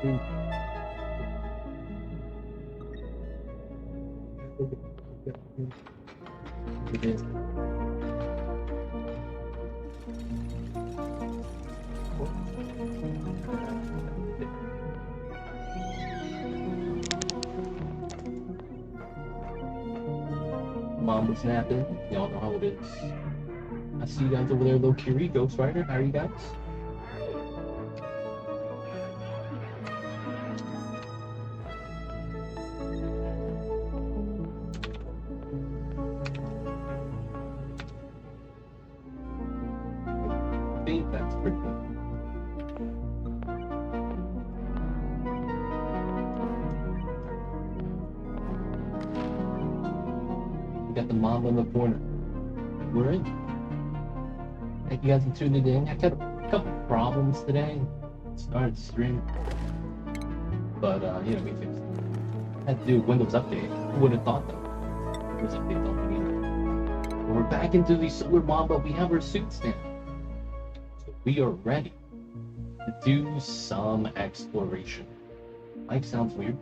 Mom was napping. Y'all know how it is. I see you guys over there, low Kiri, Ghost Rider. How are you guys? I think that's pretty good. We got the mom in the corner. We're in. Thank you guys for tuning in. I had a couple problems today. Started stream, but you know, we fixed it. Had to do a Windows update. Who would have thought that? Windows update don't mean. But we're back into the solar mom, but we have our suits now. So we are ready to do some exploration. Mike sounds weird.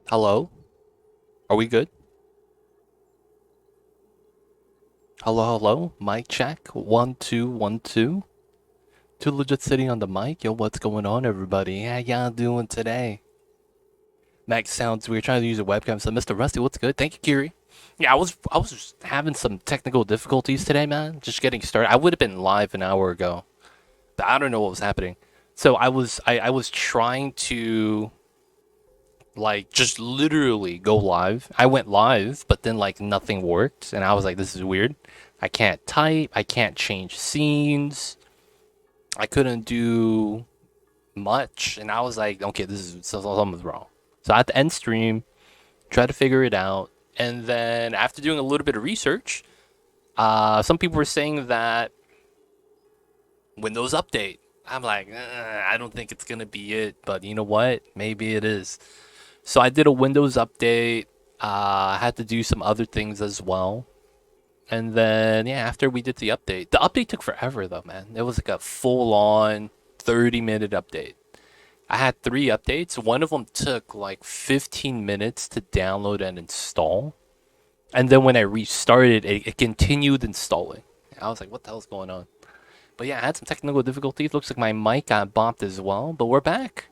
Hello? Are we good? Hello, hello? Mic check. 1, 2, 1, 2. Too legit sitting on the mic. Yo, what's going on, everybody? How y'all doing today? Max sounds weird. Trying to use a webcam. So, Mr. Rusty, what's good? Thank you, Kiri. Yeah, I was just having some technical difficulties today, man. Just getting started. I would have been live an hour ago, but I don't know what was happening. So I was trying to like just literally go live. I went live, but then like nothing worked, and I was like, this is weird. I can't type. I can't change scenes. I couldn't do much, and I was like, okay, this is something's wrong. So I had to end stream, try to figure it out, and then after doing a little bit of research, some people were saying that Windows Update. I'm like, I don't think it's gonna be it, but you know what? Maybe it is. So I did a Windows Update. I had to do some other things as well. And then, yeah, after we did the update took forever though, man. It was like a full-on 30-minute update. I had 3 updates. One of them took like 15 minutes to download and install. And then when I restarted, it continued installing. I was like, what the hell's going on? But yeah, I had some technical difficulties. Looks like my mic got bopped as well, but we're back.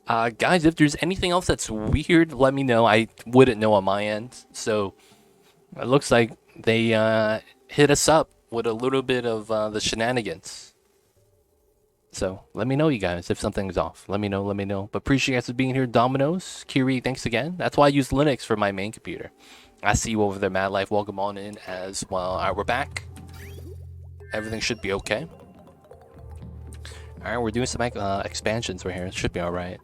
Guys, if there's anything else that's weird, let me know. I wouldn't know on my end. So it looks like they hit us up with a little bit of the shenanigans. So let me know, you guys, if something's off. Let me know. But appreciate you guys for being here. Dominoes, Kiri, thanks again. That's why I use Linux for my main computer. I see you over there, Mad Life. Welcome on in as well. All right, we're back. Everything should be okay. All right, we're doing some expansions right here. It should be all right.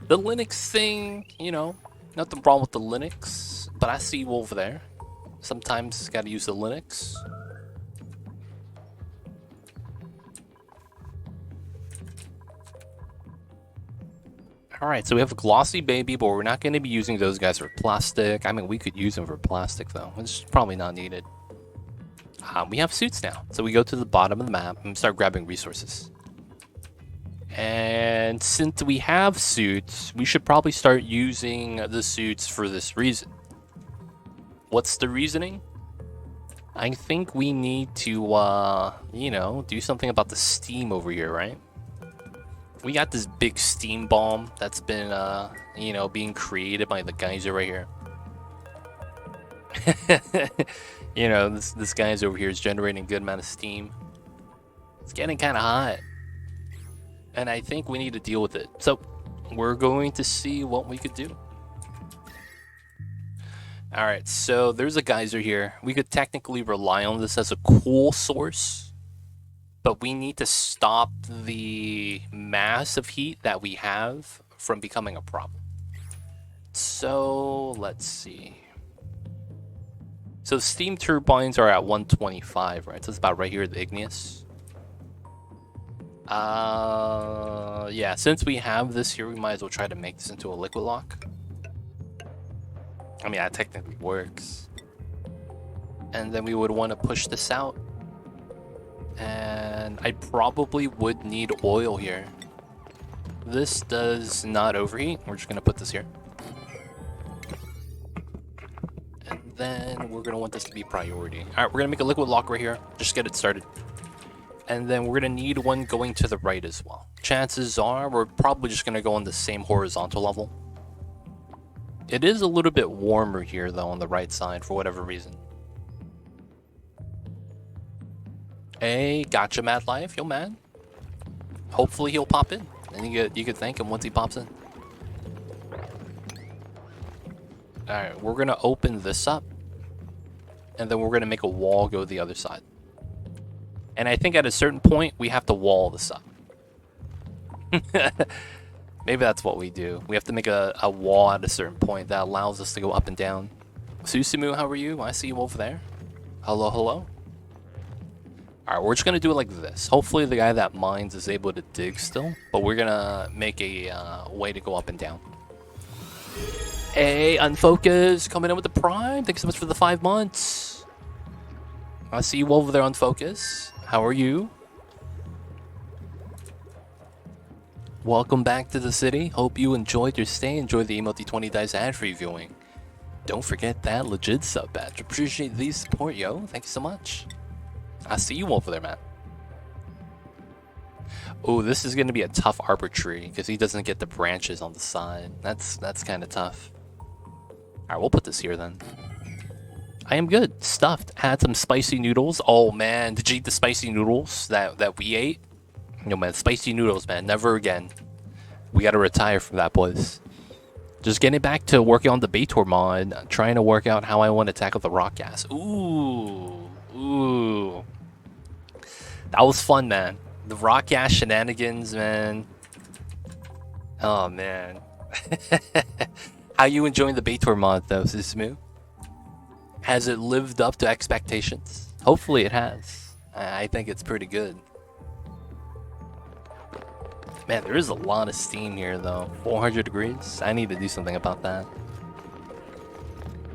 The Linux thing, you know, nothing wrong with the Linux, but I see you over there. Sometimes gotta use the Linux. Alright, so we have a glossy baby, but we're not going to be using those guys for plastic. I mean, we could use them for plastic, though. It's probably not needed. We have suits now. So we go to the bottom of the map and start grabbing resources. And since we have suits, we should probably start using the suits for this reason. What's the reasoning? I think we need to, you know, do something about the steam over here, right? We got this big steam bomb that's been, you know, being created by the geyser right here. You know, this geyser over here is generating a good amount of steam. It's getting kind of hot. And I think we need to deal with it. So, we're going to see what we could do. Alright, so there's a geyser here. We could technically rely on this as a cool source. But we need to stop the mass of heat that we have from becoming a problem. So let's see. So steam turbines are at 125, right? So it's about right here at the igneous. Yeah, since we have this here, we might as well try to make this into a liquid lock. I mean, that technically works. And then we would want to push this out. And I probably would need oil here. This does not overheat. We're just going to put this here. And then we're going to want this to be priority. Alright, we're going to make a liquid lock right here. Just get it started. And then we're going to need one going to the right as well. Chances are we're probably just going to go on the same horizontal level. It is a little bit warmer here though on the right side for whatever reason. Hey, gotcha, Mad Life. Yo, man. Hopefully he'll pop in. And you could thank him once he pops in. Alright, we're going to open this up. And then we're going to make a wall go the other side. And I think at a certain point, we have to wall this up. Maybe that's what we do. We have to make a wall at a certain point that allows us to go up and down. Susumu, how are you? I see you over there. Hello, hello. Alright, we're just going to do it like this. Hopefully the guy that mines is able to dig still. But we're going to make a way to go up and down. Hey, Unfocus, coming in with the Prime. Thanks so much for the 5 months. I see you over there, Unfocus. How are you? Welcome back to the city. Hope you enjoyed your stay. Enjoy the Emote 20 Dice ad-free viewing. Don't forget that legit sub badge. Appreciate the support, yo. Thank you so much. I see you over there, man. Oh, this is going to be a tough arbor tree because he doesn't get the branches on the side. That's kind of tough. Alright, we'll put this here then. I am good. Stuffed. Had some spicy noodles. Oh man, did you eat the spicy noodles that we ate? No man, spicy noodles, man. Never again. We gotta retire from that, boys. Just getting back to working on the Baitor mod. Trying to work out how I want to tackle the rock gas. Ooh. Ooh. That was fun, man. The rock gas shenanigans, man. Oh man. How you enjoying the Baitor mod though, Susumu? Has it lived up to expectations? Hopefully it has. I think it's pretty good. Man, there is a lot of steam here though. 400 degrees. I need to do something about that.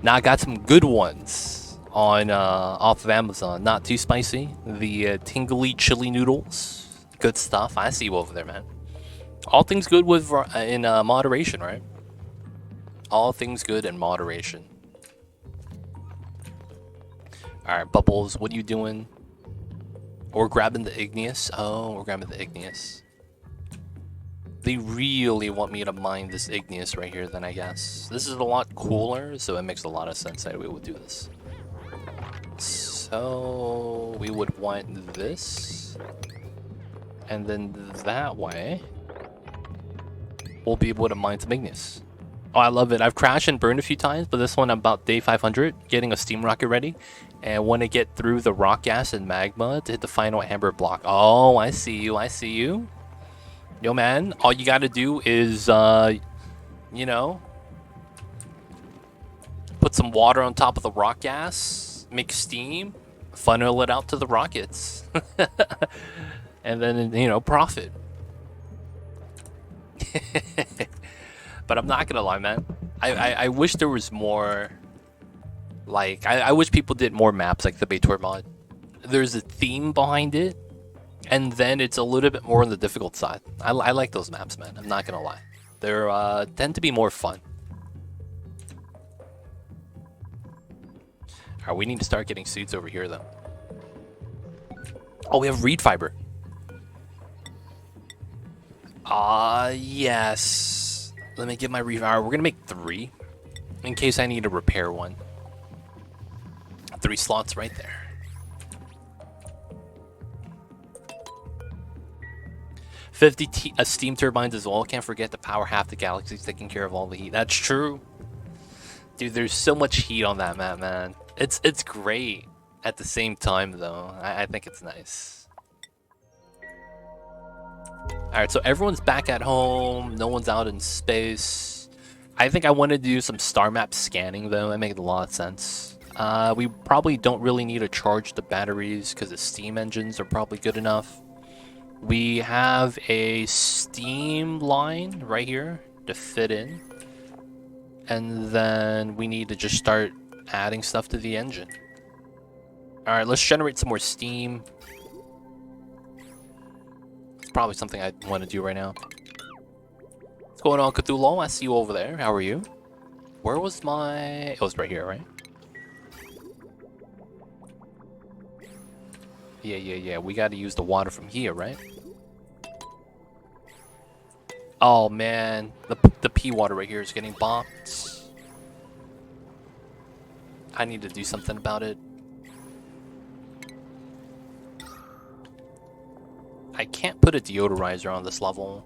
Now I got some good ones on off of Amazon. Not too spicy. The tingly chili noodles. Good stuff. I see you over there, man. All things good with in moderation, right? All things good in moderation. Alright, Bubbles, what are you doing? We're grabbing the igneous. Oh, we're grabbing the igneous. They really want me to mine this igneous right here then, I guess. This is a lot cooler, so it makes a lot of sense that we would do this. So we would want this. And then that way we'll be able to mine some igneous. Oh, I love it. I've crashed and burned a few times, but this one I'm about day 500, getting a steam rocket ready. And want to get through the rock gas and magma to hit the final amber block. Oh, I see you. I see you. Yo, man, all you got to do is, you know, put some water on top of the rock gas, make steam, funnel it out to the rockets. And then, you know, profit. But I'm not going to lie, man. I wish there was more... Like, I wish people did more maps like the Baitor mod. There's a theme behind it, and then it's a little bit more on the difficult side. I like those maps, man. I'm not gonna lie. They're tend to be more fun. Alright, we need to start getting suits over here, though. Oh, we have reed fiber. Yes. Let me get my reed fiber. We're gonna make 3, in case I need to repair one. 3 slots right there. Steam turbines as well. Can't forget to power half the galaxy, taking care of all the heat. That's true. Dude, there's so much heat on that map, man. It's great at the same time, though. I think it's nice. Alright, so everyone's back at home. No one's out in space. I think I want to do some star map scanning though. That makes a lot of sense. We probably don't really need to charge the batteries because the steam engines are probably good enough. We have a steam line right here to fit in. And then we need to just start adding stuff to the engine. Alright, let's generate some more steam. It's probably something I want to do right now. What's going on, Cthulhu? I see you over there. How are you? Where was my... It was right here, right? Yeah. We gotta use the water from here, right? Oh, man. The pea water right here is getting bopped. I need to do something about it. I can't put a deodorizer on this level.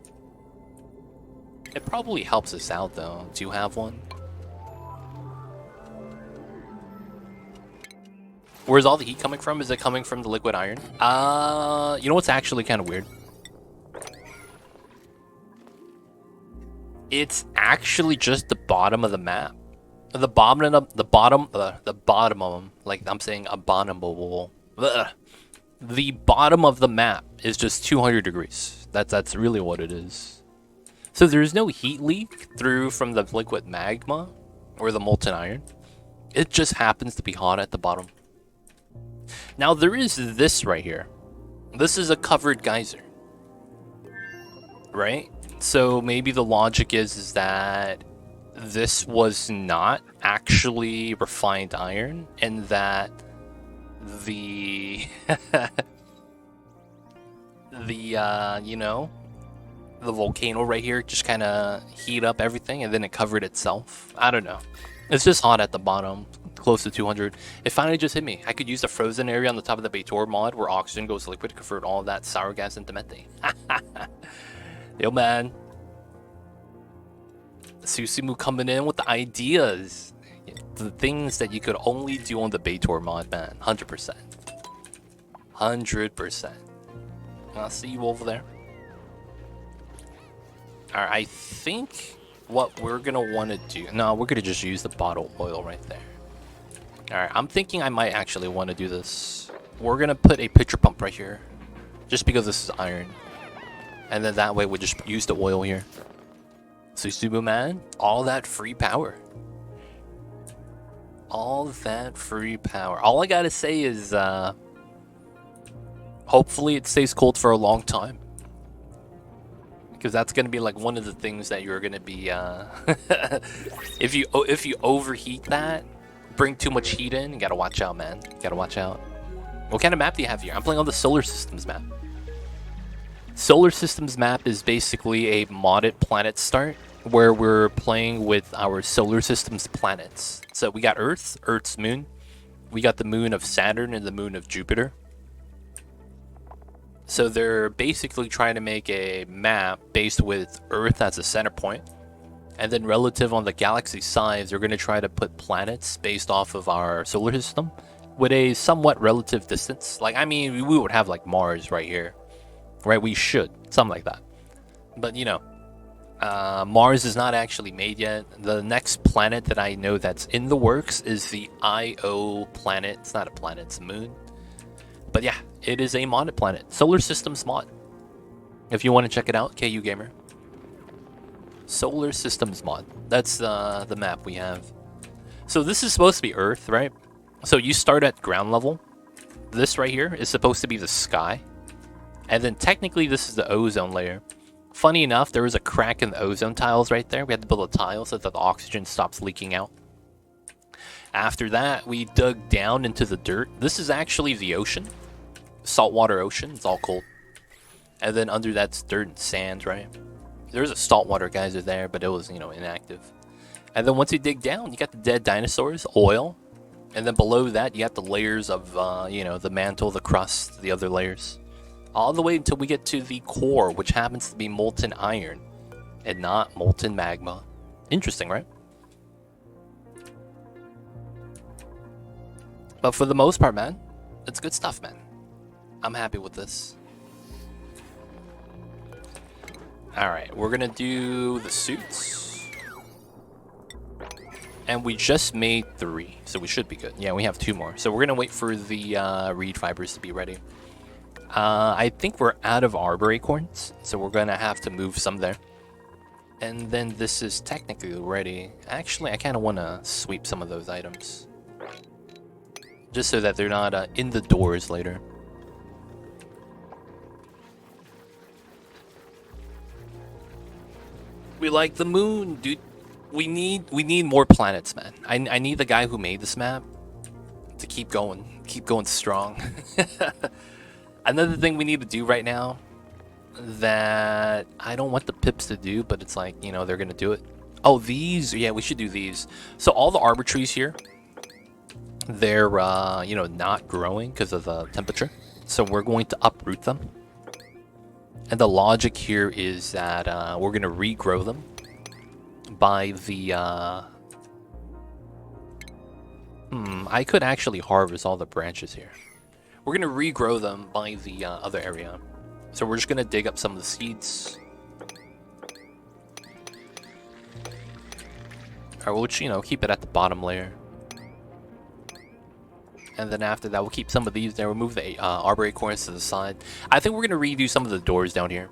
It probably helps us out, though. Do you have one? Where's all the heat coming from? Is it coming from the liquid iron? You know what's actually kind of weird? It's actually just the bottom of the map. The bottom of them, like I'm saying, abominable. The bottom of the map is just 200 degrees. That's really what it is. So there's no heat leak through from the liquid magma or the molten iron. It just happens to be hot at the bottom. Now there is this right here. This is a covered geyser, right? So maybe the logic is that this was not actually refined iron, and that the you know, the volcano right here just kind of heat up everything and then it covered itself. I don't know. It's just hot at the bottom, close to 200. It finally just hit me. I could use the frozen area on the top of the Baitor mod where oxygen goes liquid to convert all of that sour gas into methane. Yo, man. Susumu coming in with the ideas. The things that you could only do on the Baitor mod, man. 100%. 100%. I'll see you over there. Alright, I think what we're gonna want to do... No, we're gonna just use the bottle oil right there. Alright, I'm thinking I might actually want to do this. We're gonna put a pitcher pump right here. Just because this is iron. And then that way we just use the oil here. Susumu, man, all that free power. All that free power. All I gotta say is, hopefully it stays cold for a long time. Because that's gonna be like one of the things that you're gonna be, if you overheat that, bring too much heat in, you gotta watch out, man. You gotta watch out. What kind of map do you have here? I'm playing on the Solar Systems map. Solar Systems map is basically a modded planet start where we're playing with our solar system's planets. So we got Earth, Earth's moon. We got the moon of Saturn and the moon of Jupiter. So they're basically trying to make a map based with Earth as a center point. And then relative on the galaxy size, they're going to try to put planets based off of our solar system with a somewhat relative distance. Like, I mean, we would have like Mars right here. Right, we should. Something like that. But, you know, Mars is not actually made yet. The next planet that I know that's in the works is the Io planet. It's not a planet, it's a moon. But yeah, it is a modded planet. Solar Systems mod. If you want to check it out, KU Gamer. Solar Systems mod. That's the map we have. So this is supposed to be Earth, right? So you start at ground level. This right here is supposed to be the sky. And then technically this is the ozone layer. Funny enough, there was a crack in the ozone tiles right there. We had to build a tile so that the oxygen stops leaking out. After that, we dug down into the dirt. This is actually the ocean. Saltwater ocean. It's all cold. And then under that's dirt and sand, right? There's a saltwater geyser there, but it was, you know, inactive. And then once you dig down, you got the dead dinosaurs, oil. And then below that, you got the layers of, you know, the mantle, the crust, the other layers. All the way until we get to the core, which happens to be molten iron and not molten magma. Interesting, right? But for the most part, man, it's good stuff, man. I'm happy with this. Alright, we're gonna do the suits. And we just made 3, so we should be good. Yeah, we have 2 more. So we're gonna wait for the reed fibers to be ready. I think we're out of arbor acorns, so we're gonna have to move some there. And then this is technically ready. Actually, I kind of want to sweep some of those items. Just so that they're not in the doors later. We like the moon, dude. We need more planets, man. I need the guy who made this map to keep going strong. Another thing we need to do right now that I don't want the pips to do, but it's like, you know, they're gonna do it. Oh, these, yeah, we should do these. So all the arbor trees here, they're you know, not growing because of the temperature. So we're going to uproot them. And the logic here is that we're gonna regrow them by the I could actually harvest all the branches here. We're gonna regrow them by the other area. So we're just gonna dig up some of the seeds. Or we'll just, you know, keep it at the bottom layer. And then after that, we'll keep some of these there. We'll move the arbor acorns to the side. I think we're gonna redo some of the doors down here.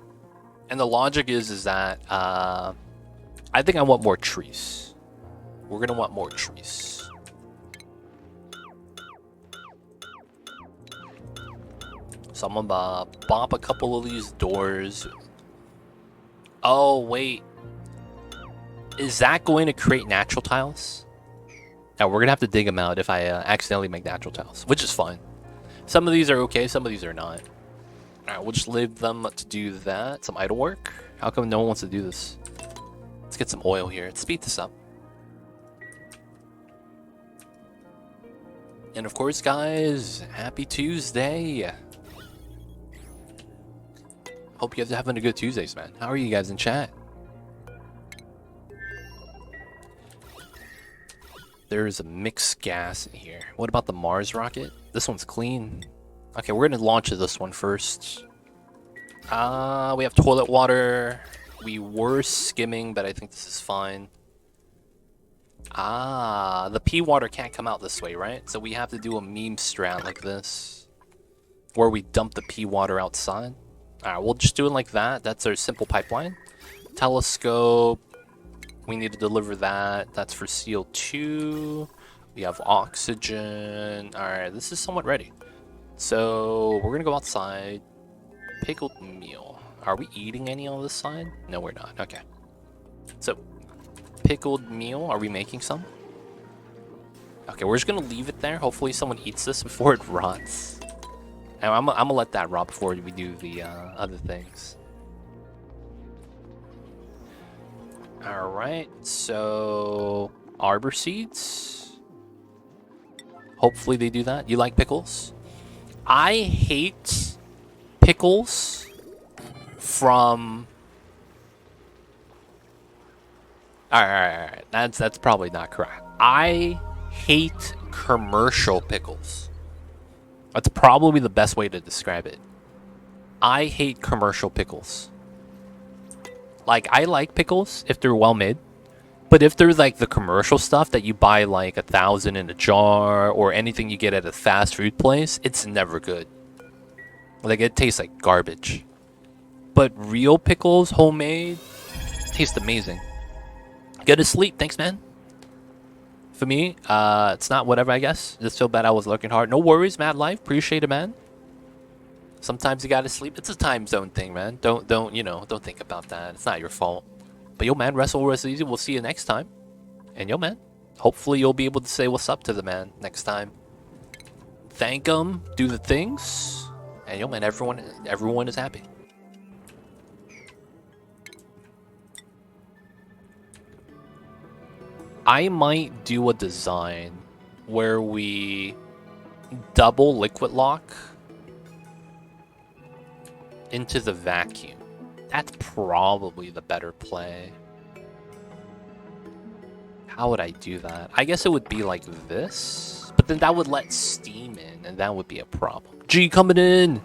And the logic is that I think I want more trees. We're gonna want more trees. So I'm gonna bop a couple of these doors. Oh, wait. Is that going to create natural tiles? Now, we're gonna have to dig them out if I accidentally make natural tiles, which is fine. Some of these are okay, some of these are not. Alright, we'll just leave them to do that. Some idle work. How come no one wants to do this? Let's get some oil here. Let's speed this up. And of course, guys, happy Tuesday. Hope you guys are having a good Tuesdays, man. How are you guys in chat? There's a mixed gas in here. What about the Mars rocket? This one's clean. Okay, we're gonna launch this one first. We have toilet water. We were skimming, but I think this is fine. The pea water can't come out this way, right? So we have to do a meme strat like this, where we dump the pea water outside. Alright, we'll just do it like that. That's our simple pipeline. Telescope. We need to deliver that. That's for seal 2. We have oxygen. Alright, this is somewhat ready. So we're gonna go outside. Pickled meal. Are we eating any on this side? No, we're not. Okay. So, pickled meal. Are we making some? Okay, we're just gonna leave it there. Hopefully someone eats this before it rots. And I'm gonna let that rot before we do the other things. Alright, so arbor seeds. Hopefully they do that. You like pickles? I hate pickles from... Alright. That's probably not correct. I hate commercial pickles. That's probably the best way to describe it. I hate commercial pickles. Like, I like pickles if they're well made. But if there's like the commercial stuff that you buy like 1,000 in a jar or anything you get at a fast food place, it's never good. Like, it tastes like garbage. But real pickles, homemade, taste amazing. Go to sleep, thanks, man. For me, it's not whatever, I guess. Just feel bad I was looking hard. No worries, Mad Life. Appreciate it, man. Sometimes you gotta sleep. It's a time zone thing, man. Don't think about that. It's not your fault. But yo, man, wrestle easy. We'll see you next time. And yo, man, hopefully you'll be able to say what's up to the man next time. Thank him, do the things, and yo, man, everyone is happy. I might do a design where we double liquid lock into the vacuum. That's probably the better play. How would I do that? I guess it would be like this, but then that would let steam in, and that would be a problem. G coming in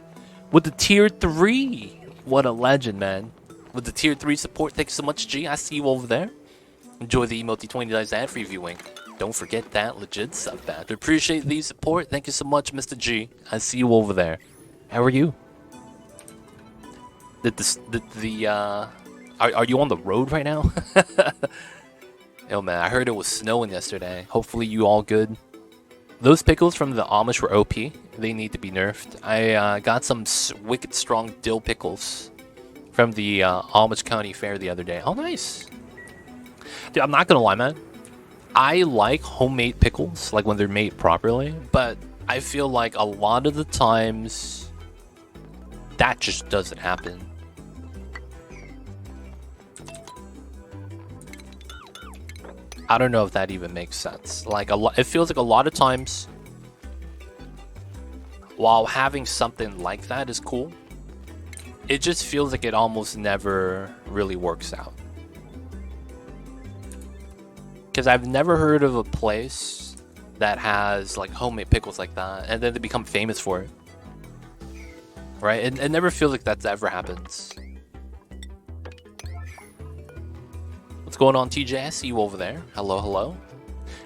with the tier 3. What a legend, man. With the tier 3 support, thanks so much, G. I see you over there. Enjoy the emote 20 ad free viewing. Don't forget that legit sub badge. Appreciate the support. Thank you so much, Mr. G. I see you over there. How are you? Are you on the road right now? Yo, man, I heard it was snowing yesterday. Hopefully you all good. Those pickles from the Amish were OP. They need to be nerfed. I got some wicked strong dill pickles from the Amish County Fair the other day. Oh, nice. Dude, I'm not gonna lie, man. I like homemade pickles, like when they're made properly, but I feel like a lot of the times that just doesn't happen. I don't know if that even makes sense. Like it feels like a lot of times, while having something like that is cool, it just feels like it almost never really works out. Because I've never heard of a place that has like homemade pickles like that, and then they become famous for it. Right? It never feels like that ever happens. What's going on, TJ? I see you over there. Hello, hello.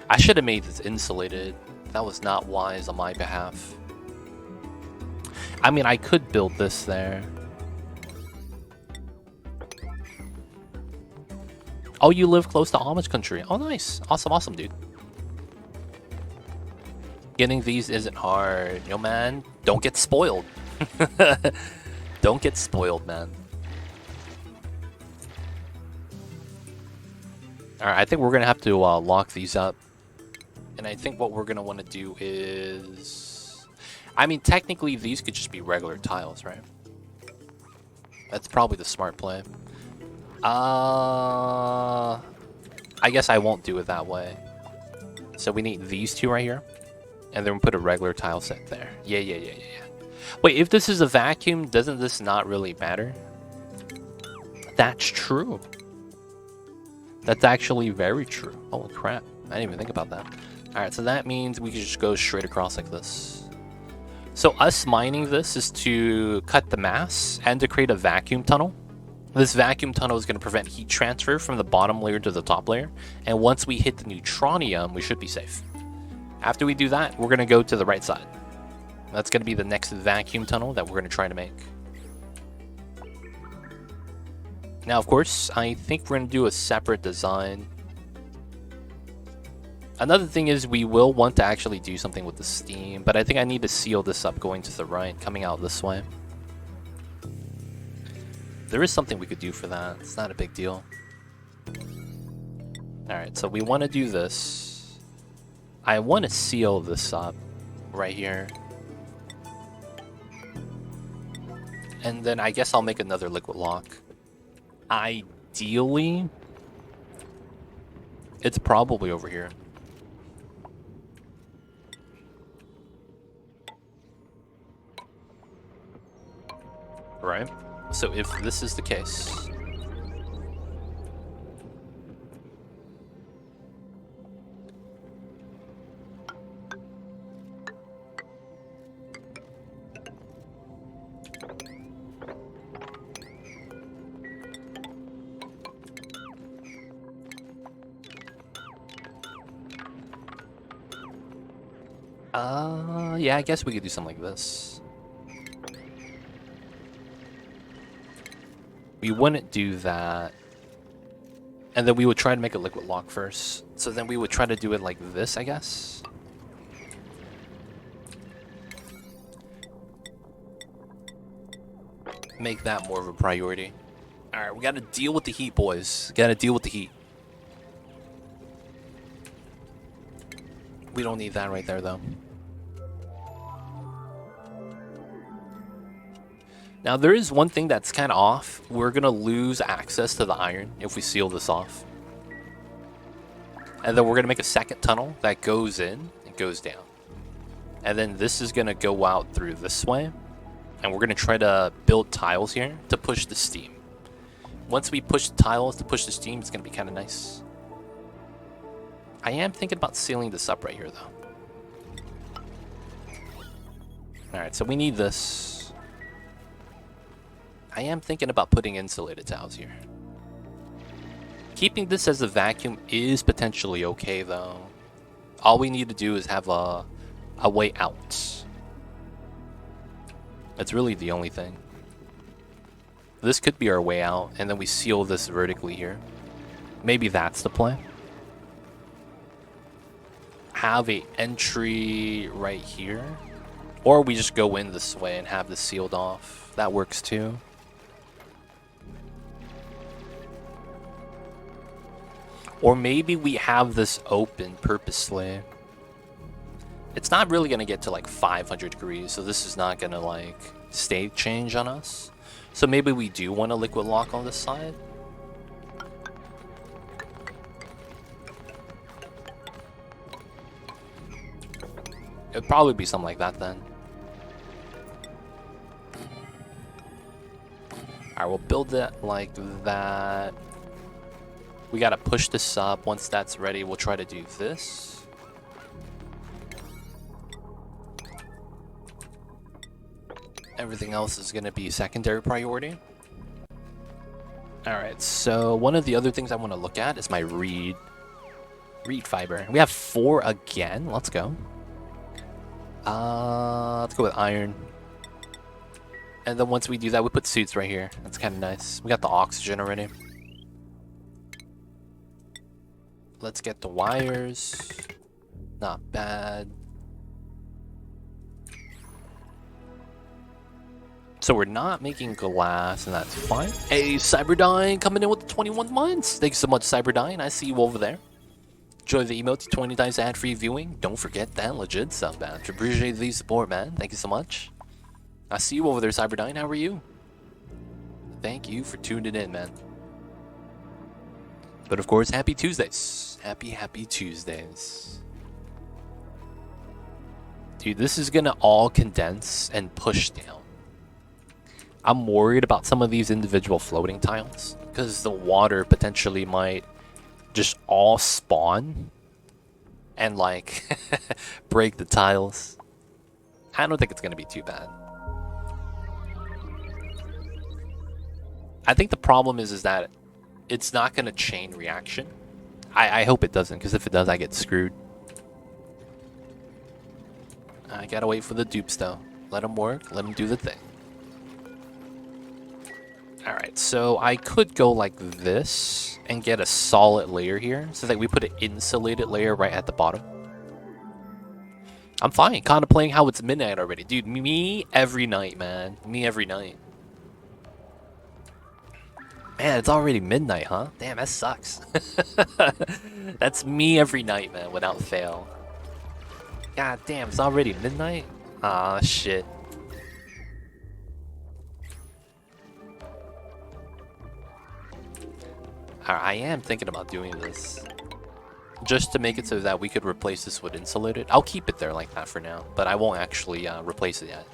I should have made this insulated. That was not wise on my behalf. I mean, I could build this there. Oh, you live close to Amish country. Oh, nice. Awesome, awesome, dude. Getting these isn't hard. Yo, man, don't get spoiled. Don't get spoiled, man. Alright, I think we're going to have to lock these up. And I think what we're going to want to do is... I mean, technically, these could just be regular tiles, right? That's probably the smart play. I guess I won't do it that way. So we need these two right here. And then we put a regular tile set there. Yeah. Wait, if this is a vacuum, doesn't this not really matter? That's true. That's actually very true. Holy crap. I didn't even think about that. Alright, so that means we can just go straight across like this. So us mining this is to cut the mass and to create a vacuum tunnel. This vacuum tunnel is going to prevent heat transfer from the bottom layer to the top layer. And once we hit the neutronium, we should be safe. After we do that, we're going to go to the right side. That's going to be the next vacuum tunnel that we're going to try to make. Now, of course, I think we're going to do a separate design. Another thing is we will want to actually do something with the steam, but I think I need to seal this up going to the right, coming out this way. There is something we could do for that. It's not a big deal. Alright, so we want to do this. I want to seal this up right here. And then I guess I'll make another liquid lock. Ideally, it's probably over here. Right? So if this is the case... yeah, I guess we could do something like this. We wouldn't do that. And then we would try to make a liquid lock first. So then we would try to do it like this, I guess. Make that more of a priority. Alright, we gotta deal with the heat, boys. Gotta deal with the heat. We don't need that right there, though. Now, there is one thing that's kind of off. We're going to lose access to the iron if we seal this off. And then we're going to make a second tunnel that goes in and goes down. And then this is going to go out through this way. And we're going to try to build tiles here to push the steam. Once we push the tiles to push the steam, it's going to be kind of nice. I am thinking about sealing this up right here, though. Alright, so we need this. I am thinking about putting insulated tiles here. Keeping this as a vacuum is potentially okay, though. All we need to do is have a way out. That's really the only thing. This could be our way out, and then we seal this vertically here. Maybe that's the plan. Have a entry right here. Or we just go in this way and have this sealed off. That works too. Or maybe we have this open purposely. It's not really going to get to like 500 degrees, so this is not going to like state change on us. So maybe we do want a liquid lock on this side. It'd probably be something like that then. Alright, we'll build it like that. We gotta push this up. Once that's ready, we'll try to do this. Everything else is gonna be secondary priority. Alright, so one of the other things I want to look at is my reed fiber. We have 4 again. Let's go. Let's go with iron. And then once we do that, we put suits right here. That's kind of nice. We got the oxygen already. Let's get the wires. Not bad. So we're not making glass, and that's fine. Hey, Cyberdyne coming in with the 21 months. Thanks so much, Cyberdyne. I see you over there. Enjoy the emotes, 20 times ad-free viewing. Don't forget that legit sub badge. Appreciate the support, man. Thank you so much. I see you over there, Cyberdyne. How are you? Thank you for tuning in, man. But of course, happy Tuesdays. Happy Tuesdays. Dude, this is gonna all condense and push down. I'm worried about some of these individual floating tiles, because the water potentially might just all spawn and like break the tiles. I don't think it's gonna be too bad. I think the problem is that it's not gonna chain reaction. I hope it doesn't, because if it does, I get screwed. I gotta wait for the dupes though. Let them work, let them do the thing. Alright, so I could go like this and get a solid layer here, so that we put an insulated layer right at the bottom. I'm fine contemplating how it's midnight already. Dude, me every night, man. Me every night. Man, it's already midnight, huh? Damn, that sucks. That's me every night, man, without fail. God damn, it's already midnight? Ah, shit. I am thinking about doing this. Just to make it so that we could replace this with insulated. I'll keep it there like that for now, but I won't actually replace it yet.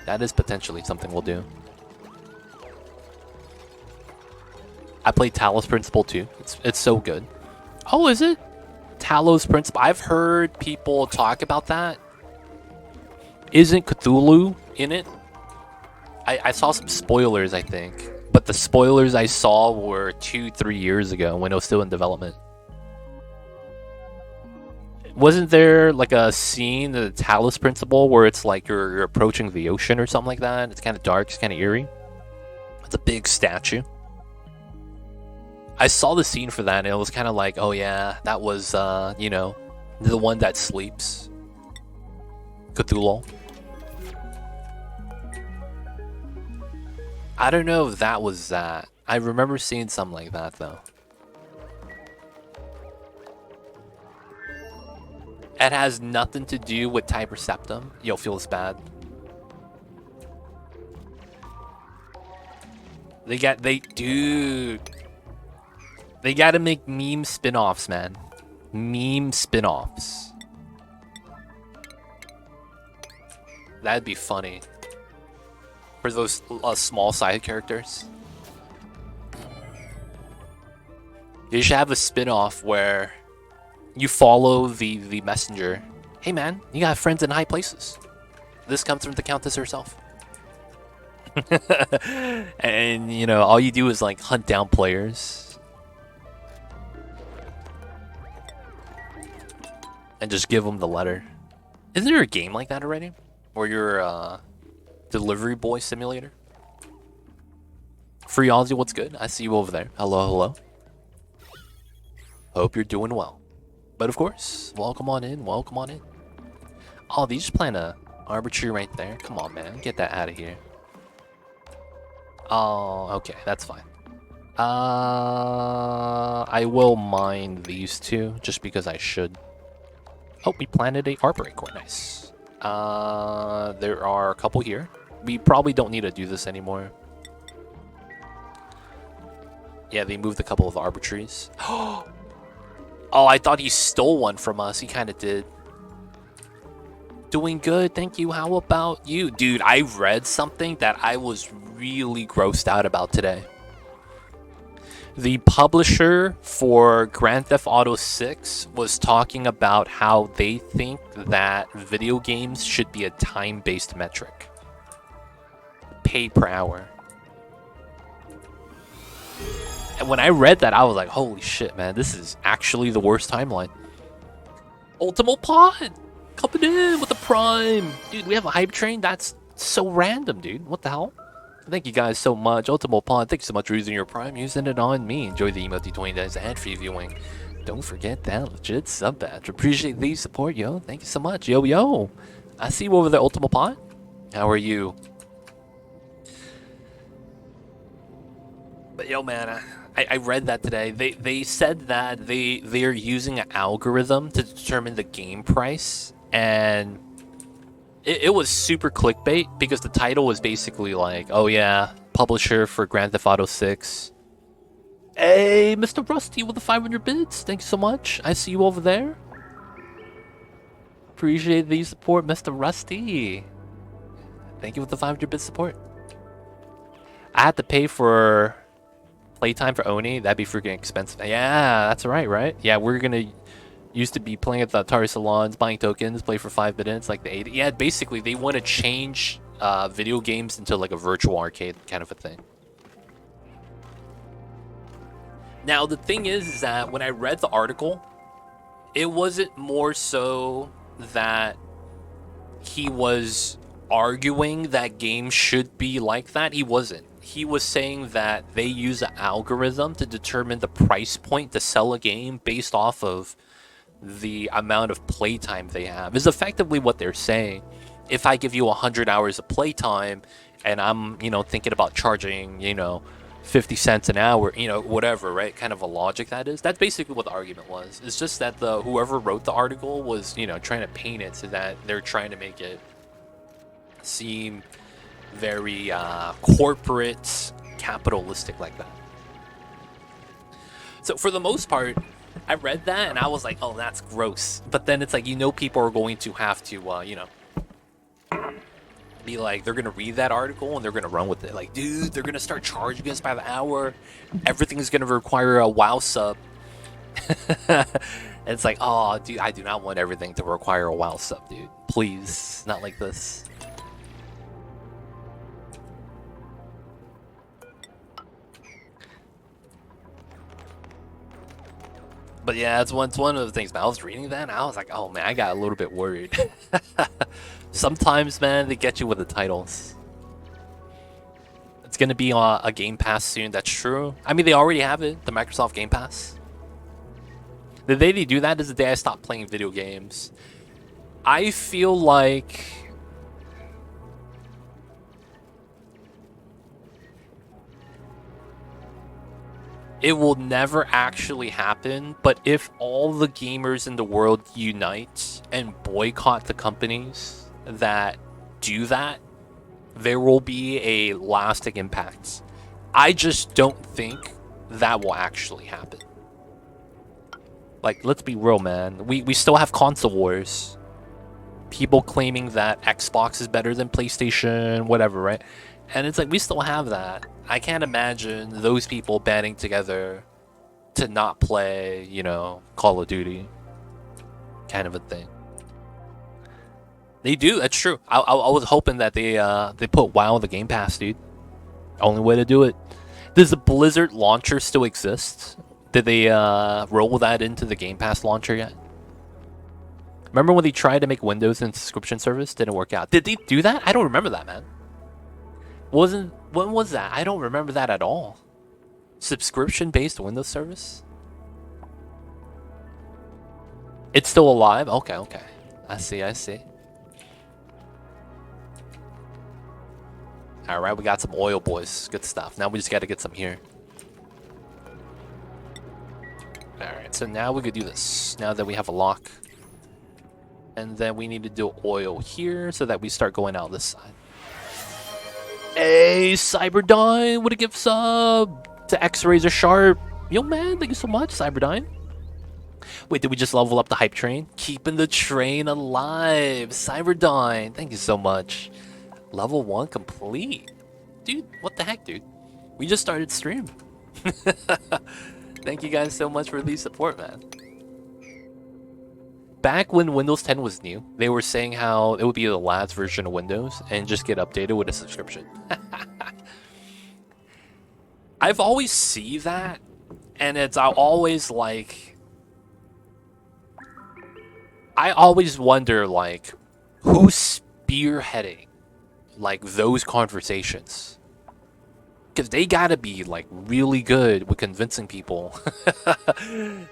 That is potentially something we'll do. I played Talos Principle too. It's so good. Oh, is it? Talos Principle. I've heard people talk about that. Isn't Cthulhu in it? I saw some spoilers, I think. But the spoilers I saw were 2-3 years ago when it was still in development. Wasn't there like a scene, the Talos Principle, where it's like you're approaching the ocean or something like that? It's kind of dark, it's kind of eerie. It's a big statue. I saw the scene for that and it was kind of like, oh yeah, that was, you know, the one that sleeps. Cthulhu. I don't know if that was that. I remember seeing something like that though. It has nothing to do with Tiber Septum. Yo, feels bad. Dude. They gotta make meme spin-offs, man. Meme spin-offs. That'd be funny. For those small side characters. You should have a spin-off where you follow the messenger. Hey man, you got friends in high places. This comes from the Countess herself. And, you know, all you do is like hunt down players. and just give them the letter. Isn't there a game like that already? Or you're a delivery boy simulator? Free Aussie, what's good? I see you over there. Hello, hello. Hope you're doing well. But of course, welcome on in, welcome on in. Oh, they just plant a arbitrary right there. Come on, man. Get that out of here. Oh, okay. That's fine. I will mine these two just because I should. Oh, we planted a Arborate Core. Nice. There are a couple here. We probably don't need to do this anymore. Yeah, they moved a couple of arbitraries. Oh, I thought he stole one from us. He kind of did. Doing good, thank you. How about you? Dude, I read something that I was really grossed out about today. The publisher for Grand Theft Auto 6 was talking about how they think that video games should be a time-based metric. Paid per hour. And when I read that, I was like, holy shit, man, this is actually the worst timeline. Ultimo Pod! Coming in with the Prime! Dude, we have a hype train? That's so random, dude. What the hell? Thank you guys so much. Ultimo Pod, thank you so much for using your Prime. Using it on me. Enjoy the emote 20 days ad free viewing. Don't forget that legit sub badge. Appreciate the support, yo. Thank you so much. Yo, yo. I see you over there, Ultimo Pod. How are you? But yo, man, I read that today. They said that they're using an algorithm to determine the game price, and it was super clickbait because the title was basically like, oh yeah, publisher for Grand Theft Auto 6. Hey, Mr. Rusty with the 500 bits. Thank you so much. I see you over there. Appreciate the support, Mr. Rusty. Thank you with the 500 bit support. I had to pay for playtime for Oni. That'd be freaking expensive. Yeah, that's right? Yeah, we're gonna used to be playing at the Atari salons, buying tokens, play for 5 minutes, like the 80. Yeah, basically they want to change video games into like a virtual arcade kind of a thing. Now the thing is that when I read the article, it wasn't more so that he was arguing that games should be like that. He wasn't. He was saying that they use an algorithm to determine the price point to sell a game based off of the amount of playtime they have. Is effectively what they're saying. If I give you 100 hours of playtime and I'm, thinking about charging, 50 cents an hour, whatever, right? Kind of a logic that is. That's basically what the argument was. It's just that whoever wrote the article was, trying to paint it so that they're trying to make it seem very corporate, capitalistic like that. So for the most part, I read that and I was like, oh, that's gross. But then it's like, people are going to have to, be like, they're going to read that article and they're going to run with it. Like, dude, they're going to start charging us by the hour. Everything's going to require a WoW sub. And it's like, oh, dude, I do not want everything to require a WoW sub, dude. Please, not like this. But yeah, it's one of the things, man. I was reading that and I was like, oh man, I got a little bit worried. Sometimes, man, they get you with the titles. It's gonna be on a Game Pass soon, that's true. I mean, they already have it, the Microsoft Game Pass. The day they do that is the day I stop playing video games. I feel like it will never actually happen, but if all the gamers in the world unite and boycott the companies that do that, there will be a lasting impact. I just don't think that will actually happen. Like, let's be real, man. We still have console wars. People claiming that Xbox is better than PlayStation, whatever, right? And it's like, we still have that. I can't imagine those people banding together to not play, Call of Duty. Kind of a thing. They do, that's true. I was hoping that they put WoW in the Game Pass, dude. Only way to do it. Does the Blizzard launcher still exist? Did they roll that into the Game Pass launcher yet? Remember when they tried to make Windows into subscription service? Didn't work out. Did they do that? I don't remember that, man. When was that? I don't remember that at all. Subscription-based Windows service? It's still alive? Okay, okay. I see, I see. Alright, we got some oil, boys. Good stuff. Now we just gotta get some here. Alright, so now we could do this. Now that we have a lock. And then we need to do oil here so that we start going out this side. Hey, Cyberdyne, what a gift sub to X-Razor Sharp. Yo, man, thank you so much, Cyberdyne. Wait, did we just level up the hype train? Keeping the train alive. Cyberdyne, thank you so much. Level 1 complete. Dude, what the heck, dude? We just started stream. Thank you guys so much for the support, man. Back when Windows 10 was new, they were saying how it would be the last version of Windows and just get updated with a subscription. I've always seen that, and it's always like... I always wonder, like, who's spearheading, like, those conversations? Because they gotta be, like, really good with convincing people.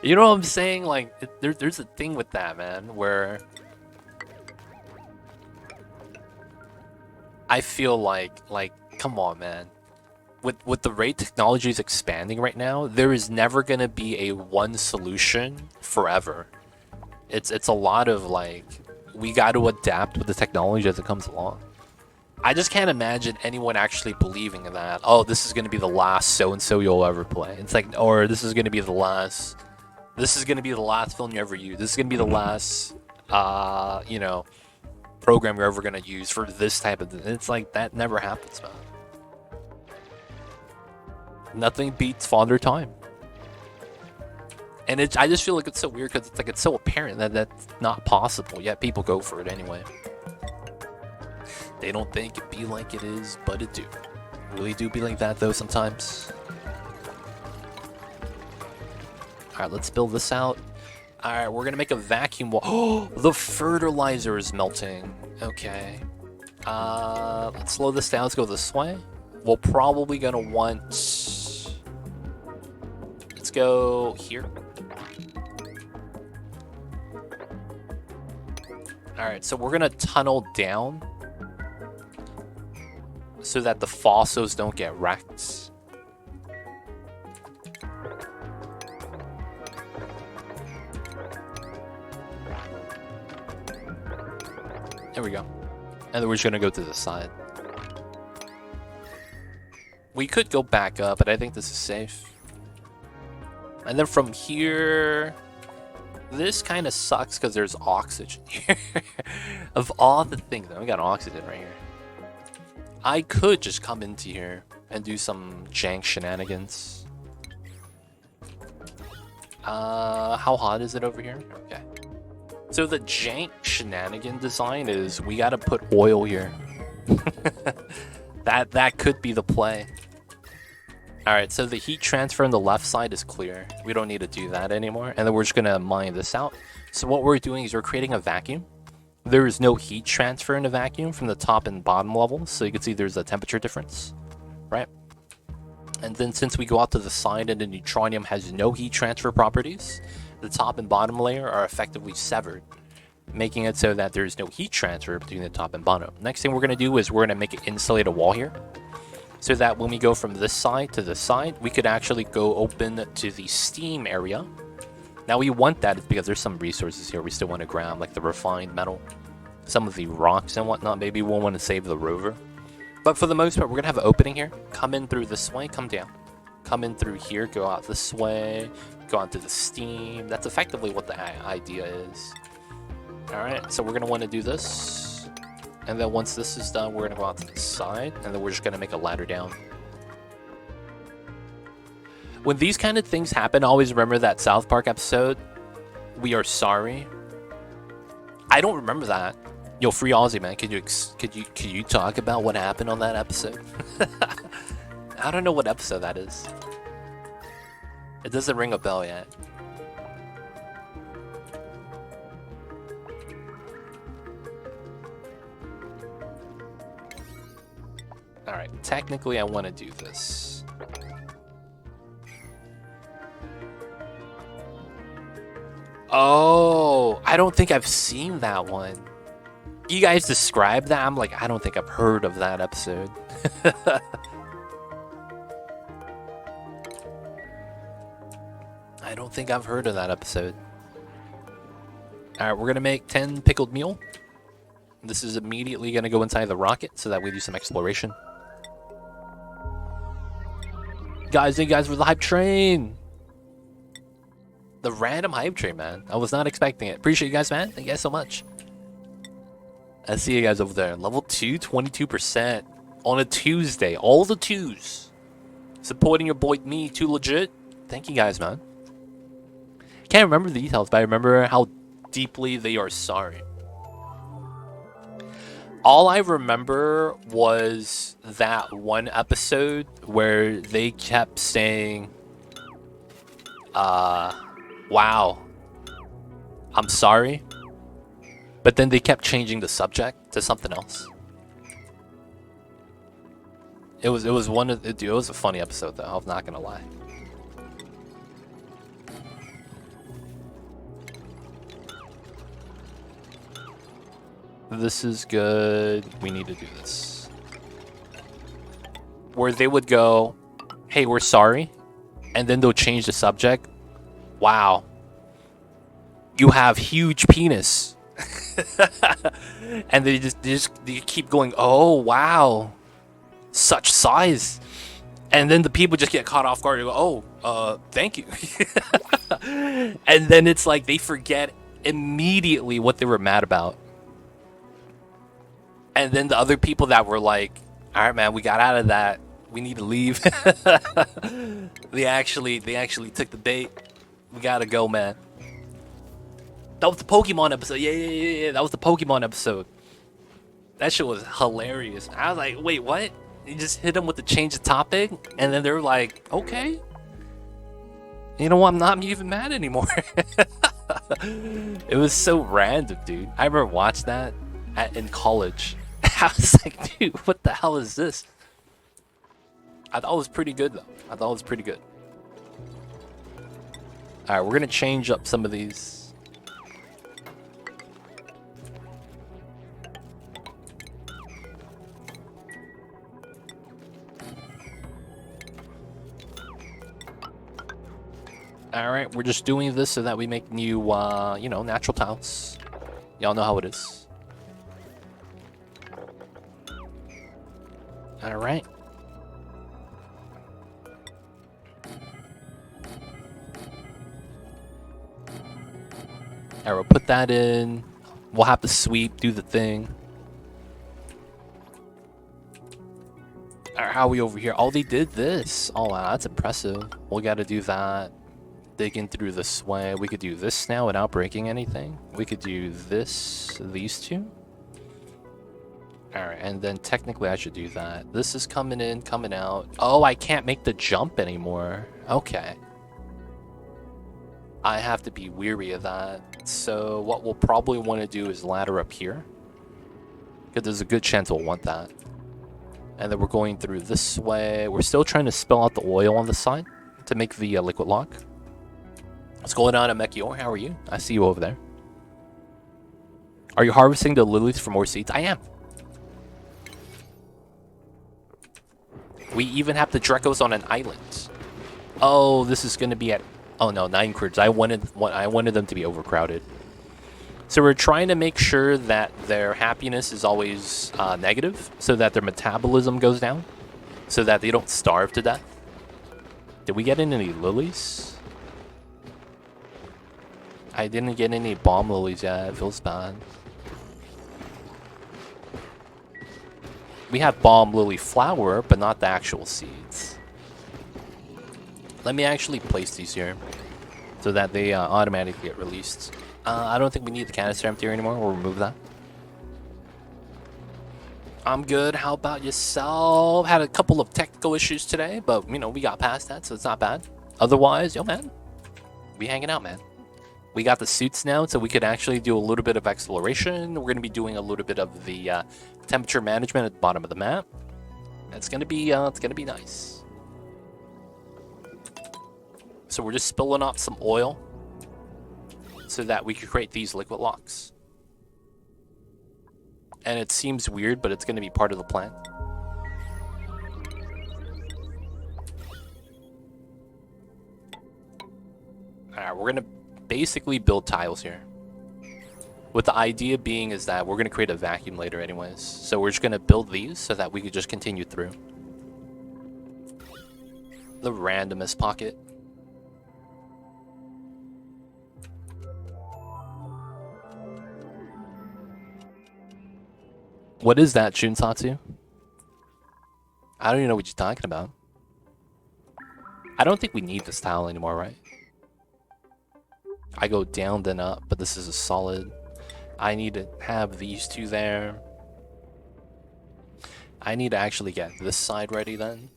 You know what I'm saying? Like, there's a thing with that, man, where... I feel like, come on, man. With the rate technology is expanding right now, there is never gonna be a one solution forever. It's a lot of, like, we gotta adapt with the technology as it comes along. I just can't imagine anyone actually believing in that. Oh, this is going to be the last so-and-so you'll ever play. It's like, or this is going to be the last... This is going to be the last film you ever use. This is going to be the last, you know, program you're ever going to use for this type of... It's like, that never happens, man. Nothing beats Father Time. And I just feel like it's so weird because it's like, it's so apparent that that's not possible, yet people go for it anyway. They don't think it be like it is, but it do. It really do be like that though sometimes. Alright, let's build this out. Alright, we're gonna make a vacuum wall. Oh, the fertilizer is melting. Okay. Let's slow this down. Let's go this way. We're probably gonna want... Let's go here. Alright, so we're gonna tunnel down so that the fossils don't get wrecked. There we go. And then we're just gonna go to the side. We could go back up, but I think this is safe. And then from here... This kind of sucks because there's oxygen here. Of all the things, we got oxygen right here. I could just come into here and do some jank shenanigans. How hot is it over here? Okay. So the jank shenanigan design is we gotta put oil here. That could be the play. Alright, so the heat transfer on the left side is clear. We don't need to do that anymore. And then we're just gonna mine this out. So what we're doing is we're creating a vacuum. There is no heat transfer in a vacuum from the top and bottom levels, so you can see there's a temperature difference, right? And then since we go out to the side and the neutronium has no heat transfer properties, the top and bottom layer are effectively severed, making it so that there's no heat transfer between the top and bottom. Next thing we're going to do is we're going to make an insulated wall here, so that when we go from this side to this side, we could actually go open to the steam area. Now we want that because there's some resources here we still want to grab, like the refined metal, some of the rocks and whatnot. Maybe we'll want to save the rover. But for the most part, we're going to have an opening here. Come in through this way, come down. Come in through here, go out this way, go onto the steam. That's effectively what the idea is. Alright, so we're going to want to do this. And then once this is done, we're going to go out to the side. And then we're just going to make a ladder down. When these kind of things happen, always remember that South Park episode, We Are Sorry. I don't remember that. Yo, Free Aussie, man, could you talk about what happened on that episode? I don't know what episode that is. It doesn't ring a bell yet. technically I want to do this. Oh, I don't think I've seen that one. You guys describe that? I'm like, I don't think I've heard of that episode. I don't think I've heard of that episode. Alright, we're gonna make 10 pickled meal. This is immediately gonna go inside the rocket so that we do some exploration. Guys, thank you guys for the hype train. The random hype train, man. I was not expecting it. Appreciate you guys, man. Thank you guys so much. I see you guys over there. Level 2, 22% on a Tuesday. All the twos. Supporting your boy me, too legit. Thank you guys, man. Can't remember the details, but I remember how deeply they are sorry. All I remember was that one episode where they kept saying, wow, I'm sorry. But then they kept changing the subject to something else. It was one of the, dude, it was a funny episode though, I'm not gonna lie. This is good. We need to do this. Where they would go, hey, we're sorry. And then they'll change the subject. Wow. You have huge penis. And they keep going, oh, wow. Such size. And then the people just get caught off guard and go, oh, thank you. And then it's like they forget immediately what they were mad about. And then the other people that were like, all right, man, we got out of that. We need to leave. They actually took the bait. We gotta go, man. That was the Pokemon episode. Yeah. That was the Pokemon episode. That shit was hilarious. I was like, wait, what? You just hit them with the change of topic? And then they were like, okay. You know what? I'm not even mad anymore. It was so random, dude. I remember watching that in college. I was like, dude, what the hell is this? I thought it was pretty good, though. I thought it was pretty good. Alright, we're going to change up some of these. Alright, we're just doing this so that we make new, you know, natural tiles. Y'all know how it is. Alright. Alright, we'll put that in. We'll have to sweep, do the thing. Alright, how are we over here? Oh, they did this. Oh, wow, that's impressive. We gotta do that. Digging through this way. We could do this now without breaking anything. We could do this, these two. Alright, and then technically I should do that. This is coming in, coming out. Oh, I can't make the jump anymore. Okay. I have to be weary of that. So what we'll probably want to do is ladder up here. Because there's a good chance we'll want that. And then we're going through this way. We're still trying to spill out the oil on the side to make the liquid lock. What's going on, Mekior? How are you? I see you over there. Are you harvesting the lilies for more seeds? I am. We even have the Drecos on an island. Oh, this is going to be at... Oh no, 9 critters. I wanted them to be overcrowded. So we're trying to make sure that their happiness is always negative, so that their metabolism goes down, so that they don't starve to death. Did we get in any lilies? I didn't get any bomb lilies yet. It feels bad. We have bomb lily flower, but not the actual seeds. Let me actually place these here so that they automatically get released. I don't think we need the canister empty anymore. We'll remove that. I'm good. How about yourself? Had a couple of technical issues today, but you know, we got past that, so it's not bad. Otherwise, yo man, we hanging out, man. We got the suits now, so we could actually do a little bit of exploration. We're going to be doing a little bit of the temperature management at the bottom of the map. It's gonna be nice. So we're just spilling out some oil so that we can create these liquid locks. And it seems weird, but it's gonna be part of the plan. Alright, we're gonna basically build tiles here. With the idea being is that we're gonna create a vacuum later anyways. So we're just gonna build these so that we could just continue through. The randomest pocket. What is that, Shunsatsu? I don't even know what you're talking about. I don't think we need this tile anymore, right? I go down then up, but this is a solid. I need to have these two there. I need to actually get this side ready then.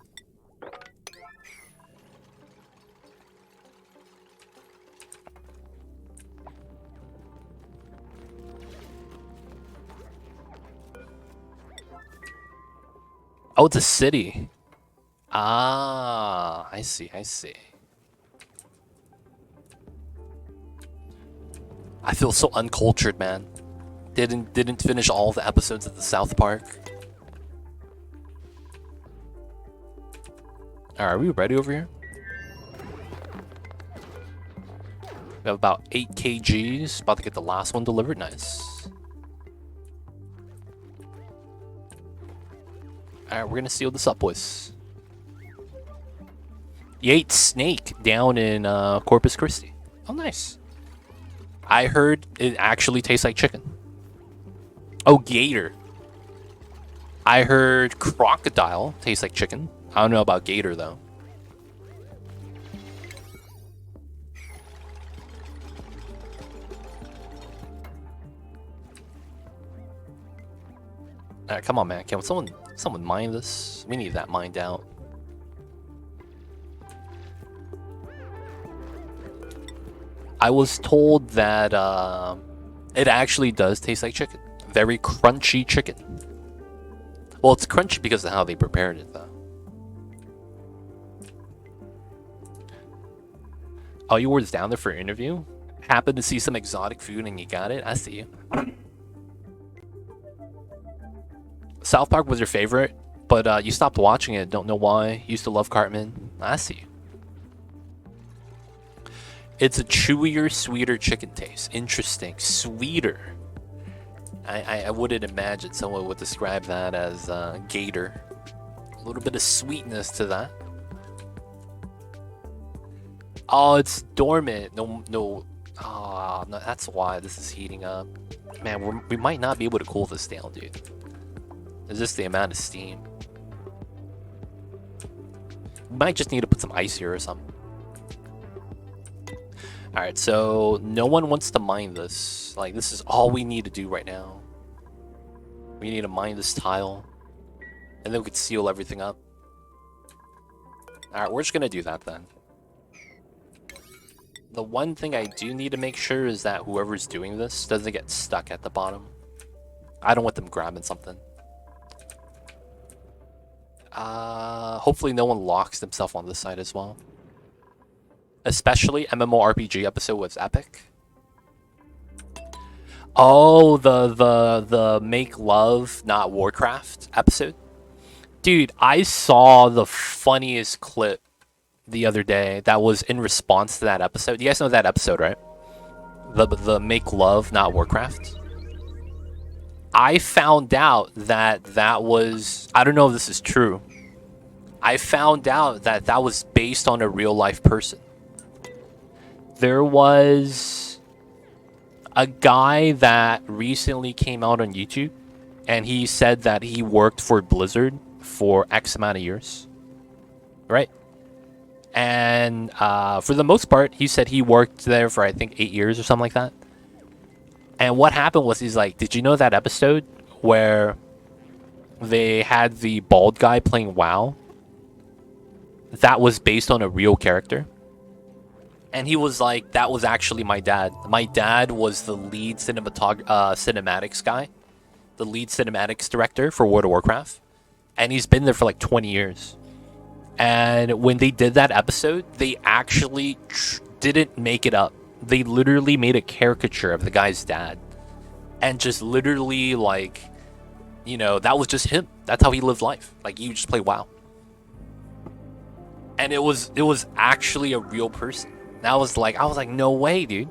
Oh, it's a city. Ah, I see, I see. I feel so uncultured, man. Didn't finish all the episodes of the South Park. Alright, are we ready over here? We have about 8 kgs. About to get the last one delivered. Nice. Alright, we're gonna seal this up, boys. You ate snake down in Corpus Christi. Oh, nice. I heard it actually tastes like chicken. Oh, gator. I heard crocodile tastes like chicken. I don't know about gator, though. Alright, come on, man. Can someone mine this? We need that mined out. I was told that it actually does taste like chicken. Very crunchy chicken. Well, it's crunchy because of how they prepared it, though. Oh, you were down there for an interview? Happened to see some exotic food and you got it? I see you. South Park was your favorite, but you stopped watching it. Don't know why. You used to love Cartman. I see you. It's a chewier, sweeter chicken taste. Interesting. Sweeter. I wouldn't imagine someone would describe that as gator. A little bit of sweetness to that. Oh, it's dormant. No. Oh, no, that's why this is heating up. Man, we might not be able to cool this down, dude. It's just the amount of steam. We might just need to put some ice here or something. Alright, so no one wants to mine this. Like, this is all we need to do right now. We need to mine this tile. And then we could seal everything up. Alright, we're just gonna do that then. The one thing I do need to make sure is that whoever's doing this doesn't get stuck at the bottom. I don't want them grabbing something. Hopefully no one locks themselves on this side as well. Especially MMORPG episode was epic. Oh, the Make Love Not Warcraft episode. Dude, I saw the funniest clip the other day that was in response to that episode. You guys know that episode, right? The Make Love Not Warcraft. I found out that was, I don't know if this is true. I found out that was based on a real life person. There was a guy that recently came out on YouTube, and he said that he worked for Blizzard for X amount of years, right? And for the most part, he said he worked there for, I think, 8 years or something like that. And what happened was, he's like, did you know that episode where they had the bald guy playing WoW? That was based on a real character. And he was like, that was actually my dad. My dad was the lead cinematics guy. The lead cinematics director for World of Warcraft. And he's been there for like 20 years. And when they did that episode, they actually didn't make it up. They literally made a caricature of the guy's dad. And just literally, like, you know, that was just him. That's how he lived life. Like, you just play WoW. And it was actually a real person. And I was like, no way, dude.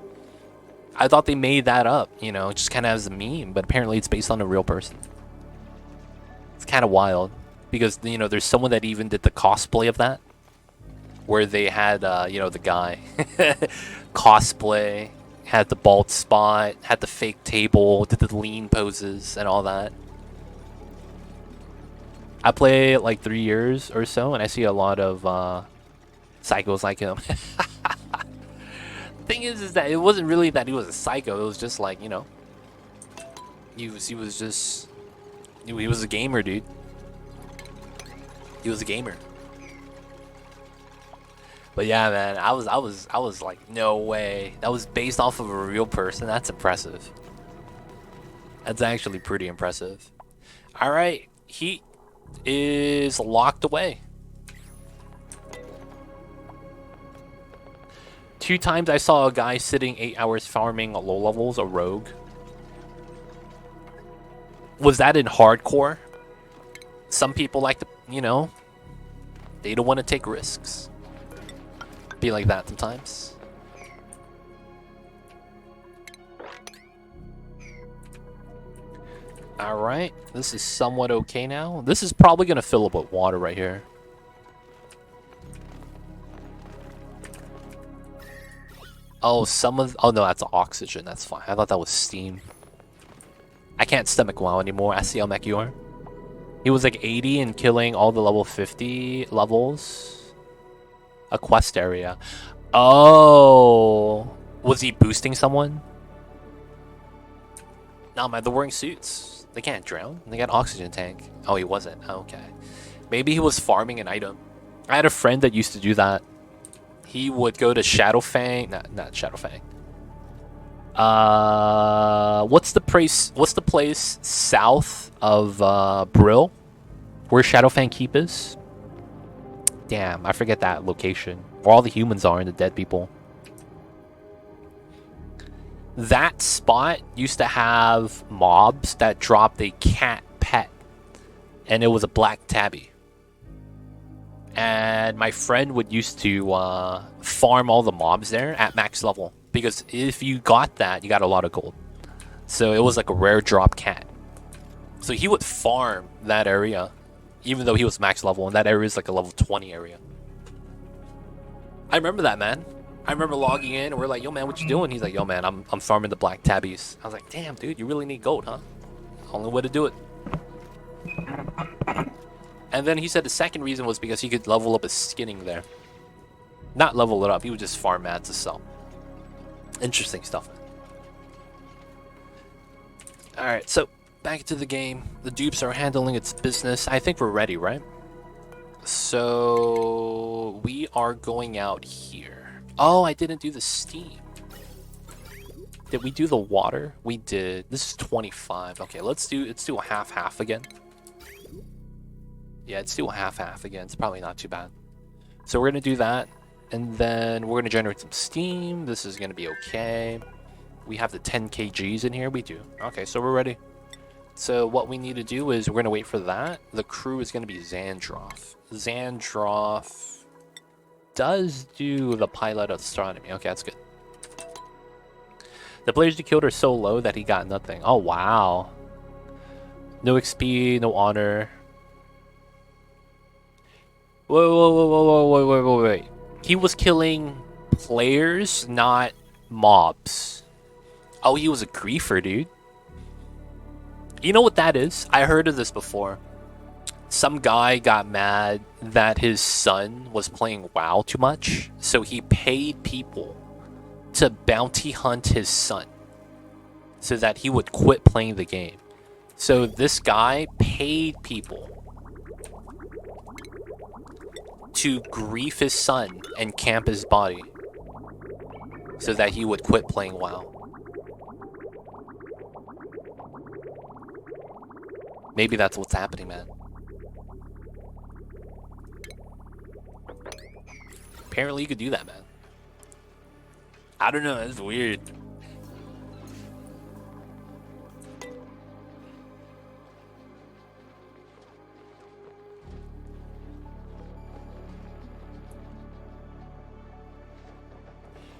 I thought they made that up, you know, just kind of as a meme. But apparently it's based on a real person. It's kind of wild. Because, you know, there's someone that even did the cosplay of that. Where they had, you know, the guy. Cosplay. Had the bald spot. Had the fake table. Did the lean poses and all that. I play like 3 years or so. And I see a lot of psychos like him. Thing is that it wasn't really that he was a psycho. It was just like, you know. He was just... He was a gamer, dude. He was a gamer. But yeah, man, I was like, no way. That was based off of a real person. That's impressive. That's actually pretty impressive. All right, Heat is locked away. 2 times I saw a guy sitting 8 hours farming low levels, a rogue. Was that in hardcore? Some people like to, you know, they don't want to take risks. Be like that sometimes. Alright, this is somewhat okay now. This is probably going to fill up with water right here. Oh, oh no, that's oxygen, that's fine. I thought that was steam. I can't stomach WoW anymore. SCL Mechior. He was like 80 and killing all the level 50 levels. A quest area. Oh. Was he boosting someone? No, man, they're wearing suits. They can't drown. They got an oxygen tank. Oh, he wasn't. Oh, okay. Maybe he was farming an item. I had a friend that used to do that. He would go to Shadowfang. Not Shadowfang. What's the place south of Brill? Where Shadowfang Keep is? Damn, I forget that location. Where all the humans are and the dead people. That spot used to have mobs that dropped a cat pet. And it was a black tabby. And my friend would used to farm all the mobs there at max level. Because if you got that, you got a lot of gold. So it was like a rare drop cat. So he would farm that area. Even though he was max level. And that area is like a level 20 area. I remember that, man. I remember logging in and we're like, yo, man, what you doing? He's like, yo, man, I'm farming the black tabbies. I was like, damn, dude, you really need gold, huh? Only way to do it. And then he said the second reason was because he could level up his skinning there. Not level it up. He would just farm mad to sell. Interesting stuff. Alright, so back to the game. The dupes are handling its business. I think we're ready, right? So we are going out here. Oh, I didn't do the steam. Did we do the water? We did. This is 25. Okay, let's do a half-half again. Yeah, let's do a half-half again. It's probably not too bad. So we're going to do that. And then we're going to generate some steam. This is going to be okay. We have the 10 kgs in here. We do. Okay, so we're ready. So what we need to do is we're going to wait for that. The crew is going to be Xandroth. Xandroth does do the pilot astronomy. Okay, that's good. The players you killed are so low that he got nothing. Oh, wow. No XP, no honor. Wait. He was killing players, not mobs. Oh, he was a griefer, dude. You know what that is? I heard of this before. Some guy got mad that his son was playing WoW too much, so he paid people to bounty hunt his son so that he would quit playing the game. So this guy paid people to grief his son and camp his body so that he would quit playing WoW. Maybe that's what's happening, man. apparently you could do that, man. I don't know, it's weird.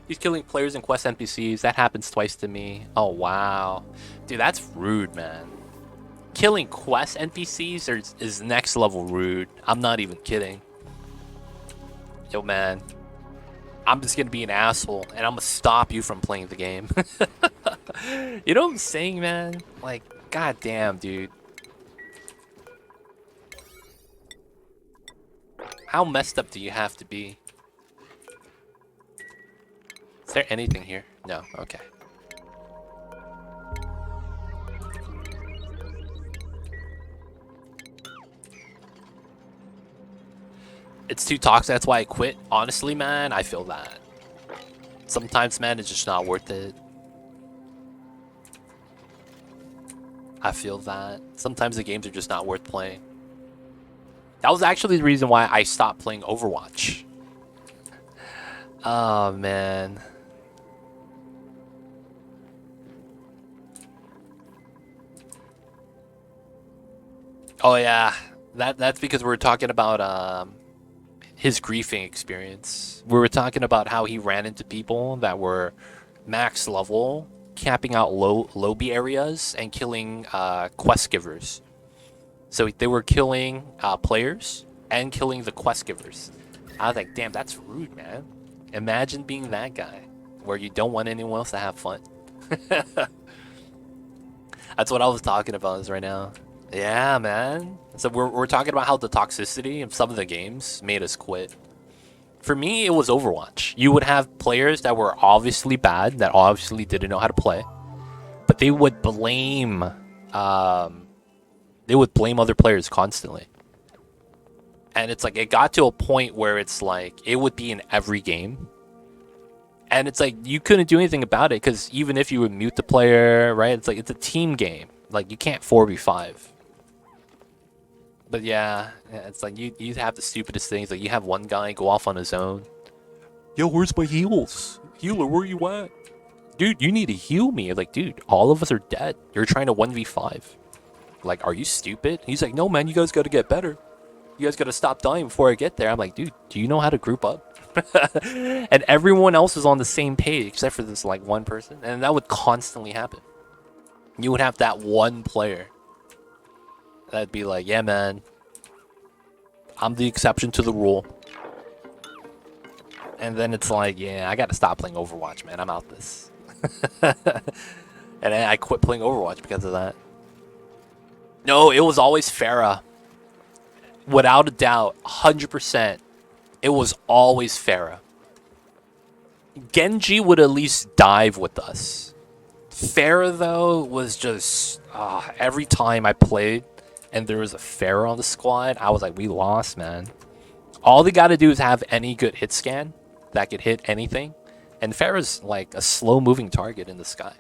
He's killing players and quest NPCs. That happens twice to me. Oh, wow. Dude, that's rude, man. Killing quest NPCs is next level rude. I'm not even kidding. Yo, man. I'm just gonna be an asshole, and I'm gonna stop you from playing the game. You know what I'm saying, man? Like, goddamn, dude. How messed up do you have to be? Is there anything here? No, okay. It's too toxic, that's why I quit. Honestly, man, I feel that. Sometimes, man, it's just not worth it. I feel that. Sometimes the games are just not worth playing. That was actually the reason why I stopped playing Overwatch. Oh, man. Oh, yeah. That's because we were talking about his griefing experience. We were talking about how he ran into people that were max level, camping out lobby areas and killing quest givers. So they were killing players and killing the quest givers. I was like, damn, that's rude, man. Imagine being that guy where you don't want anyone else to have fun. That's what I was talking about right now. Yeah, man. So we're talking about how the toxicity of some of the games made us quit. For me, it was Overwatch. You would have players that were obviously bad, that obviously didn't know how to play, but they would blame other players constantly. And it's like, it got to a point where it's like, it would be in every game. And it's like, you couldn't do anything about it, because even if you would mute the player, right? It's like, it's a team game. Like, you can't 4v5. But yeah, it's like, you have the stupidest things. Like, you have one guy go off on his own. Yo, where's my heals? Healer, where you at? Dude, you need to heal me. Like, dude, all of us are dead. You're trying to 1v5. Like, are you stupid? He's like, no, man, you guys got to get better. You guys got to stop dying before I get there. I'm like, dude, do you know how to group up? And everyone else is on the same page except for this, like, one person. And that would constantly happen. You would have that one player that'd be like, yeah, man, I'm the exception to the rule. And then it's like, yeah, I got to stop playing Overwatch, man. I'm out this. And then I quit playing Overwatch because of that. No, it was always Pharah. Without a doubt, 100%, it was always Pharah. Genji would at least dive with us. Pharah, though, was just... every time I played and there was a Pharah on the squad, I was like, we lost, man. All they gotta do is have any good hit scan that could hit anything. And Pharah's like a slow-moving target in the sky.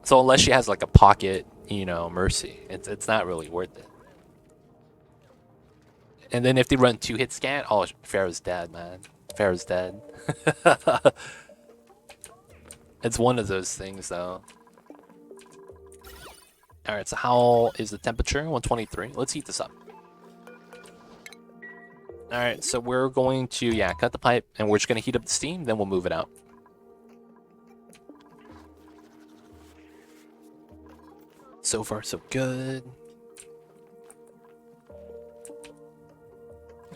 So unless she has like a pocket, you know, Mercy, it's not really worth it. And then if they run 2-hit scan, oh, Pharah's dead, man. Pharah's dead. It's one of those things, though. Alright, so how is the temperature? 123. Let's heat this up. Alright, so we're going to, yeah, cut the pipe, and we're just going to heat up the steam, then we'll move it out. So far, so good.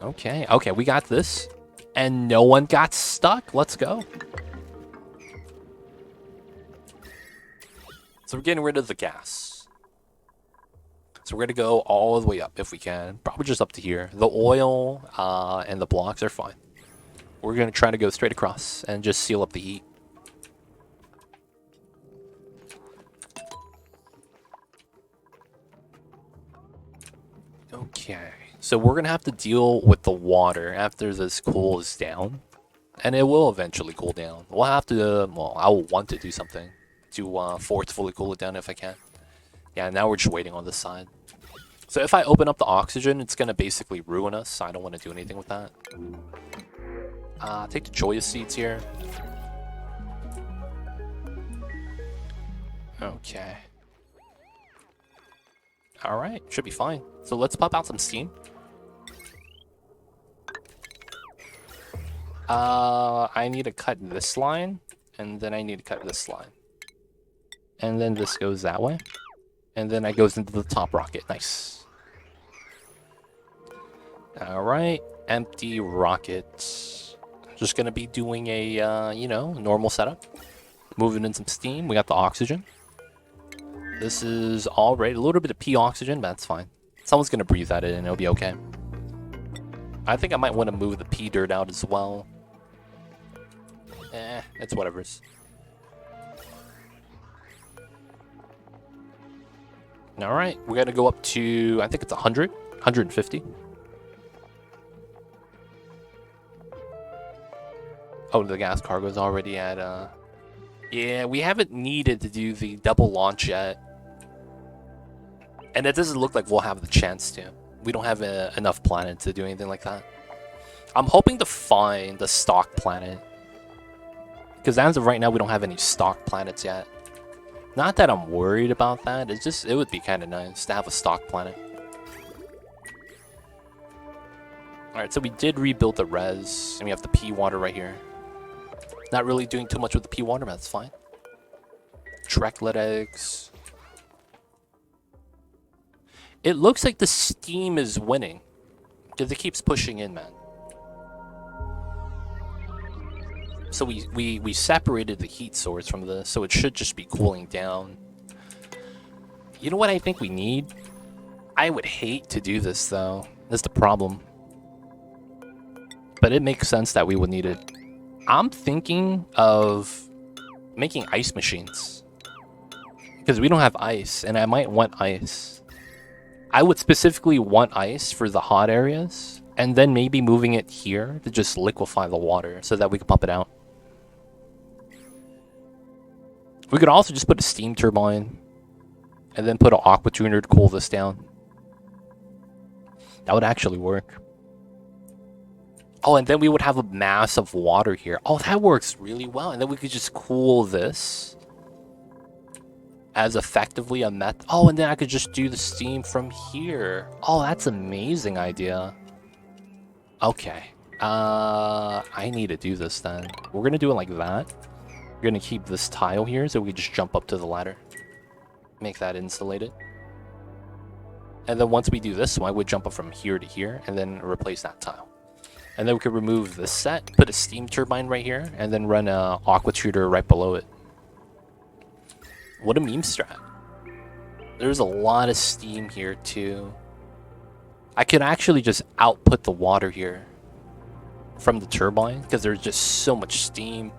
Okay, okay, we got this. And no one got stuck. Let's go. So we're getting rid of the gas. So we're going to go all the way up if we can. Probably just up to here. The oil and the blocks are fine. We're going to try to go straight across and just seal up the heat. Okay. So we're going to have to deal with the water after this cools down. And it will eventually cool down. We'll have to, well, I will want to do something to forcefully cool it down if I can. Yeah, now we're just waiting on this side. So if I open up the oxygen, it's gonna basically ruin us. So I don't want to do anything with that. Take the choice seeds here. Okay. Alright, should be fine. So let's pop out some steam. I need to cut this line, and then I need to cut this line. And then this goes that way. And then it goes into the top rocket. Nice. Alright, empty rockets. Just gonna be doing a, you know, normal setup. Moving in some steam. We got the oxygen. This is already a little bit of pee oxygen, but that's fine. Someone's gonna breathe that in and it'll be okay. I think I might want to move the pee dirt out as well. It's whatever's. Alright, we're gonna go up to, I think it's 100, 150. Oh, the gas cargo's already at, yeah, we haven't needed to do the double launch yet. And it doesn't look like we'll have the chance to. We don't have enough planets to do anything like that. I'm hoping to find a stock planet. Because as of right now, we don't have any stock planets yet. Not that I'm worried about that. It's just, it would be kind of nice to have a stock planet. Alright, so we did rebuild the res. And we have the pea water right here. Not really doing too much with the pea water, but that's fine. Treklet eggs. It looks like the steam is winning. Because it keeps pushing in, man. So we separated the heat source from this, so it should just be cooling down. You know what I think we need? I would hate to do this, though. That's the problem. But it makes sense that we would need it. I'm thinking of making ice machines. Because we don't have ice, and I might want ice. I would specifically want ice for the hot areas, and then maybe moving it here to just liquefy the water so that we can pump it out. We could also just put a steam turbine and then put an aqua tuner to cool this down. That would actually work. Oh, and then we would have a mass of water here. Oh, that works really well. And then we could just cool this as effectively a method. Oh, and then I could just do the steam from here. Oh, that's an amazing idea. Okay. I need to do this then. We're going to do it like that. We're going to keep this tile here so we can just jump up to the ladder. Make that insulated. And then once we do this one, I would jump up from here to here and then replace that tile. And then we could remove this set, put a steam turbine right here, and then run a aqua tutor right below it. What a meme strat. There's a lot of steam here too. I could actually just output the water here from the turbine because there's just so much steam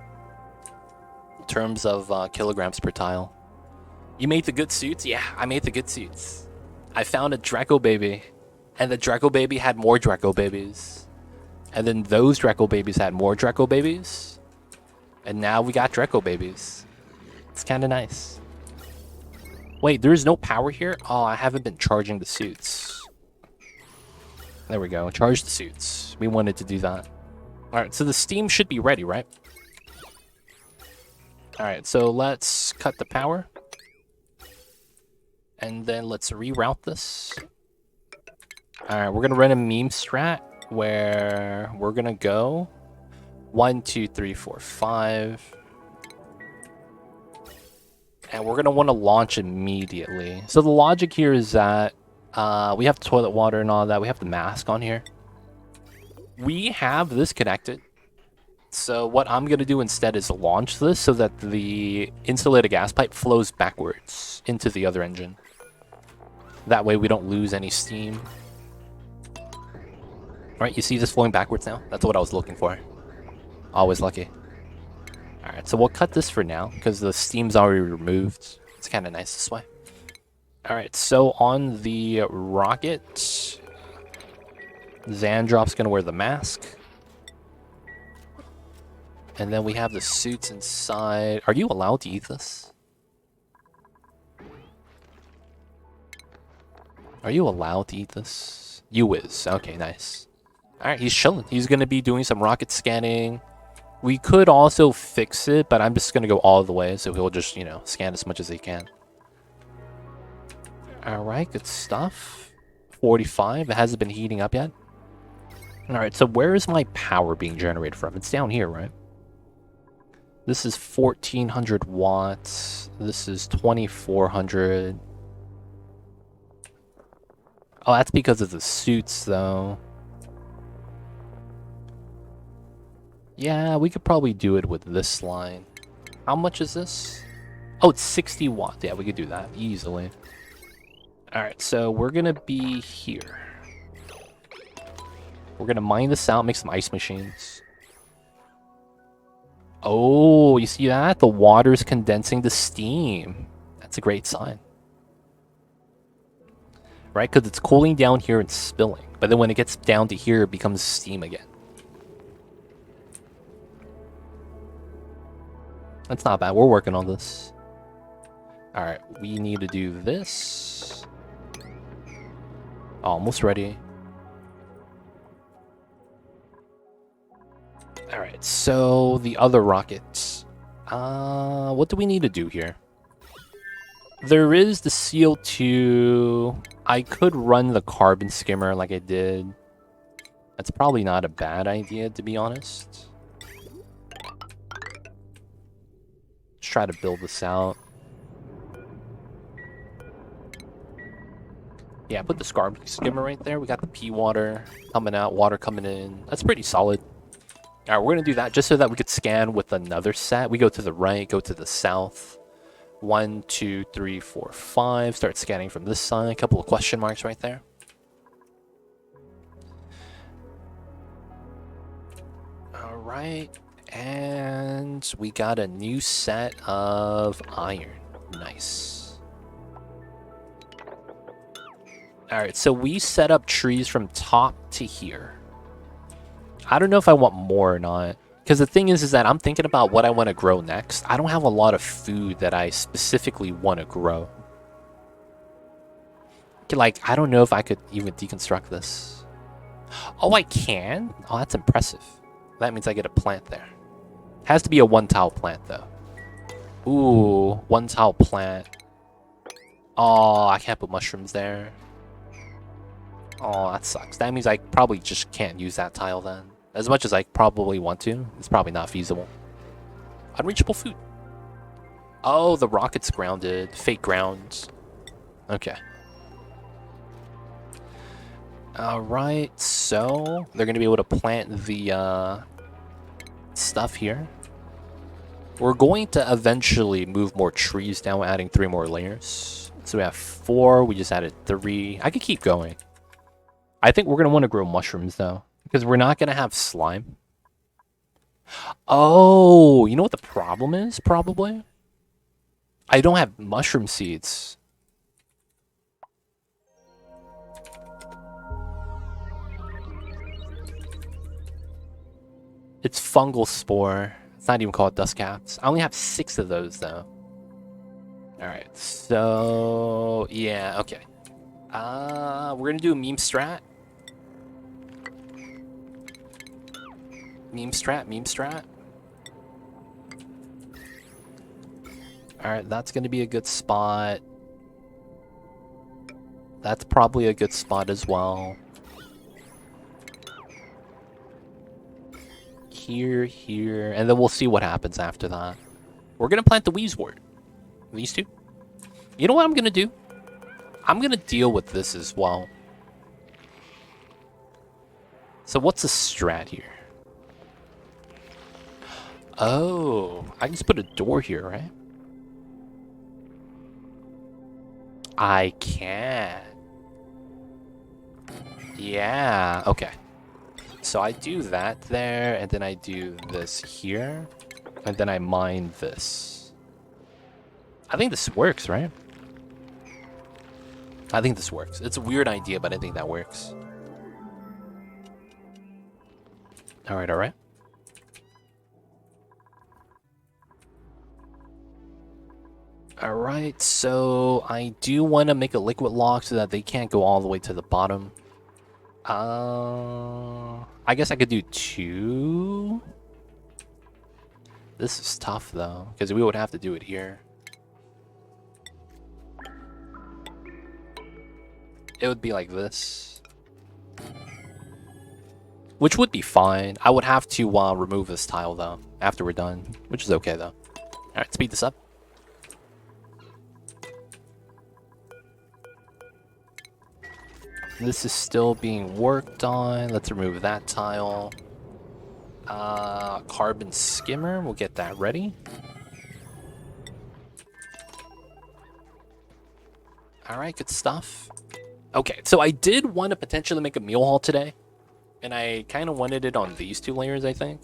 in terms of kilograms per tile. You made the good suits? Yeah, I made the good suits. I found a Draco baby, and the Draco baby had more Draco babies. And then those Draco babies had more Draco babies. And now we got Draco babies. It's kind of nice. Wait, there's no power here? Oh, I haven't been charging the suits. There we go. Charge the suits. We wanted to do that. Alright, so the steam should be ready, right? Alright, so let's cut the power. And then let's reroute this. Alright, we're going to run a meme strat where we're going to go 1, 2, 3, 4, 5. And we're going to want to launch immediately. So the logic here is that we have toilet water and all that. We have the mask on here. We have this connected. So what I'm going to do instead is launch this so that the insulated gas pipe flows backwards into the other engine. That way we don't lose any steam. Alright, you see this flowing backwards now? That's what I was looking for. Always lucky. Alright, so we'll cut this for now because the steam's already removed. It's kind of nice this way. Alright, so on the rocket, Zandrop's going to wear the mask. And then we have the suits inside. Are you allowed to eat this? Are you allowed to eat this? You is. Okay, nice. Alright, he's chilling. He's gonna be doing some rocket scanning. We could also fix it, but I'm just gonna go all the way, so he'll just, you know, scan as much as he can. Alright, good stuff. 45. It hasn't been heating up yet. Alright, so where is my power being generated from? It's down here, right? This is 1400 watts. This is 2400. Oh, that's because of the suits, though. Yeah, we could probably do it with this line. How much is this? Oh, it's 60 watts. Yeah, we could do that easily. Alright, so we're gonna be here. We're gonna mine this out, make some ice machines. Oh, you see that? The water's condensing to steam. That's a great sign. Right, because it's cooling down here and spilling. But then when it gets down to here, it becomes steam again. That's not bad. We're working on this. Alright, we need to do this. Almost ready. Alright, so the other rockets. What do we need to do here? There is the CO2. I could run the carbon skimmer like I did. That's probably not a bad idea, to be honest. Let's try to build this out. Yeah, put the carbon skimmer right there. We got the pea water coming out, water coming in. That's pretty solid. Alright, we're going to do that just so that we could scan with another set. We go to the right, go to the south. 1, 2, 3, 4, 5. Start scanning from this side. A couple of question marks right there. Alright. And we got a new set of iron. Nice. Alright, so we set up trees from top to here. I don't know if I want more or not. Because the thing is that I'm thinking about what I want to grow next. I don't have a lot of food that I specifically want to grow. Like, I don't know if I could even deconstruct this. Oh, I can? Oh, that's impressive. That means I get a plant there. Has to be a one-tile plant, though. Ooh, one-tile plant. Oh, I can't put mushrooms there. Oh, that sucks. That means I probably just can't use that tile then. As much as I probably want to, it's probably not feasible. Unreachable food. Oh, the rocket's grounded. Fake grounds. Okay. Alright, so they're going to be able to plant the stuff here. We're going to eventually move more trees down, adding 3 more layers. So we have 4, we just added 3. I could keep going. I think we're going to want to grow mushrooms, though. Because we're not going to have slime. Oh, you know what the problem is, probably? I don't have mushroom seeds. It's fungal spore. It's not even called dust caps. I only have 6 of those, though. Alright, so... yeah, okay. We're going to do a meme strat. Meme strat. Alright, that's going to be a good spot. That's probably a good spot as well. Here, and then we'll see what happens after that. We're going to plant the Weezewort. These 2. You know what I'm going to do? I'm going to deal with this as well. So what's the strat here? Oh, I can just put a door here, right? I can. Yeah, okay. So I do that there, and then I do this here, and then I mine this. I think this works, right? I think this works. It's a weird idea, but I think that works. Alright, alright. Alright, so I do want to make a liquid lock so that they can't go all the way to the bottom. I guess I could do 2. This is tough though, because we would have to do it here. It would be like this. Which would be fine. I would have to remove this tile though, after we're done. Which is okay though. Alright, speed this up. This is still being worked on. Let's remove that tile. Carbon skimmer, we'll get that ready. Alright, good stuff. Okay, so I did want to potentially make a meal hall today. And I kind of wanted it on these 2 layers, I think.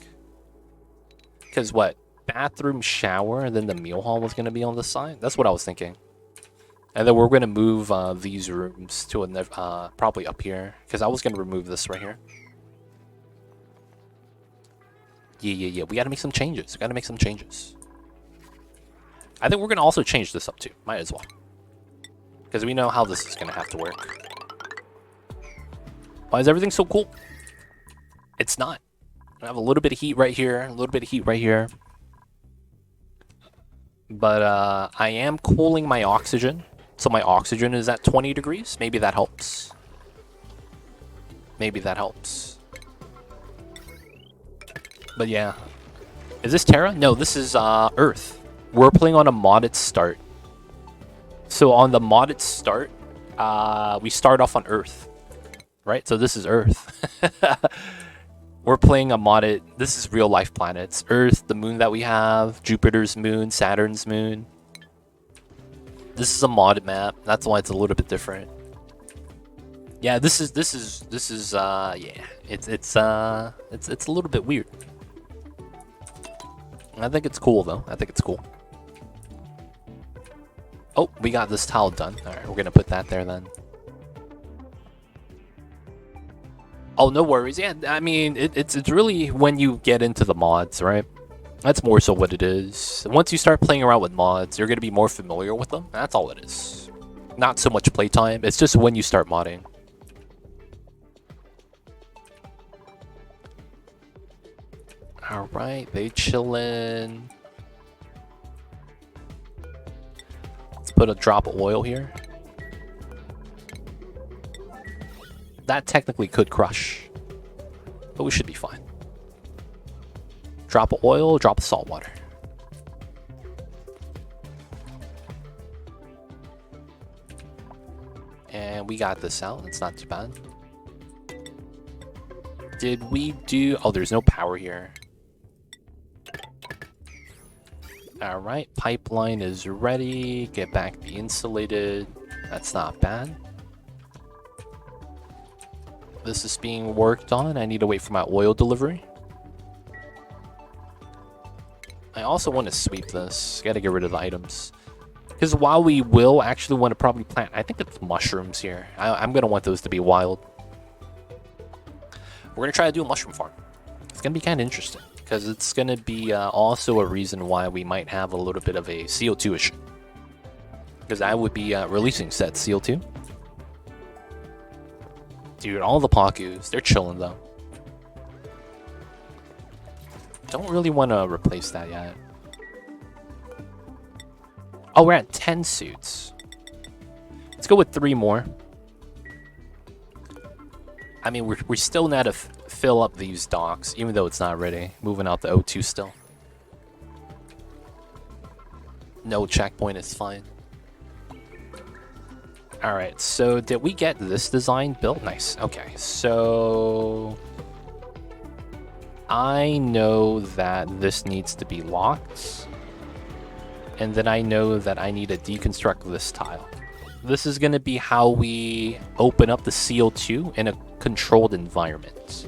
Because what? Bathroom, shower, and then the meal hall was going to be on the side? That's what I was thinking. And then we're going to move these rooms to probably up here. Because I was going to remove this right here. Yeah. We got to make some changes. I think we're going to also change this up too. Might as well. Because we know how this is going to have to work. Why is everything so cool? It's not. I have a little bit of heat right here. But I am cooling my oxygen. So my oxygen is at 20 degrees. Maybe that helps. But yeah. Is this Terra? No, this is Earth. We're playing on a modded start. So on the modded start, we start off on Earth. Right? So this is Earth. We're playing a modded... This is real life planets. Earth, the moon that we have, Jupiter's moon, Saturn's moon. This is a modded map. That's why it's a little bit different. Yeah, this is yeah. It's a little bit weird. I think it's cool though. Oh, we got this tile done. All right, we're gonna put that there then. Oh, no worries. Yeah, I mean, it's really when you get into the mods, right? That's more so what it is. Once you start playing around with mods, you're going to be more familiar with them. That's all it is. Not so much playtime. It's just when you start modding. Alright, they chillin'. Let's put a drop of oil here. That technically could crush, but we should be fine. Drop of oil, drop of salt water. And we got this out. It's not too bad. Did we do... Oh, there's no power here. Alright, pipeline is ready. Get back the insulated. That's not bad. This is being worked on. I need to wait for my oil delivery. I also want to sweep this. Gotta get rid of the items. Because while we will actually want to probably plant... I think it's mushrooms here. I'm going to want those to be wild. We're going to try to do a mushroom farm. It's going to be kind of interesting. Because it's going to be also a reason why we might have a little bit of a CO2 issue. Because I would be releasing said CO2. Dude, all the Pakus, they're chilling though. Don't really want to replace that yet. Oh, we're at 10 suits. Let's go with 3 more. I mean, we're still not to fill up these docks, even though it's not ready. Moving out the O2 still. No checkpoint is fine. Alright, so did we get this design built? Nice. Okay, so... I know that this needs to be locked. And then I know that I need to deconstruct this tile. This is going to be how we open up the CO2 in a controlled environment.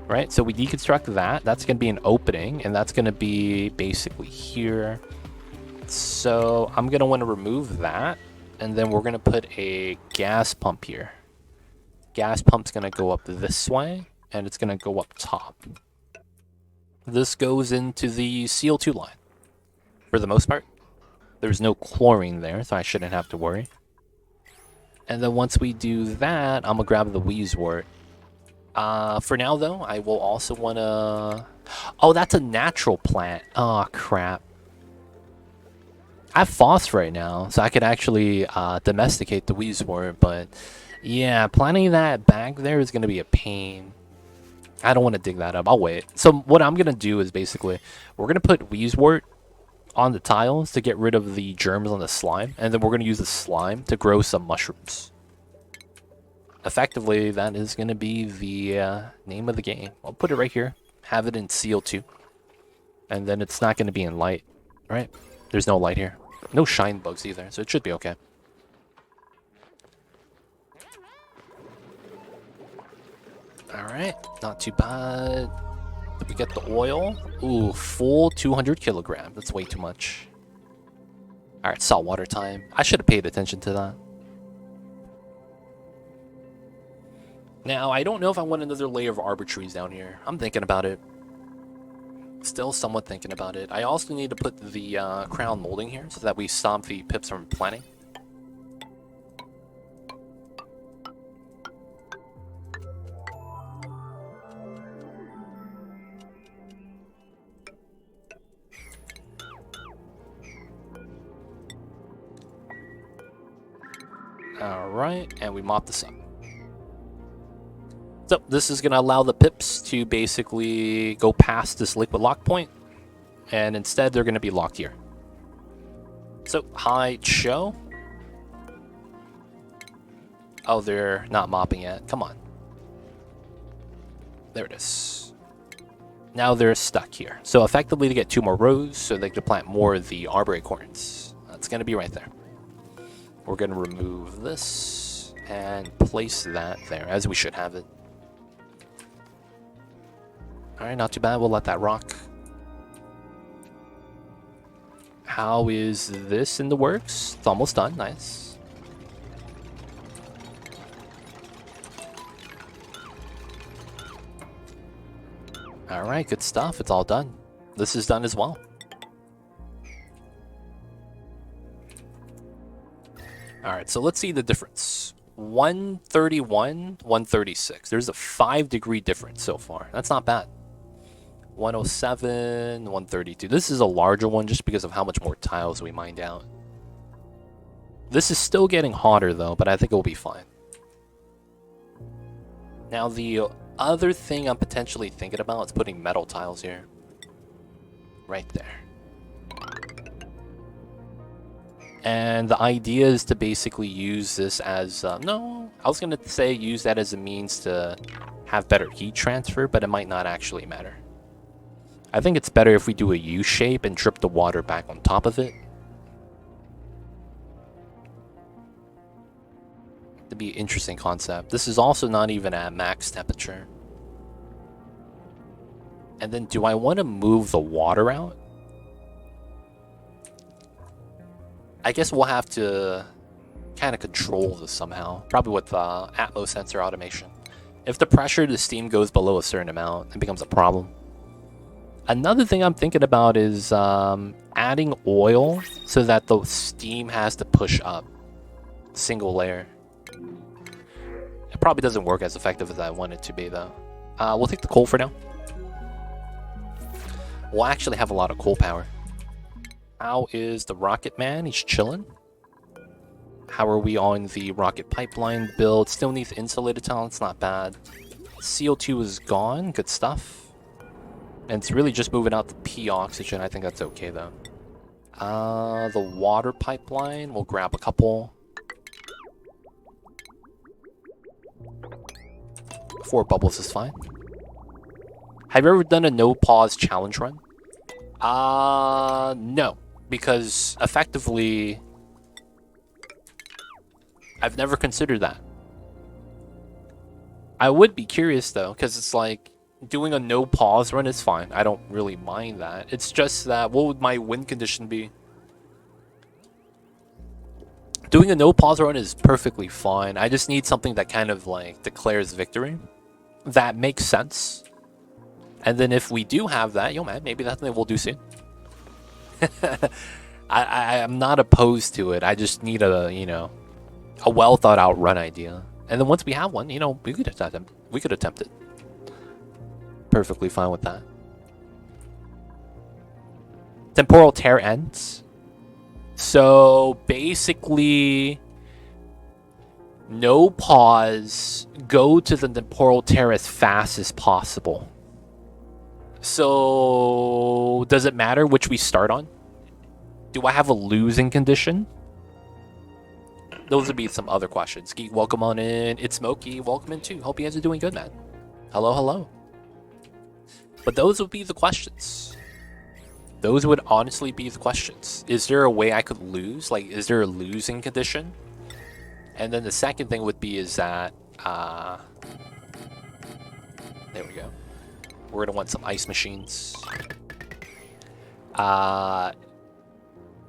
Right, so we deconstruct that. That's going to be an opening, and that's going to be basically here. So I'm going to want to remove that. And then we're going to put a gas pump here. Gas pump's going to go up this way, and it's going to go up top. This goes into the CO2 line, for the most part. There's no chlorine there, so I shouldn't have to worry. And then once we do that, I'm gonna grab the Wheezewort. For now though, I will also wanna... Oh, that's a natural plant. Oh, crap. I have phosphorite now, so I could actually domesticate the Wheezewort, but yeah, planting that back there is gonna be a pain. I don't want to dig that up. I'll wait. So what I'm gonna do is basically, we're gonna put Wheezewort on the tiles to get rid of the germs on the slime, and then we're gonna use the slime to grow some mushrooms. Effectively, that is gonna be the name of the game. I'll put it right here. Have it in CO2, and then it's not gonna be in light, right? There's no light here. No shine bugs either, so it should be okay. Alright, not too bad. Did we get the oil? Ooh, full 200 kilograms. That's way too much. Alright, saltwater time. I should have paid attention to that. Now, I don't know if I want another layer of arbor trees down here. I'm thinking about it. Still somewhat thinking about it. I also need to put the crown molding here so that we stop the pips from planting. Alright, and we mop this up. So this is going to allow the pips to basically go past this liquid lock point, and instead they're going to be locked here. So, hide show. Oh, they're not mopping yet. Come on. There it is. Now they're stuck here. So effectively to get 2 more rows so they can plant more of the arbor acorns. That's going to be right there. We're going to remove this and place that there, as we should have it. Alright, not too bad. We'll let that rock. How is this in the works? It's almost done. Nice. Alright, good stuff. It's all done. This is done as well. Alright, so let's see the difference. 131, 136. There's a 5-degree difference so far. That's not bad. 107, 132. This is a larger one just because of how much more tiles we mined out. This is still getting hotter though, but I think it will be fine. Now the other thing I'm potentially thinking about is putting metal tiles here. Right there. And the idea is to basically use this as... no, I was going to say use that as a means to have better heat transfer, but it might not actually matter. I think it's better if we do a U shape and drip the water back on top of it. It'd be an interesting concept. This is also not even at max temperature. And then do I want to move the water out? I guess we'll have to kind of control this somehow. Probably with Atmos sensor automation. If the pressure to steam goes below a certain amount, it becomes a problem. Another thing I'm thinking about is adding oil so that the steam has to push up. Single layer. It probably doesn't work as effective as I want it to be though. We'll take the coal for now. We'll actually have a lot of coal power. How is the Rocket Man? He's chilling. How are we on the rocket pipeline build? Still needs insulated tile. It's not bad. CO2 is gone. Good stuff. And it's really just moving out the P oxygen. I think that's okay though. The water pipeline. We'll grab a couple. 4 bubbles is fine. Have you ever done a no pause challenge run? No. Because effectively, I've never considered that. I would be curious though, because it's like doing a no pause run is fine. I don't really mind that. It's just that what would my win condition be? Doing a no pause run is perfectly fine. I just need something that kind of like declares victory. That makes sense. And then if we do have that, yo man, maybe that's something we'll do soon. I'm not opposed to it. I just need a, you know, a well thought out run idea. And then once we have one, you know, we could attempt it. Perfectly fine with that. Temporal tear ends. So basically, no pause, go to the temporal tear as fast as possible. So does it matter which we start on? Do I have a losing condition? Those would be some other questions. Geek, welcome on in. It's Smokey, welcome in too. Hope you guys are doing good, man. Hello, hello. But those would be the questions. Those would honestly be the questions. Is there a way I could lose? Like, is there a losing condition? And then the second thing would be is that, there we go. We're gonna want some ice machines.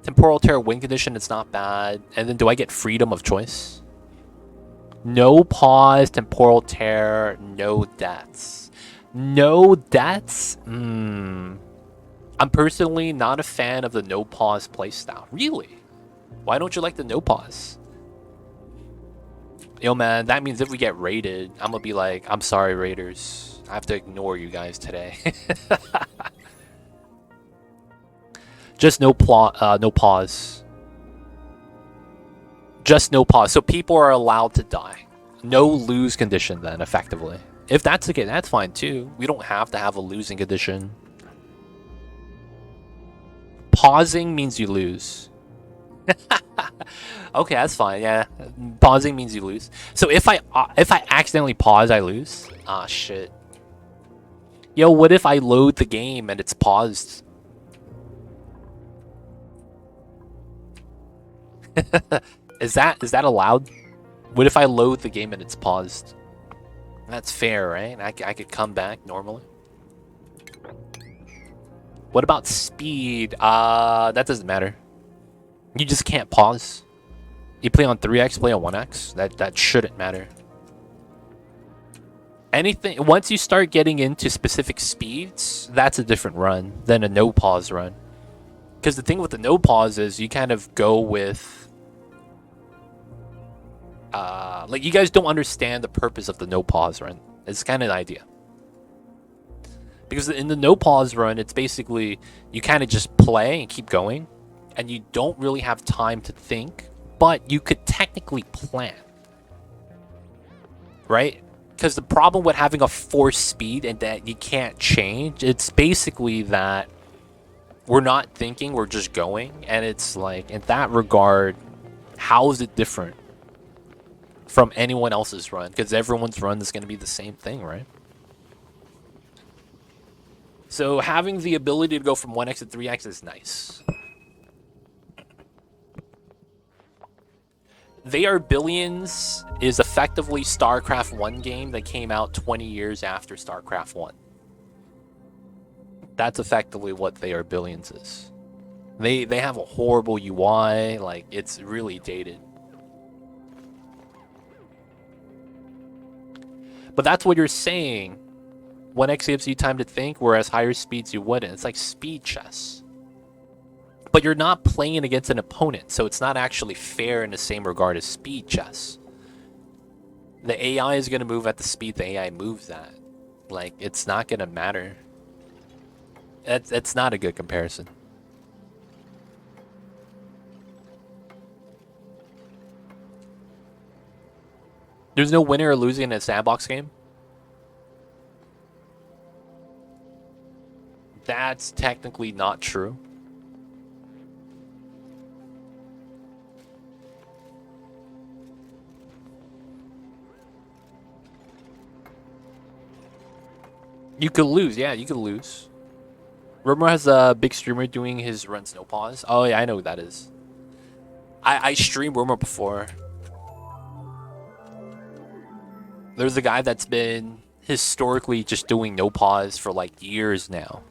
Temporal tear win condition, it's not bad. And then do I get freedom of choice? No pause, temporal tear, no deaths. No deaths? I'm personally not a fan of the no pause playstyle. Really? Why don't you like the no pause? Yo, man, that means if we get raided, I'm gonna be like, I'm sorry, raiders. I have to ignore you guys today. Just no pause. Just no pause. So people are allowed to die. No lose condition then, effectively. If that's the case, that's fine too. We don't have to have a losing condition. Pausing means you lose. Okay, that's fine. Yeah, pausing means you lose. So if I accidentally pause, I lose. Ah, shit. Yo, what if I load the game and it's paused? Is that allowed? What if I load the game and it's paused? That's fair, right? I could come back normally. What about speed? That doesn't matter. You just can't pause. You play on 3x, play on 1x. That shouldn't matter. Anything once you start getting into specific speeds, that's a different run than a no pause run. Because the thing with the no pause is you kind of go with like you guys don't understand the purpose of the no pause run. It's kind of the idea. Because in the no pause run, it's basically you kind of just play and keep going, and you don't really have time to think, but you could technically plan, right? Because the problem with having a forced speed and that you can't change, it's basically that we're not thinking, we're just going, and it's like in that regard, how is it different from anyone else's run? Because everyone's run is going to be the same thing, right? So having the ability to go from 1x to 3x is nice. They Are Billions is effectively StarCraft 1 game that came out 20 years after StarCraft 1. That's effectively what They Are Billions is. They have a horrible UI, like it's really dated. But that's what you're saying. 1x gives you time to think, whereas higher speeds you wouldn't. It's like speed chess. But you're not playing against an opponent, so it's not actually fair in the same regard as speed chess. The AI is going to move at the speed the AI moves at. Like, it's not going to matter. It's not a good comparison. There's no winner or losing in a sandbox game? That's technically not true. You could lose, yeah, you could lose. Rumor has a big streamer doing his runs no pause. Oh yeah, I know who that is. I streamed Rumor before. There's a guy that's been historically just doing no pause for like years now.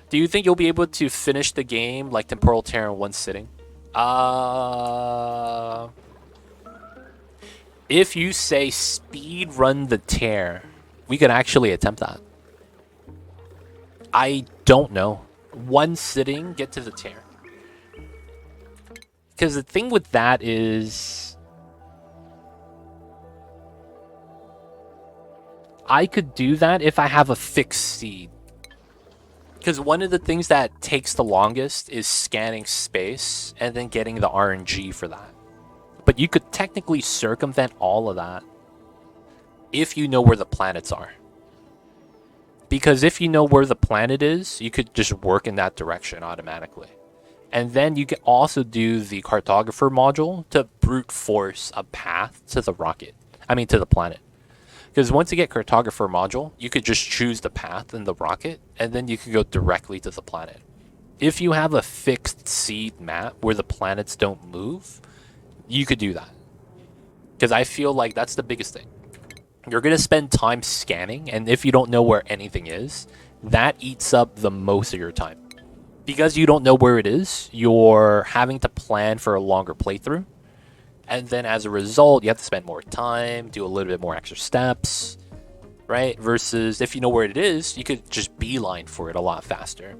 Do you think you'll be able to finish the game like Temporal Tear in one sitting? If you say speed run the tear, we could actually attempt that. I don't know. one sitting, get to the tear. Because the thing with that is, I could do that if I have a fixed seed. Because one of the things that takes the longest is scanning space and then getting the RNG for that. But you could technically circumvent all of that if you know where the planets are. Because if you know where the planet is, you could just work in that direction automatically. And then you can also do the cartographer module to brute force a path to the rocket. I mean, to the planet. Because once you get cartographer module, you could just choose the path in the rocket, and then you could go directly to the planet. If you have a fixed seed map where the planets don't move, you could do that. Because I feel like that's the biggest thing. You're going to spend time scanning, and if you don't know where anything is, that eats up the most of your time. Because you don't know where it is, you're having to plan for a longer playthrough. And then as a result, you have to spend more time, do a little bit more extra steps, right? Versus if you know where it is, you could just beeline for it a lot faster.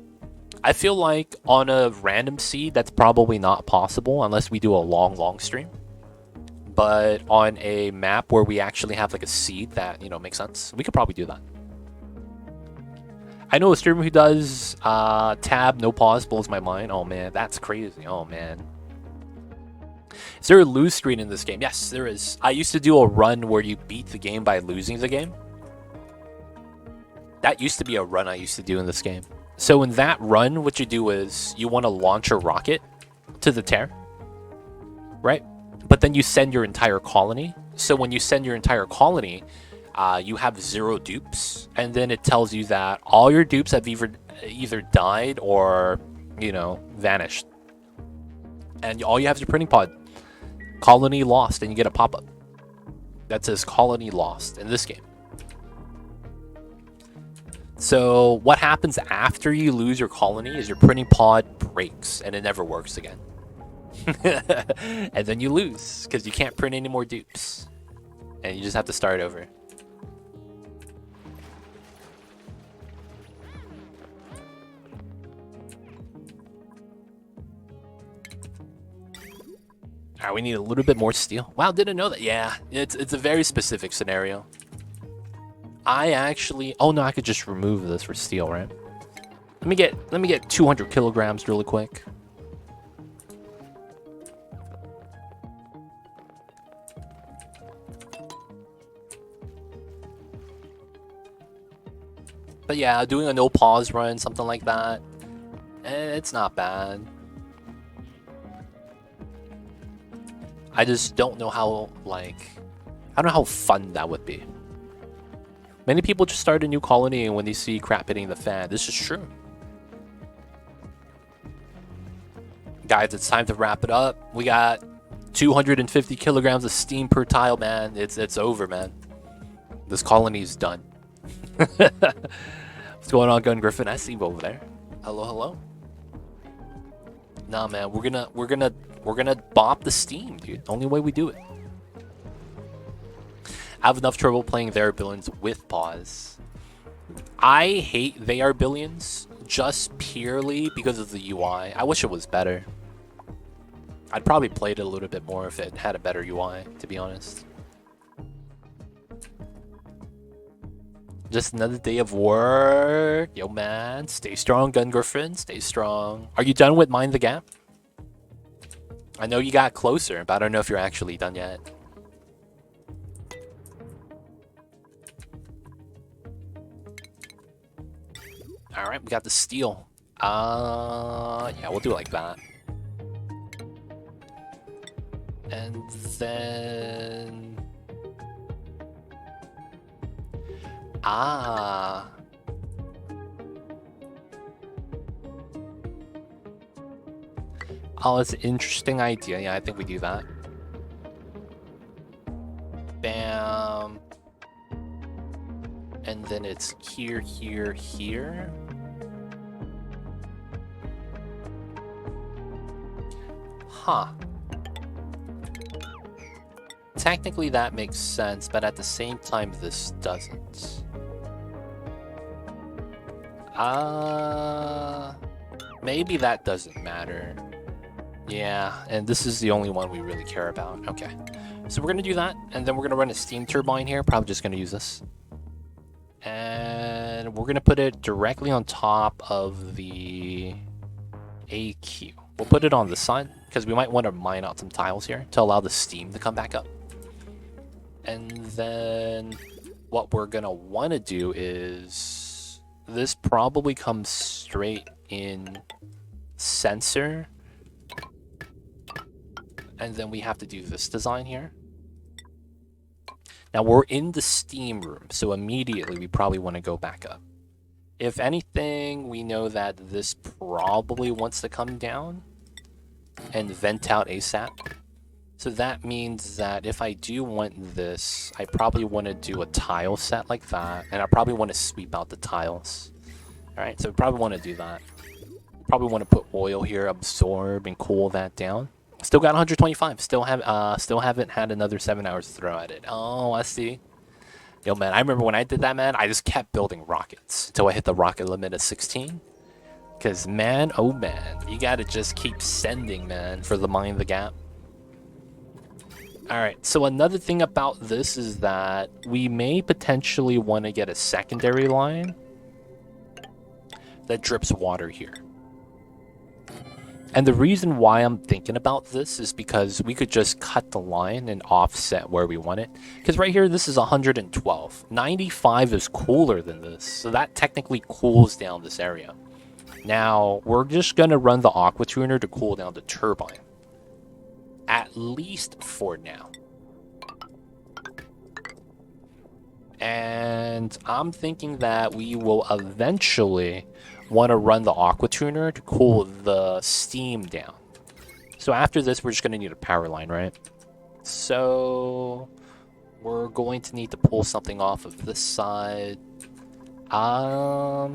I feel like on a random seed, that's probably not possible unless we do a long stream. But on a map where we actually have like a seed that, you know, makes sense, we could probably do that. I know a streamer who does tab, no pause, blows my mind. Oh man, that's crazy. Oh man. Is there a lose screen in this game? Yes, there is. I used to do a run where you beat the game by losing the game. That used to be a run I used to do in this game. So in that run, what you do is you want to launch a rocket to the tear, right? But then you send your entire colony. So when you send your entire colony, you have 0 dupes, and then it tells you that all your dupes have either died or, you know, vanished. And all you have is your printing pod. Colony lost, and you get a pop-up that says colony lost in this game. So what happens after you lose your colony is your printing pod breaks and it never works again. And then you lose because you can't print any more dupes and you just have to start over. Alright, we need a little bit more steel. Wow, didn't know that. Yeah, it's a very specific scenario. I actually... Oh no, I could just remove this for steel, right? Let me get 200 kilograms really quick. But yeah, doing a no pause run, something like that, it's not bad. I just don't know how, like, I don't know how fun that would be. Many people just start a new colony and when they see crap hitting the fan. This is true. Guys, it's time to wrap it up. We got 250 kilograms of steam per tile, man. It's over, man. This colony's done. What's going on, Gun Griffin? I see you over there. Hello, hello. Nah, man, we're gonna bop the steam, dude. Only way we do it. I have enough trouble playing They Are Billions with pause. I hate They Are Billions just purely because of the UI. I wish it was better. I'd probably play it a little bit more if it had a better UI, to be honest. Just another day of work. Yo, man. Stay strong, Gun Griffin. Stay strong. Are you done with Mind the Gap? I know you got closer, but I don't know if you're actually done yet. Alright, we got the steel. Yeah, we'll do it like that. And then... Oh, it's an interesting idea. Yeah, I think we do that. Bam. And then it's here, here, here. Huh. Technically that makes sense, but at the same time this doesn't. Maybe that doesn't matter. Yeah, and this is the only one we really care about. Okay. So we're going to do that, and then we're going to run a steam turbine here. Probably just going to use this. And we're going to put it directly on top of the AQ. We'll put it on the side, because we might want to mine out some tiles here to allow the steam to come back up. And then what we're going to want to do is... this probably comes straight in sensor. And then we have to do this design here. Now we're in the steam room, so immediately we probably want to go back up. If anything, we know that this probably wants to come down and vent out ASAP. So that means that if I do want this, I probably want to do a tile set like that, and I probably want to sweep out the tiles. Alright, so we probably want to do that. Probably want to put oil here, absorb, and cool that down. Still got 125. Still haven't had another 7 hours to throw at it. Oh, I see. Yo, man, I remember when I did that, man, I just kept building rockets until I hit the rocket limit of 16. Because, man, oh, man, you got to just keep sending, man, for the Mind the Gap. Alright, so another thing about this is that we may potentially want to get a secondary line that drips water here. And the reason why I'm thinking about this is because we could just cut the line and offset where we want it. Because right here, this is 112. 95 is cooler than this, so that technically cools down this area. Now, we're just going to run the aqua tuner to cool down the turbine. At least for now. And I'm thinking that we will eventually want to run the aqua tuner to cool the steam down. So after this, we're just going to need a power line, right? So we're going to need to pull something off of this side. I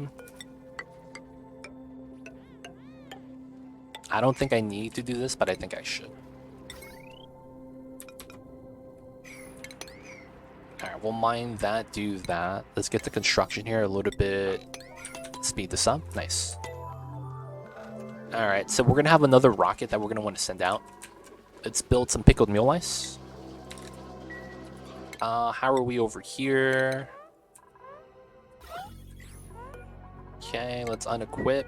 don't think I need to do this, but I think I should. Alright, we'll mine that, do that. Let's get the construction here a little bit. Speed this up. Nice. Alright, so we're going to have another rocket that we're going to want to send out. Let's build some pickled mule ice. How are we over here? Okay, let's unequip.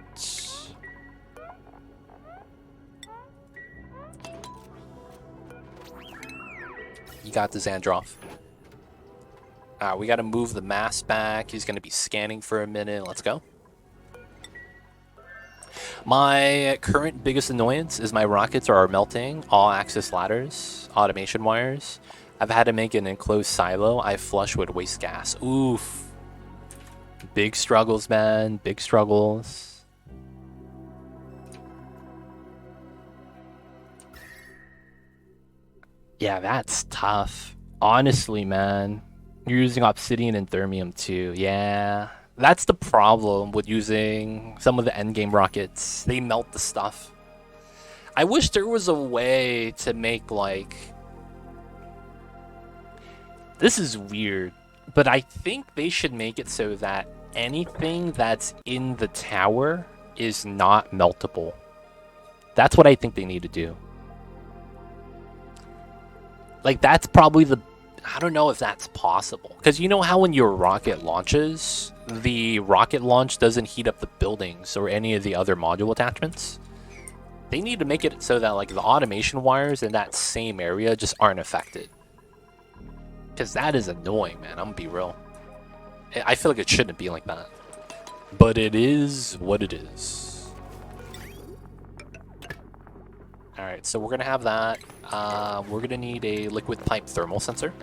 You got the Xandroff. We got to move the mass back. He's going to be scanning for a minute. Let's go. My current biggest annoyance is my rockets are melting all-axis ladders, automation wires. I've had to make an enclosed silo. I flush with waste gas. Oof. Big struggles, man. Big struggles. Yeah, that's tough. Honestly, man. You're using obsidian and thermium too. Yeah. That's the problem with using some of the endgame rockets. They melt the stuff. I wish there was a way to make, like... This is weird, but I think they should make it so that anything that's in the tower is not meltable. That's what I think they need to do. Like, that's probably the... I don't know if that's possible. Because you know how when your rocket launches, the rocket launch doesn't heat up the buildings or any of the other module attachments? They need to make it so that, like, the automation wires in that same area just aren't affected. Because that is annoying, man. I'm gonna be real. I feel like it shouldn't be like that. But it is what it is. Alright, so we're gonna have that. We're gonna need a liquid pipe thermal sensor.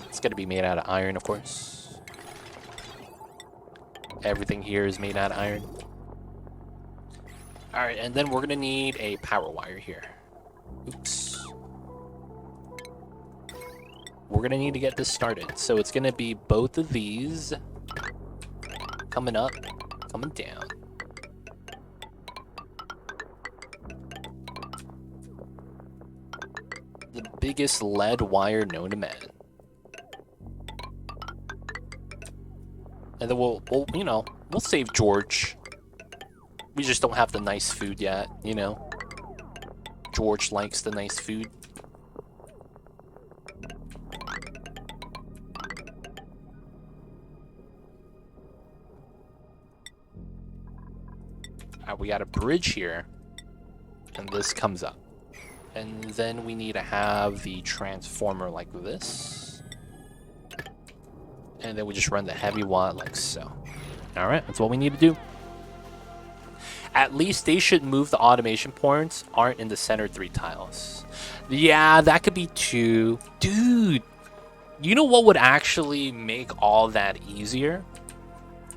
It's gonna be made out of iron, of course. Everything here is made out of iron. Alright, and then we're gonna need a power wire here. Oops. We're gonna need to get this started. So it's gonna be both of these coming up, coming down. The biggest lead wire known to man. And then we'll save George. We just don't have the nice food yet, you know? George likes the nice food. We got a bridge here. And this comes up. And then we need to have the transformer like this. And then we just run the heavy watt like so. Alright, that's what we need to do. At least they should move the automation points aren't in the center 3 tiles. Yeah, that could be 2. Dude, you know what would actually make all that easier?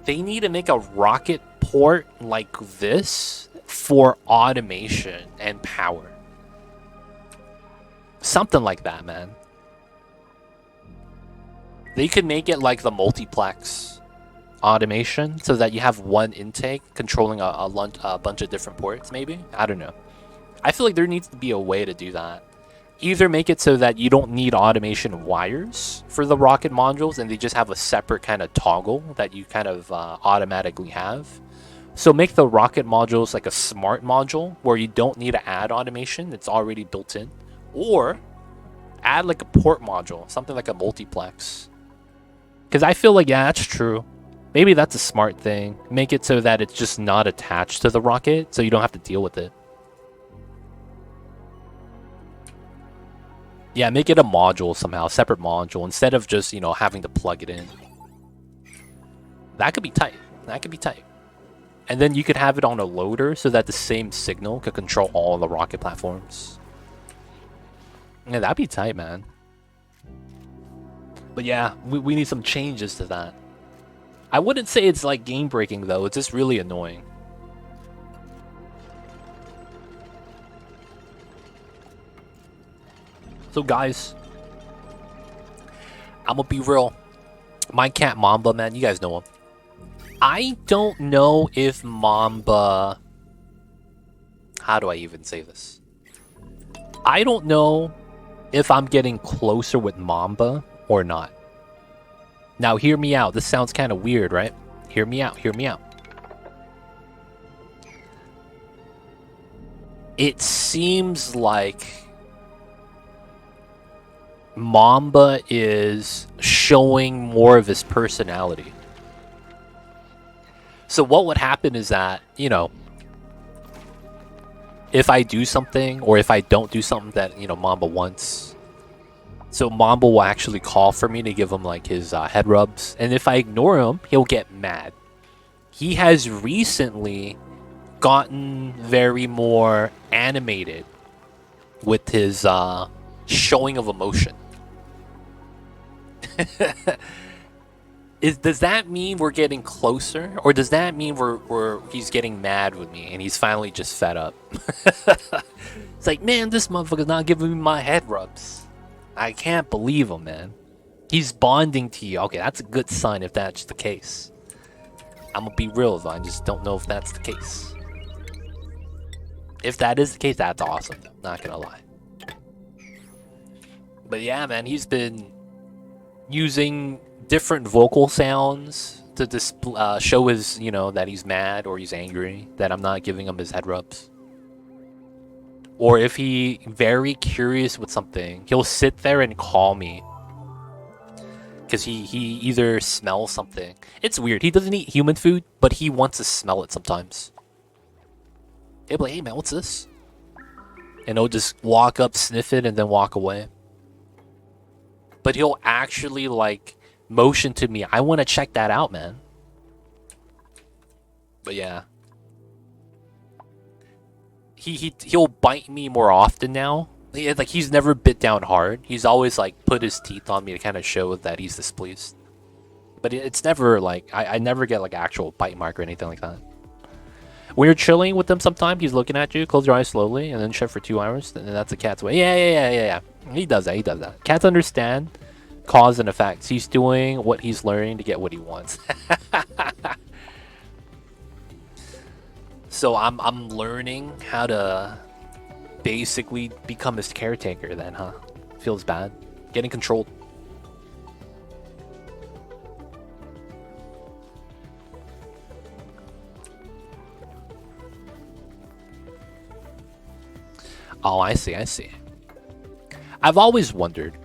They need to make a rocket port like this for automation and power. Something like that, man. They could make it like the multiplex automation so that you have one intake controlling a bunch of different ports, maybe? I don't know. I feel like there needs to be a way to do that. Either make it so that you don't need automation wires for the rocket modules and they just have a separate kind of toggle that you kind of automatically have. So make the rocket modules like a smart module where you don't need to add automation. It's already built in. Or add like a port module, something like a multiplex. Because I feel like, yeah, that's true. Maybe that's a smart thing. Make it so that it's just not attached to the rocket so you don't have to deal with it. Yeah, make it a module somehow, separate module, instead of just, you know, having to plug it in. That could be tight. That could be tight. And then you could have it on a loader so that the same signal could control all the rocket platforms. Yeah, that'd be tight, man. But yeah, we need some changes to that. I wouldn't say it's like game-breaking, though. It's just really annoying. So guys, I'm gonna be real. My cat Mamba, man, you guys know him. I don't know if Mamba... How do I even say this? I don't know if I'm getting closer with Mamba or not. Now hear me out. This sounds kind of weird, right? Hear me out, hear me out. It seems like Mamba is showing more of his personality. So what would happen is that, you know, if I do something or if I don't do something that, you know, Mamba wants, so Mamba will actually call for me to give him like his head rubs. And if I ignore him, he'll get mad. He has recently gotten very more animated with his showing of emotion. Does that mean we're getting closer, or does that mean he's getting mad with me and he's finally just fed up? It's like, man, this motherfucker's not giving me my head rubs. I can't believe him, man. He's bonding to you. Okay, that's a good sign if that's the case. I'm gonna be real though, I just don't know if that's the case. If that is the case, that's awesome though, not gonna lie. But yeah, man, he's been using different vocal sounds to show his, you know, that he's mad or he's angry, that I'm not giving him his head rubs. Or if he very curious with something, he'll sit there and call me. Because he either smells something. It's weird. He doesn't eat human food, but he wants to smell it sometimes. He'll be like, hey man, what's this? And he'll just walk up, sniff it, and then walk away. But he'll actually like motion to me. I want to check that out, man. But yeah. He'll bite me more often now. Like he's never bit down hard. He's always like put his teeth on me to kind of show that he's displeased. But it's never like I never get like actual bite mark or anything like that. When you're chilling with him, sometimes he's looking at you. Close your eyes slowly and then shut for 2 hours. And that's a cat's way. Yeah. He does that. He does that. Cats understand cause and effects. He's doing what he's learning to get what he wants. So I'm learning how to basically become his caretaker then, huh? Feels bad. Getting controlled. Oh, I see, I see. I've always wondered,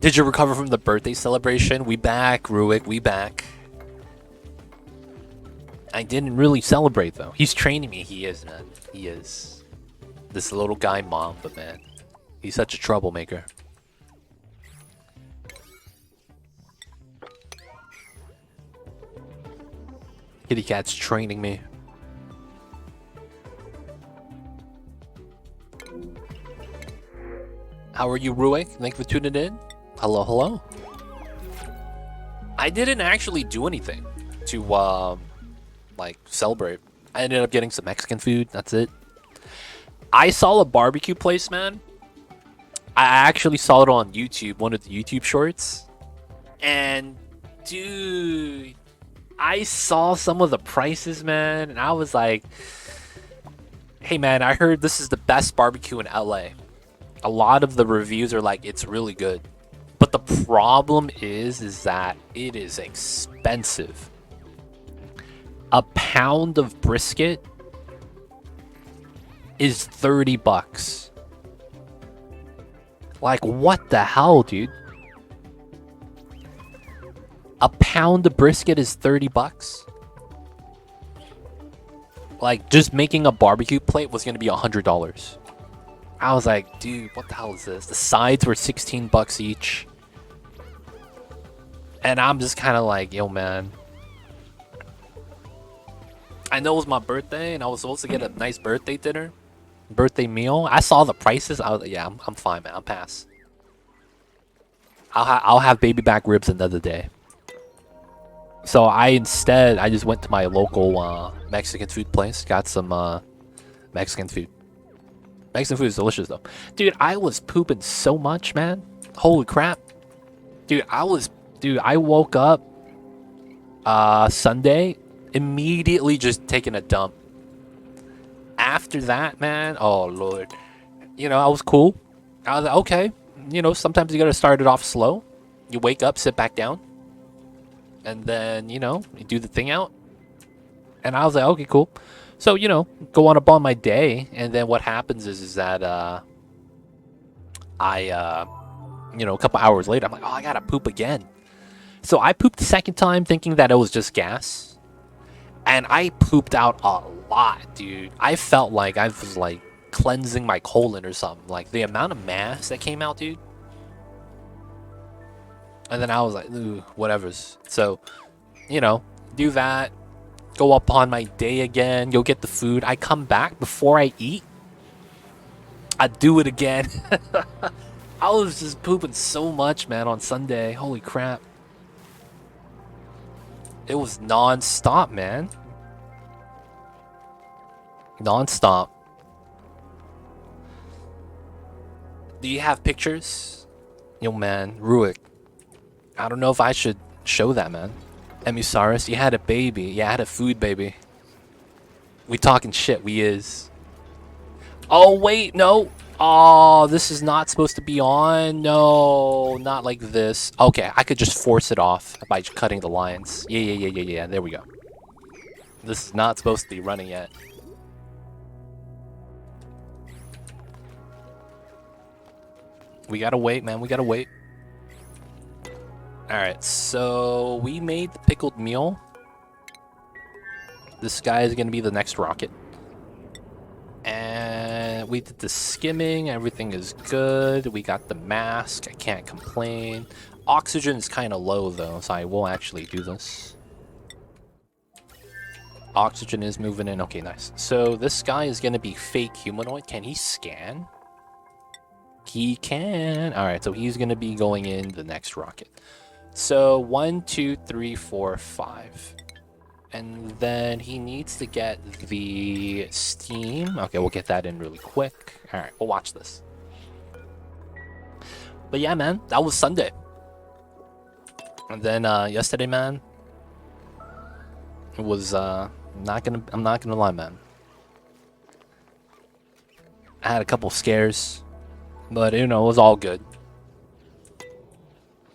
did you recover from the birthday celebration? We back, Ruick, we back. I didn't really celebrate, though. He's training me. He is, man. He is. This little guy, mom, but man, he's such a troublemaker. Kitty cat's training me. How are you, Ruick? Thank you for tuning in. Hello, hello. I didn't actually do anything to, like, celebrate. I ended up getting some Mexican food. That's it. I saw a barbecue place, man. I actually saw it on YouTube, one of the YouTube shorts. And, dude, I saw some of the prices, man. And I was like, hey, man, I heard this is the best barbecue in LA. A lot of the reviews are like, it's really good. But the problem is that it is expensive. A pound of brisket is 30 bucks. Like, what the hell, dude? A pound of brisket is 30 bucks? Like, just making a barbecue plate was going to be $100. I was like, dude, what the hell is this? The sides were 16 bucks each. And I'm just kind of like, yo, man. I know it was my birthday, and I was supposed to get a nice birthday dinner. Birthday meal. I saw the prices. I was like, yeah, I'm fine, man. I'll pass. I'll have baby back ribs another day. So I just went to my local Mexican food place. Got some Mexican food. Mexican food is delicious, though. Dude, I was pooping so much, man. Holy crap. Dude, I woke up Sunday, immediately just taking a dump. After that, man, oh, Lord. You know, I was cool. I was like, okay. You know, sometimes you gotta start it off slow. You wake up, sit back down. And then, you know, you do the thing out. And I was like, okay, cool. So, you know, go on about my day, and then what happens is that you know, a couple hours later, I'm like, oh, I gotta poop again. So I pooped the second time thinking that it was just gas. And I pooped out a lot, dude. I felt like I was, like, cleansing my colon or something. Like, the amount of mass that came out, dude. And then I was like, ooh, whatever's. So, you know, do that. Go up on my day again. Go get the food. I come back before I eat. I do it again. I was just pooping so much, man, on Sunday. Holy crap. It was non-stop, man. Non-stop. Do you have pictures? Yo, man, Ruick. I don't know if I should show that, man. Emisaurus, you had a baby. Yeah, I had a food baby. We talking shit, we is. Oh, wait, no. Oh, this is not supposed to be on. No, not like this. Okay, I could just force it off by cutting the lines. Yeah. There we go. This is not supposed to be running yet. We gotta wait, man. We gotta wait. Alright, so we made the pickled meal. This guy is gonna be the next rocket. And we did the skimming. Everything is good. We got the mask. I can't complain. Oxygen is kind of low, though, so I will actually do this. Oxygen is moving in. Okay, nice. So this guy is gonna be fake humanoid. Can he scan? He can. Alright, so he's gonna be going in the next rocket. So 1, 2, 3, 4, 5. And then he needs to get the steam. Okay, we'll get that in really quick. Alright, we'll watch this. But yeah, man, that was Sunday. And then yesterday, man, it was I'm not gonna lie, man. I had a couple scares, but you know, it was all good.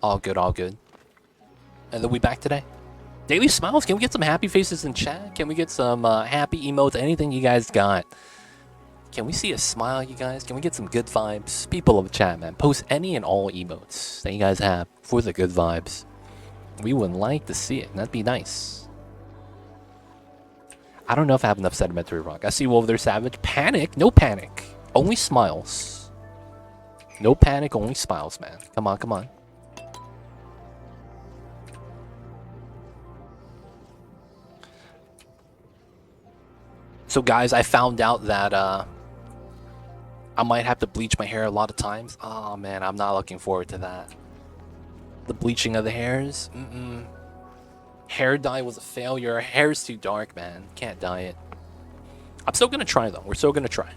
All good, all good. And then we back today. Daily smiles. Can we get some happy faces in chat? Can we get some happy emotes? Anything you guys got? Can we see a smile, you guys? Can we get some good vibes? People of the chat, man. Post any and all emotes that you guys have for the good vibes. We would like to see it. That'd be nice. I don't know if I have enough sedimentary rock. I see you over there, Savage. Panic? No panic. Only smiles. No panic, only smiles, man. Come on, come on. So, guys, I found out that I might have to bleach my hair a lot of times. Oh, man, I'm not looking forward to that. The bleaching of the hairs? Hair dye was a failure. Hair's too dark, man. Can't dye it. I'm still gonna try, though. We're still gonna try.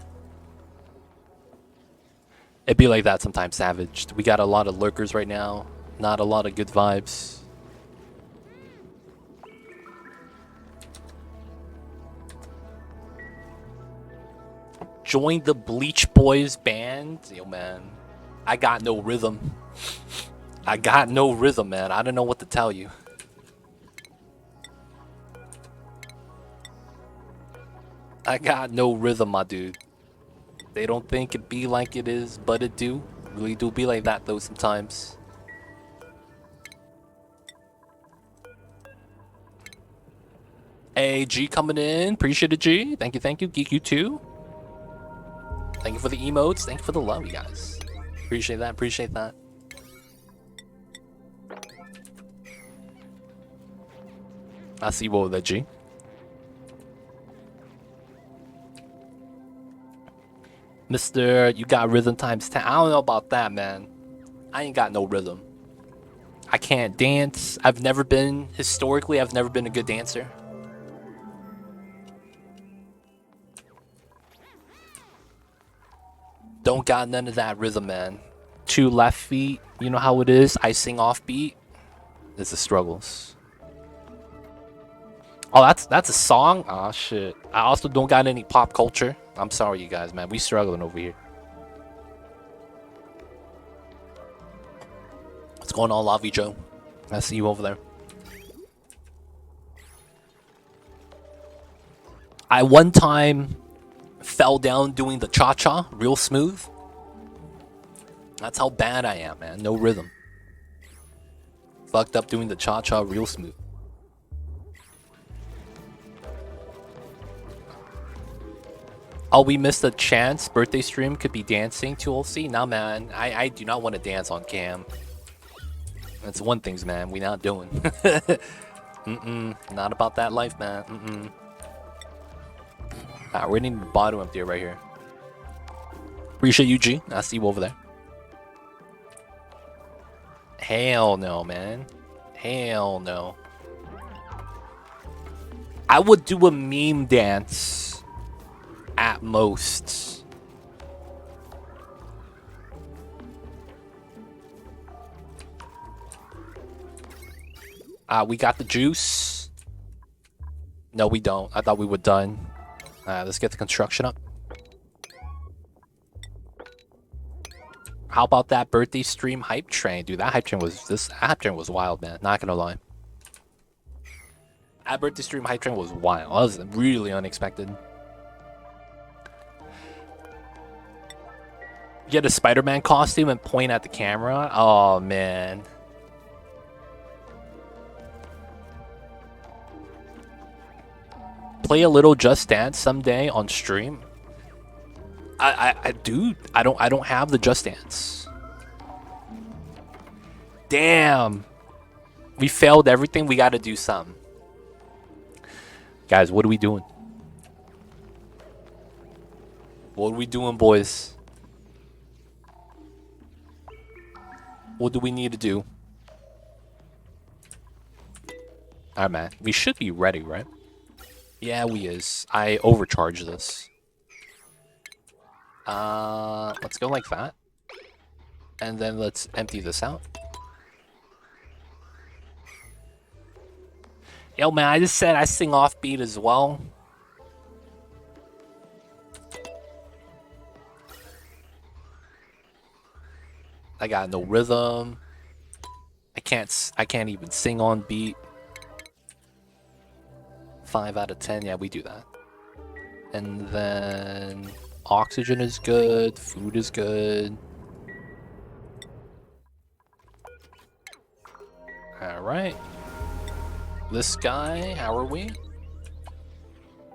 It'd be like that sometimes, Savage. We got a lot of lurkers right now. Not a lot of good vibes. Join the Bleach Boys band? Yo, man. I got no rhythm. I got no rhythm, man. I don't know what to tell you. I got no rhythm, my dude. They don't think it be like it is, but it do. Really do be like that, though, sometimes. Hey, G coming in. Appreciate it, G. Thank you, thank you. Geek you too. Thank you for the emotes. Thank you for the love, you guys. Appreciate that, appreciate that. I see what with that, G. Mr. You got rhythm times 10. I don't know about that, man. I ain't got no rhythm. I can't dance. Historically, I've never been a good dancer. Don't got none of that rhythm, man. 2 left feet. You know how it is. I sing off beat. It's the struggles. Oh, that's a song? Oh, shit. I also don't got any pop culture. I'm sorry, you guys, man. We struggling over here. What's going on, Lavi Joe? I see you over there. I one time fell down doing the cha-cha real smooth. That's how bad I am, man. No rhythm. Fucked up doing the cha-cha real smooth. Oh, we missed a chance. Birthday stream could be dancing to LC. Nah, man. I do not want to dance on cam. That's one things, man. We not doing. Not about that life, man. We're needing the bottom up there right here. Appreciate you, G. I see you over there. Hell no, man. Hell no. I would do a meme dance at most. We got the juice. No, we don't. I thought we were done. Let's get the construction up. How about that birthday stream hype train? Dude, that hype train was wild, man. Not gonna lie. That birthday stream hype train was wild. That was really unexpected. Get a Spider-Man costume and point at the camera? Oh, man. Play a little Just Dance someday on stream. Dude, I don't have the Just Dance. Damn. We failed everything. We got to do something. Guys, what are we doing? What are we doing, boys? What do we need to do? Alright, man. We should be ready, right? Yeah, we is. I overcharged this. Let's go like that. And then let's empty this out. Yo, man, I just said I sing off beat as well. I got no rhythm. I can't even sing on beat. 5 out of 10, yeah, we do that. And then Oxygen is good. Food is good. Alright. This guy, how are we?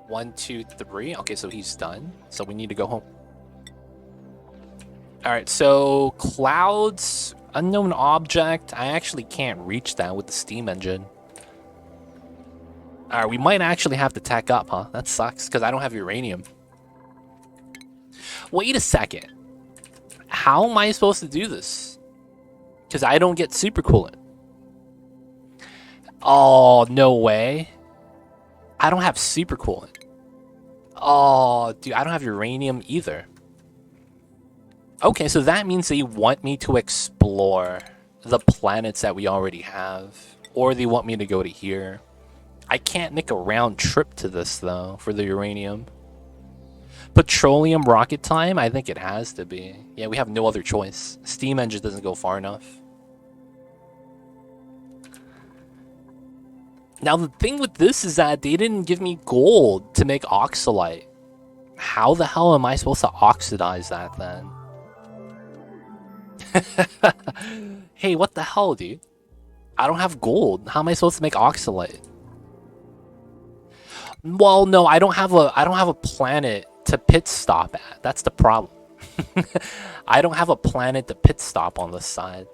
1, 2, 3. Okay, so he's done. So we need to go home. Alright, so clouds, unknown object. I actually can't reach that with the steam engine. Alright, we might actually have to tack up, huh? That sucks, because I don't have uranium. Wait a second. How am I supposed to do this? Because I don't get supercoolant. Oh, no way. I don't have supercoolant. Oh, dude, I don't have uranium either. Okay, so that means they want me to explore the planets that we already have. Or they want me to go to here. I can't make a round trip to this, though, for the uranium. Petroleum rocket time? I think it has to be. Yeah, we have no other choice. Steam engine doesn't go far enough. Now, the thing with this is that they didn't give me gold to make Oxalite. How the hell am I supposed to oxidize that, then? Hey, what the hell, dude? I don't have gold. How am I supposed to make Oxalite? Well, no, I don't have a planet to pit stop at. That's the problem. I don't have a planet to pit stop on this side.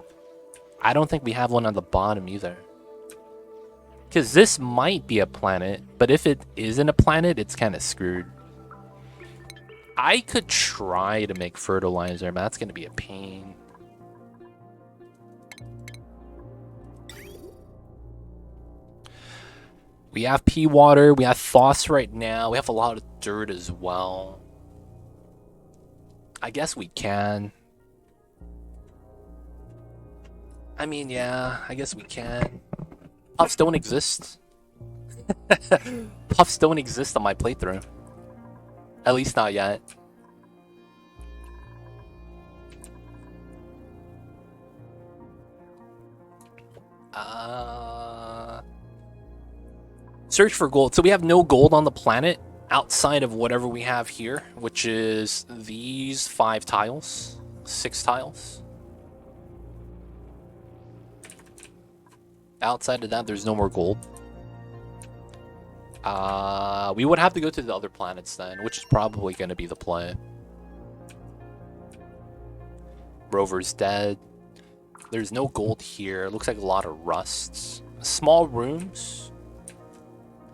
I don't think we have one on the bottom either. Because this might be a planet, but if it isn't a planet, it's kind of screwed. I could try to make fertilizer, but that's going to be a pain. We have pea water, we have phos right now, we have a lot of dirt as well. I guess we can. I mean, yeah, I guess we can. Puffs don't exist. Puffs don't exist on my playthrough. At least not yet. Search for gold. So we have no gold on the planet outside of whatever we have here, which is these 5 tiles, 6 tiles. Outside of that, there's no more gold. We would have to go to the other planets then, which is probably going to be the play. Rover's dead. There's no gold here. Looks like a lot of rusts. Small rooms.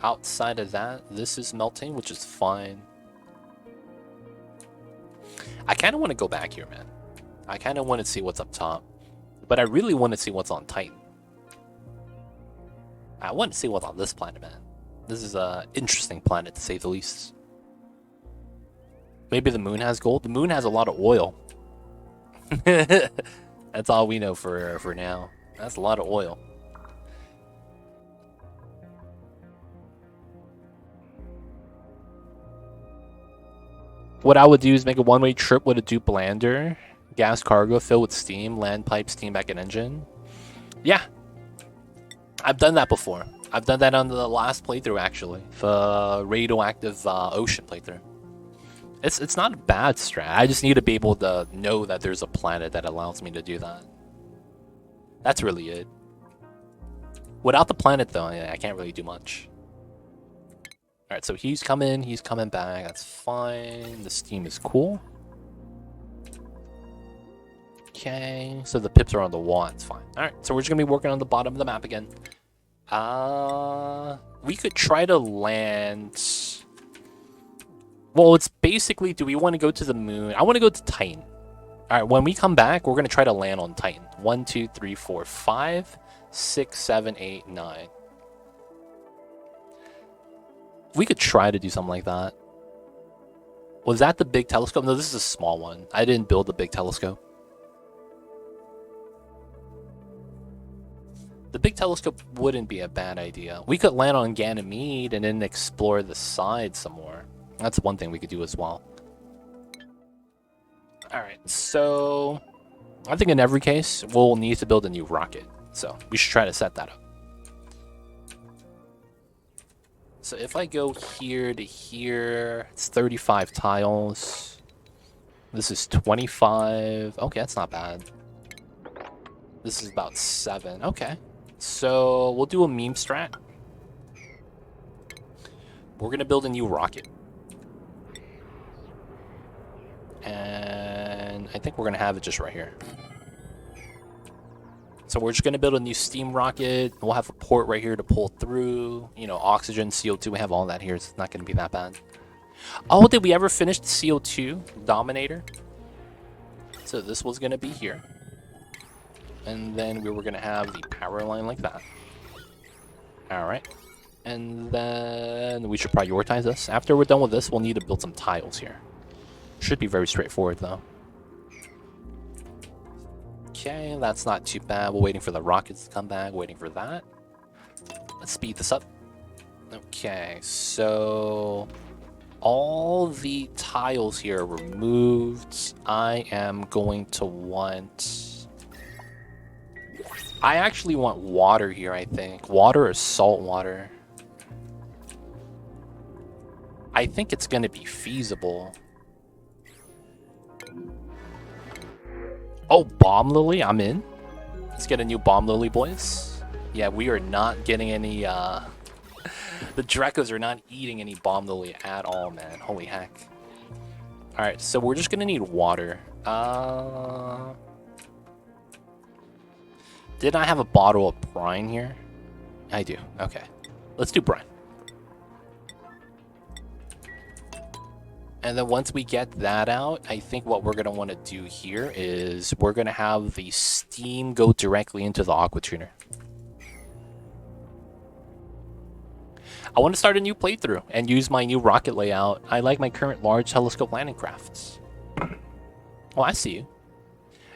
Outside of that, this is melting, which is fine. I kind of want to go back here, man. I kind of want to see what's up top. But I really want to see what's on Titan. I want to see what's on this planet, man. This is an interesting planet, to say the least. Maybe the moon has gold. The moon has a lot of oil. That's all we know for now. That's a lot of oil. What I would do is make a one-way trip with a dupe lander, gas cargo filled with steam, land pipe, steam back and engine. Yeah, I've done that before. I've done that on the last playthrough, actually, the radioactive ocean playthrough. It's not a bad strat. I just need to be able to know that there's a planet that allows me to do that. That's really it. Without the planet, though, I can't really do much. Alright, so he's coming back, that's fine. The steam is cool. Okay, so the pips are on the wall, it's fine. Alright, so we're just gonna be working on the bottom of the map again. We could try to land... Well, it's basically, do we want to go to the moon? I want to go to Titan. Alright, when we come back, we're gonna try to land on Titan. 1, 2, 3, 4, 5, 6, 7, 8, 9. We could try to do something like that. Was that the big telescope? No, this is a small one. I didn't build the big telescope. The big telescope wouldn't be a bad idea. We could land on Ganymede and then explore the side some more. That's one thing we could do as well. Alright, so... I think in every case, we'll need to build a new rocket. So, we should try to set that up. So if I go here to here, it's 35 tiles. This is 25. Okay, that's not bad. This is about 7. Okay. So we'll do a meme strat. We're going to build a new rocket. And I think we're going to have it just right here. So we're just going to build a new steam rocket. We'll have a port right here to pull through. You know, oxygen, CO2, we have all that here. It's not going to be that bad. Oh, did we ever finish the CO2 Dominator? So this was going to be here. And then we were going to have the power line like that. Alright. And then we should prioritize this. After we're done with this, we'll need to build some tiles here. Should be very straightforward, though. Okay, that's not too bad. We're waiting for the rockets to come back. Waiting for that. Let's speed this up. Okay, so all the tiles here removed. I am going to want... I actually want water here, I think. Water or salt water. I think it's going to be feasible. Oh, bomb lily, I'm in. Let's get a new bomb lily, boys. Yeah, we are not getting any, the Drekos are not eating any bomb lily at all, man. Holy heck. Alright, so we're just gonna need water. Did I have a bottle of brine here? I do, okay. Let's do brine. And then once we get that out, I think what we're going to want to do here is we're going to have the steam go directly into the aqua tuner. I want to start a new playthrough and use my new rocket layout. I like my current large telescope landing crafts. Oh, I see you.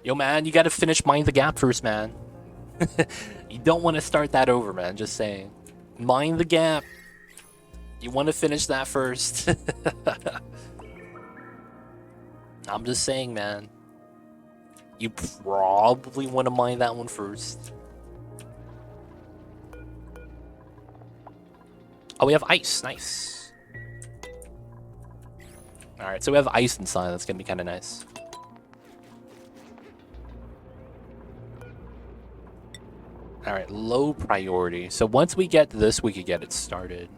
Yo, man, you got to finish Mind the Gap first, man. You don't want to start that over, man. Just saying. Mind the Gap. You want to finish that first. I'm just saying, man. You probably want to mine that one first. Oh, we have ice. Nice. Alright, so we have ice inside. That's going to be kind of nice. Alright, low priority. So once we get this, we could get it started.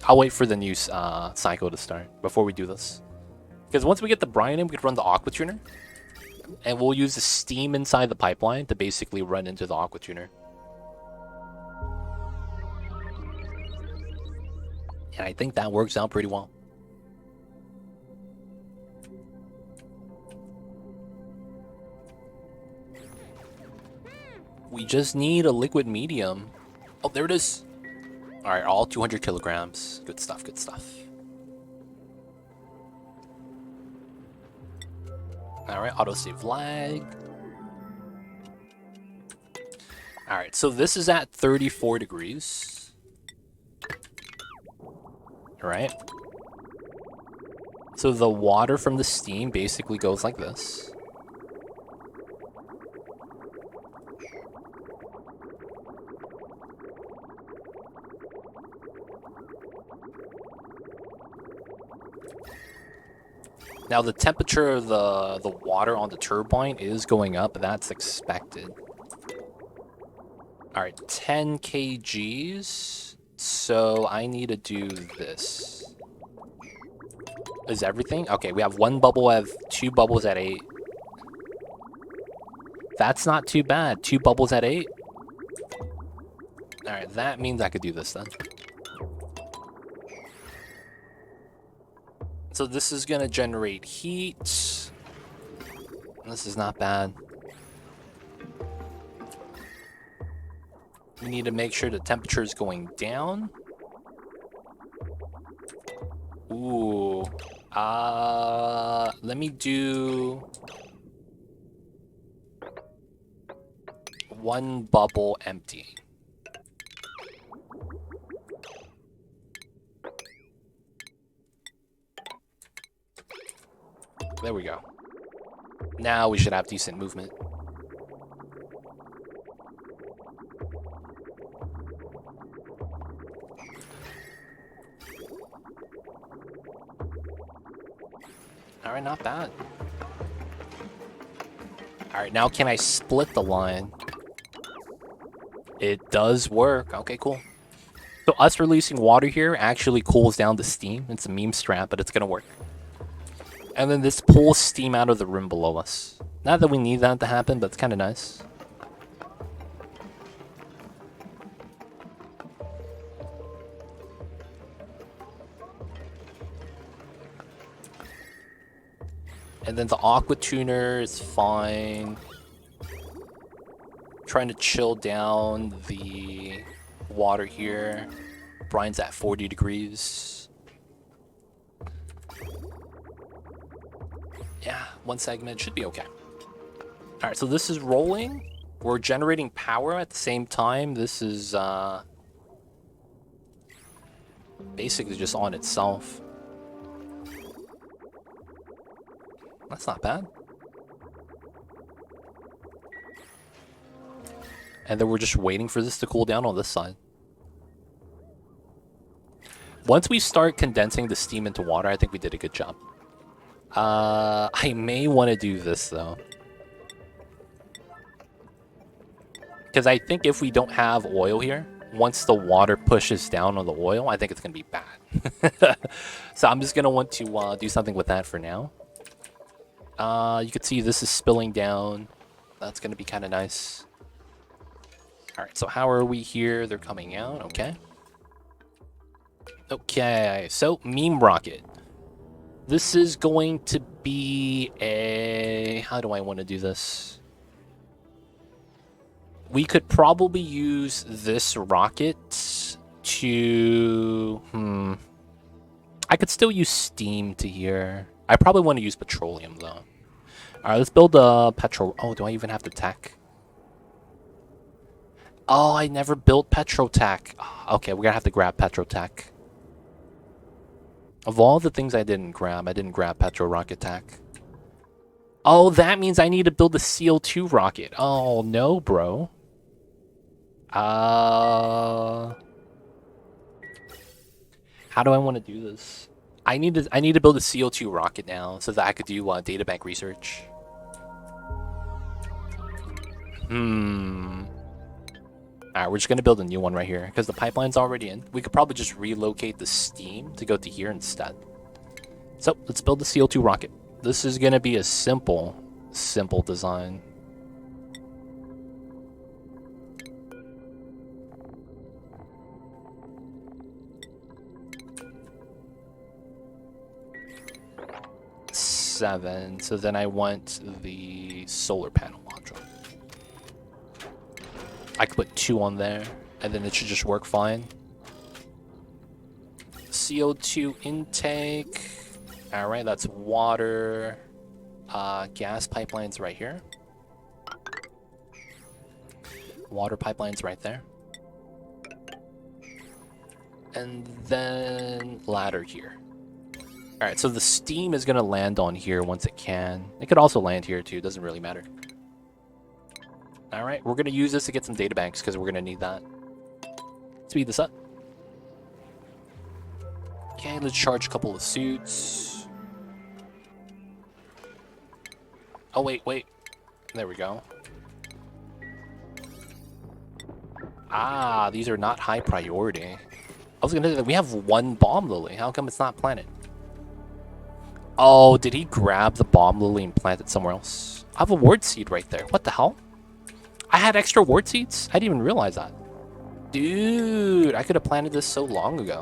I'll wait for the new cycle to start before we do this. Because once we get the brine in, we could run the aqua tuner. And we'll use the steam inside the pipeline to basically run into the aqua tuner. And I think that works out pretty well. We just need a liquid medium. Oh, there it is. Alright, all 200 kilograms. Good stuff, good stuff. Alright, autosave lag. Alright, so this is at 34 degrees. Alright. So the water from the steam basically goes like this. Now the temperature of the water on the turbine is going up. That's expected. All right, 10 kgs. So I need to do this. Is everything? Okay, we have one bubble. I have 2 bubbles at 8. That's not too bad. 2 bubbles at 8. All right, that means I could do this then. So this is going to generate heat. This is not bad. We need to make sure the temperature is going down. Ooh. Let me do 1 bubble empty. There we go. Now we should have decent movement. Alright, not bad. Alright, now can I split the line? It does work. Okay, cool. So us releasing water here actually cools down the steam. It's a meme strat, but it's gonna work. And then this pulls steam out of the room below us. Not that we need that to happen, but it's kind of nice. And then the aqua tuner is fine. Trying to chill down the water here. Brine's at 40 degrees. Yeah, one segment should be okay. Alright, so this is rolling. We're generating power at the same time. This is basically just on itself. That's not bad. And then we're just waiting for this to cool down on this side. Once we start condensing the steam into water, I think we did a good job. I may want to do this, though. Because I think if we don't have oil here, once the water pushes down on the oil, I think it's going to be bad. So I'm just going to want to do something with that for now. You can see this is spilling down. That's going to be kind of nice. Alright, so how are we here? They're coming out, okay. Okay, so meme rocket. This is going to be a... How do I want to do this? We could probably use this rocket to... I could still use steam to here. I probably want to use petroleum, though. Alright, let's build a petrol... Oh, do I even have the tech? Oh, I never built Petrotech. Okay, we're gonna have to grab Petrotech. Of all the things I didn't grab Petro Rocket Tech. Oh, that means I need to build the CO2 rocket. Oh, no, bro. How do I want to do this? I need to build a CO2 rocket now so that I could do databank research. Alright, we're just going to build a new one right here, because the pipeline's already in. We could probably just relocate the steam to go to here instead. So, let's build the CO2 rocket. This is going to be a simple design. Seven. So then I want the solar panel module. I could put 2 on there, and then it should just work fine. CO2 intake. Alright, that's water. Gas pipelines right here. Water pipelines right there. And then ladder here. Alright, so the steam is going to land on here once it can. It could also land here too, doesn't really matter. Alright, we're going to use this to get some data banks because we're going to need that. Speed this up. Okay, let's charge a couple of suits. Oh, wait. There we go. Ah, these are not high priority. I was going to say, we have 1 bomb lily. How come it's not planted? Oh, did he grab the bomb lily and plant it somewhere else? I have a ward seed right there. What the hell? I had extra ward seeds? I didn't even realize that. Dude, I could have planted this so long ago.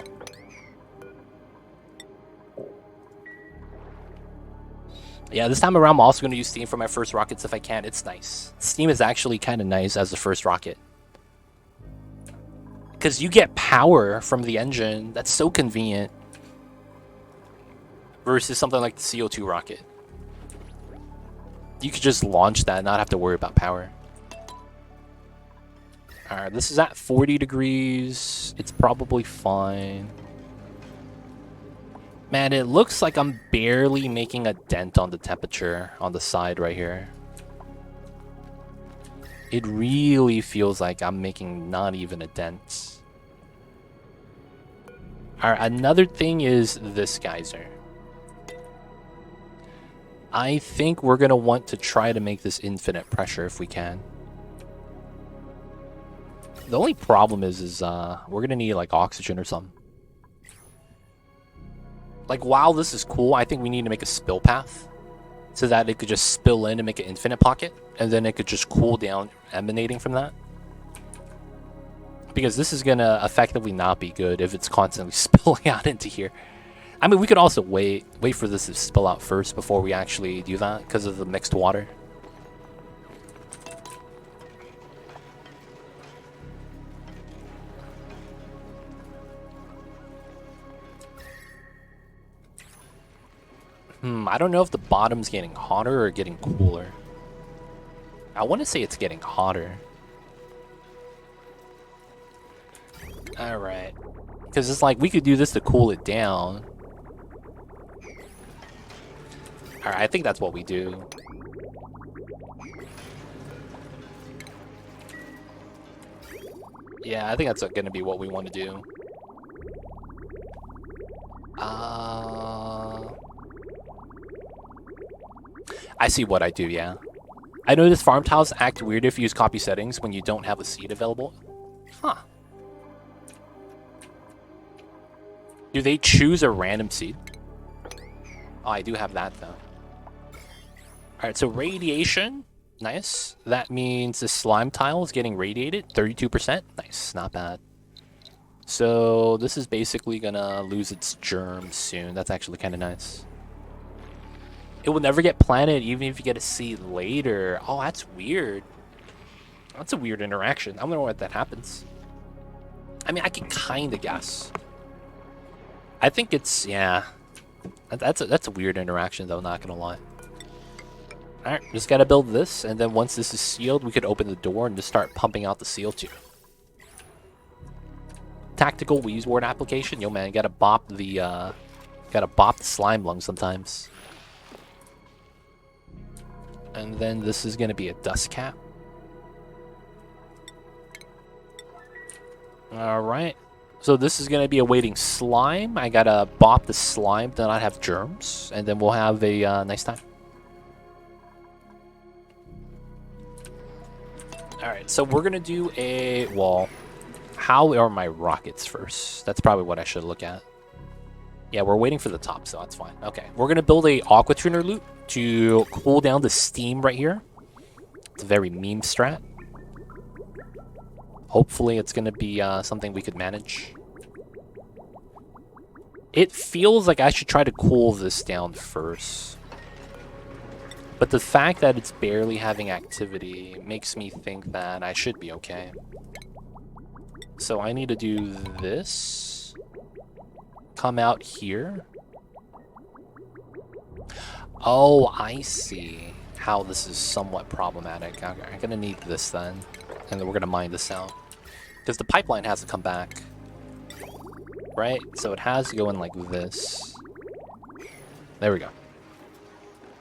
Yeah, this time around I'm also going to use steam for my first rockets if I can. It's nice. Steam is actually kind of nice as the first rocket. Because you get power from the engine. That's so convenient. Versus something like the CO2 rocket. You could just launch that and not have to worry about power. Alright, this is at 40 degrees. It's probably fine. Man, it looks like I'm barely making a dent on the temperature on the side right here. It really feels like I'm making not even a dent. Alright, another thing is this geyser. I think we're going to want to try to make this infinite pressure if we can. The only problem is we're going to need like oxygen or something. Like, while this is cool, I think we need to make a spill path so that it could just spill in and make an infinite pocket, and then it could just cool down emanating from that. Because this is going to effectively not be good if it's constantly spilling out into here. I mean, we could also wait for this to spill out first before we actually do that because of the mixed water. I don't know if the bottom's getting hotter or getting cooler. I want to say it's getting hotter. Alright. Because it's like, we could do this to cool it down. Alright, I think that's what we do. Yeah, I think that's going to be what we want to do. I see what I do, yeah. I noticed farm tiles act weird if you use copy settings when you don't have a seed available. Huh. Do they choose a random seed? Oh, I do have that, though. Alright, so radiation. Nice. That means the slime tile is getting radiated. 32%. Nice. Not bad. So this is basically gonna lose its germs soon. That's actually kind of nice. It will never get planted even if you get a seed later. Oh, that's weird. That's a weird interaction. I don't know what that happens. I mean, I can kind of guess. I think it's, yeah. That's a weird interaction, though, not gonna lie. Alright, just gotta build this, and then once this is sealed, we could open the door and just start pumping out the seal tube. Tactical Wheezewort application. Yo, man, gotta bop the slime lung sometimes. And then this is gonna be a dust cap. Alright. So this is gonna be awaiting slime. I gotta bop the slime to not have germs, and then we'll have a nice time. Alright, so we're gonna do a, well, how are my rockets first? That's probably what I should look at. Yeah, we're waiting for the top, so that's fine. Okay, we're gonna build a aqua tuner loop to cool down the steam right here. It's a very meme strat. Hopefully it's gonna be something we could manage. It feels like I should try to cool this down first. But the fact that it's barely having activity makes me think that I should be okay. So I need to do this. Come out here. Oh, I see how this is somewhat problematic. Okay, I'm gonna need this then. And then we're gonna mine this out. Because the pipeline has to come back. Right? So it has to go in like this. There we go.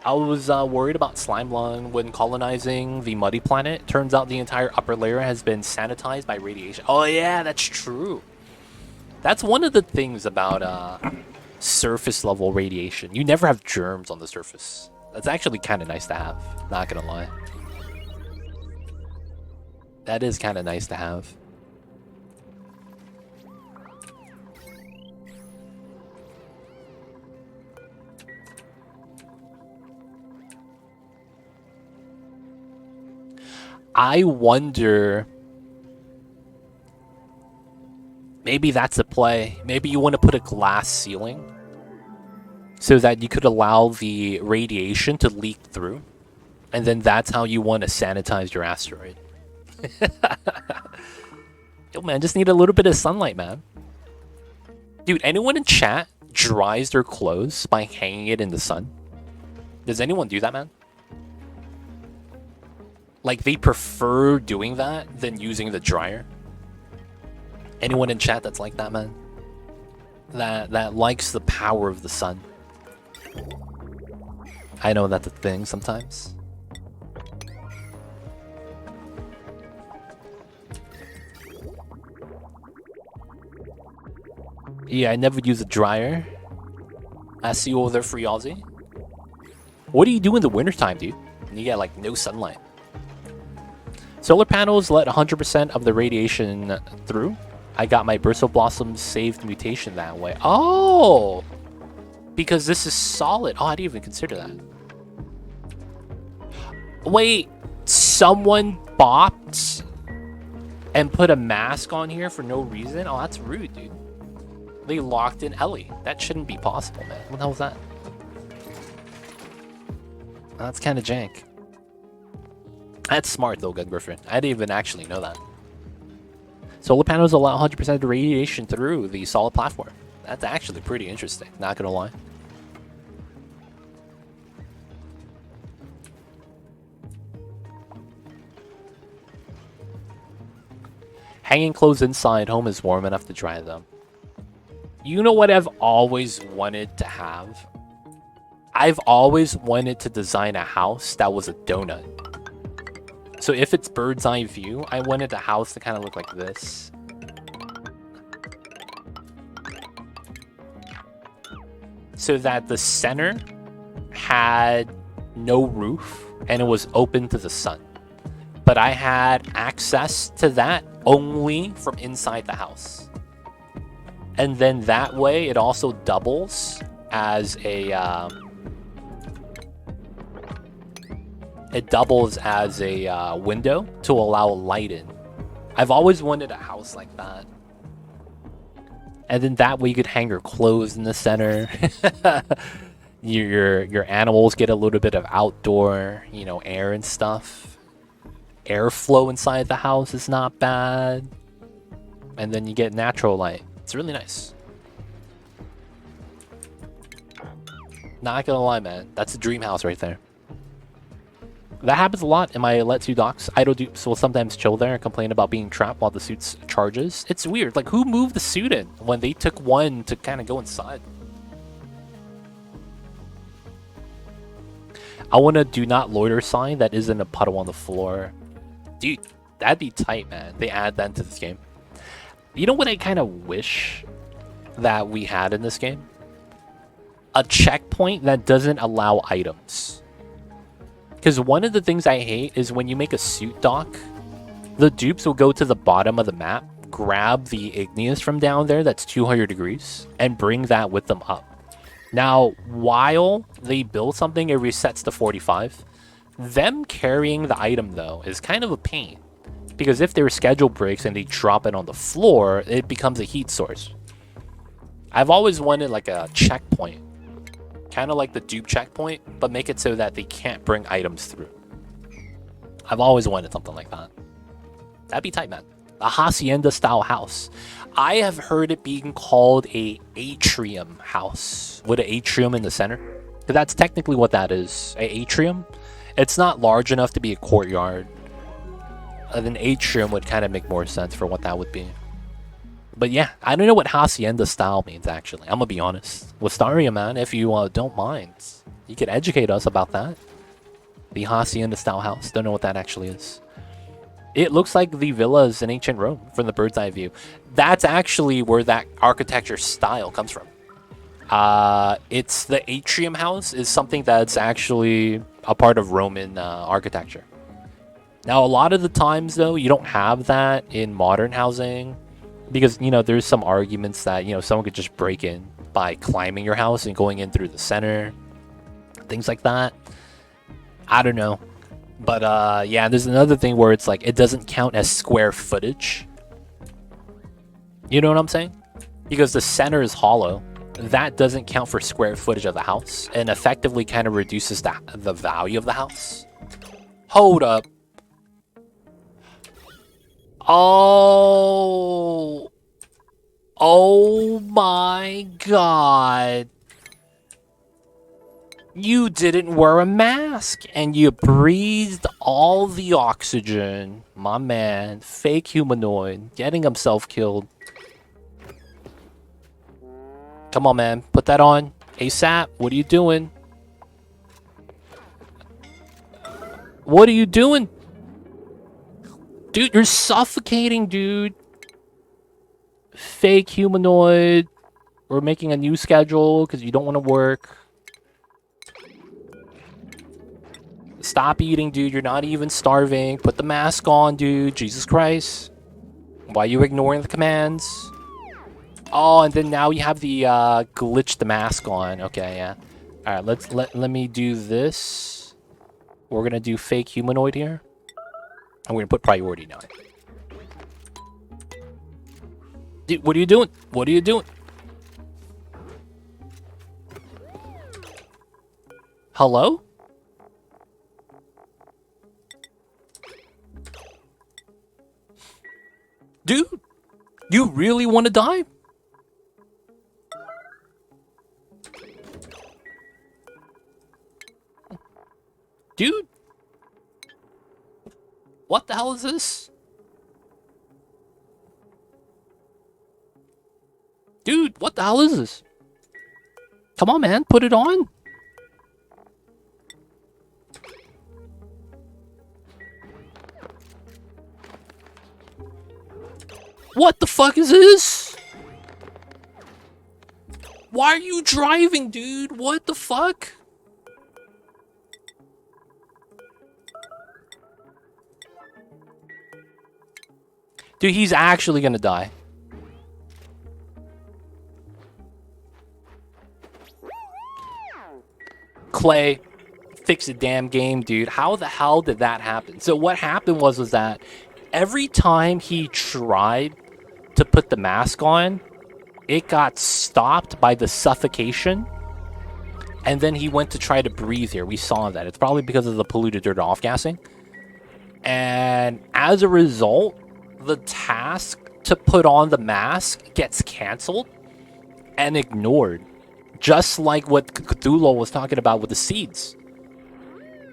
I was worried about slime lung when colonizing the muddy planet. Turns out the entire upper layer has been sanitized by radiation. Oh yeah, that's true. That's one of the things about surface level radiation. You never have germs on the surface. That's actually kind of nice to have, not gonna lie. That is kind of nice to have. I wonder, maybe that's a play. Maybe you want to put a glass ceiling so that you could allow the radiation to leak through. And then that's how you want to sanitize your asteroid. Yo, man, just need a little bit of sunlight, man. Dude, anyone in chat dries their clothes by hanging it in the sun? Does anyone do that, man? Like, they prefer doing that than using the dryer? Anyone in chat that's like that, man? That likes the power of the sun? I know that's a thing sometimes. Yeah, I never use a dryer. I see you over there, Free Aussie. What do you do in the wintertime, dude? You get like no sunlight. Solar panels let 100% of the radiation through. I got my Bristle Blossom saved mutation that way. Oh! Because this is solid. Oh, I didn't even consider that. Wait, someone bopped and put a mask on here for no reason? Oh, that's rude, dude. They locked in Ellie. That shouldn't be possible, man. What the hell was that? That's kind of jank. That's smart, though, Gun Griffin. I didn't even actually know that. Solar panels allow 100% of the radiation through the solid platform. That's actually pretty interesting, not gonna lie. Hanging clothes inside home is warm enough to dry them. You know what I've always wanted to have? I've always wanted to design a house that was a donut. So if it's bird's eye view, I wanted the house to kind of look like this. So that the center had no roof and it was open to the sun. But I had access to that only from inside the house. And then that way it also doubles as a window to allow light in. I've always wanted a house like that. And then that way you could hang your clothes in the center. your animals get a little bit of outdoor, you know, air and stuff. Airflow inside the house is not bad. And then you get natural light. It's really nice. Not gonna lie, man. That's a dream house right there. That happens a lot in my Let's You docks. Idle dupes will sometimes chill there and complain about being trapped while the suit charges. It's weird. Like, who moved the suit in when they took one to kind of go inside? I want a do not loiter sign that isn't a puddle on the floor. Dude, that'd be tight, man. They add that into this game. You know what I kind of wish that we had in this game? A checkpoint that doesn't allow items. Because one of the things I hate is when you make a suit dock, the dupes will go to the bottom of the map, grab the igneous from down there that's 200 degrees, and bring that with them up. Now, while they build something, it resets to 45. Them carrying the item, though, is kind of a pain. Because if their schedule breaks and they drop it on the floor, it becomes a heat source. I've always wanted like a checkpoint. Kind of like the dupe checkpoint, but make it so that they can't bring items through. I've always wanted something like that. That'd be tight, man. A hacienda-style house. I have heard it being called a atrium house. With an atrium in the center. Because that's technically what that is. An atrium. It's not large enough to be a courtyard. An atrium would kind of make more sense for what that would be. But yeah, I don't know what hacienda style means, actually. I'm gonna be honest. Wistaria, man, if you don't mind, you could educate us about that. The hacienda style house. Don't know what that actually is. It looks like the villas in ancient Rome from the bird's eye view. That's actually where that architecture style comes from. It's the atrium house is something that's actually a part of Roman architecture. Now, a lot of the times, though, you don't have that in modern housing because, you know, there's some arguments that, you know, someone could just break in by climbing your house and going in through the center. Things like that. I don't know. But, yeah, there's another thing where it's like it doesn't count as square footage. You know what I'm saying? Because the center is hollow. That doesn't count for square footage of the house and effectively kind of reduces the value of the house. Hold up. Oh. Oh my god. You didn't wear a mask and you breathed all the oxygen. My man, fake humanoid, getting himself killed. Come on, man. Put that on. ASAP. What are you doing? What are you doing? Dude, you're suffocating, dude. Fake humanoid. We're making a new schedule because you don't want to work. Stop eating, dude. You're not even starving. Put the mask on, dude. Jesus Christ. Why are you ignoring the commands? Oh, and then now you have the glitch the mask on. Okay, yeah. All right, let me do this. We're gonna do fake humanoid here. I'm gonna put priority 9. Dude, what are you doing? What are you doing? Hello? Dude, you really want to die? Dude? What the hell is this? Dude, what the hell is this? Come on, man, put it on. What the fuck is this? Why are you driving, dude? What the fuck? Dude, he's actually gonna die. Clay, fix the damn game, dude. How the hell did that happen? So what happened was that every time he tried to put the mask on, it got stopped by the suffocation. And then he went to try to breathe here. We saw that. It's probably because of the polluted dirt off-gassing. And as a result, the task to put on the mask gets canceled and ignored. Just like what Cthulhu was talking about with the seeds.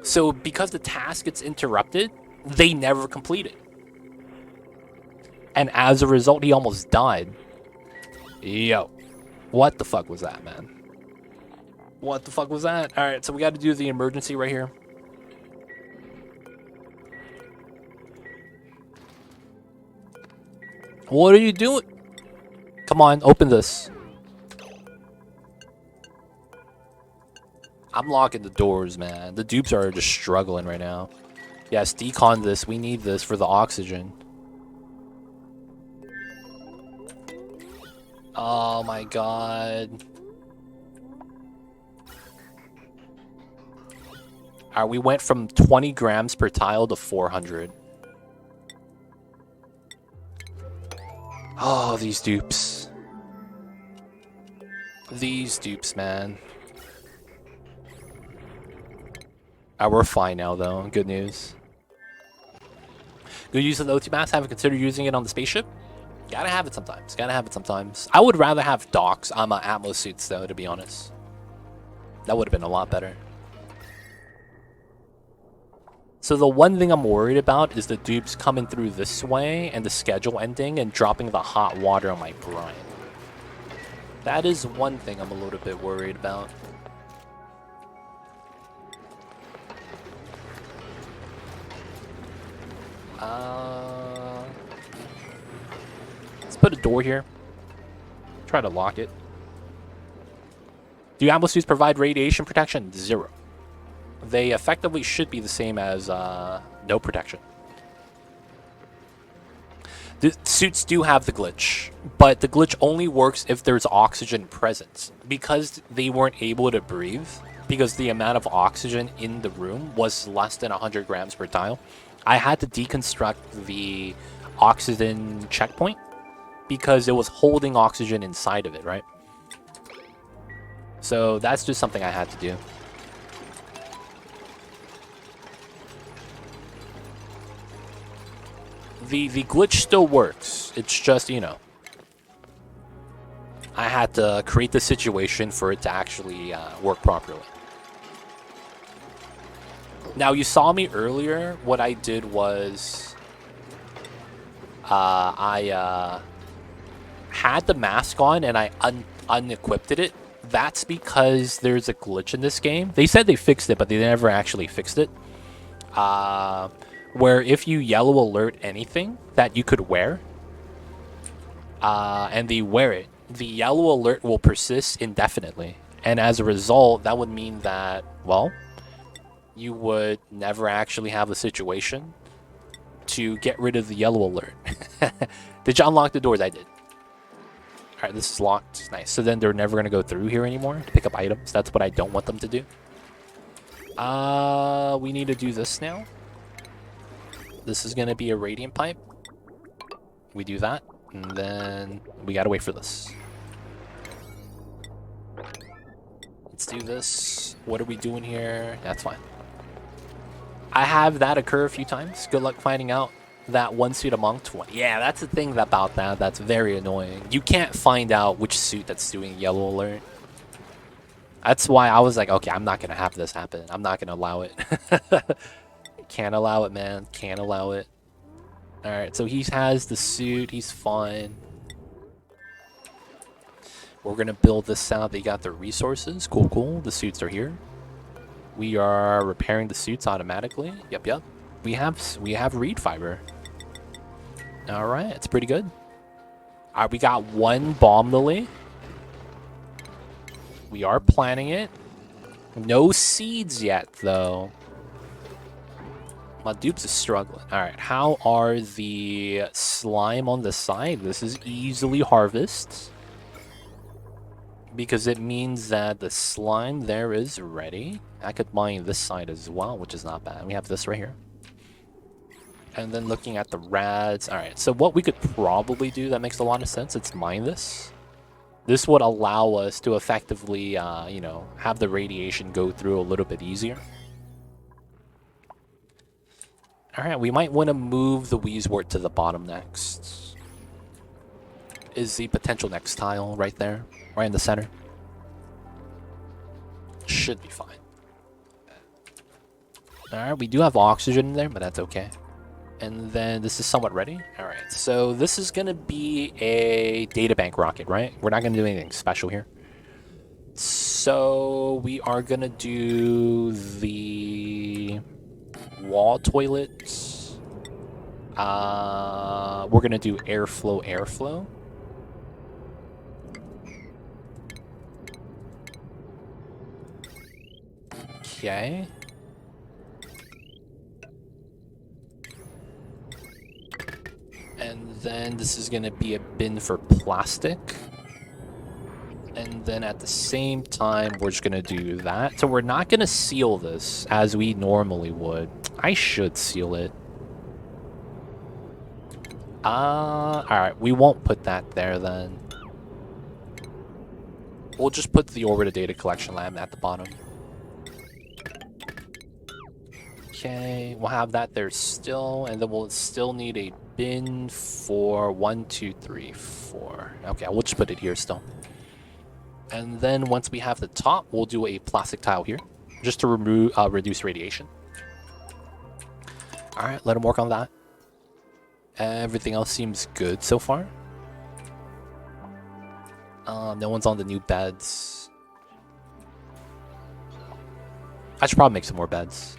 So because the task gets interrupted, they never complete it. And as a result, he almost died. Yo. What the fuck was that, man? What the fuck was that? Alright, so we got to do the emergency right here. What are you doing? Come on, open this. I'm locking the doors, man. The dupes are just struggling right now. Yes, decon this. We need this for the oxygen. Oh my god. Alright, we went from 20 grams per tile to 400. Oh, these dupes. These dupes, man. We're fine now, though. Good news. Good use of the OT mask. Haven't considered using it on the spaceship. Gotta have it sometimes. Gotta have it sometimes. I would rather have docks on my Atmos suits, though, to be honest. That would have been a lot better. So the one thing I'm worried about is the dupes coming through this way and the schedule ending and dropping the hot water on my brine. That is one thing I'm a little bit worried about. Let's put a door here. Try to lock it. Do Atmos suits provide radiation protection? 0. They effectively should be the same as no protection. The suits do have the glitch, but the glitch only works if there's oxygen present. Because they weren't able to breathe, because the amount of oxygen in the room was less than 100 grams per tile, I had to deconstruct the oxygen checkpoint because it was holding oxygen inside of it, right? So that's just something I had to do. The glitch still works. It's just, you know, I had to create the situation for it to actually work properly. Now, you saw me earlier. What I did was I had the mask on and I unequipped it. That's because there's a glitch in this game. They said they fixed it, but they never actually fixed it. Where if you yellow alert anything that you could wear, and they wear it, the yellow alert will persist indefinitely. And as a result, that would mean that, well, you would never actually have a situation to get rid of the yellow alert. Did you unlock the doors? I did. All right, this is locked. Nice. So then they're never going to go through here anymore to pick up items. That's what I don't want them to do. We need to do this now. This is going to be a radiant pipe. We do that, and then we got to wait for this. Let's do this. What are we doing here? That's fine. I have that occur a few times. Good luck finding out that one suit among 20. Yeah, that's the thing about that. That's very annoying. You can't find out which suit that's doing yellow alert. That's why I was like, okay, I'm not going to have this happen. I'm not going to allow it. Can't allow it, man. Can't allow it. Alright, so he has the suit. He's fine. We're going to build this out. They got the resources. Cool, cool. The suits are here. We are repairing the suits automatically. Yep, yep. We have reed fiber. Alright, it's pretty good. Alright, we got one bomb lily. We are planting it. No seeds yet, though. My dupes is struggling. Alright, how are the slime on the side? This is easily harvest. Because it means that the slime there is ready. I could mine this side as well, which is not bad. We have this right here. And then looking at the rads. Alright, so what we could probably do that makes a lot of sense, it's mine this. This would allow us to effectively, you know, have the radiation go through a little bit easier. Alright, we might want to move the Weezewort to the bottom next. Is the potential next tile right there? Right in the center? Should be fine. Alright, we do have oxygen in there, but that's okay. And then this is somewhat ready. Alright, so this is going to be a databank rocket, right? We're not going to do anything special here. So we are going to do the wall toilets. We're going to do airflow. Okay. And then this is going to be a bin for plastic. And then at the same time, we're just going to do that. So we're not going to seal this as we normally would. I should seal it. Alright, we won't put that there then. We'll just put the Orbiter Data Collection Lab at the bottom. Okay, we'll have that there still, and then we'll still need a bin for 1, 2, 3, 4. Okay, we'll just put it here still. And then once we have the top, we'll do a plastic tile here, just to reduce radiation. Alright, let him work on that. Everything else seems good so far. No one's on the new beds. I should probably make some more beds.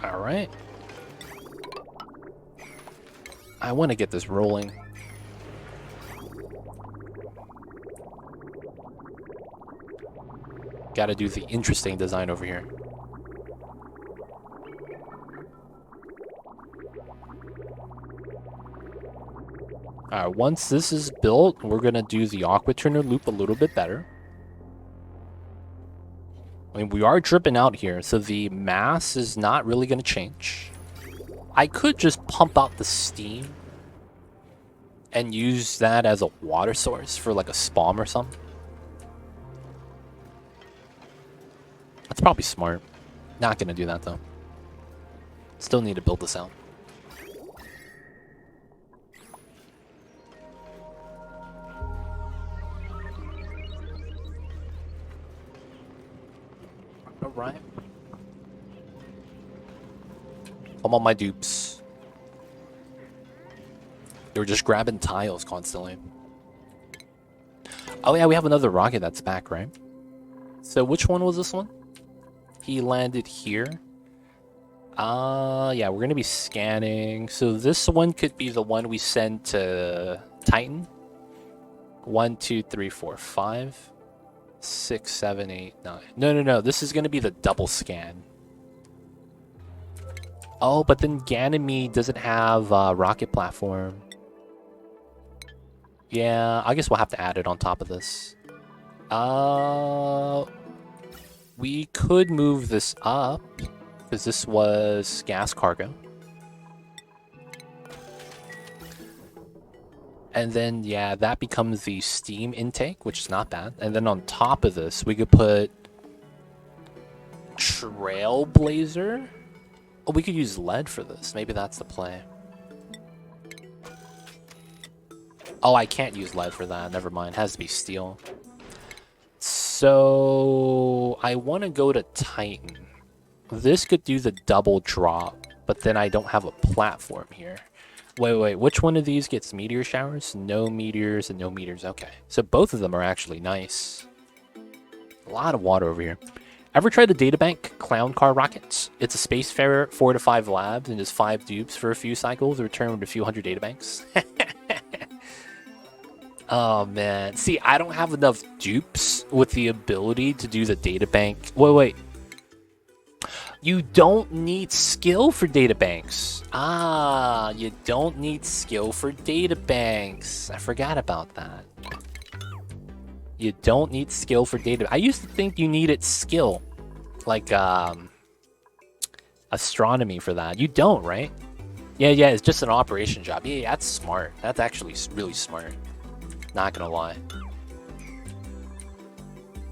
Alright. I want to get this rolling. Gotta do the interesting design over here. Alright, once this is built, we're gonna do the aqua turner loop a little bit better. I mean, we are dripping out here, so the mass is not really going to change. I could just pump out the steam and use that as a water source for like a spawn or something. That's probably smart. Not going to do that though. Still need to build this out. Alright. Come on, my dupes. They were just grabbing tiles constantly. Oh yeah, we have another rocket that's back, right? So which one was this one? He landed here. Yeah, we're gonna be scanning. So this one could be the one we send to Titan. 1, 2, 3, 4, 5, 6, 7, 8, 9. No. This is going to be the double scan. Oh, but then Ganymede doesn't have a rocket platform. Yeah, I guess we'll have to add it on top of this. We could move this up, because this was gas cargo. And then, yeah, that becomes the steam intake, which is not bad. And then on top of this, we could put Trailblazer. Oh, we could use lead for this. Maybe that's the play. Oh, I can't use lead for that. Never mind. It has to be steel. So I want to go to Titan. This could do the double drop, but then I don't have a platform here. Wait. Which one of these gets meteor showers? No meteors and no meteors. Okay. So both of them are actually nice. A lot of water over here. Ever tried the databank clown car rockets? It's a spacefarer, 4 to 5 labs, and just 5 dupes for a few cycles, return with a few hundred databanks. Oh, man. See, I don't have enough dupes with the ability to do the databank. Wait. You don't need skill for databanks. Ah, you don't need skill for databanks. I forgot about that. You don't need skill for data. I used to think you needed skill, like astronomy for that. You don't, right? Yeah, it's just an operation job. Yeah, that's smart. That's actually really smart. Not gonna lie.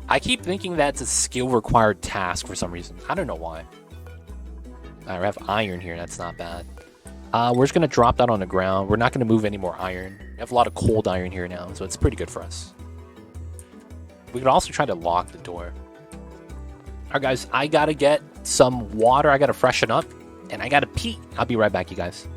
I keep thinking that's a skill required task for some reason. I don't know why. Alright, we have iron here. That's not bad. We're just gonna drop that on the ground. We're not gonna move any more iron. We have a lot of cold iron here now, so it's pretty good for us. We could also try to lock the door. Alright, guys, I gotta get some water. I gotta freshen up, and I gotta pee. I'll be right back, you guys.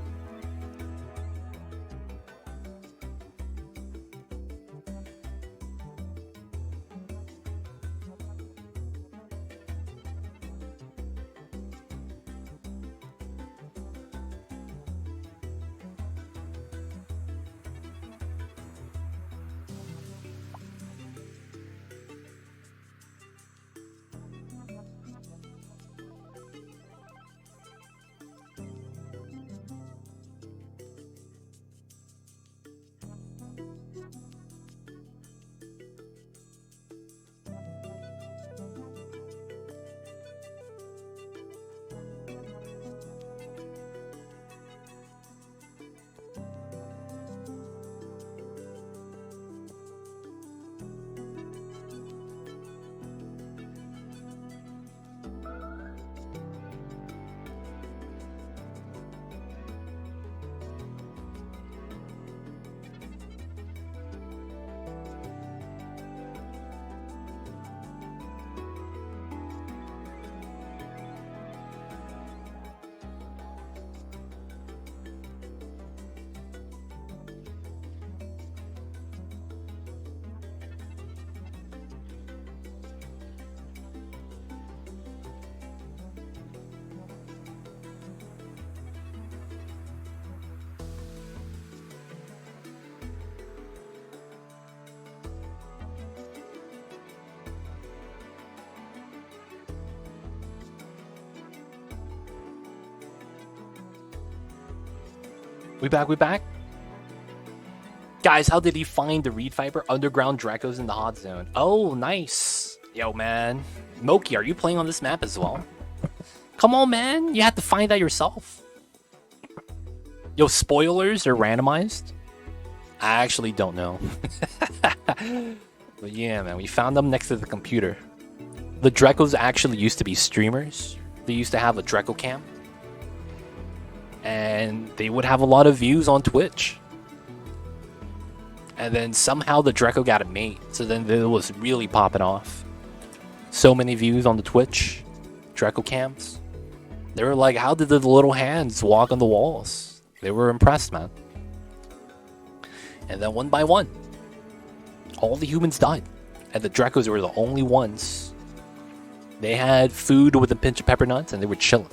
We back? Guys, how did he find the reed fiber? Underground Dracos in the hot zone. Oh, nice. Yo, man. Moki, are you playing on this map as well? Come on, man. You have to find that yourself. Yo, spoilers are randomized? I actually don't know. But yeah, man, we found them next to the computer. The Dracos actually used to be streamers. They used to have a Draco cam. And they would have a lot of views on Twitch. And then somehow the Draco got a mate. So then it was really popping off. So many views on the Twitch Draco cams. They were like, how did the little hands walk on the walls? They were impressed, man. And then one by one, all the humans died. And the Dracos were the only ones. They had food with a pinch of pepper nuts and they were chilling.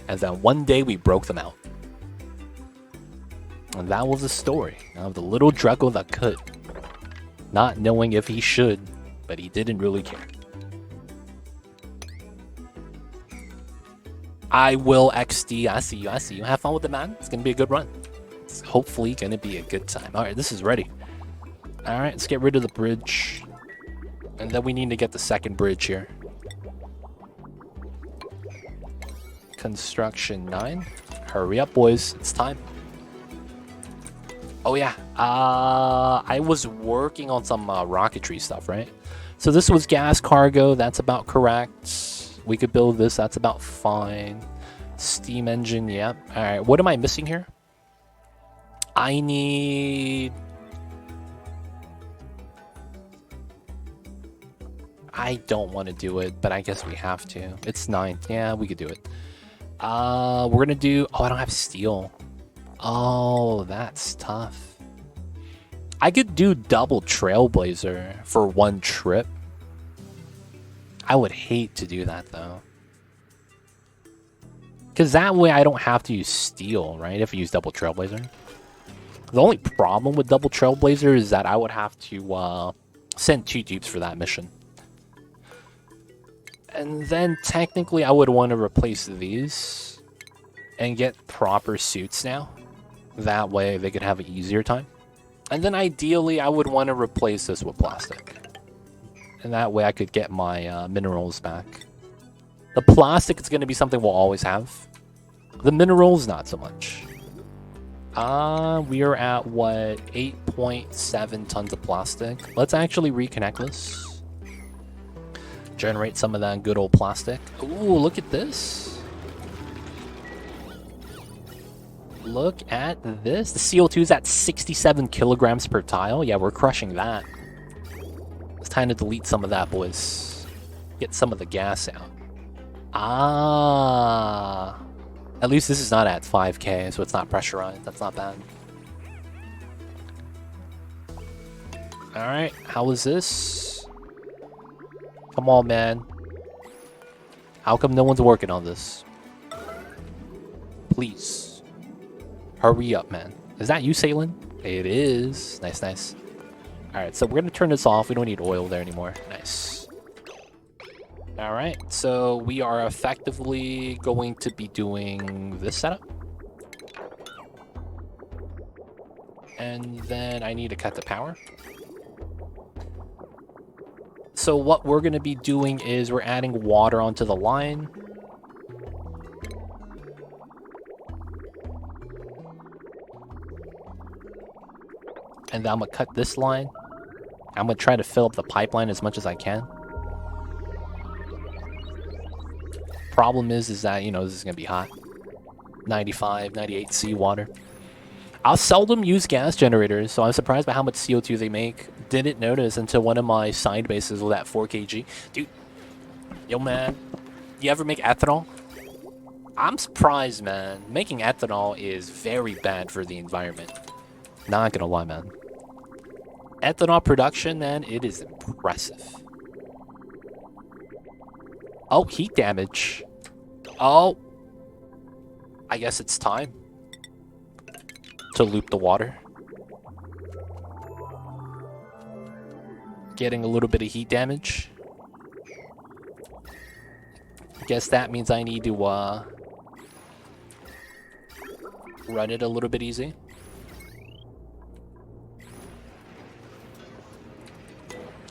And then one day we broke them out. And that was the story of the little Draco that could. Not knowing if he should, but he didn't really care. I will XD. I see you. I see you. Have fun with it, man. It's going to be a good run. It's hopefully going to be a good time. All right, this is ready. All right, let's get rid of the bridge. And then we need to get the second bridge here. Construction 9. Hurry up, boys. It's time. Oh, yeah. I was working on some rocketry stuff, right? So this was gas cargo. That's about correct. We could build this. That's about fine. Steam engine. Yep. All right. What am I missing here? I need... I don't want to do it, but I guess we have to. It's 9. Yeah, we could do it. We're going to do... Oh, I don't have steel. Oh, that's tough. I could do double Trailblazer for one trip. I would hate to do that, though. Because that way I don't have to use steel, right? If I use double Trailblazer. The only problem with double Trailblazer is that I would have to send 2 jeeps for that mission. And then technically I would want to replace these and get proper suits now. That way they could have an easier time. And then ideally I would want to replace this with plastic. And that way I could get my minerals back. The plastic is going to be something we'll always have. The minerals, not so much. We are at, what, 8.7 tons of plastic. Let's actually reconnect this. Generate some of that good old plastic. Ooh, look at this. Look at this. The CO2 is at 67 kilograms per tile. Yeah, we're crushing that. It's time to delete some of that, boys. Get some of the gas out. Ah. At least this is not at 5K, so it's not pressurized. That's not bad. Alright, how was this? Come on, man. How come no one's working on this? Please. Hurry up, man. Is that you, Salen? It is. Nice, nice. Alright, so we're going to turn this off. We don't need oil there anymore. Nice. Alright, so we are effectively going to be doing this setup. And then I need to cut the power. So what we're going to be doing is we're adding water onto the line. And then I'm going to cut this line. I'm going to try to fill up the pipeline as much as I can. Problem is that, you know, this is going to be hot. 95, 98 C water. I'll seldom use gas generators, so I'm surprised by how much CO2 they make. Didn't notice until one of my side bases was at 4 kg. Dude, yo, man, you ever make ethanol? I'm surprised, man. Making ethanol is very bad for the environment. Not gonna lie, man. Ethanol production, man, it is impressive. Oh, heat damage. Oh. I guess it's time to loop the water. Getting a little bit of heat damage. Guess that means I need to run it a little bit easy.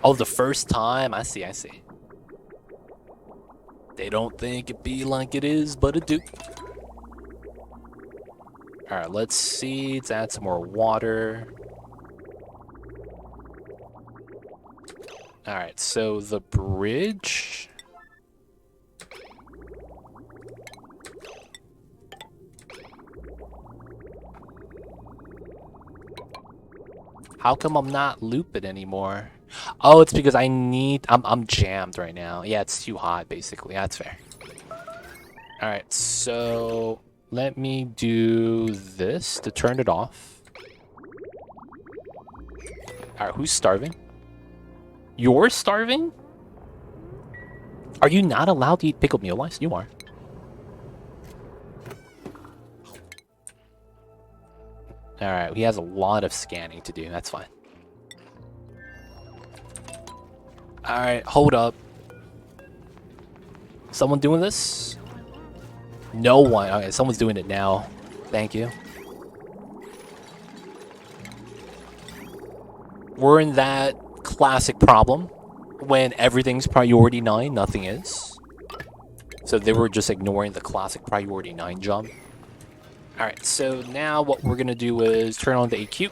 Oh, the first time. I see, I see. They don't think it be like it is, but it do. Alright, let's see. Let's add some more water. Alright, so the bridge. How come I'm not looping anymore? Oh, it's because I'm jammed right now. Yeah, it's too hot, basically. That's fair. Alright, so let me do this to turn it off. Alright, who's starving? You're starving? Are you not allowed to eat pickled meal lice? You are. Alright, he has a lot of scanning to do. That's fine. Alright, hold up. Someone doing this? No one. Okay, someone's doing it now. Thank you. We're in that classic problem when everything's priority 9, nothing is. So they were just ignoring the classic priority 9 job. Alright, so now what we're going to do is turn on the AQ.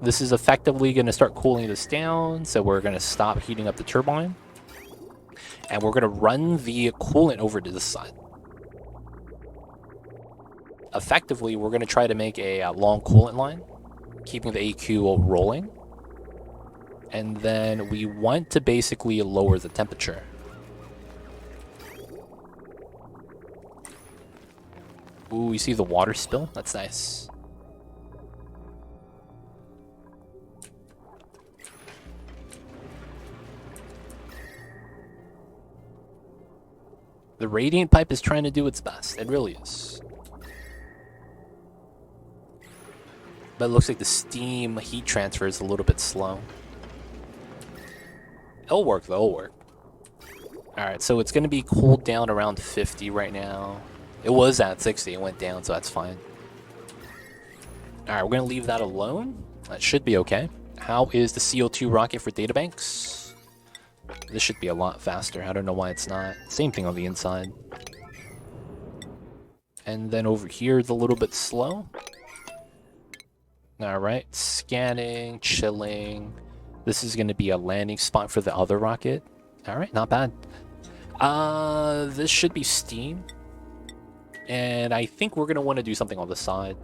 This is effectively going to start cooling this down, so we're going to stop heating up the turbine. And we're going to run the coolant over to this side. Effectively, we're going to try to make a long coolant line, keeping the AQ rolling. And then we want to basically lower the temperature. Ooh, you see the water spill? That's nice. The radiant pipe is trying to do its best. It really is. But it looks like the steam heat transfer is a little bit slow. It'll work though, it'll work. Alright, so it's going to be cooled down around 50 right now. It was at 60, it went down, so that's fine. Alright, we're going to leave that alone. That should be okay. How is the CO2 rocket for databanks? This should be a lot faster. I don't know why it's not. Same thing on the inside. And then over here, it's a little bit slow. Alright, scanning, chilling. This is going to be a landing spot for the other rocket. Alright, not bad. This should be steam. And I think we're going to want to do something on the side.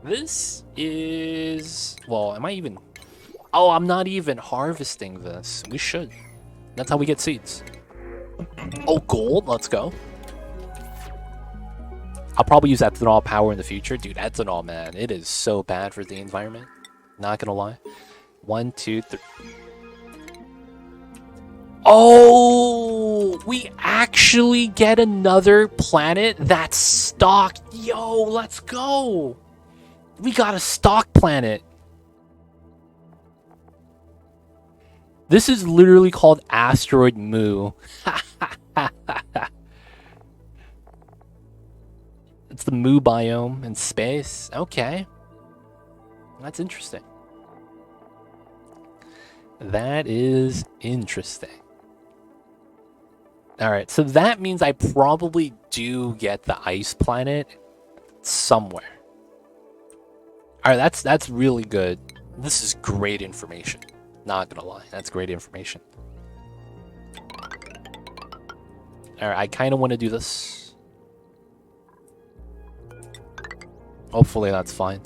This is... Well, am I even... Oh, I'm not even harvesting this. We should. That's how we get seeds. Oh, gold. Let's go. I'll probably use ethanol power in the future. Dude, ethanol, man. It is so bad for the environment. Not gonna lie. 1, 2, 3. Oh! We actually get another planet that's stocked. Yo, let's go! We got a stock planet. This is literally called Asteroid Mu. It's the Mu biome in space. Okay. That's interesting. That is interesting. Alright, so that means I probably do get the ice planet somewhere. Alright, that's really good. This is great information. Not gonna lie, that's great information. Alright, I kind of want to do this. Hopefully that's fine.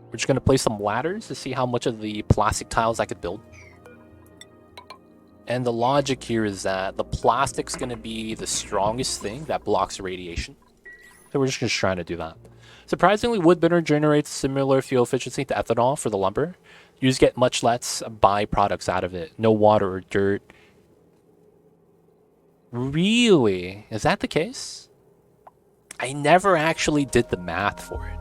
We're just gonna place some ladders to see how much of the plastic tiles I could build. And the logic here is that the plastic's gonna be the strongest thing that blocks radiation. So we're just trying to do that. Surprisingly, wood burner generates similar fuel efficiency to ethanol for the lumber. You just get much less byproducts out of it. No water or dirt. Really? Is that the case? I never actually did the math for it.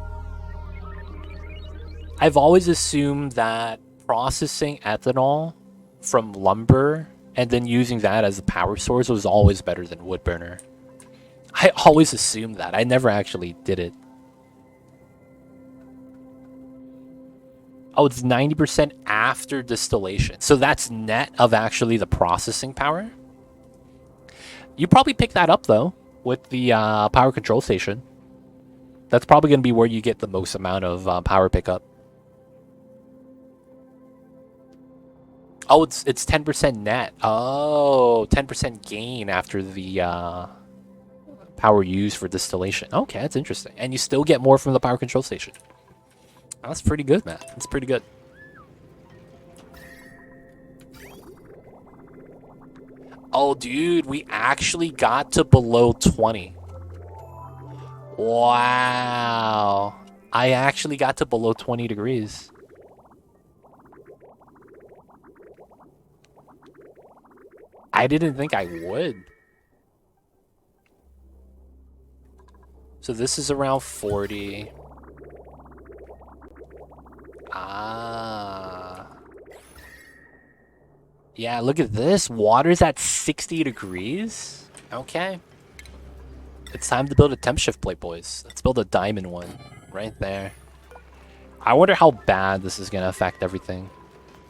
I've always assumed that processing ethanol from lumber and then using that as a power source was always better than wood burner. I always assumed that. I never actually did it. Oh, it's 90% after distillation. So that's net of actually the processing power. You probably pick that up, though, with the power control station. That's probably going to be where you get the most amount of power pickup. Oh, it's 10% net. Oh, 10% gain after the power used for distillation. Okay, that's interesting. And you still get more from the power control station. That's pretty good, man. That's pretty good. Oh, dude, we actually got to below 20. Wow. I actually got to below 20 degrees. I didn't think I would. So this is around 40. Ah. Yeah, look at this. Water's at 60 degrees. Okay. It's time to build a temp shift plate, boys. Let's build a diamond one right there. I wonder how bad this is going to affect everything.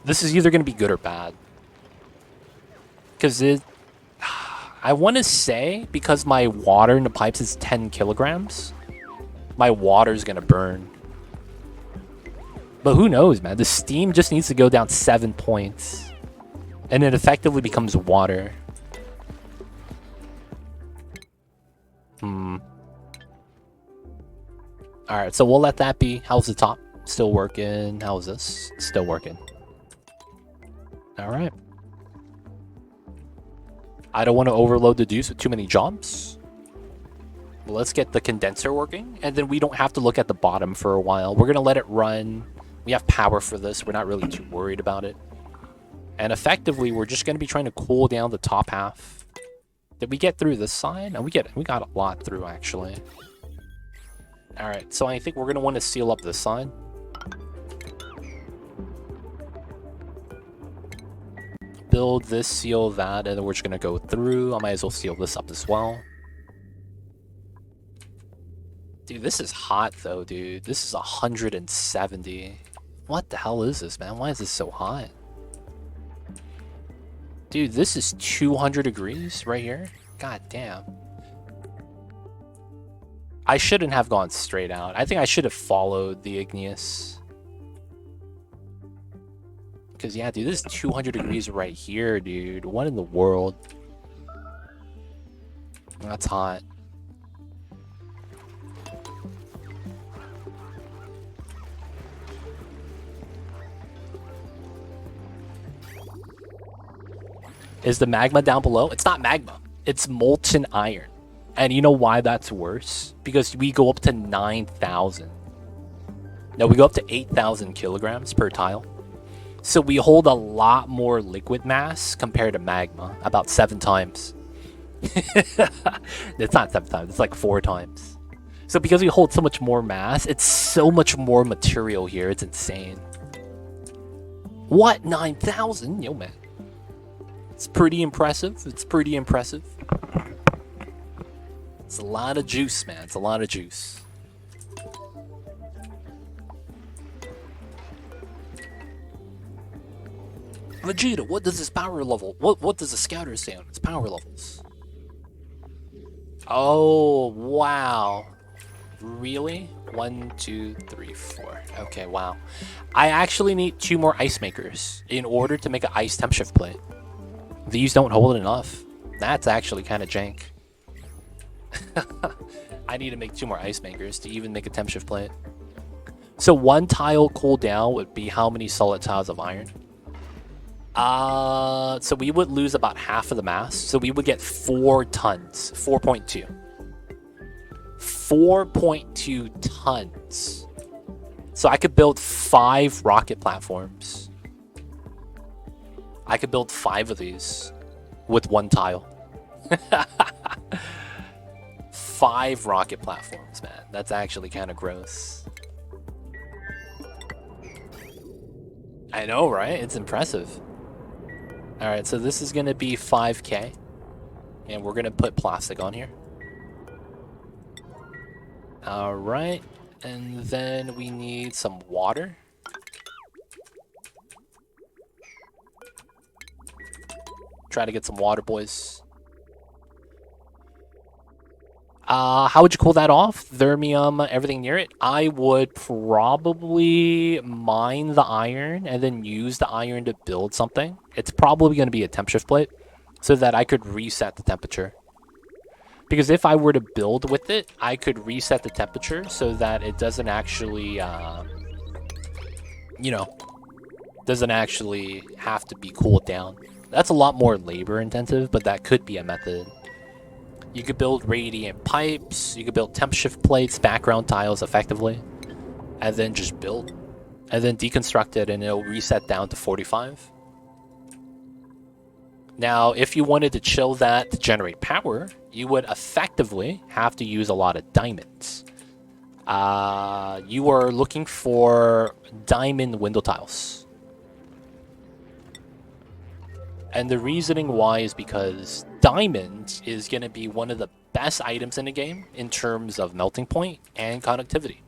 This is either going to be good or bad. Because I want to say, because my water in the pipes is 10 kilograms, my water's going to burn. But who knows, man? The steam just needs to go down 7 points. And it effectively becomes water. Alright, so we'll let that be. How's the top? Still working. How's this? Still working. Alright. I don't want to overload the deuce with too many jobs. Let's get the condenser working, and then we don't have to look at the bottom for a while. We're going to let it run. We have power for this. We're not really too worried about it. And effectively, we're just going to be trying to cool down the top half. Did we get through this side? And we got a lot through, actually. Alright, so I think we're going to want to seal up this side. Build this, seal that, and then we're just going to go through. I might as well seal this up as well. Dude, this is hot, though, dude. This is 170. What the hell is this, man? Why is this so hot? Dude, this is 200 degrees right here. God damn. I shouldn't have gone straight out. I think I should have followed the igneous. Because, yeah, dude, this is 200 degrees right here, dude. What in the world? That's hot. Is the magma down below? It's not magma. It's molten iron. And you know why that's worse? Because we go up to 9,000. No, we go up to 8,000 kilograms per tile. So we hold a lot more liquid mass compared to magma. About 7 times. It's not 7 times. It's like 4 times. So because we hold so much more mass, it's so much more material here. It's insane. What? 9,000? Yo, man. It's pretty impressive. It's pretty impressive. It's a lot of juice, man. It's a lot of juice. Vegeta, what does this power level? What does the scouter say on its power levels? Oh, wow. Really? 1, 2, 3, 4. Okay, wow. I actually need 2 more ice makers in order to make an ice temp shift plate. These don't hold enough. That's actually kind of jank. I need to make 2 more ice makers to even make a temp shift plate. So 1 tile cool down would be how many solid tiles of iron? So we would lose about half of the mass. So we would get 4 tons. 4.2. 4.2 tons. So I could build 5 rocket platforms. I could build 5 of these with 1 tile. 5 rocket platforms, man. That's actually kind of gross. I know, right? It's impressive. Alright, so this is going to be 5K. And we're going to put plastic on here. Alright. And then we need some water. Try to get some water, boys. How would you cool that off? Thermium, everything near it? I would probably mine the iron and then use the iron to build something. It's probably going to be a temp shift plate so that I could reset the temperature. Because if I were to build with it, I could reset the temperature so that it doesn't actually, you know, doesn't actually have to be cooled down. That's a lot more labor intensive, but that could be a method. You could build radiant pipes, you could build temp shift plates, background tiles effectively, and then just build. And then deconstruct it and it'll reset down to 45. Now, if you wanted to chill that to generate power, you would effectively have to use a lot of diamonds. You are looking for diamond window tiles. And the reasoning why is because diamond is going to be one of the best items in the game in terms of melting point and conductivity.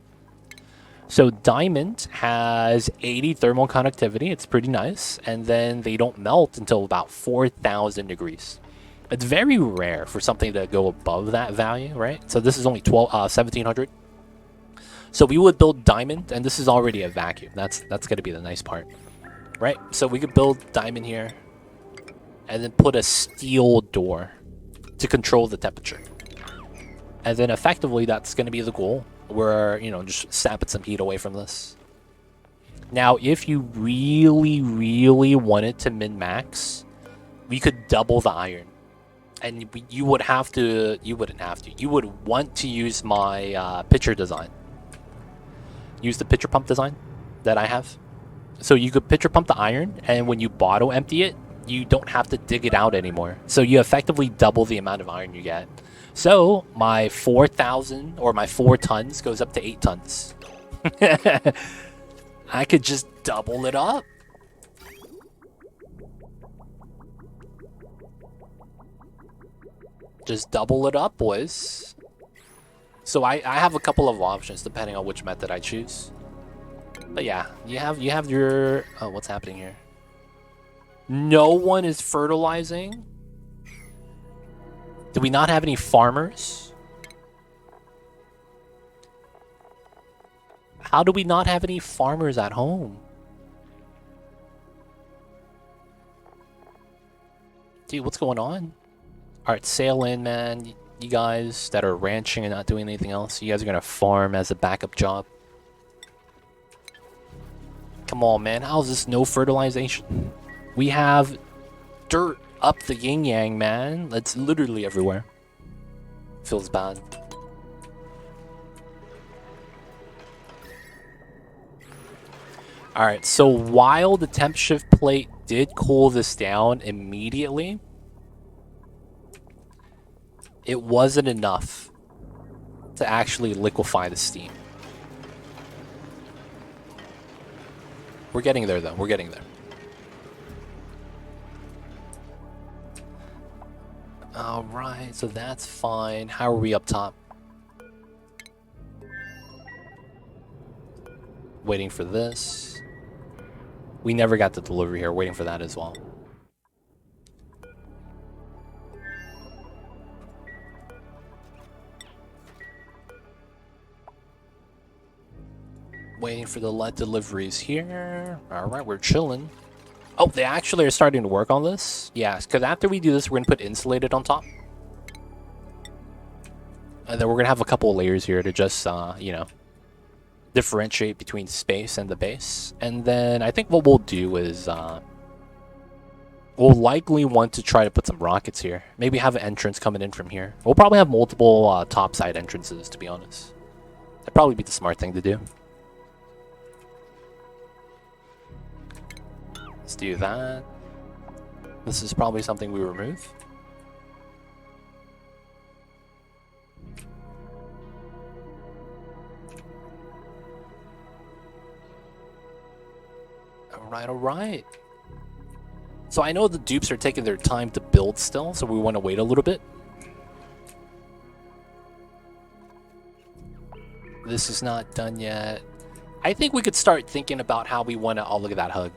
So diamond has 80 thermal conductivity. It's pretty nice. And then they don't melt until about 4,000 degrees. It's very rare for something to go above that value, right? So this is only 1700. So we would build diamond, and this is already a vacuum. That's going to be the nice part, right? So we could build diamond here, and then put a steel door to control the temperature. And then effectively, that's going to be the goal. We're, just sapping some heat away from this. Now, if you really, really wanted to min-max, we could double the iron. And you would have to, you wouldn't have to, you would want to use my pitcher design. Use the pitcher pump design that I have. So you could pitcher pump the iron, and when you bottle empty it, you don't have to dig it out anymore. So you effectively double the amount of iron you get. So my 4,000 or my 4 tons goes up to 8 tons. I could just double it up. Just double it up, boys. So I have a couple of options depending on which method I choose. But yeah, you have your... Oh, what's happening here? No one is fertilizing? Do we not have any farmers? How do we not have any farmers at home? Dude, what's going on? Alright, sail in, man. You guys that are ranching and not doing anything else, you guys are gonna farm as a backup job. Come on, man. How's this no fertilization? We have dirt up the yin-yang, man. It's literally everywhere. Feels bad. Alright, so while the temp shift plate did cool this down immediately, it wasn't enough to actually liquefy the steam. We're getting there, though. We're getting there. Alright, so that's fine. How are we up top? Waiting for this. We never got the delivery here. Waiting for that as well. Waiting for the lead deliveries here. Alright, we're chilling. Oh, they actually are starting to work on this? Yeah, because after we do this, we're going to put insulated on top. And then we're going to have a couple of layers here to just, differentiate between space and the base. And then I think what we'll do is we'll likely want to try to put some rockets here. Maybe have an entrance coming in from here. We'll probably have multiple topside entrances, to be honest. That'd probably be the smart thing to do. Let's do that. This is probably something we remove. Alright. So I know the dupes are taking their time to build still, so we want to wait a little bit. This is not done yet. I think we could start thinking about how we want to... Oh, look at that hug.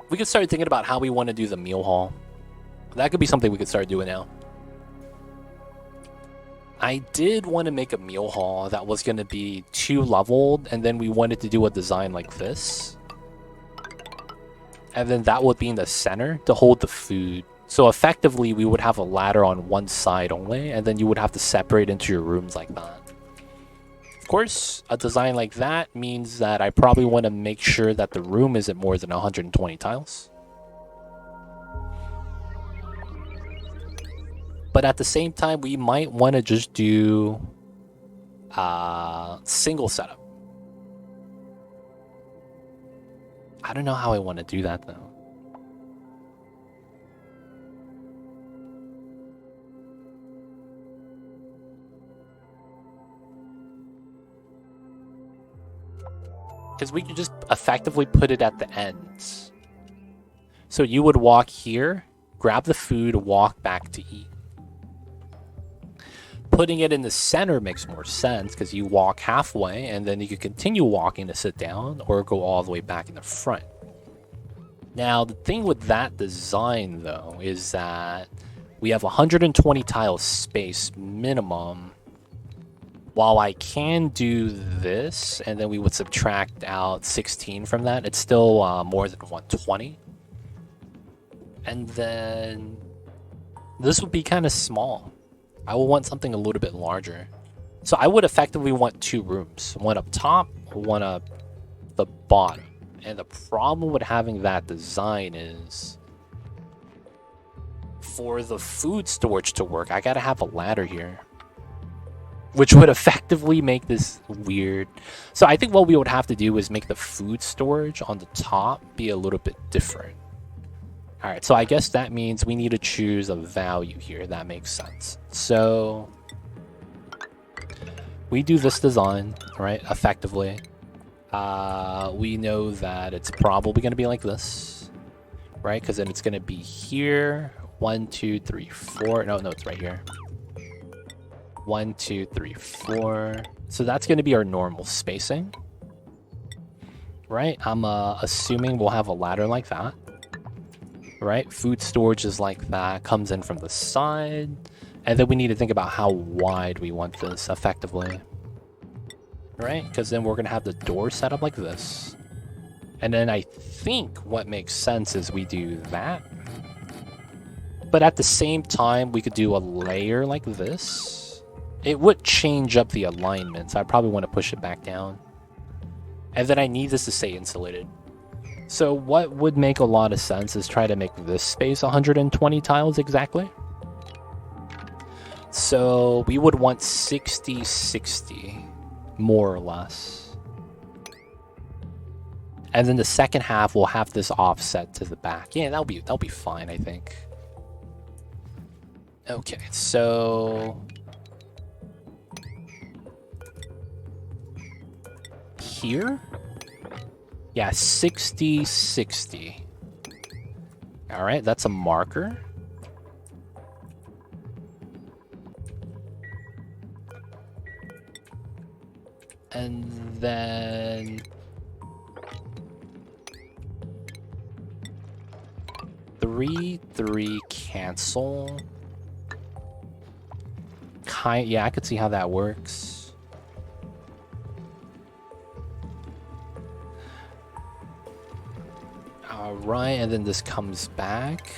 We could start thinking about how we want to do the meal hall. That could be something we could start doing now. I did want to make a meal hall that was going to be 2-leveled, and then we wanted to do a design like this. And then that would be in the center to hold the food. So effectively, we would have a ladder on one side only, and then you would have to separate into your rooms like that. Of course, a design like that means that I probably want to make sure that the room isn't more than 120 tiles. But at the same time, we might want to just do single setup. I don't know how I want to do that, though. Because we could just effectively put it at the ends. So you would walk here, grab the food, walk back to eat. Putting it in the center makes more sense because you walk halfway and then you can continue walking to sit down or go all the way back in the front. Now, the thing with that design, though, is that we have 120 tiles space minimum. While I can do this, and then we would subtract out 16 from that, it's still more than 120. And then this would be kind of small. I will want something a little bit larger. So I would effectively want 2 rooms. One up top, one up the bottom. And the problem with having that design is for the food storage to work, I gotta have a ladder here, which would effectively make this weird. So I think what we would have to do is make the food storage on the top be a little bit different. All right, so I guess that means we need to choose a value here. That makes sense. So we do this design, right, effectively. We know that it's probably going to be like this, right? Because then it's going to be here. 1, 2, 3, 4. No, it's right here. 1, 2, 3, 4. So that's going to be our normal spacing, right? I'm assuming we'll have a ladder like that, right? Food storage is like that, comes in from the side. And then we need to think about how wide we want this effectively, right? Because then we're going to have the door set up like this. And then I think what makes sense is we do that. But at the same time, we could do a layer like this. It would change up the alignment, so I probably want to push it back down. And then I need this to stay insulated. So what would make a lot of sense is try to make this space 120 tiles exactly. So we would want 60, 60, more or less. And then the second half will have this offset to the back. Yeah, that'll be fine, I think. Okay, so here? Yeah, 60, 60. All right, that's a marker. And then 3, 3, cancel. Yeah, I could see how that works. Alright, and then this comes back.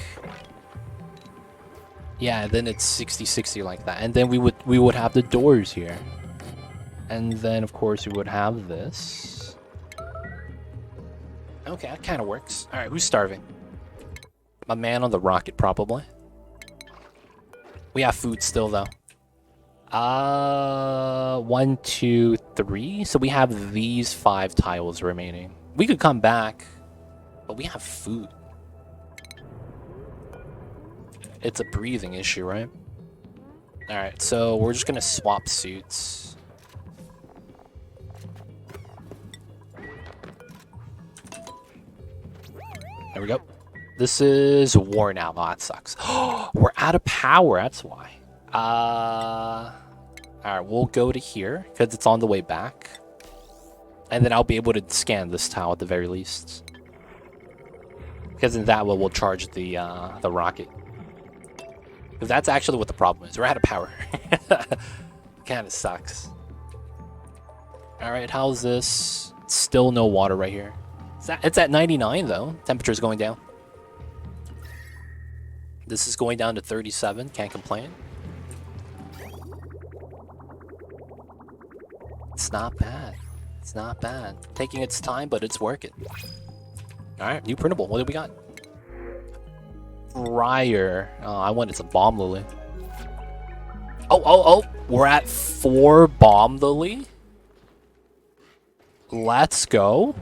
Yeah, then it's 60, 60 like that. And then we would have the doors here. And then of course we would have this. Okay, that kind of works. Alright, who's starving? My man on the rocket, probably. We have food still, though. 1, 2, 3. So we have these 5 tiles remaining. We could come back, but we have food. It's a breathing issue, right? Alright, so we're just gonna swap suits. There we go. This is worn out. Oh, that sucks. We're out of power, that's why. Alright, we'll go to here, because it's on the way back. And then I'll be able to scan this tile at the very least. Because in that way, we'll charge the rocket. Because that's actually what the problem is. We're out of power. Kind of sucks. Alright, how's this? Still no water right here. It's at 99, though. Temperature's going down. This is going down to 37. Can't complain. It's not bad. It's not bad. Taking its time, but it's working. Alright, new printable. What do we got? Fryer. Oh, I wanted some bomb lily. Oh. We're at 4 bomb lily. Let's go.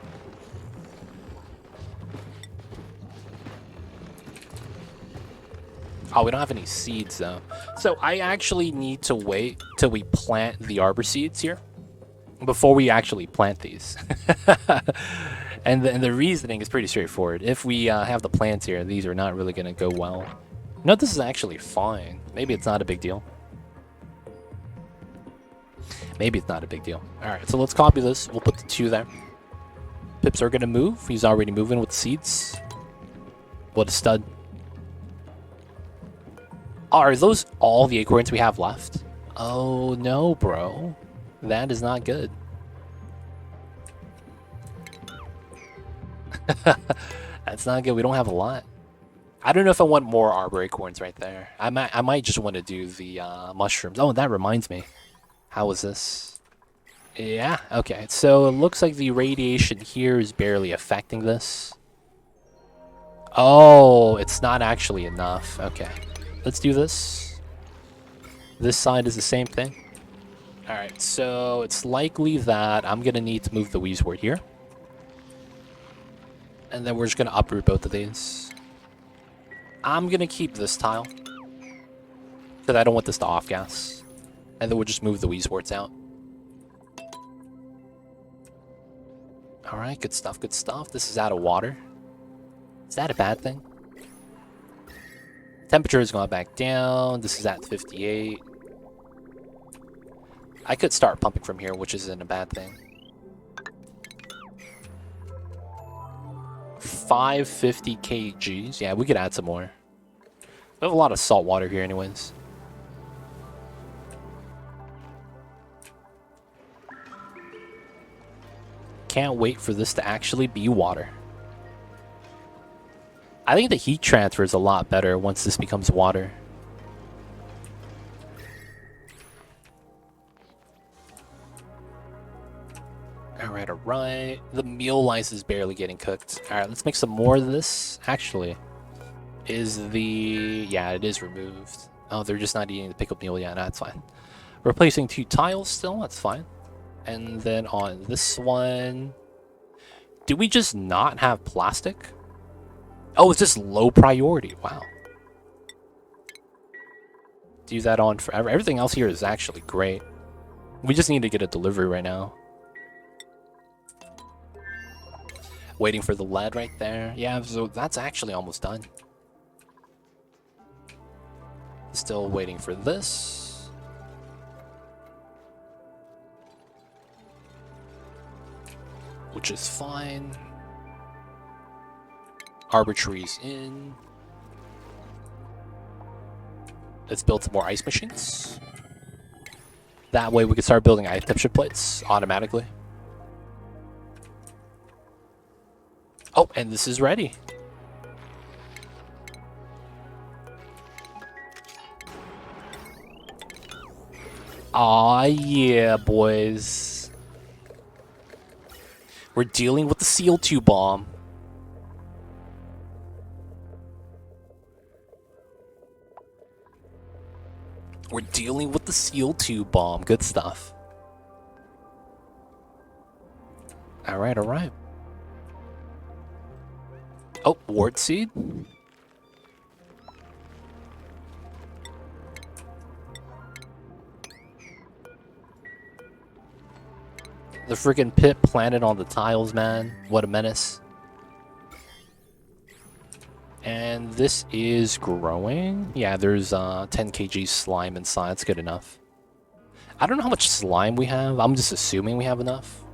Oh, we don't have any seeds, though. So I actually need to wait till we plant the arbor seeds here. before we actually plant these. And the reasoning is pretty straightforward. If we have the plants here, these are not really going to go well. No, this is actually fine. Maybe it's not a big deal. Maybe it's not a big deal. Alright, so let's copy this. We'll put the 2 there. Pips are going to move. He's already moving with the seeds. What a stud. Are those all the acorns we have left? Oh no, bro. That is not good. That's not good. We don't have a lot. I don't know if I want more arbor acorns right there. I might just want to do the mushrooms. Oh, that reminds me. How was this? Yeah, okay. So it looks like the radiation here is barely affecting this. Oh, it's not actually enough. Okay. Let's do this. This side is the same thing. Alright, so it's likely that I'm going to need to move the weaswort here. And then we're just going to uproot both of these. I'm going to keep this tile. Because I don't want this to off-gas. And then we'll just move the weasworts out. Alright, good stuff, good stuff. This is out of water. Is that a bad thing? Temperature has gone back down. This is at 58. I could start pumping from here, which isn't a bad thing. 550 kgs. Yeah, we could add some more. We have a lot of salt water here anyways. Can't wait for this to actually be water. I think the heat transfer is a lot better once this becomes water. Alright, alright. The meal lice is barely getting cooked. Alright, let's make some more of this. Actually, is the... yeah, it is removed. Oh, they're just not eating the pickled meal. Yeah, no, that's fine. Replacing 2 tiles still, that's fine. And then on this one... do we just not have plastic? Oh, it's just low priority. Wow. Do that on forever. Everything else here is actually great. We just need to get a delivery right now. Waiting for the lead right there. Yeah, so that's actually almost done. Still waiting for this. Which is fine. Arbor trees in. Let's build some more ice machines. That way we can start building ice temperature plates automatically. Oh, and this is ready. Aw, yeah, boys. We're dealing with the CO2 bomb. We're dealing with the CO2 bomb. Good stuff. Alright, alright. Oh, wart seed. The freaking pit planted on the tiles, man. What a menace. And this is growing. Yeah, there's 10 kg slime inside. That's good enough. I don't know how much slime we have. I'm just assuming we have enough.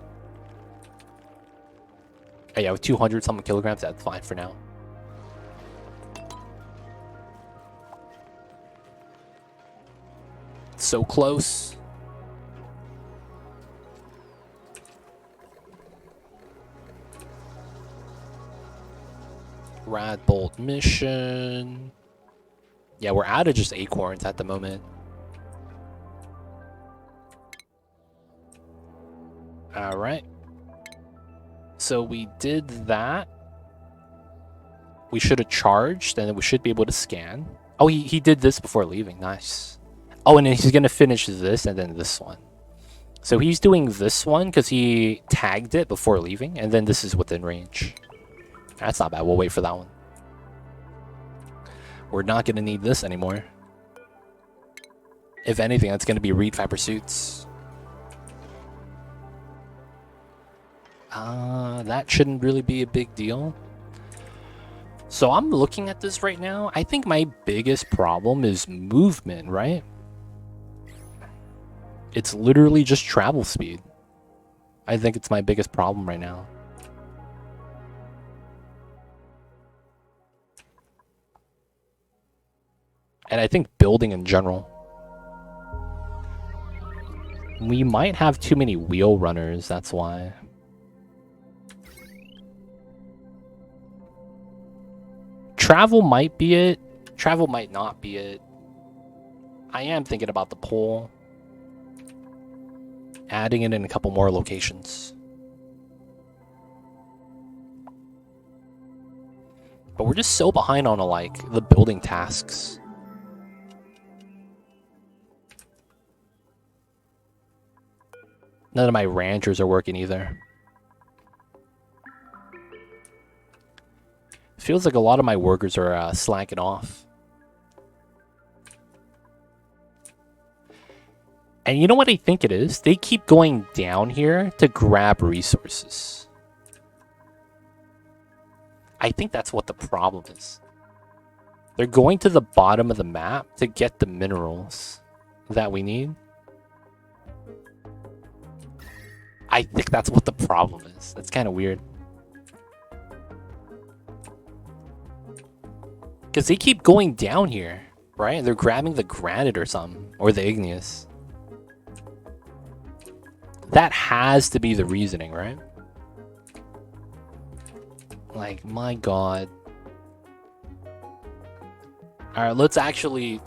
Oh, yeah, with 200 something kilograms, that's fine for now. So close. Rad Bolt mission. Yeah, we're out of just acorns at the moment. Alright. So we did that. We should have charged, and then we should be able to scan. Oh, he did this before leaving. Nice. Oh, and then he's going to finish this and then this one. So he's doing this one because he tagged it before leaving, and then this is within range. That's not bad. We'll wait for that one. We're not going to need this anymore. If anything, that's going to be reed fiber suits. That shouldn't really be a big deal. So I'm looking at this right now. I think my biggest problem is movement, right? It's literally just travel speed. I think it's my biggest problem right now. And I think building in general. We might have too many wheel runners, that's why. Travel might be it. Travel might not be it. I am thinking about the pole. Adding it in a couple more locations. But we're just so behind on like the building tasks. None of my ranchers are working either. Feels like a lot of my workers are slacking off. And you know what I think it is? They keep going down here to grab resources. I think that's what the problem is. They're going to the bottom of the map to get the minerals that we need. I think that's what the problem is. That's kind of weird. Because they keep going down here, right? They're grabbing the granite or something. Or the igneous. That has to be the reasoning, right? Like, my god. Alright, let's actually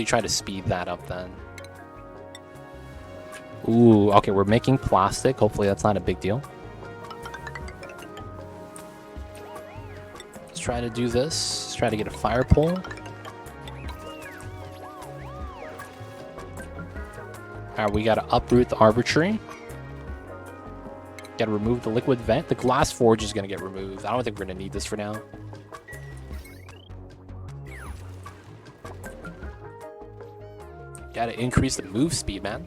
try to speed that up then. Ooh, okay, we're making plastic. Hopefully that's not a big deal. Let's try to do this. Let's try to get a fire pole. Alright, we gotta uproot the arbor tree. Gotta remove the liquid vent. The glass forge is gonna get removed. I don't think we're gonna need this for now. Gotta increase the move speed, man.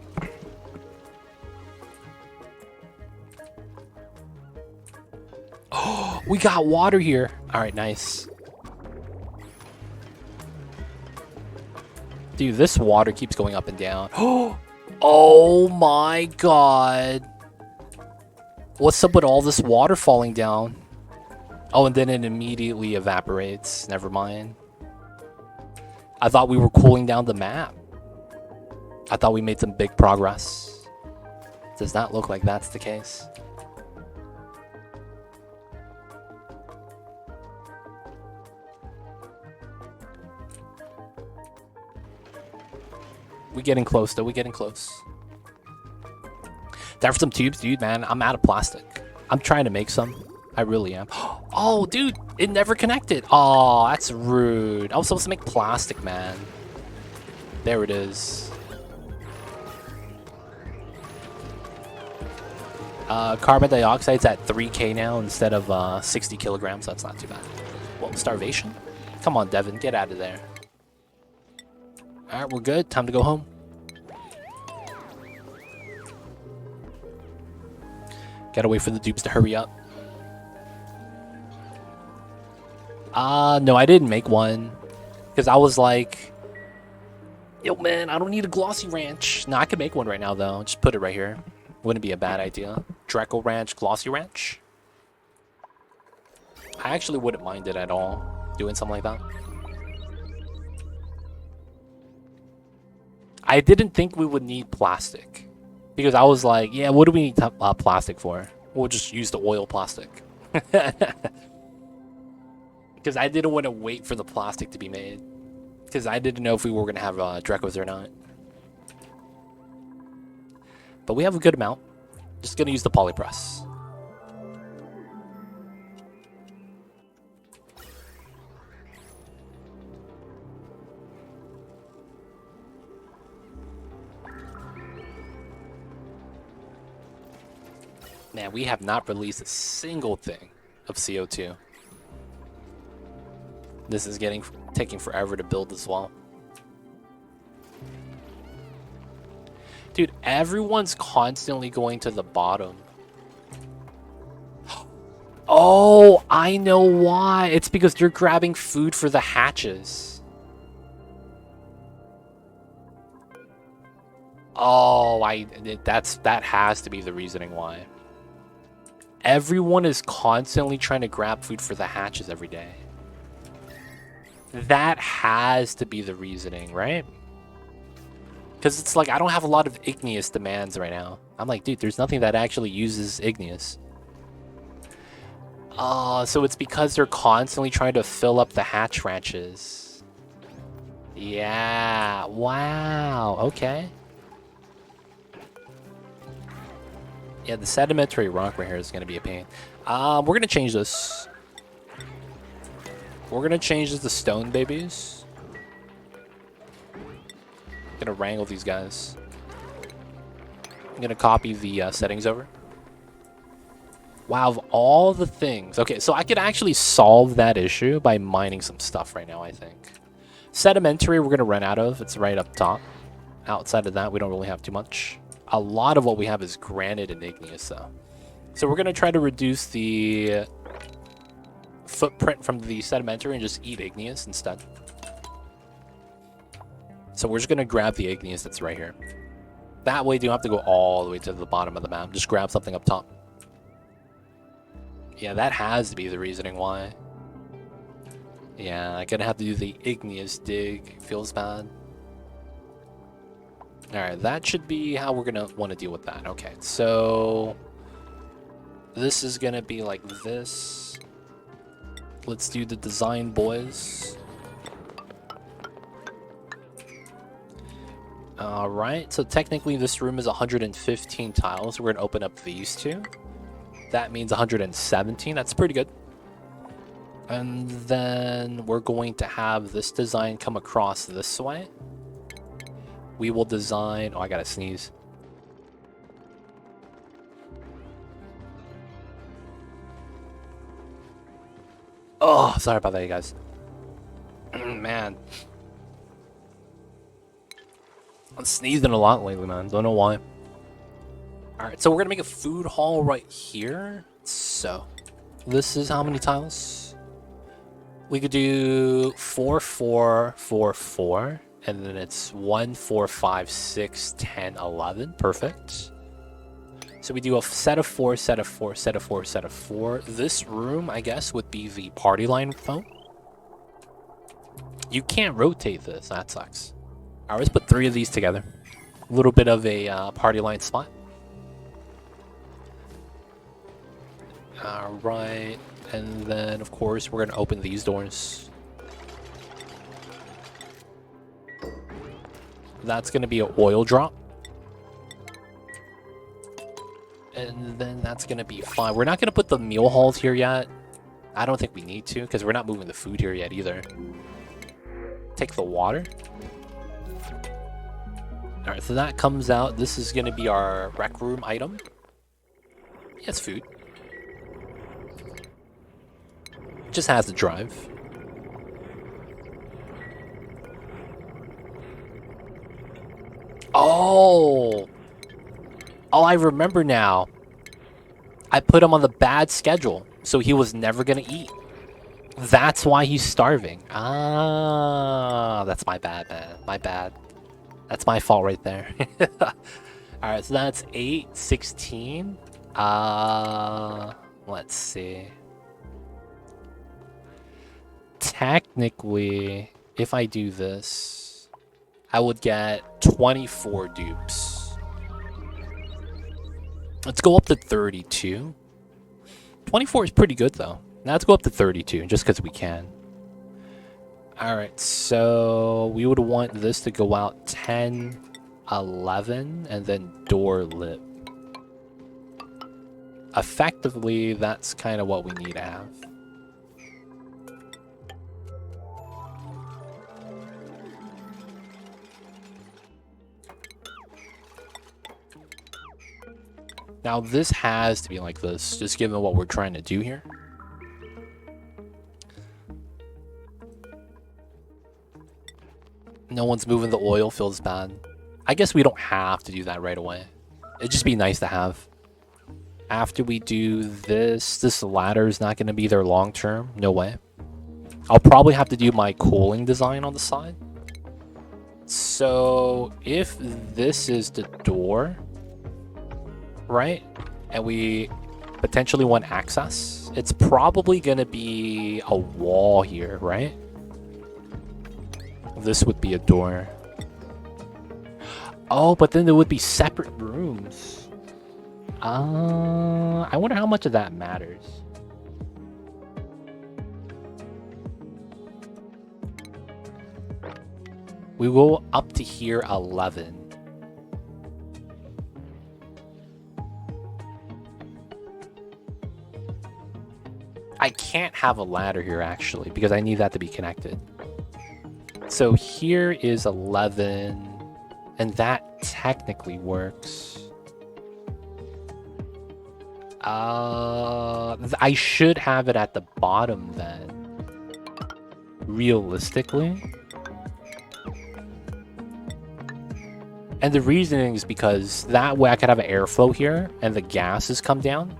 Oh, we got water here. All right, nice. Dude, this water keeps going up and down. Oh my god. What's up with all this water falling down? Oh, and then it immediately evaporates. Never mind. I thought we were cooling down the map. I thought we made some big progress. Does not look like that's the case. We're getting close, though. We're getting close. Time for some tubes, dude, man. I'm out of plastic. I'm trying to make some. I really am. Oh, dude, it never connected. Oh, that's rude. I was supposed to make plastic, man. There it is. Carbon dioxide's at 3K now instead of 60 kilograms. That's not too bad. Well, starvation? Come on, Devin, get out of there. Alright, we're good. Time to go home. Gotta wait for the dupes to hurry up. No, I didn't make one. Because I was like, yo, man, I don't need a glossy ranch. No, I could make one right now, though. Just put it right here. Wouldn't be a bad idea. Draco Ranch, Glossy Ranch. I actually wouldn't mind it at all. Doing something like that. I didn't think we would need plastic. Because I was like, yeah, what do we need plastic for? We'll just use the oil plastic. Because I didn't want to wait for the plastic to be made. Because I didn't know if we were going to have Dracos or not. But we have a good amount. Just going to use the polypress. Man, we have not released a single thing of CO2. This is taking forever to build as well. Dude, everyone's constantly going to the bottom. Oh, I know why. It's because they're grabbing food for the hatches. Oh, that has to be the reasoning why. Everyone is constantly trying to grab food for the hatches every day. That has to be the reasoning, right? Because it's like, I don't have a lot of igneous demands right now. I'm like, dude, there's nothing that actually uses igneous. So it's because they're constantly trying to fill up the hatch ranches. Yeah, wow, okay. Yeah, the sedimentary rock right here is going to be a pain. We're going to change this. We're going to change this to stone babies. Going to wrangle these guys. I'm going to copy the settings over. Wow, of all the things. Okay, so I could actually solve that issue by mining some stuff right now, I think. Sedimentary, we're going to run out of. It's right up top. Outside of that, we don't really have too much. A lot of what we have is granite and igneous, though. So we're going to try to reduce the footprint from the sedimentary and just eat igneous instead. So we're just going to grab the igneous that's right here. That way, you don't have to go all the way to the bottom of the map. Just grab something up top. Yeah, that has to be the reasoning why. Yeah, I'm going to have to do the igneous dig. Feels bad. Alright, that should be how we're going to want to deal with that. Okay, so this is going to be like this. Let's do the design, boys. Alright, so technically this room is 115 tiles. We're going to open up these two. That means 117. That's pretty good. And then we're going to have this design come across this way. We will design... Oh, I gotta sneeze. Oh, sorry about that, you guys. Man. I'm sneezing a lot lately, man. Don't know why. Alright, so we're gonna make a food hall right here. So, this is how many tiles? We could do 4, 4, 4, 4. And then it's 1, 4, 5, 6, 10, 11. Perfect. So we do a set of 4, set of 4, set of 4, set of 4. This room, I guess, would be the party line phone. You can't rotate this. That sucks. Alright, let's put 3 of these together. A little bit of a party line spot. Alright. And then, of course, we're going to open these doors. That's going to be an oil drop. And then that's going to be fine. We're not going to put the meal halls here yet. I don't think we need to, because we're not moving the food here yet either. Take the water. Alright, so that comes out. This is going to be our rec room item. Yeah, it's food. Just has to drive. Oh, I remember now. I put him on the bad schedule, so he was never gonna eat. That's why he's starving. Ah, that's my bad, man. My bad. That's my fault right there. Alright, so that's 8, 16. Let's see. Technically, if I do this, I would get 24 dupes. Let's go up to 32. 24 is pretty good, though. Now let's go up to 32, just because we can. Alright, so we would want this to go out 10, 11, and then door lit. Effectively, that's kind of what we need to have. Now, this has to be like this, just given what we're trying to do here. No one's moving the oil, feels bad. I guess we don't have to do that right away. It'd just be nice to have. after we do this, this ladder is not going to be there long term. No way. I'll probably have to do my cooling design on the side. So if this is the door, right, and we potentially want access, it's probably going to be a wall here, right? This would be a door. Oh, but then there would be separate rooms. I wonder how much of that matters. We go up to here 11. I can't have a ladder here actually because I need that to be connected. So here is 11 and that technically works. I should have it at the bottom then. Realistically. And the reasoning is because that way I could have an airflow here and the gases come down.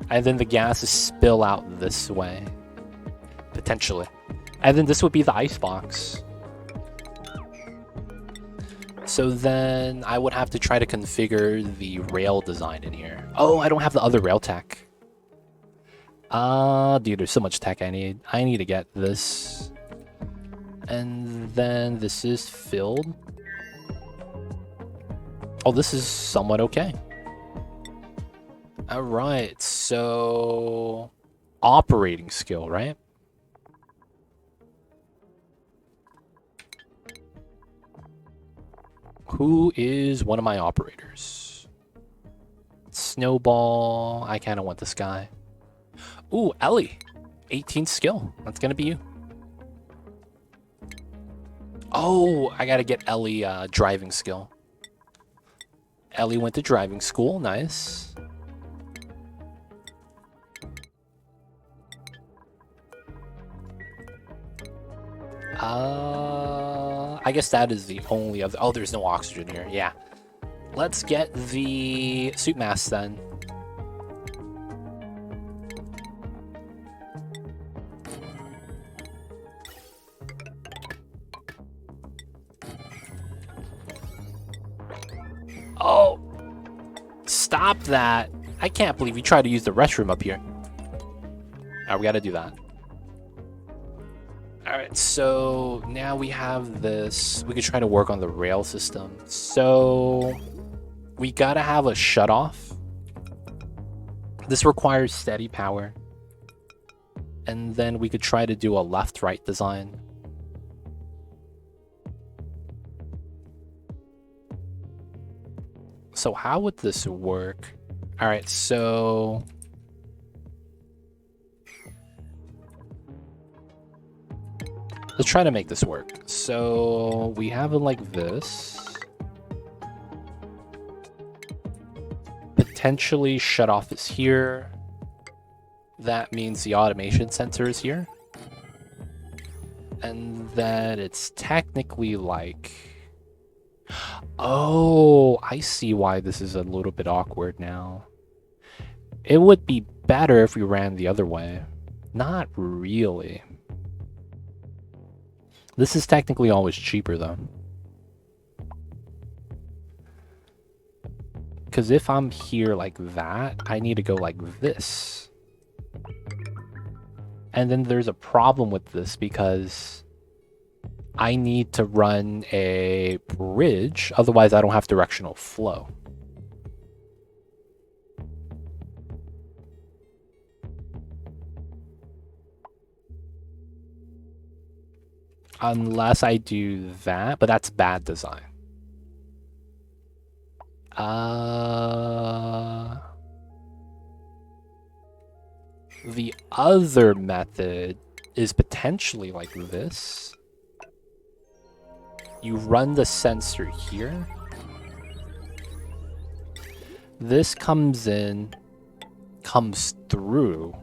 And then the gases spill out this way. Potentially. And then this would be the icebox. So then I would have to try to configure the rail design in here. Oh, I don't have the other rail tech. Dude, there's so much tech I need. I need to get this. And then this is filled. Oh, this is somewhat okay. Alright, so... operating skill, right? Who is one of my operators? Snowball. I kind of want this guy. Ooh, Ellie. 18 skill. That's gonna be you. Oh, I gotta get Ellie driving skill. Ellie went to driving school. Nice. I guess that is the only other... Oh, there's no oxygen here. Yeah. Let's get the suit mask then. Oh! Stop that! I can't believe you tried to use the restroom up here. Alright, we gotta do that. Alright, so now we have this. We could try to work on the rail system. So we gotta have a shutoff. This requires steady power. And then we could try to do a left-right design. So how would this work? Alright, so... let's try to make this work. So we have it like this. Potentially shut off is here. That means the automation sensor is here. And then it's technically like... oh, I see why this is a little bit awkward now. It would be better if we ran the other way. Not really. This is technically always cheaper though. Because if I'm here like that, I need to go like this. And then there's a problem with this because I need to run a bridge, otherwise I don't have directional flow. Unless I do that, but that's bad design. The other method is potentially like this. You run the sensor here. This comes in, comes through,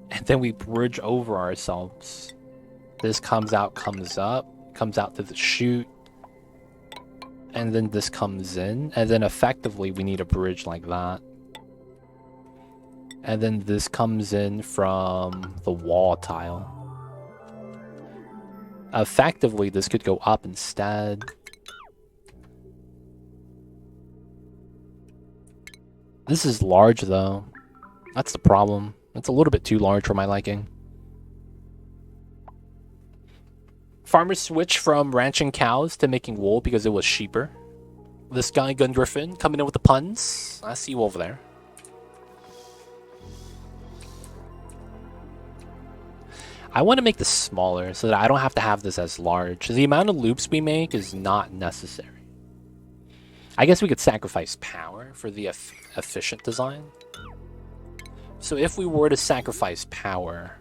and then we bridge over ourselves. This comes out, comes up, comes out to the chute, and then this comes in, and then effectively we need a bridge like that. And then this comes in from the wall tile. Effectively, this could go up instead. This is large, though. That's the problem. It's a little bit too large for my liking. Farmers switched from ranching cows to making wool because it was cheaper. This guy, Gun Griffin, coming in with the puns. I see you over there. I want to make this smaller so that I don't have to have this as large. The amount of loops we make is not necessary. I guess we could sacrifice power for the efficient design. So if we were to sacrifice power,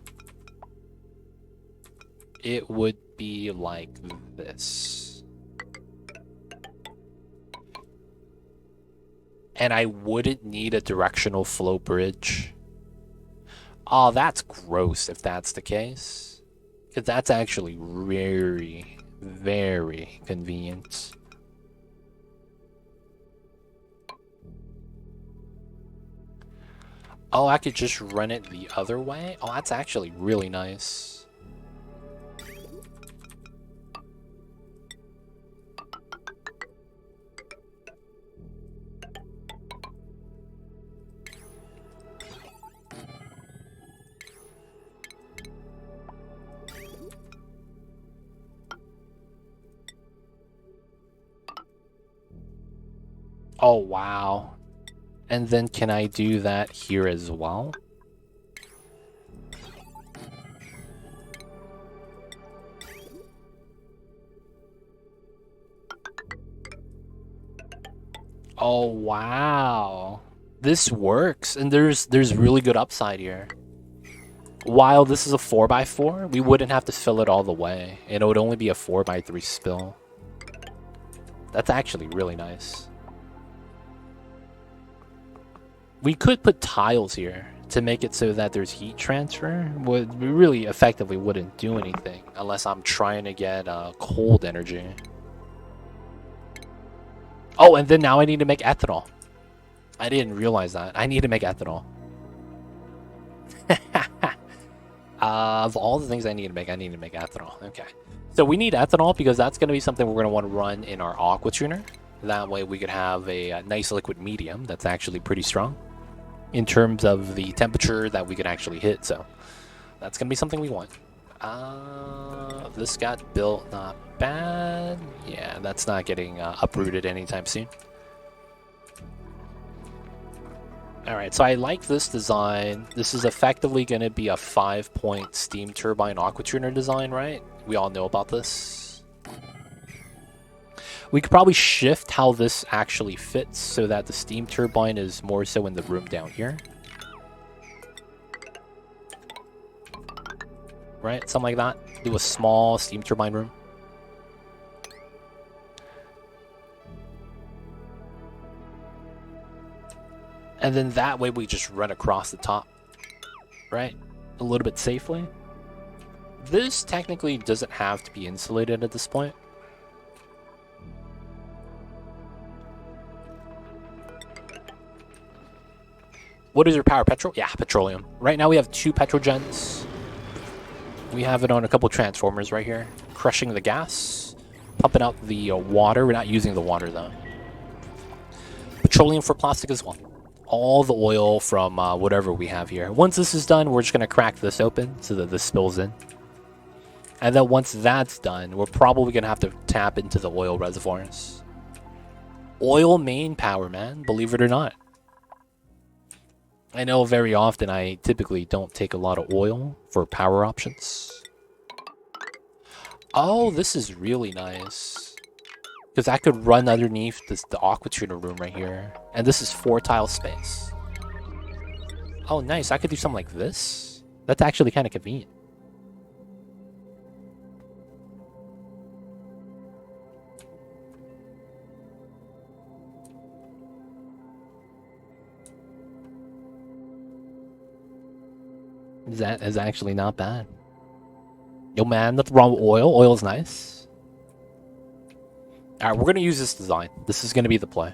it would be like this. And I wouldn't need a directional flow bridge. Oh, that's gross if that's the case. Because that's actually very, very convenient. Oh, I could just run it the other way? Oh, that's actually really nice. Oh, wow. And then can I do that here as well? Oh, wow. This works, and there's really good upside here. While this is a 4x4, we wouldn't have to fill it all the way, and it would only be a 4x3 spill. That's actually really nice. We could put tiles here to make it so that there's heat transfer. We really effectively wouldn't do anything unless I'm trying to get cold energy. Oh, and then now I need to make ethanol. I didn't realize that. I need to make ethanol. Of all the things I need to make ethanol. Okay. So we need ethanol because that's going to be something we're going to want to run in our aqua tuner. That way we could have a nice liquid medium that's actually pretty strong in terms of the temperature that we can actually hit. So that's going to be something we want. This got built not bad. Yeah, that's not getting uprooted anytime soon. Alright, so I like this design. This is effectively going to be a 5-point steam turbine aqua tuner design, right? We all know about this. We could probably shift how this actually fits so that the steam turbine is more so in the room down here. Right? Something like that. Do a small steam turbine room. And then that way we just run across the top. Right? A little bit safely. This technically doesn't have to be insulated at this point. What is your power? Petrol? Yeah, petroleum. Right now we have 2 petrogens. We have it on a couple transformers right here. Crushing the gas. Pumping out the water. We're not using the water though. Petroleum for plastic as well. All the oil from whatever we have here. Once this is done, we're just going to crack this open so that this spills in. And then once that's done, we're probably going to have to tap into the oil reservoirs. Oil main power, man. Believe it or not. I know very often I typically don't take a lot of oil for power options. Oh, this is really nice. Because I could run underneath the aqua tuner room right here. And this is 4 tile space. Oh, nice. I could do something like this. That's actually kind of convenient. Is actually not bad. Yo, man, nothing wrong with oil. Oil's nice. Alright, we're going to use this design. This is going to be the play.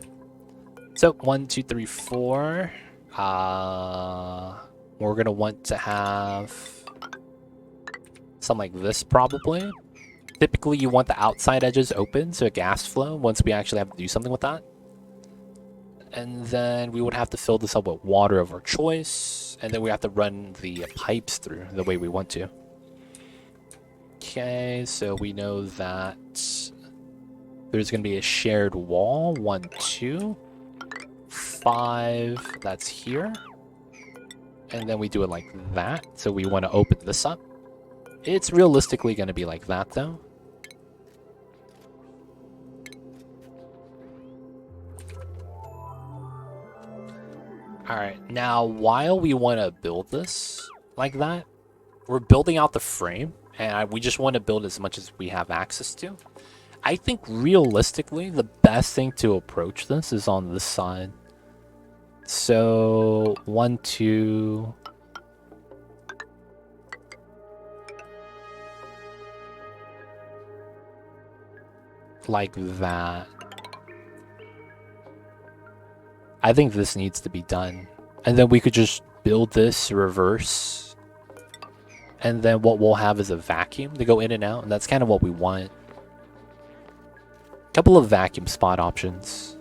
So, 1, 2, 3, 4. We're gonna want to have something like this probably. Typically, you want the outside edges open so gas flow once we actually have to do something with that. And then we would have to fill this up with water of our choice. And then we have to run the pipes through the way we want to. Okay, so we know that there's going to be a shared wall. 1, 2, 5. That's here. And then we do it like that. So we want to open this up. It's realistically going to be like that, though. Alright, now while we want to build this like that, we're building out the frame, and we just want to build as much as we have access to. I think realistically, the best thing to approach this is on this side. So, 1, 2... like that. I think this needs to be done. And then we could just build this reverse. And then what we'll have is a vacuum to go in and out. And that's kind of what we want. A couple of vacuum spot options.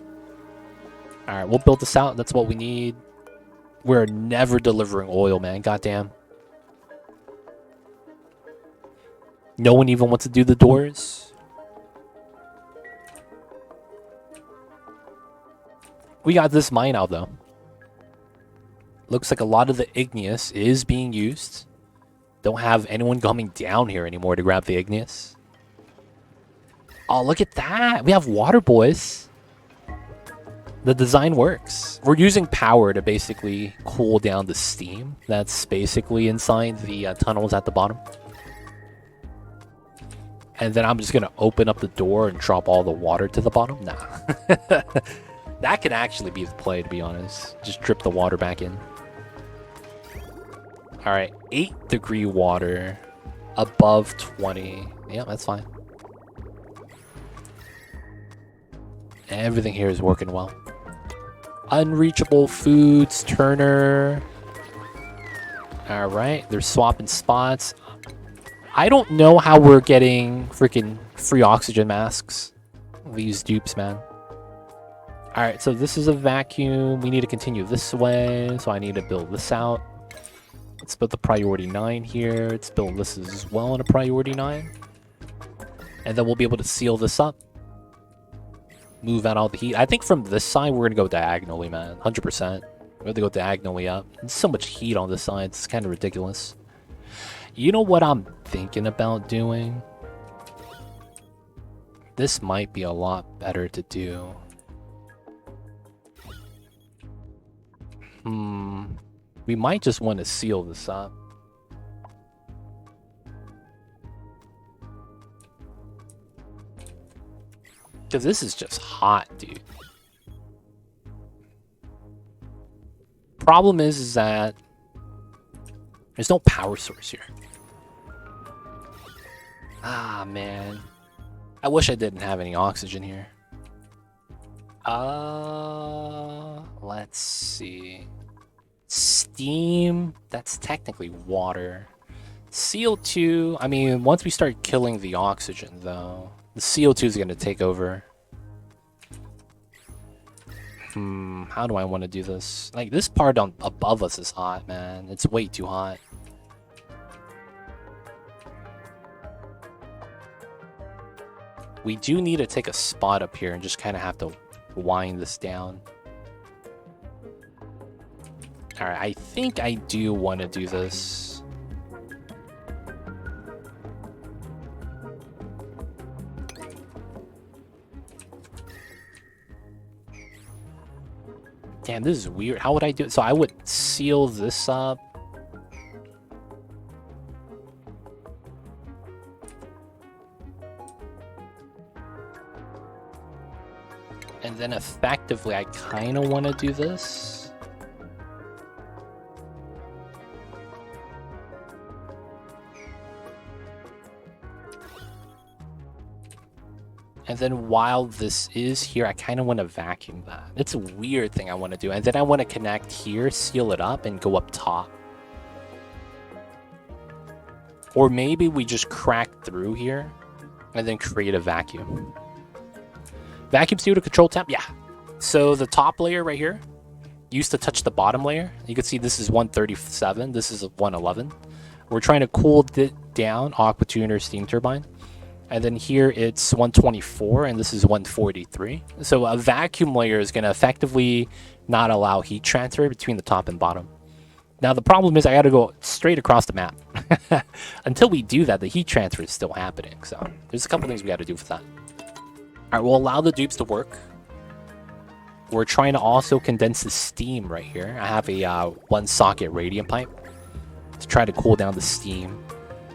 Alright, we'll build this out. That's what we need. We're never delivering oil, man. Goddamn. No one even wants to do the doors. We got this mine out, though. Looks like a lot of the igneous is being used. Don't have anyone coming down here anymore to grab the igneous. Oh, look at that. We have water, boys. The design works. We're using power to basically cool down the steam that's basically inside the tunnels at the bottom. And then I'm just going to open up the door and drop all the water to the bottom. Nah. That could actually be the play, to be honest. Just drip the water back in. Alright, 8-degree water. Above 20. Yeah, that's fine. Everything here is working well. Unreachable foods, Turner. Alright, they're swapping spots. I don't know how we're getting freaking free oxygen masks. These dupes, man. Alright, so this is a vacuum. We need to continue this way, so I need to build this out. Let's build the priority 9 here. Let's build this as well on a priority 9. And then we'll be able to seal this up. Move out all the heat. I think from this side, we're going to go diagonally, man. 100%. We're going to go diagonally up. There's so much heat on this side. It's kind of ridiculous. You know what I'm thinking about doing? This might be a lot better to do. We might just want to seal this up. Because this is just hot, dude. Problem is that there's no power source here. Ah, man. I wish I didn't have any oxygen here. Let's see. Steam, that's technically water. CO2, I mean, once we start killing the oxygen, though, the CO2 is going to take over. How do I want to do this? Like, this part above us is hot, man. It's way too hot. We do need to take a spot up here and just kind of have to wind this down. Alright, I think I do want to do this. Damn, this is weird. How would I do it? So I would seal this up. And then effectively, I kind of want to do this. And then while this is here, I kind of want to vacuum that. It's a weird thing I want to do. And then I want to connect here, seal it up, and go up top. Or maybe we just crack through here and then create a vacuum. Vacuum seal to control temp? Yeah. So the top layer right here used to touch the bottom layer. You can see this is 137. This is 111. We're trying to cool it down, aqua tuner, steam turbine. And then here it's 124 and this is 143. So a vacuum layer is going to effectively not allow heat transfer between the top and bottom. Now the problem is I got to go straight across the map. Until we do that, the heat transfer is still happening. So there's a couple things we got to do for that. All right, we'll allow the dupes to work. We're trying to also condense the steam right here. I have a one socket radiant pipe to try to cool down the steam.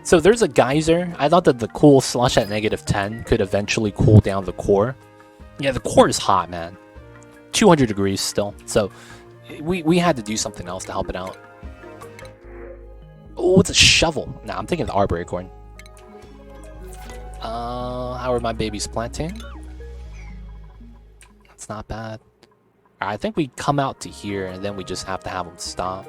So there's a geyser. I thought that the cool slush at -10 could eventually cool down the core. Yeah, the core is hot, man. 200 degrees still. So we had to do something else to help it out. Oh, it's a shovel. Nah, I'm thinking the arbor acorn. How are my babies planting? That's not bad. I think we come out to here and then we just have to have them stop.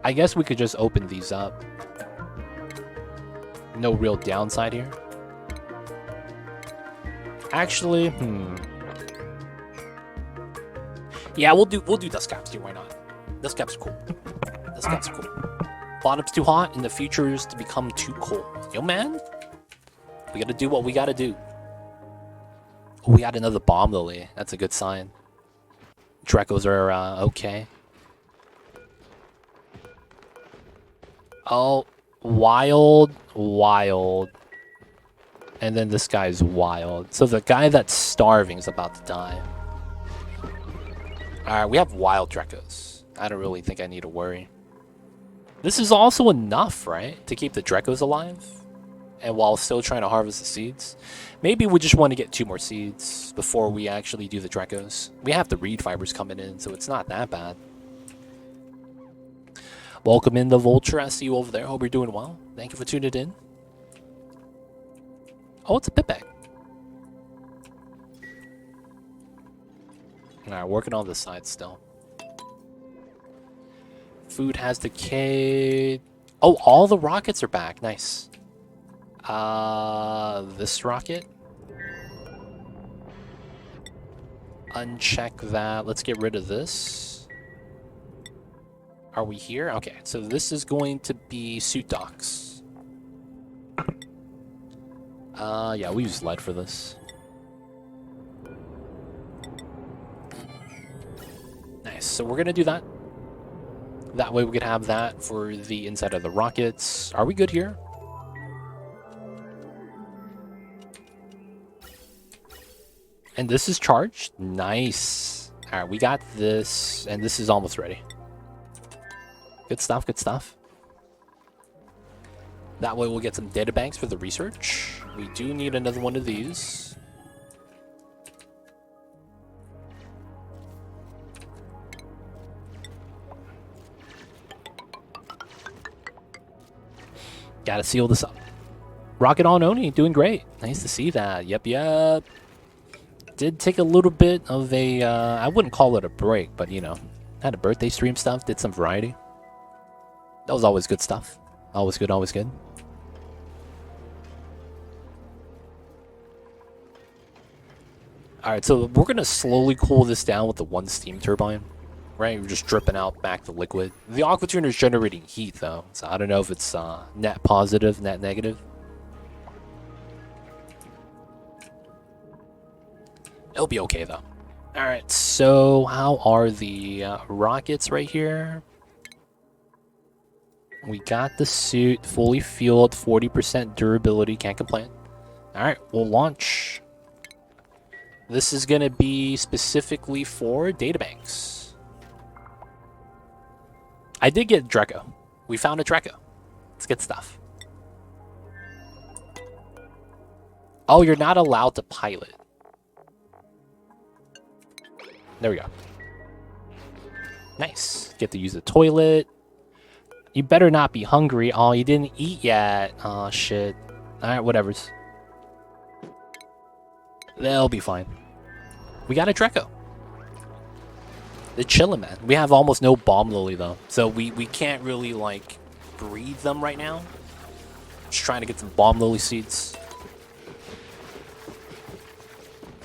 I guess we could just open these up. No real downside here. Actually, yeah, we'll do dust caps here. Why not? Dust caps are cool. Dust caps are cool. Bottom's too hot, and the future is to become too cold. Yo, man, we gotta do what we gotta do. Oh, we got another bomb lily. That's a good sign. Drecos are okay. Oh, wild. And then this guy's wild. So the guy that's starving is about to die. Alright, we have wild Drecos. I don't really think I need to worry. This is also enough, right? To keep the Drecos alive. And while still trying to harvest the seeds. Maybe we just want to get 2 more seeds before we actually do the Drecos. We have the reed fibers coming in, so it's not that bad. Welcome in the Vulture. I see you over there. Hope you're doing well. Thank you for tuning in. Oh, it's a pit bag. Alright, working on this side still. Food has decayed. Oh, all the rockets are back. Nice. This rocket. Uncheck that. Let's get rid of this. Are we here? Okay, so this is going to be suit docks. Yeah, we use lead for this. Nice, so we're gonna do that. That way we could have that for the inside of the rockets. Are we good here? And this is charged. Nice. All right, we got this, and this is almost ready. Good stuff, good stuff. That way we'll get some data banks for the research. We do need another one of these. Gotta seal this up. Rocket on Oni, doing great. Nice to see that. Yep. Did take a little bit of a, I wouldn't call it a break, but you know, had a birthday stream stuff, did some variety. That was always good stuff. Always good, always good. Alright, so we're going to slowly cool this down with the one steam turbine. Right, we're just dripping out back the liquid. The aqua tuner is generating heat though, so I don't know if it's net positive, net negative. It'll be okay though. Alright, so how are the rockets right here? We got the suit, fully fueled, 40% durability, can't complain. Alright, we'll launch. This is going to be specifically for databanks. I did get Dreco. We found a Dreco. It's good stuff. Oh, you're not allowed to pilot. There we go. Nice. Get to use the toilet. You better not be hungry. Oh, you didn't eat yet. Oh, shit. Alright, whatevers. They'll be fine. We got a Dreco. They're chilling, man. We have almost no bomb lily, though. So we can't really, like, breed them right now. Just trying to get some bomb lily seeds.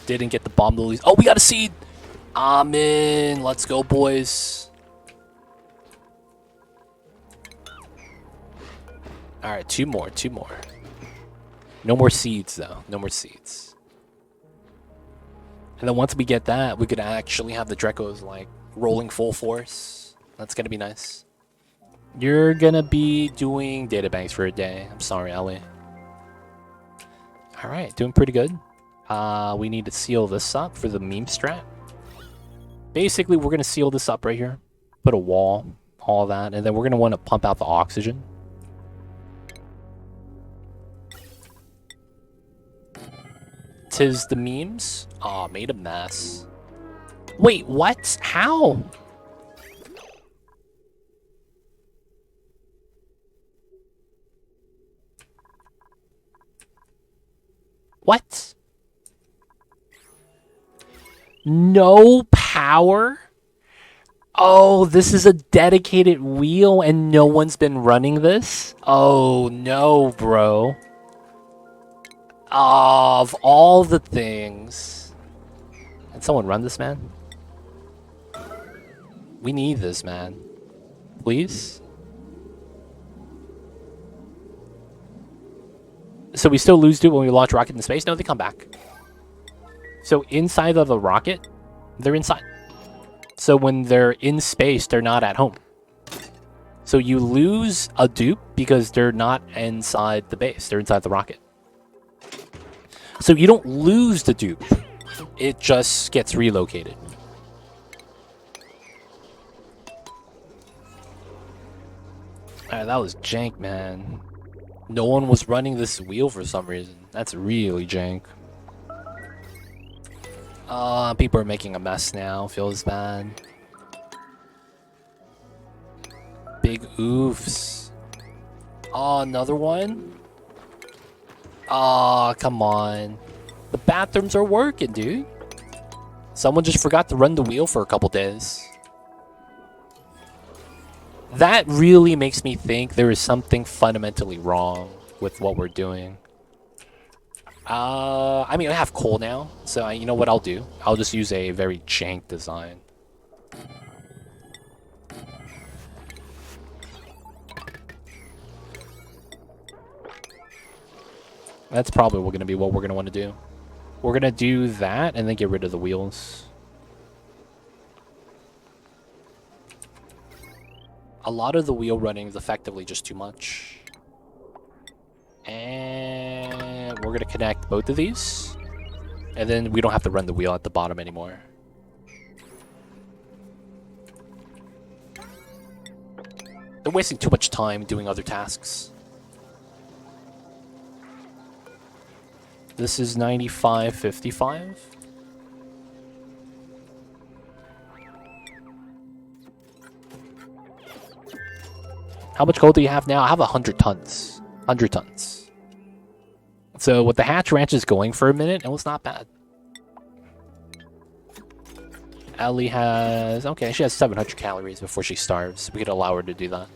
Didn't get the bomb lilies. Oh, we got a seed! I'm in. Let's go, boys. Alright, two more. No more seeds, though. No more seeds. And then once we get that, we could actually have the Drecos, like, rolling full force. That's gonna be nice. You're gonna be doing databanks for a day. I'm sorry, Ellie. Alright, doing pretty good. We need to seal this up for the meme strat. Basically, we're gonna seal this up right here. Put a wall, all that, and then we're gonna want to pump out the oxygen. Tis the memes. Aw, made a mess. Wait, what? How? What? No power? Oh, this is a dedicated wheel and no one's been running this? Oh, no, bro. Of all the things. Can someone run this, man? We need this, man. Please? So we still lose dude when we launch rocket into space? No, they come back. So inside of the rocket, they're inside. So when they're in space, they're not at home. So you lose a dupe because they're not inside the base. They're inside the rocket. So you don't lose the dupe. It just gets relocated. Alright, that was jank, man. No one was running this wheel for some reason. That's really jank. People are making a mess now. Feels bad. Big oofs. Oh, another one? Oh, come on. The bathrooms are working, dude. Someone just forgot to run the wheel for a couple days. That really makes me think there is something fundamentally wrong with what we're doing. I mean, I have coal now, so you know what I'll do? I'll just use a very jank design. That's probably going to be what we're going to want to do. We're going to do that and then get rid of the wheels. A lot of the wheel running is effectively just too much. And we're going to connect both of these. And then we don't have to run the wheel at the bottom anymore. They're wasting too much time doing other tasks. This is 95.55. How much gold do you have now? I have 100 tons. 100 tons. So what the Hatch Ranch is going for a minute, it was not bad. Ellie has... Okay, she has 700 calories before she starves. We could allow her to do that.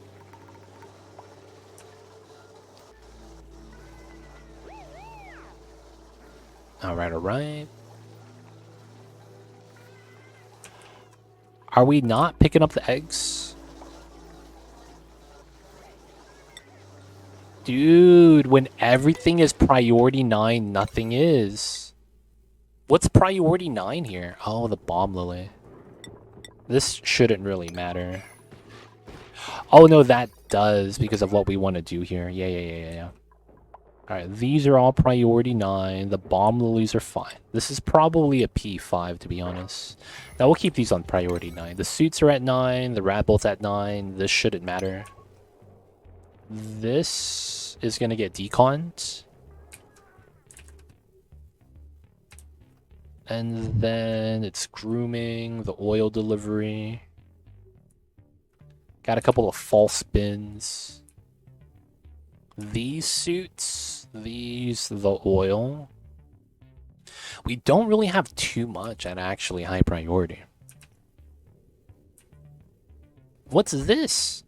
Alright, alright. Are we not picking up the eggs? Dude, when everything is priority 9, nothing is. What's priority 9 here? Oh, the bomb lily. This shouldn't really matter. Oh, no, that does because of what we want to do here. Yeah. Alright, these are all priority 9. The bomb lilies are fine. This is probably a P5, to be honest. Now, we'll keep these on priority 9. The suits are at 9. The rat bolt's at 9. This shouldn't matter. This is going to get deconned. And then it's grooming, the oil delivery. Got a couple of false bins. These suits, these, the oil. We don't really have too much at actually high priority. What's this?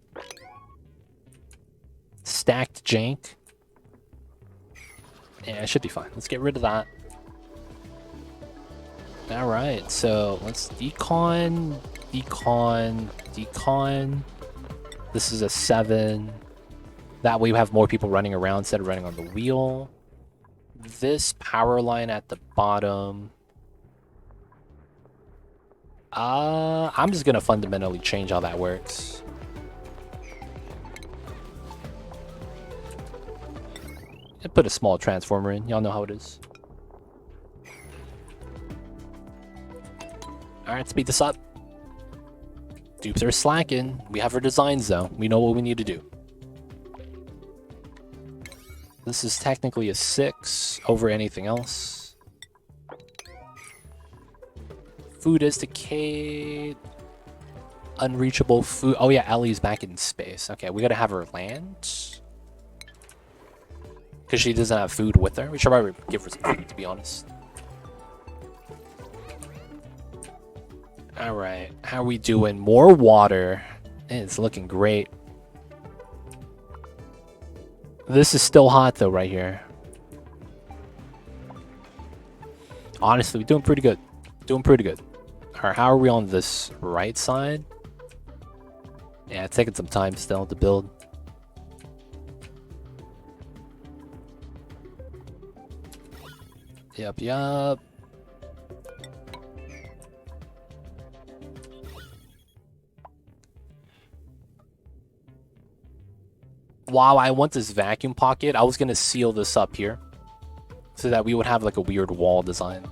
Stacked jank. Yeah, it should be fine. Let's get rid of that. Alright, so let's decon. This is a 7. That way we have more people running around instead of running on the wheel. This power line at the bottom. I'm just gonna fundamentally change how that works. And put a small transformer in. Y'all know how it is. Alright, speed this up. Dupes are slacking. We have our designs though. We know what we need to do. This is technically a 6 over anything else. Food is decayed. Unreachable food. Oh yeah, Ellie's back in space. Okay, we gotta have her land. Because she doesn't have food with her. We should probably give her some food, to be honest. Alright, how are we doing? More water. It's looking great. This is still hot though right here. Honestly, we're doing pretty good. Doing pretty good. Alright, how are we on this right side? Yeah, it's taking some time still to build. Yup. Wow, I want this vacuum pocket. I was gonna seal this up here so that we would have like a weird wall design.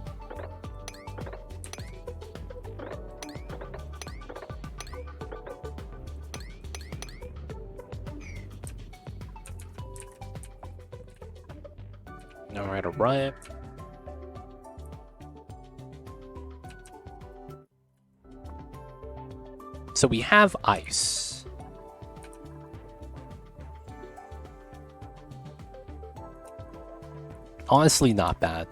Alright. So we have ice. Honestly, not bad.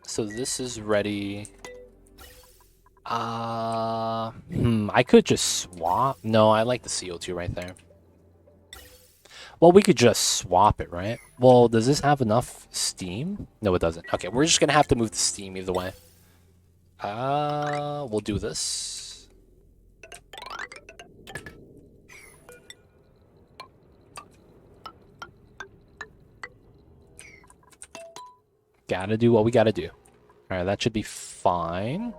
So this is ready. I could just swap. No, I like the CO2 right there. Well, we could just swap it, right? Well, does this have enough steam? No, it doesn't. Okay, we're just gonna have to move the steam either way. We'll do this. Gotta do what we gotta do. Alright, that should be fine.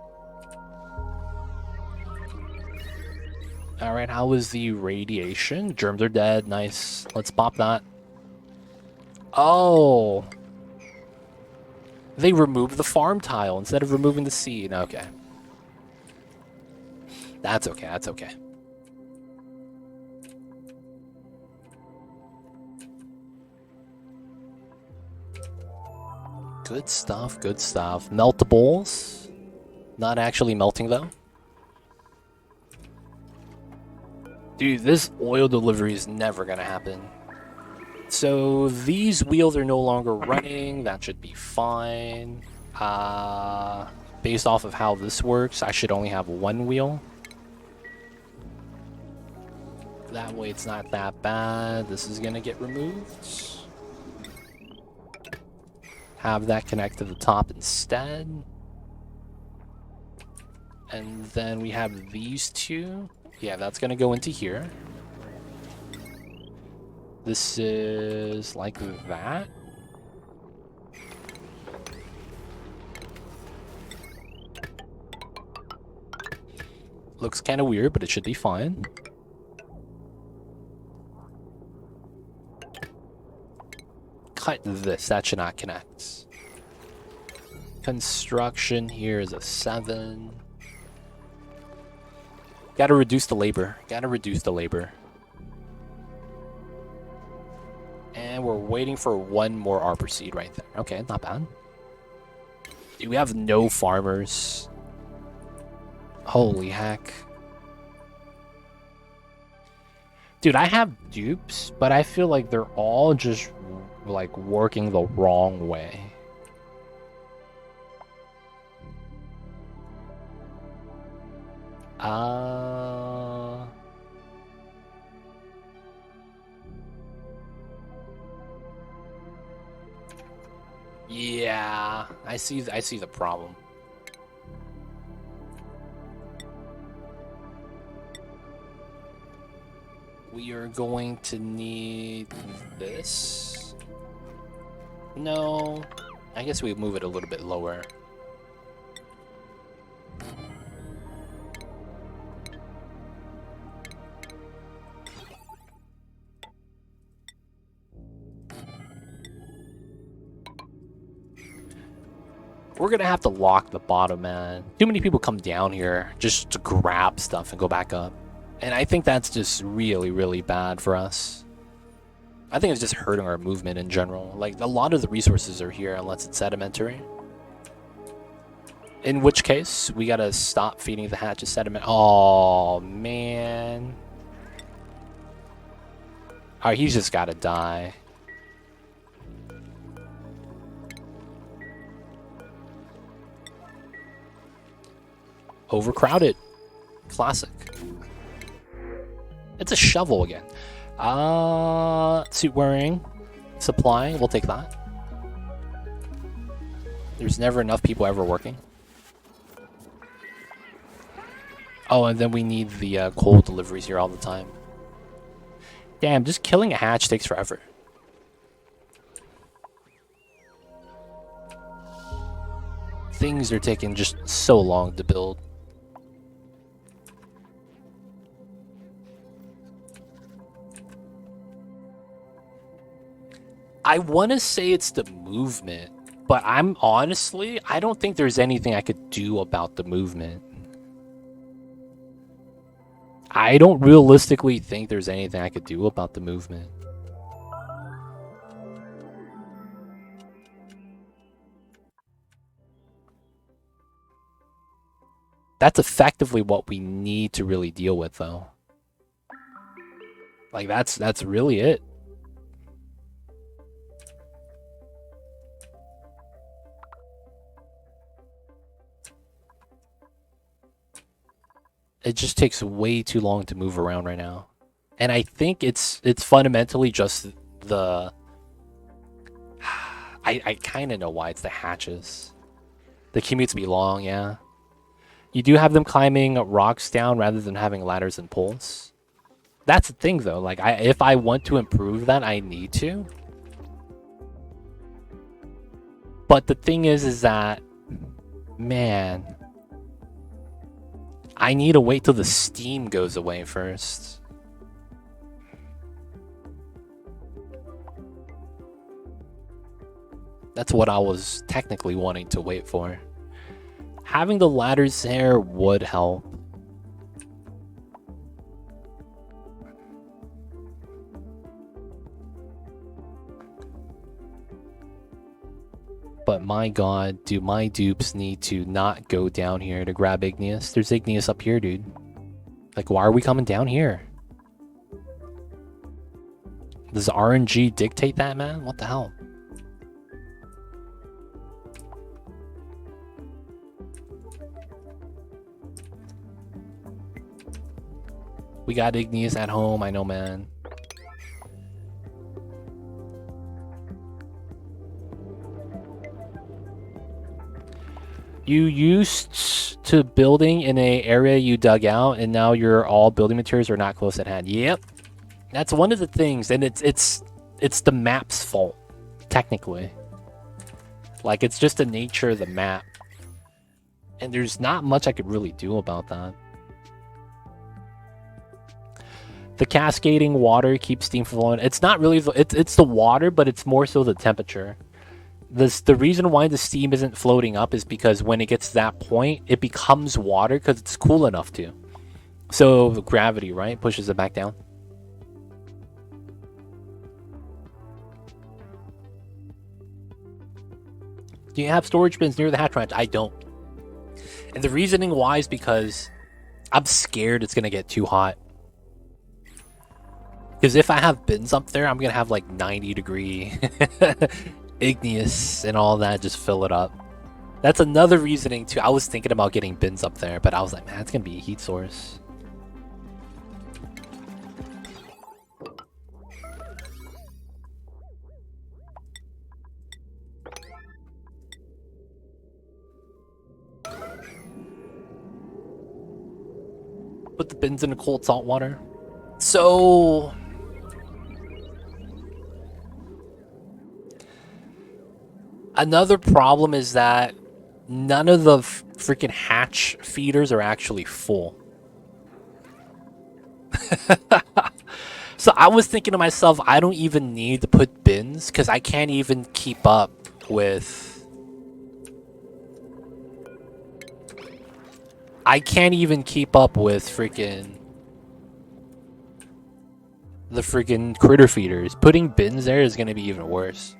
Alright, how is the radiation? Germs are dead. Nice. Let's pop that. Oh! They removed the farm tile instead of removing the seed. Okay. That's okay. Good stuff. Meltables. Not actually melting, though. Dude, this oil delivery is never gonna happen. So these wheels are no longer running. That should be fine. Based off of how this works, I should only have one wheel. That way it's not that bad. This is gonna get removed. Have that connect to the top instead. And then we have these two. Yeah, that's gonna go into here. This is like that. Looks kind of weird, but it should be fine. Cut this, that should not connect. Construction here is a 7. Gotta reduce the labor. And we're waiting for one more arbor seed right there. Okay, not bad. Dude, we have no farmers. Holy heck. Dude, I have dupes, but I feel like they're all just like working the wrong way. Yeah, I see the problem. We are going to need this. No, I guess we move it a little bit lower. We're gonna have to lock the bottom, man. Too many people come down here just to grab stuff and go back up. And I think that's just really, really bad for us. I think it's just hurting our movement in general. Like, a lot of the resources are here unless it's sedimentary. In which case, we gotta stop feeding the hatches sediment. Oh, man. Alright, he's just gotta die. Overcrowded. Classic. It's a shovel again. Suit wearing. Supply. We'll take that. There's never enough people ever working. Oh, and then we need the coal deliveries here all the time. Damn, just killing a hatch takes forever. Things are taking just so long to build. I want to say it's the movement, but I don't think there's anything I could do about the movement. I don't realistically think there's anything I could do about the movement. That's effectively what we need to really deal with, though. Like, that's really it. It just takes way too long to move around right now. And I think it's fundamentally just the... I kind of know why. It's the hatches. The commutes be long, yeah. You do have them climbing rocks down rather than having ladders and poles. That's the thing, though. Like, if I want to improve that, I need to. But the thing is that... Man... I need to wait till the steam goes away first. That's what I was technically wanting to wait for. Having the ladders there would help. But my god, do my dupes need to not go down here to grab igneous? There's igneous up here, dude. Like, why are we coming down here? Does RNG dictate that, man? What the hell? We got igneous at home, I know, man. You used to building in a area you dug out, and now your all building materials are not close at hand. Yep, that's one of the things, and it's the map's fault, technically. Like, it's just the nature of the map, and there's not much I could really do about that. The cascading water keeps steam from flowing. It's not really it's the water, but it's more so the temperature. The reason why the steam isn't floating up is because when it gets to that point, it becomes water because it's cool enough to. So the gravity, right, pushes it back down. Do you have storage bins near the hatch ranch? I don't. And the reasoning why is because I'm scared it's gonna get too hot. Because if I have bins up there, I'm gonna have like 90-degree igneous and all that, just fill it up. That's another reasoning too. I was thinking about getting bins up there, but I was like, man, it's gonna be a heat source. Put the bins in the cold salt water. So another problem is that none of the freaking hatch feeders are actually full. So I was thinking to myself, I don't even need to put bins because I can't even keep up with... I can't even keep up with freaking... the freaking critter feeders. Putting bins there is going to be even worse.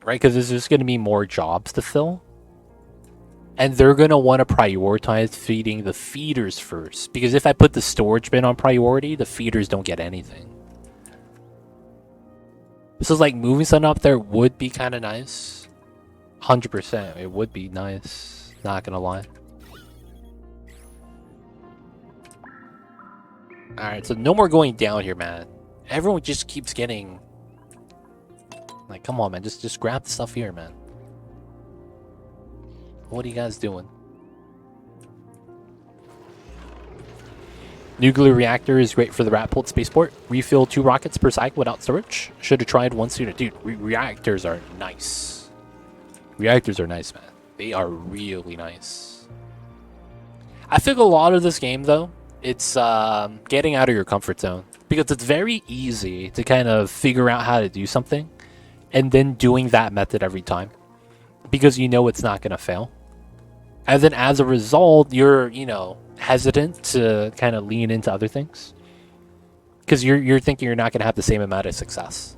Right? Because there's just going to be more jobs to fill. And they're going to want to prioritize feeding the feeders first. Because if I put the storage bin on priority, the feeders don't get anything. So like moving something up there would be kind of nice. 100%. It would be nice. Not going to lie. Alright, so no more going down here, man. Everyone just keeps getting... like, come on, man. Just grab the stuff here, man. What are you guys doing? Nuclear reactor is great for the rat-pulled spaceport. Refill 2 rockets per cycle without storage. Should have tried one sooner. Dude, reactors are nice. Reactors are nice, man. They are really nice. I think a lot of this game, though, it's getting out of your comfort zone. Because it's very easy to kind of figure out how to do something and then doing that method every time. Because you know it's not going to fail. And then as a result, you're, you know, hesitant to kind of lean into other things. Because you're thinking you're not going to have the same amount of success.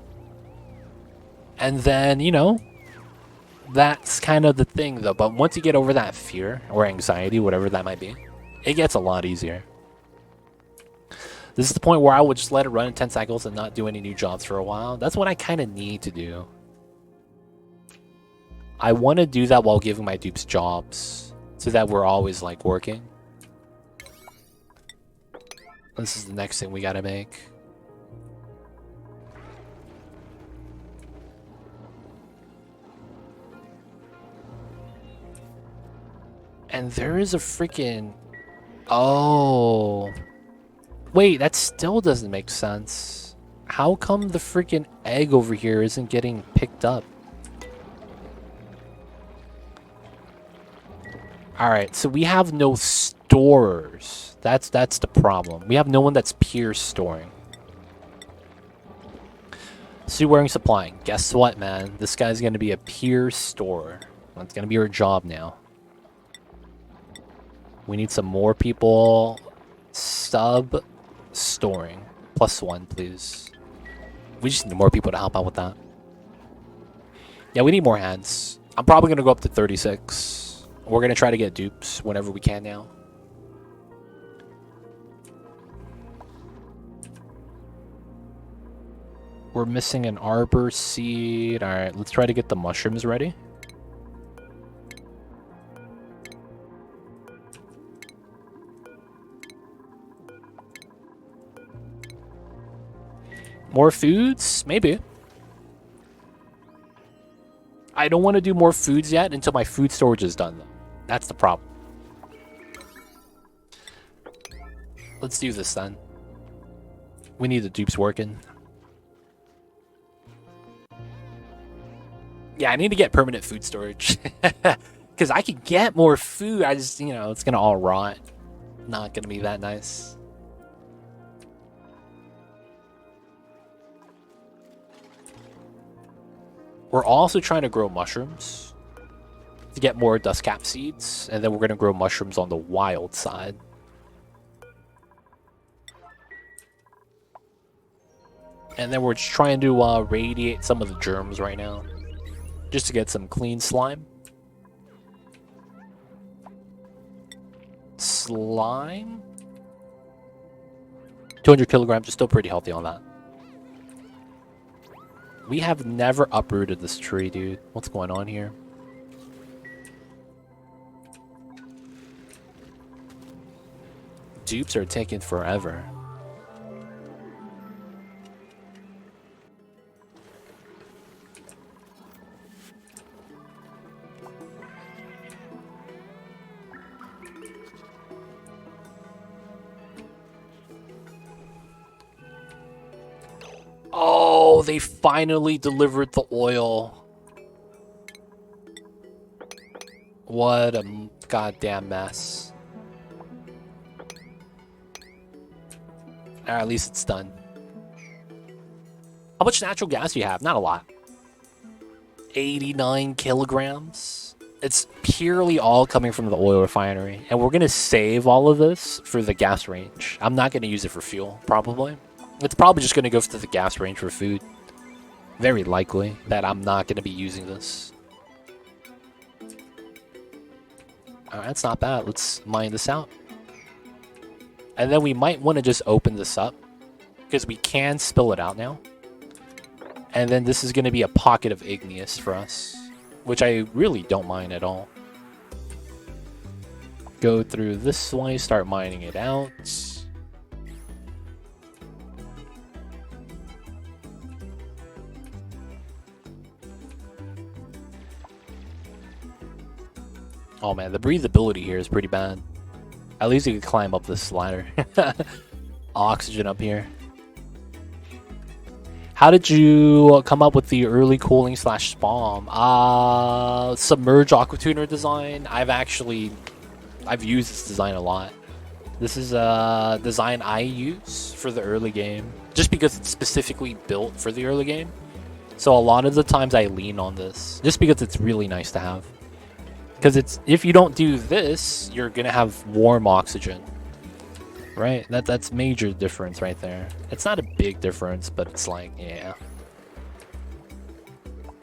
And then, you know, that's kind of the thing, though. But once you get over that fear or anxiety, whatever that might be, it gets a lot easier. This is the point where I would just let it run in 10 cycles and not do any new jobs for a while. That's what I kind of need to do. I want to do that while giving my dupes jobs, so that we're always, like, working. This is the next thing we gotta make. And there is a freaking... oh... wait, that still doesn't make sense. How come the freaking egg over here isn't getting picked up? Alright, so we have no storers. That's the problem. We have no one that's peer storing. Sue wearing supplying. Guess what, man? This guy's gonna be a peer storer. That's gonna be our job now. We need some more people. Sub storing. +1, please. We just need more people to help out with that. Yeah, we need more hands. I'm probably going to go up to 36. We're going to try to get dupes whenever we can now. We're missing an arbor seed. Alright, let's try to get the mushrooms ready. More foods? Maybe. I don't want to do more foods yet until my food storage is done, though. That's the problem. Let's do this, then. We need the dupes working. Yeah, I need to get permanent food storage. Because I can get more food. I just, you know, it's going to all rot. Not going to be that nice. We're also trying to grow mushrooms to get more dust cap seeds, and then we're going to grow mushrooms on the wild side. And then we're just trying to radiate some of the germs right now. just to get some clean slime. Slime? 200 kilograms is still pretty healthy on that. We have never uprooted this tree, dude. What's going on here? Dupes are taking forever. Oh, they finally delivered the oil. What a goddamn mess. At least it's done. How much natural gas do you have? Not a lot. 89 kilograms. It's purely all coming from the oil refinery. And we're going to save all of this for the gas range. I'm not going to use it for fuel, probably. It's probably just going to go to the gas range for food. Very likely that I'm not going to be using this. Alright, that's not bad. Let's mine this out. And then we might want to just open this up, because we can spill it out now. And then this is going to be a pocket of igneous for us, which I really don't mind at all. Go through this way, start mining it out. Oh man, the breathability here is pretty bad. At least you can climb up this ladder. Oxygen up here. How did you come up with the early cooling / spawn? Submerge aquatuner design. I've used this design a lot. This is a design I use for the early game, just because it's specifically built for the early game. So a lot of the times I lean on this, just because it's really nice to have. Because if you don't do this, you're gonna have warm oxygen, right? That's major difference right there. It's not a big difference, but it's like, yeah.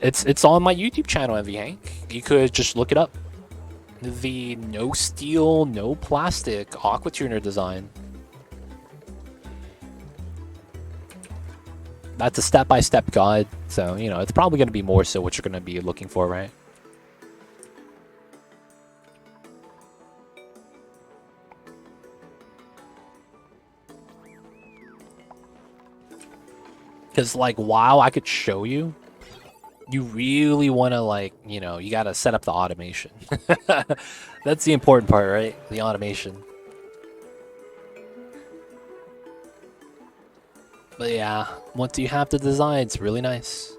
It's on my YouTube channel, MV Hank. You could just look it up. The no steel, no plastic aquatuner design. That's a step-by-step guide, so you know it's probably gonna be more so what you're gonna be looking for, right? Because, like, while I could show you, you really want to, like, you know, you got to set up the automation. That's the important part, right? The automation. But yeah, once you have the design, it's really nice.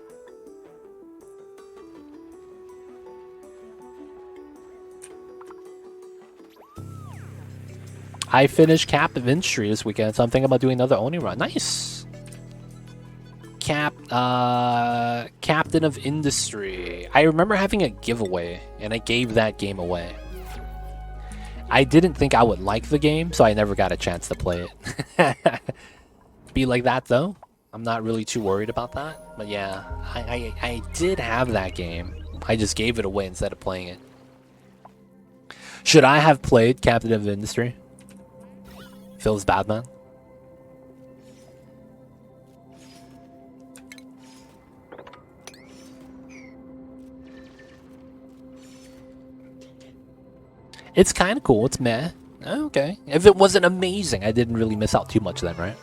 I finished Cap of Industry this weekend, so I'm thinking about doing another Oni run. Nice! Captain of Industry. I remember having a giveaway, and I gave that game away. I didn't think I would like the game, so I never got a chance to play it. Be like that, though. I'm not really too worried about that. But yeah, I did have that game. I just gave it away instead of playing it. Should I have played Captain of Industry? Feels bad, man. It's kind of cool. It's meh. Okay. If it wasn't amazing, I didn't really miss out too much then, right?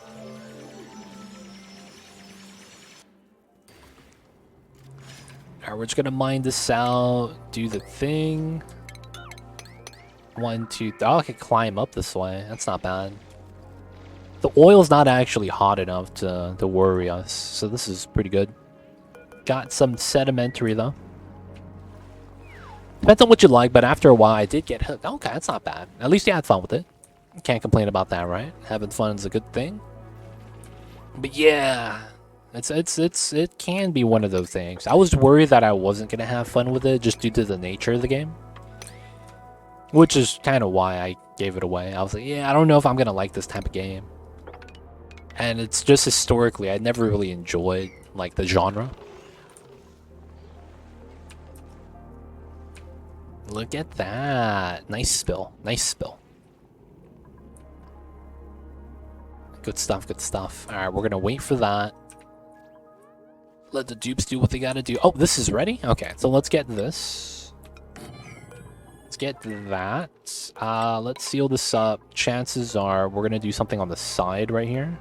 Alright, we're just gonna mine this out, do the thing. 1, 2, oh, I can climb up this way. That's not bad. The oil's not actually hot enough to worry us, so this is pretty good. Got some sedimentary, though. Depends on what you like, but after a while, I did get hooked. Okay, that's not bad. At least you had fun with it. Can't complain about that, right? Having fun is a good thing. But yeah, it can be one of those things. I was worried that I wasn't gonna have fun with it just due to the nature of the game, which is kind of why I gave it away. I was like, yeah, I don't know if I'm gonna like this type of game. And it's just historically, I never really enjoyed like the genre. Look at that. Nice spill. Nice spill. Good stuff, good stuff. Alright, we're gonna wait for that. Let the dupes do what they gotta do. Oh, this is ready? Okay, so let's get this. Let's get that. Let's seal this up. Chances are we're gonna do something on the side right here.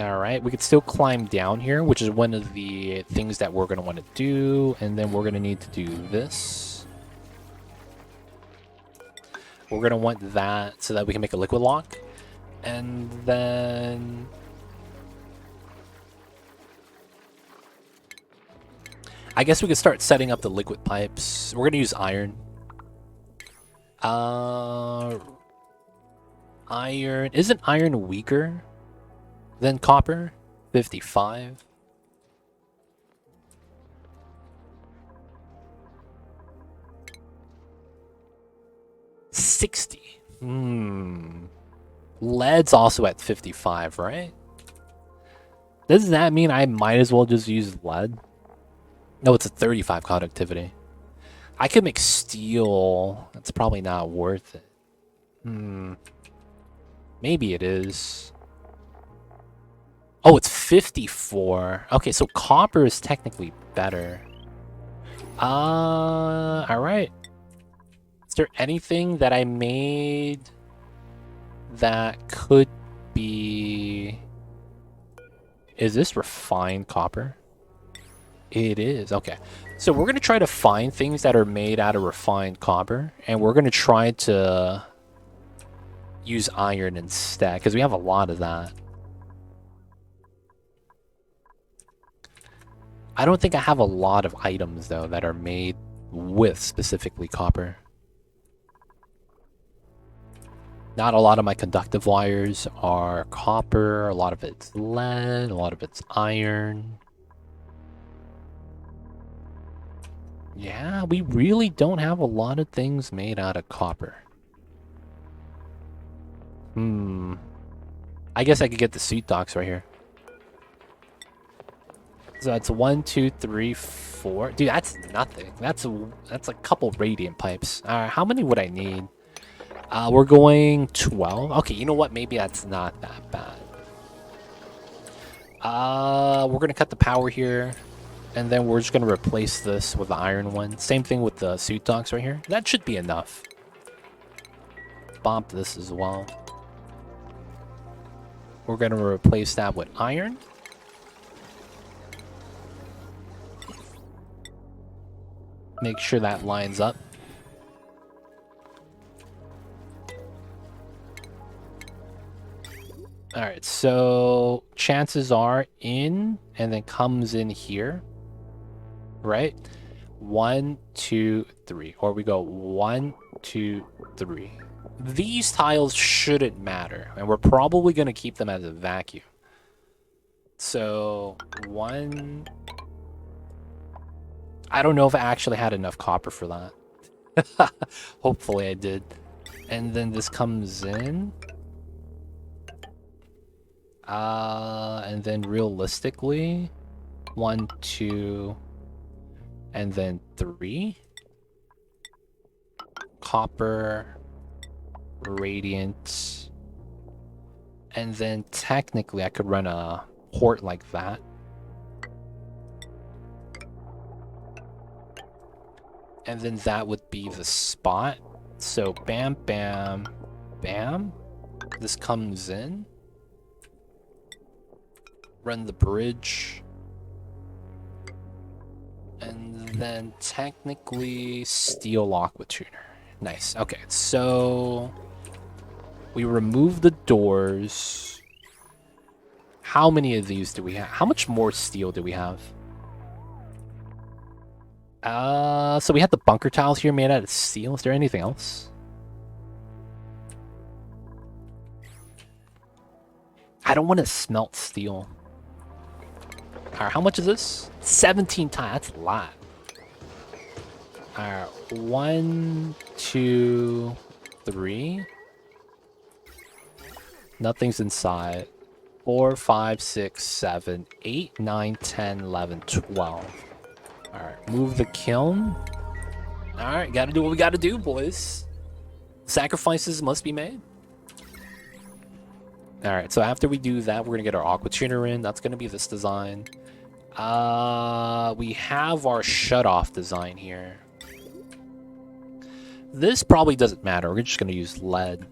Alright, we could still climb down here, which is one of the things that we're gonna want to do. And then we're gonna need to do this. We're gonna want that so that we can make a liquid lock. And then... I guess we could start setting up the liquid pipes. We're gonna use iron. Iron... Isn't iron weaker than copper? 55. $60. Lead's also at 55, right? Does that mean I might as well just use lead? No, it's a 35 conductivity. I could make steel. That's probably not worth it. Maybe it is. Oh, it's 54. Okay, so copper is technically better. Alright. Is there anything that I made that could be... Is this refined copper? It is. Okay. So we're going to try to find things that are made out of refined copper. And we're going to try to use iron instead, because we have a lot of that. I don't think I have a lot of items, though, that are made with specifically copper. Not a lot of my conductive wires are copper. A lot of it's lead. A lot of it's iron. Yeah, we really don't have a lot of things made out of copper. I guess I could get the suit docks right here. So that's 1, 2, 3, 4. Dude, that's nothing. That's a couple radiant pipes. How many would I need? We're going 12. Okay, you know what? Maybe that's not that bad. We're gonna cut the power here, and then we're just gonna replace this with the iron one. Same thing with the suit docks right here. That should be enough. Bump this as well. We're gonna replace that with iron. Make sure that lines up. Alright, so chances are in and then comes in here. Right? 1, 2, 3. Or we go 1, 2, 3. These tiles shouldn't matter. And we're probably going to keep them as a vacuum. So 1... I don't know if I actually had enough copper for that. Hopefully I did. And then this comes in. And then realistically, 1, 2, and then 3. Copper, radiant. And then technically I could run a port like that. And then that would be the spot. So bam, bam, bam. This comes in. Run the bridge. And then technically steel lock with tuner. Nice. Okay, so we remove the doors. How many of these do we have? How much more steel do we have? So we have the bunker tiles here made out of steel. Is there anything else? I don't want to smelt steel. Alright, how much is this? 17 tiles. That's a lot. Alright, 1, 2, 3. Nothing's inside. 4, 5, 6, 7, 8, 9, 10, 11, 12. Alright, move the kiln. Alright, gotta do what we gotta do, boys. Sacrifices must be made. Alright, so after we do that, we're gonna get our aqua tuner in. That's gonna be this design. We have our shut-off design here. This probably doesn't matter. We're just gonna use lead.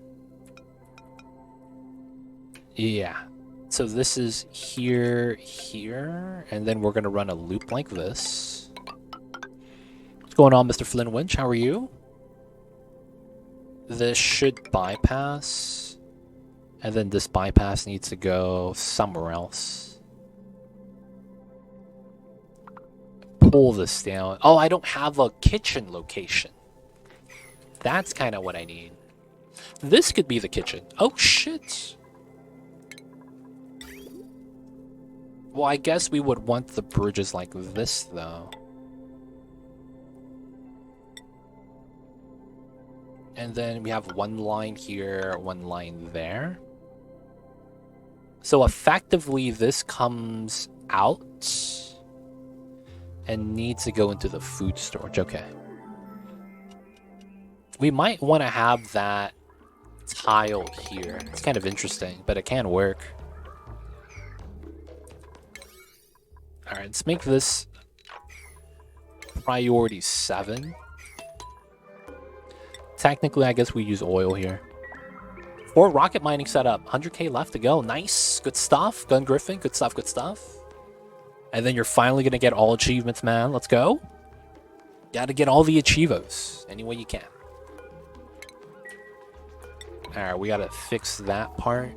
Yeah. So this is here, here, and then we're gonna run a loop like this. What's going on, Mr. Flynn Winch? How are you? This should bypass, and then this bypass needs to go somewhere else. Pull this down. Oh, I don't have a kitchen location. That's kind of what I need. This could be the kitchen. Oh, shit. Well, I guess we would want the bridges like this, though. And then we have one line here, one line there. So effectively, this comes out and needs to go into the food storage. Okay. We might want to have that tile here. It's kind of interesting, but it can work. Alright, let's make this priority 7. Technically, I guess we use oil here. 4 rocket mining set up. 100k left to go. Nice. Good stuff. Gun Griffin. Good stuff, good stuff. And then you're finally going to get all achievements, man. Let's go. Gotta get all the achievos any way you can. Alright, we gotta fix that part.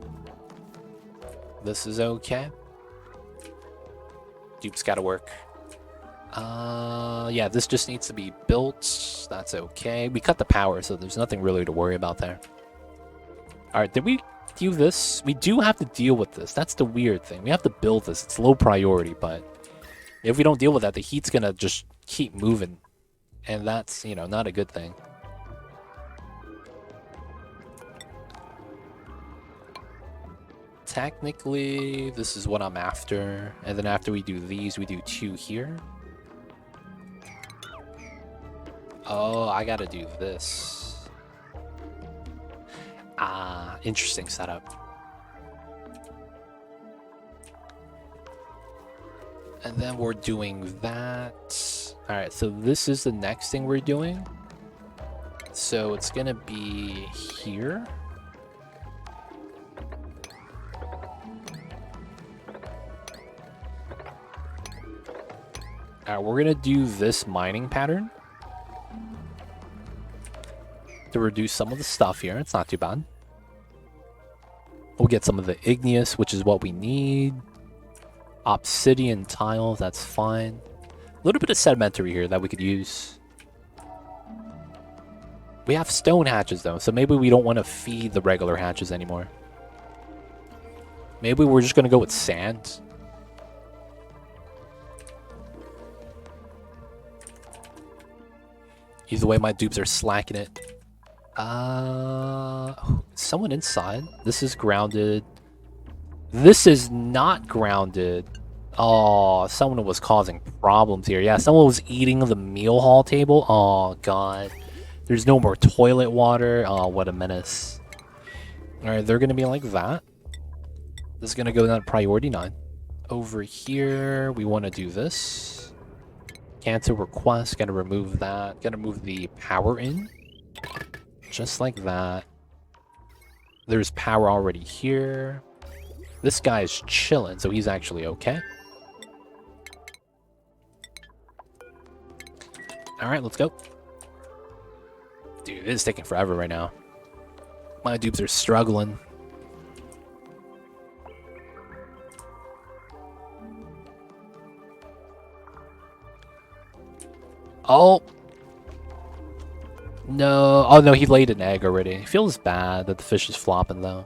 This is okay. Dupe's gotta work. Yeah, this just needs to be built. That's okay. We cut the power, so there's nothing really to worry about there. Alright, did we do this? We do have to deal with this. That's the weird thing. We have to build this. It's low priority, but if we don't deal with that, the heat's gonna just keep moving. And that's, you know, not a good thing. Technically, this is what I'm after. And then after we do these, we do 2 here. Oh, I gotta do this. Ah, interesting setup. And then we're doing that. Alright, so this is the next thing we're doing. So it's gonna be here. Alright, we're gonna do this mining pattern to reduce some of the stuff here. It's not too bad. We'll get some of the igneous, which is what we need. Obsidian tiles, that's fine. A little bit of sedimentary here that we could use. We have stone hatches though, so maybe we don't want to feed the regular hatches anymore. Maybe we're just gonna go with sand. Either way, my dupes are slacking it. Someone inside. This is grounded. This is not grounded. Oh, someone was causing problems here. Yeah, someone was eating the meal hall table. Oh, God. There's no more toilet water. Oh, what a menace. Alright, they're going to be like that. This is going to go down to priority 9. Over here, we want to do this. Cancel request. Got to remove that. Got to move the power in. Just like that. There's power already here. This guy's chilling, so he's actually okay. Alright, let's go. Dude, it is taking forever right now. My dupes are struggling. Oh! No. Oh, no, he laid an egg already. It feels bad that the fish is flopping, though.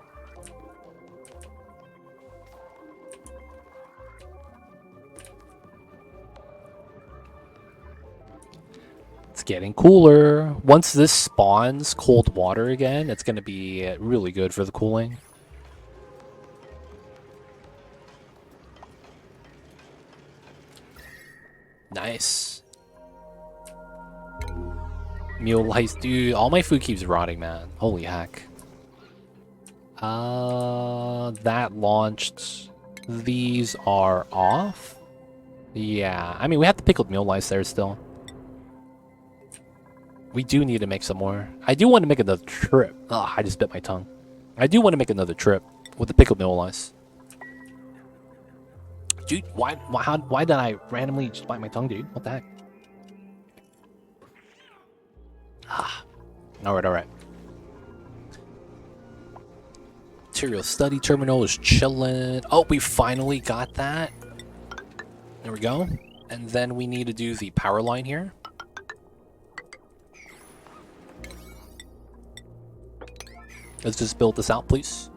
It's getting cooler. Once this spawns cold water again, it's going to be really good for the cooling. Nice. Mule lice, dude. All my food keeps rotting, man. Holy heck. That launched. These are off. Yeah, I mean, we have the pickled mule lice there still. We do need to make some more. I do want to make another trip. Oh, I just bit my tongue. I do want to make another trip with the pickled mule lice. Dude, why did I randomly just bite my tongue, dude? What the heck? Ah. Alright. Material study terminal is chilling. Oh, we finally got that. There we go. And then we need to do the power line here. Let's just build this out, please.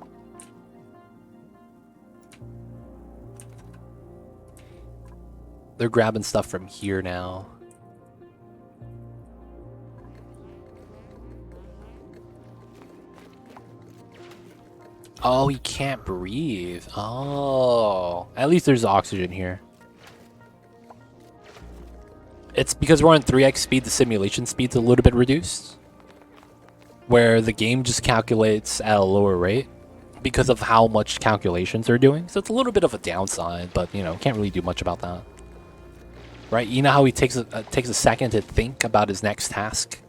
They're grabbing stuff from here now. Oh, he can't breathe. Oh, at least there's oxygen here. It's because we're on 3x speed, the simulation speed's a little bit reduced. Where the game just calculates at a lower rate because of how much calculations they're doing. So it's a little bit of a downside, but you know, can't really do much about that. Right? You know how he takes a second to think about his next task?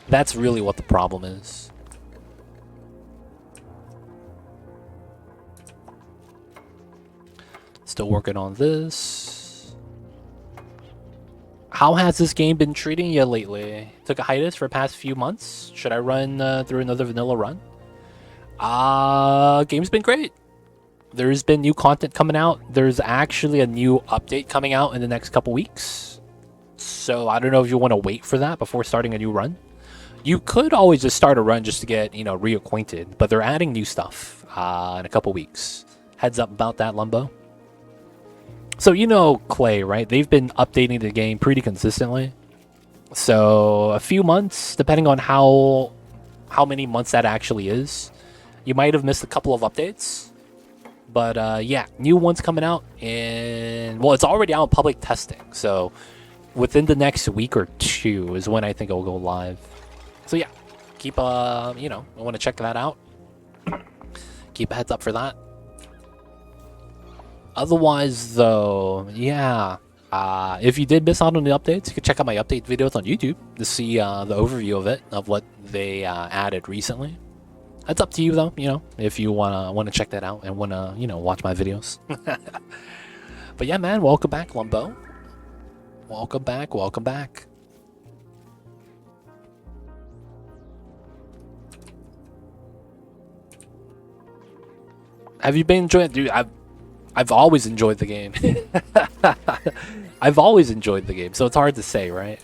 That's really what the problem is. Still working on this. How has this game been treating you lately? Took a hiatus for the past few months. Should I run through another vanilla run? Game's been great. There's been new content coming out. There's actually a new update coming out in the next couple weeks. So I don't know if you want to wait for that before starting a new run. You could always just start a run just to get, you know, reacquainted. But they're adding new stuff in a couple weeks. Heads up about that, Lumbo. So you know Clay, right? They've been updating the game pretty consistently. So a few months, depending on how many months that actually is. You might have missed a couple of updates. But yeah, new ones coming out. And well, it's already out in public testing. So within the next week or two is when I think it'll go live. So yeah, keep, you know, I want to check that out. Keep a heads up for that. Otherwise, though, yeah, if you did miss out on the updates, you can check out my update videos on YouTube to see the overview of it, of what they added recently. That's up to you, though, you know, if you wanna check that out and wanna, you know, watch my videos. But yeah, man, welcome back, Lumbo. Welcome back, welcome back. Have you been enjoying, dude? I've always enjoyed the game. I've always enjoyed the game, so it's hard to say, right?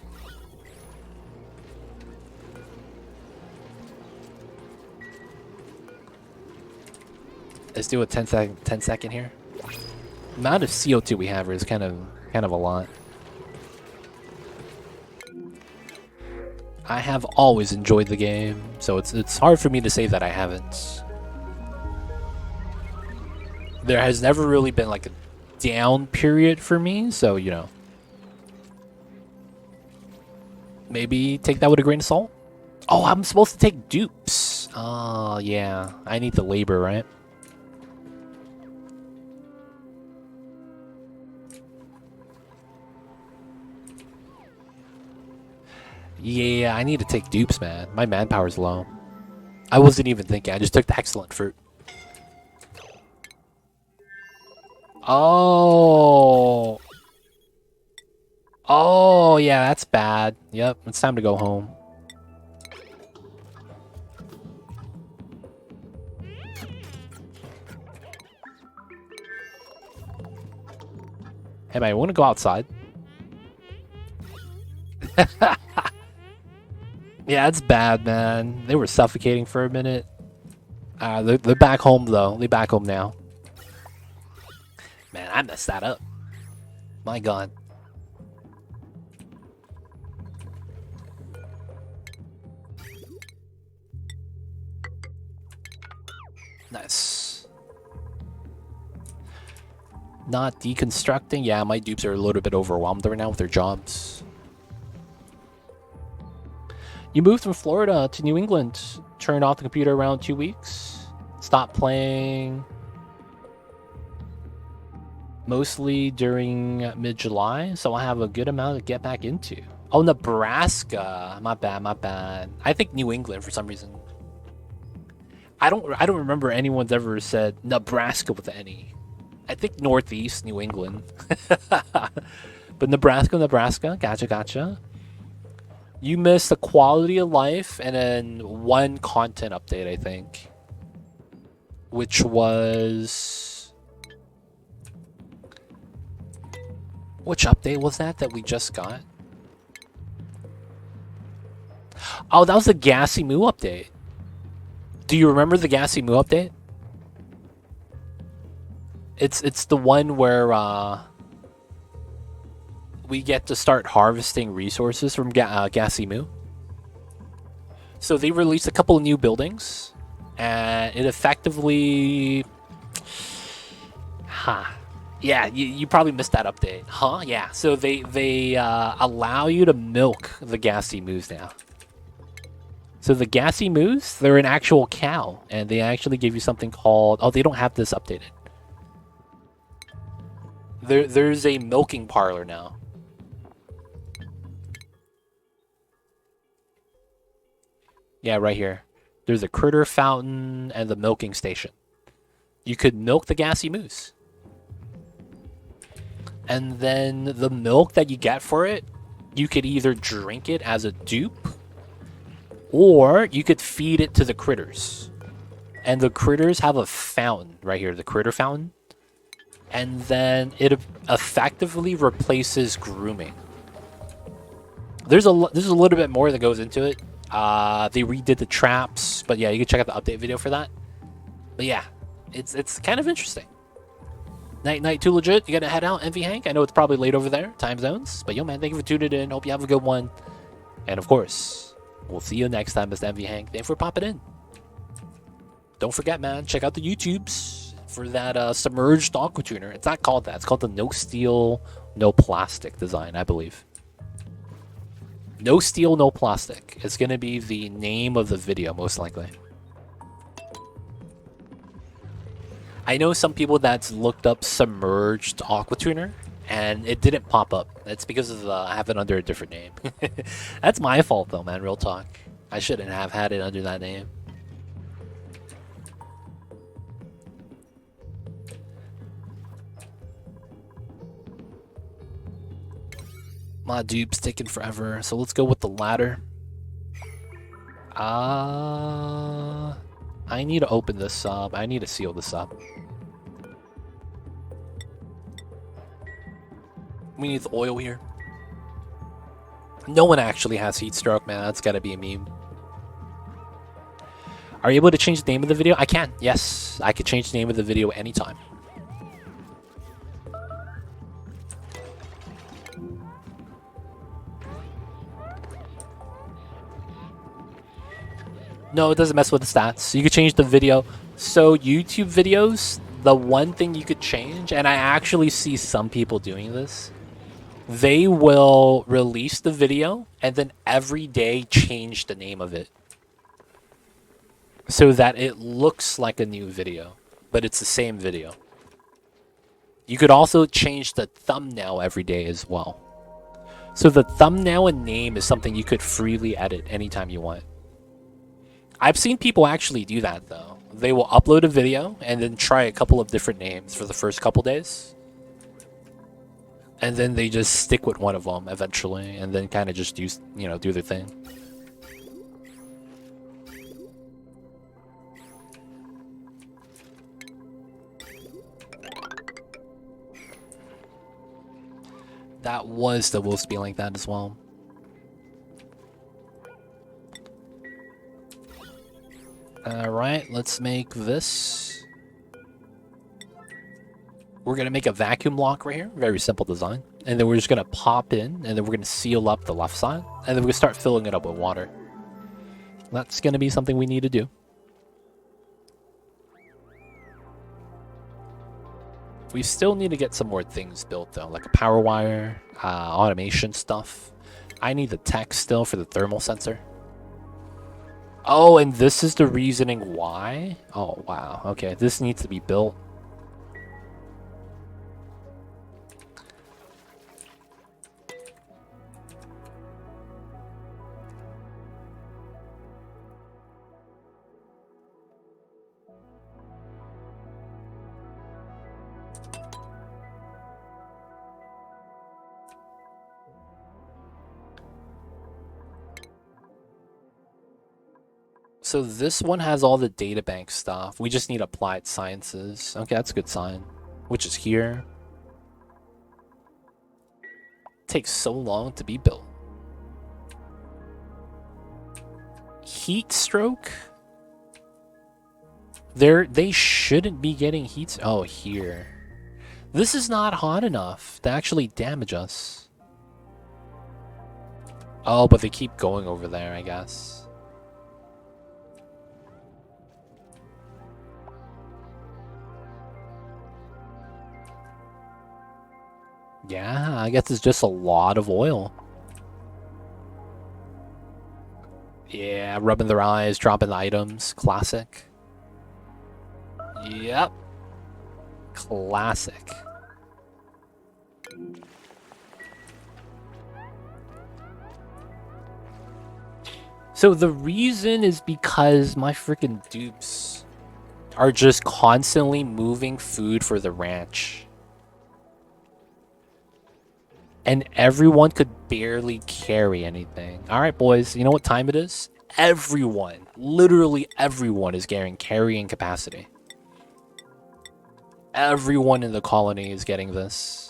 Let's do a 10 second here. The amount of CO2 we have is kind of a lot. I have always enjoyed the game, so it's hard for me to say that I haven't. There has never really been like a down period for me, so you know. Maybe take that with a grain of salt. Oh, I'm supposed to take dupes. Oh, yeah. I need the labor, right? Yeah, I need to take dupes, man. My manpower's low. I wasn't even thinking. I just took the excellent fruit. Oh. Oh, yeah, that's bad. Yep, it's time to go home. Hey, man, I want to go outside. Yeah, it's bad, man. They were suffocating for a minute. They're back home, though. They're back home now. Man, I messed that up. My God. Nice. Not deconstructing. Yeah, my dupes are a little bit overwhelmed right now with their jobs. You moved from Florida to New England. Turned off the computer around 2 weeks. Stopped playing mostly during mid-July, so I have a good amount to get back into. Oh, Nebraska. My bad, my bad. I think New England for some reason. I don't remember anyone's ever said Nebraska with any. I think Northeast New England. But Nebraska. Gotcha. You missed the quality of life and then one content update, I think. Which was... Which update was that we just got? Oh, that was the Gassy Moo update. Do you remember the Gassy Moo update? It's the one where we get to start harvesting resources from Gassy Moo. So they released a couple of new buildings, and it effectively... Yeah, you probably missed that update. Yeah. So they allow you to milk the Gassy Moos now. So the Gassy Moos, they're an actual cow, and they actually give you something called... Oh, they don't have this updated. There's a milking parlor now. Yeah, right here. There's a critter fountain and the milking station. You could milk the Gassy Moose. And then the milk that you get for it, you could either drink it as a dupe, or you could feed it to the critters. And the critters have a fountain right here, the critter fountain. And then it effectively replaces grooming. There's a little bit more that goes into it. They redid the traps, but yeah, you can check out the update video for that. But yeah, it's kind of interesting. Night too legit. You gotta head out, Envy Hank. I know it's probably late over there, time zones. But yo, man, thank you for tuning in. Hope you have a good one. And of course, we'll see you next time, Mr. Envy Hank. Thanks for popping in. Don't forget, man, check out the YouTubes for that submerged aqua tuner. It's not called that. It's called the no steel, no plastic design, I believe. No steel, no plastic. It's gonna be the name of the video, most likely. I know some people that's looked up submerged aqua tuner and it didn't pop up. That's because of I have it under a different name. That's my fault though, man. Real talk. I shouldn't have had it under that name. My dupe's taking forever, so let's go with the ladder. I need to open this up. I need to seal this up. We need the oil here. No one actually has heat stroke, man. That's gotta be a meme. Are you able to change the name of the video? I can. Yes, I can change the name of the video anytime. No, it doesn't mess with the stats. You could change the video. So YouTube videos, the one thing you could change, and I actually see some people doing this, they will release the video and then every day change the name of it so that it looks like a new video, but it's the same video. You could also change the thumbnail every day as well. So the thumbnail and name is something you could freely edit anytime you want. I've seen people actually do that though. They will upload a video and then try a couple of different names for the first couple days. And then they just stick with one of them eventually and then kind of just do their thing. That was supposed to be like that as well. Alright, let's make this. We're going to make a vacuum lock right here. Very simple design. And then we're just going to pop in, and then we're going to seal up the left side. And then we're going to start filling it up with water. That's going to be something we need to do. We still need to get some more things built though, like a power wire, automation stuff. I need the tech still for the thermal sensor. Oh, and this is the reasoning why? Oh, wow. Okay, this needs to be built. So this one has all the databank stuff. We just need applied sciences. Okay, that's a good sign. Which is here. Takes so long to be built. Heat stroke? They shouldn't be getting heat. Oh, here. This is not hot enough to actually damage us. Oh, but they keep going over there, I guess. Yeah, I guess it's just a lot of oil. Yeah, rubbing their eyes, dropping the items. Classic. Yep. Classic. So the reason is because my freaking dupes are just constantly moving food for the ranch. And everyone could barely carry anything. Alright, boys, you know what time it is? Everyone, literally everyone is carrying capacity. Everyone in the colony is getting this.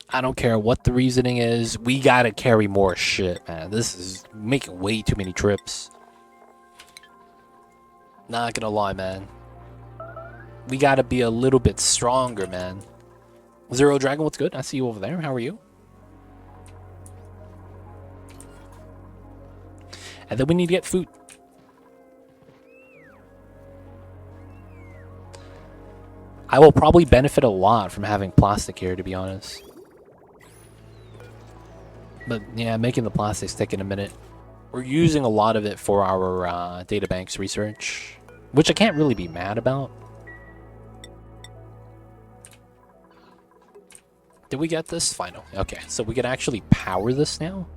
I don't care what the reasoning is. We gotta carry more shit, man. This is making way too many trips. Not gonna lie, man. We gotta be a little bit stronger, man. Zero Dragon, what's good? I see you over there. How are you? And then we need to get food. I will probably benefit a lot from having plastic here, to be honest. But yeah, making the plastic's taking a minute. We're using a lot of it for our databanks research, which I can't really be mad about. Did we get this? Final. Okay, so we can actually power this now?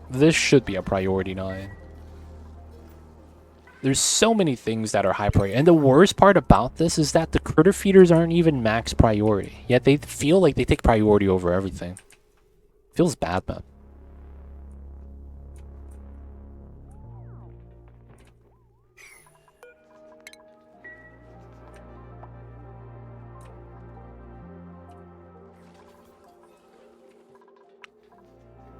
This should be a priority 9. There's so many things that are high priority. And the worst part about this is that the critter feeders aren't even max priority. Yet they feel like they take priority over everything. Feels bad, man.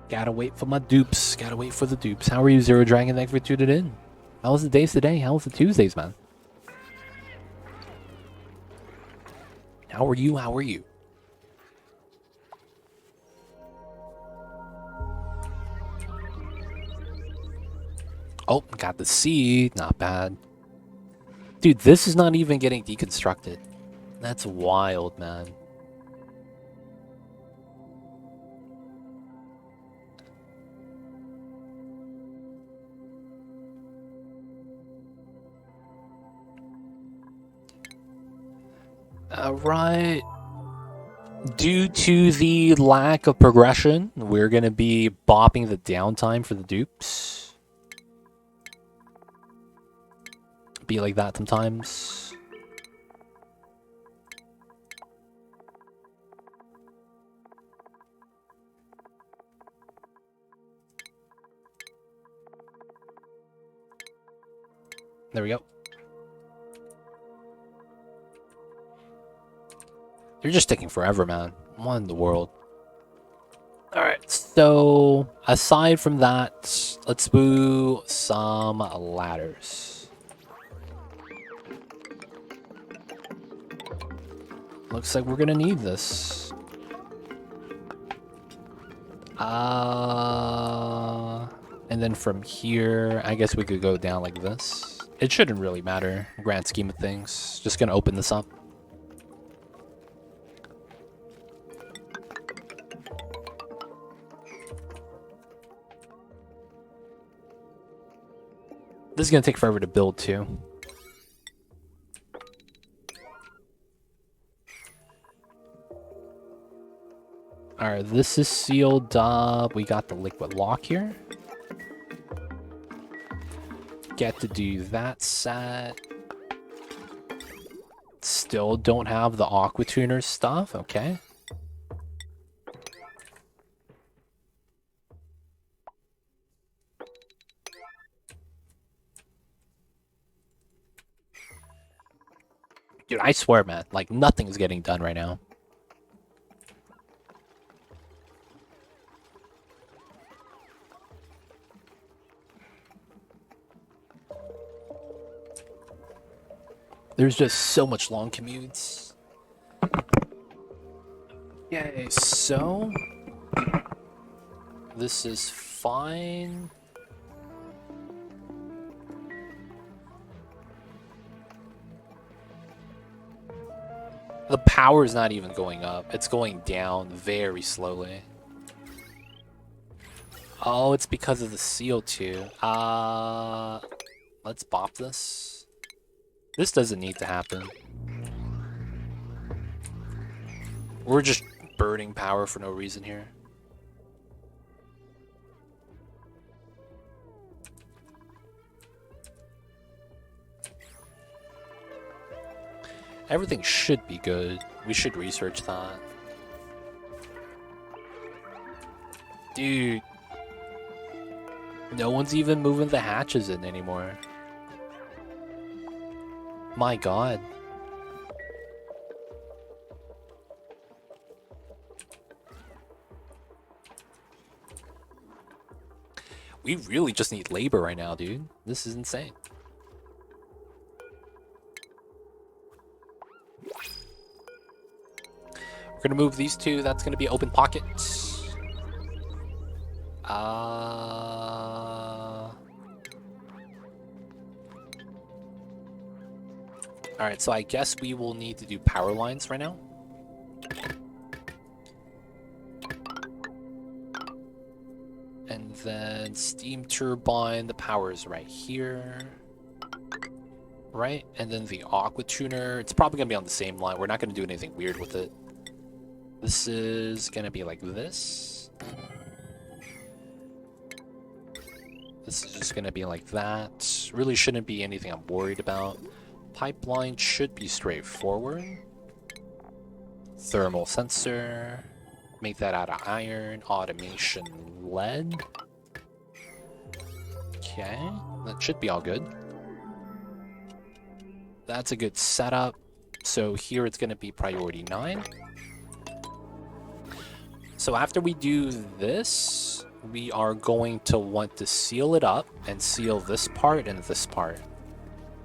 Gotta wait for my dupes. Gotta wait for the dupes. How are you, Zero Dragon? Thanks for tuning in. How was the days today? How was the Tuesdays, man? How are you? How are you? Oh, got the seed. Not bad. Dude, this is not even getting deconstructed. That's wild, man. Right. Due to the lack of progression, we're going to be bopping the downtime for the dupes. Be like that sometimes. There we go. You're just taking forever, man. What in the world? Alright, so aside from that, let's do some ladders. Looks like we're gonna need this. And then from here, I guess we could go down like this. It shouldn't really matter, grand scheme of things. Just gonna open this up. This is gonna take forever to build too. Alright, this is sealed up. We got the liquid lock here. Get to do that set. Still don't have the aqua tuner stuff. Okay. Dude, I swear, man, like nothing's getting done right now. There's just so much long commutes. Yay, so this is fine. The power is not even going up. It's going down very slowly. Oh, it's because of the CO2. Let's bop this. This doesn't need to happen. We're just burning power for no reason here. Everything should be good. We should research that. Dude. No one's even moving the hatches in anymore. My god. We really just need labor right now, dude. This is insane. We're gonna move these two. That's gonna be open pockets. Alright, so I guess we will need to do power lines right now. And then steam turbine, the power is right here. Right? And then the aqua tuner, it's probably going to be on the same line. We're not going to do anything weird with it. This is going to be like this. This is just going to be like that. Really shouldn't be anything I'm worried about. Pipeline should be straightforward. Thermal sensor. Make that out of iron. Automation lead. Okay, that should be all good. That's a good setup. So here it's going to be priority 9. So after we do this, we are going to want to seal it up and seal this part and this part.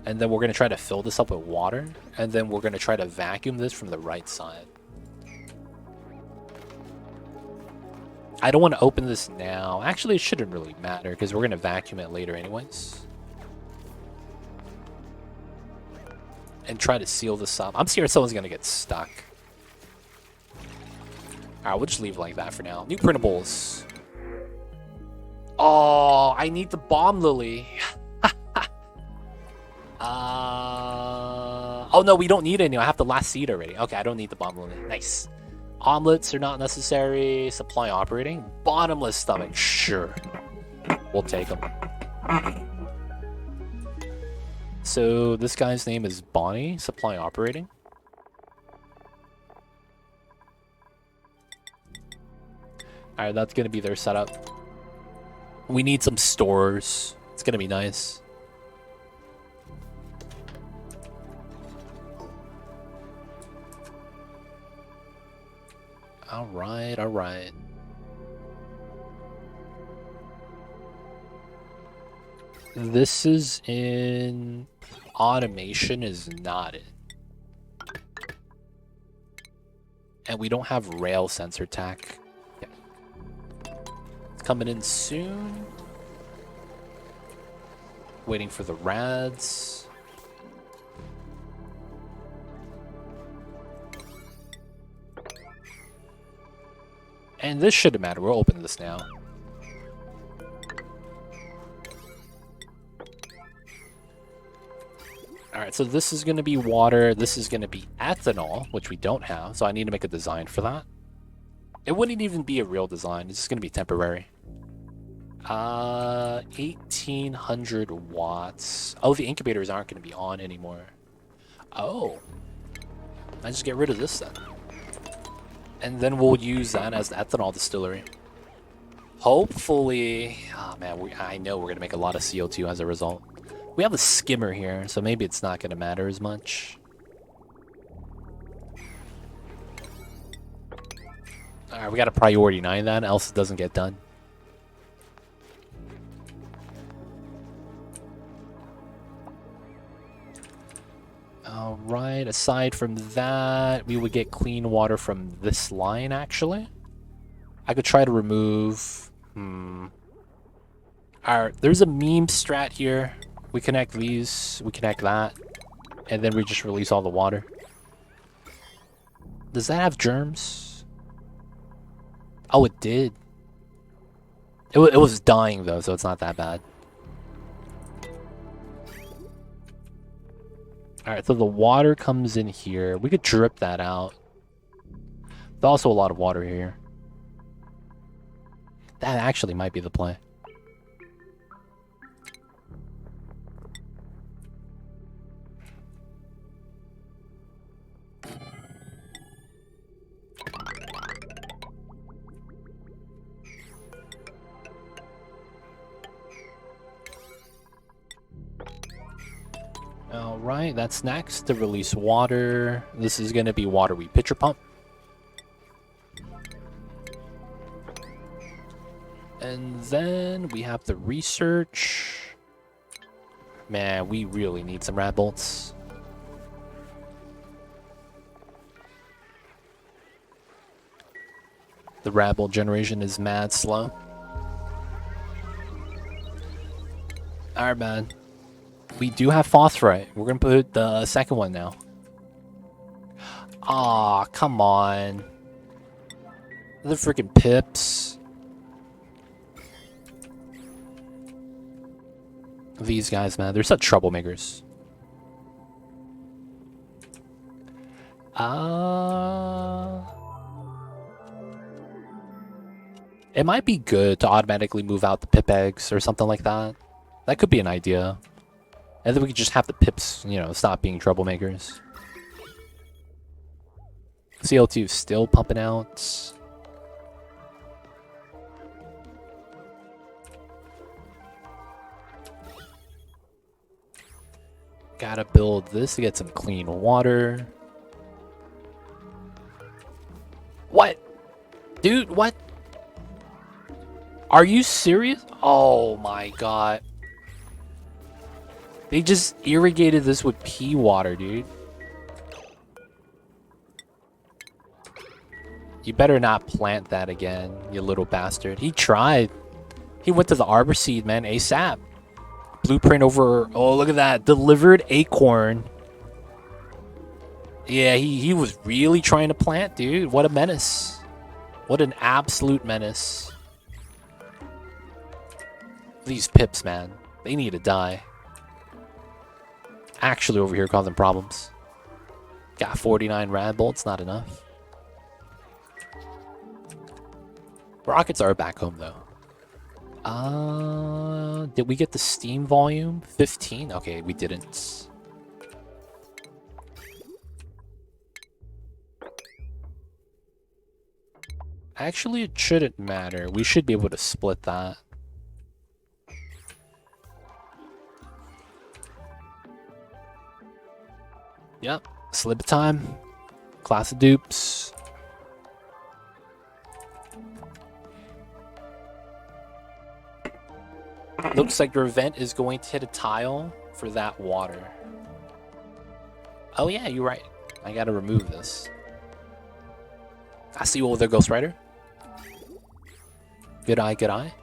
And then we're going to try to fill this up with water. And then we're going to try to vacuum this from the right side. I don't want to open this now. Actually, it shouldn't really matter because we're going to vacuum it later anyways. And try to seal this up. I'm scared someone's going to get stuck. Alright, we'll just leave it like that for now. New printables. Oh, I need the bomb lily. Oh no, we don't need it anymore. I have the last seed already. Okay, I don't need the bomb lily. Nice. Omelets are not necessary. Supply operating. Bottomless stomach. Sure. We'll take them. So this guy's name is Bonnie. Supply operating. Alright, that's going to be their setup. We need some stores. It's going to be nice. Alright, alright. This is in... Automation is not it. And we don't have rail sensor tech. Yeah. It's coming in soon. Waiting for the rads. And this shouldn't matter. We'll open this now. Alright, so this is going to be water. This is going to be ethanol, which we don't have. So I need to make a design for that. It wouldn't even be a real design. It's just going to be temporary. 1800 watts. Oh, the incubators aren't going to be on anymore. Oh. I just get rid of this then. And then we'll use that as the ethanol distillery. Hopefully... Oh man, I know we're going to make a lot of CO2 as a result. We have a skimmer here, so maybe it's not going to matter as much. Alright, we got to priority 9 then, else it doesn't get done. Alright, aside from that, we would get clean water from this line, actually. I could try to remove... Alright, there's a meme strat here. We connect these, we connect that, and then we just release all the water. Does that have germs? Oh, it did. It was dying, though, so it's not that bad. Alright, so the water comes in here. We could drip that out. There's also a lot of water here. That actually might be the play. Alright, that's next to release water. This is going to be water we pitcher pump. And then we have the research. Man, we really need some rat bolts. The rat bolt generation is mad slow. Alright, man. We do have phosphorite. We're gonna put the second one now. Aw, come on. The freaking pips. These guys, man, they're such troublemakers. It might be good to automatically move out the pip eggs or something like that. That could be an idea. And then we could just have the pips, you know, stop being troublemakers. CO2 is still pumping out. Gotta build this to get some clean water. What? Dude, what? Are you serious? Oh my god. They just irrigated this with pea water, dude. You better not plant that again, you little bastard. He tried. He went to the arbor seed, man, ASAP. Blueprint over... Oh, look at that. Delivered acorn. Yeah, he was really trying to plant, dude. What a menace. What an absolute menace. These pips, man. They need to die. Actually over here causing problems. Got 49 rad bolts, not enough. Rockets are back home though. Did we get the steam volume? 15? Okay, we didn't. Actually, it shouldn't matter. We should be able to split that. Yep, slip time. Class of dupes. Looks like your event is going to hit a tile for that water. Oh yeah, you're right. I gotta remove this. I see you over there, Ghost Rider. Good eye, good eye.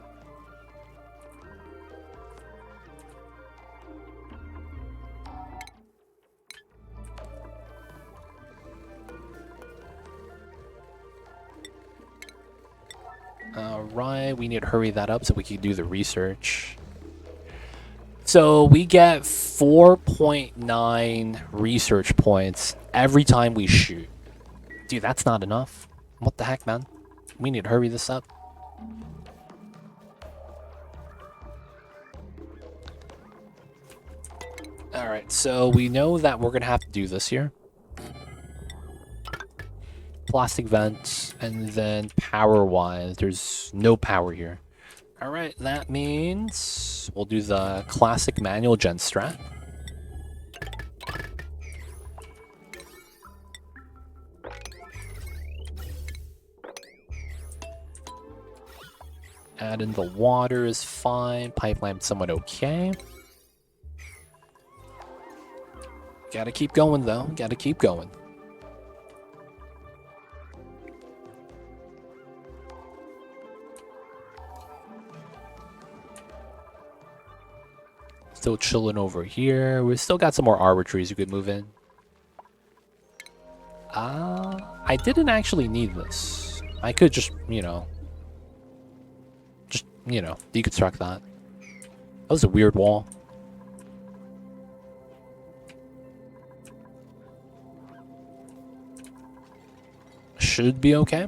Alright, we need to hurry that up so we can do the research. So we get 4.9 research points every time we shoot. Dude, that's not enough. What the heck, man? We need to hurry this up. Alright, so we know that we're going to have to do this here. Plastic vents, and then power-wise, there's no power here. Alright, that means we'll do the classic manual gen strat. Add in the water is fine. Pipeline somewhat okay. Gotta keep going though. Gotta keep going. Still chilling over here. We still got some more arbitraries you could move in. I didn't actually need this. I could just, deconstruct that. That was a weird wall. Should be okay.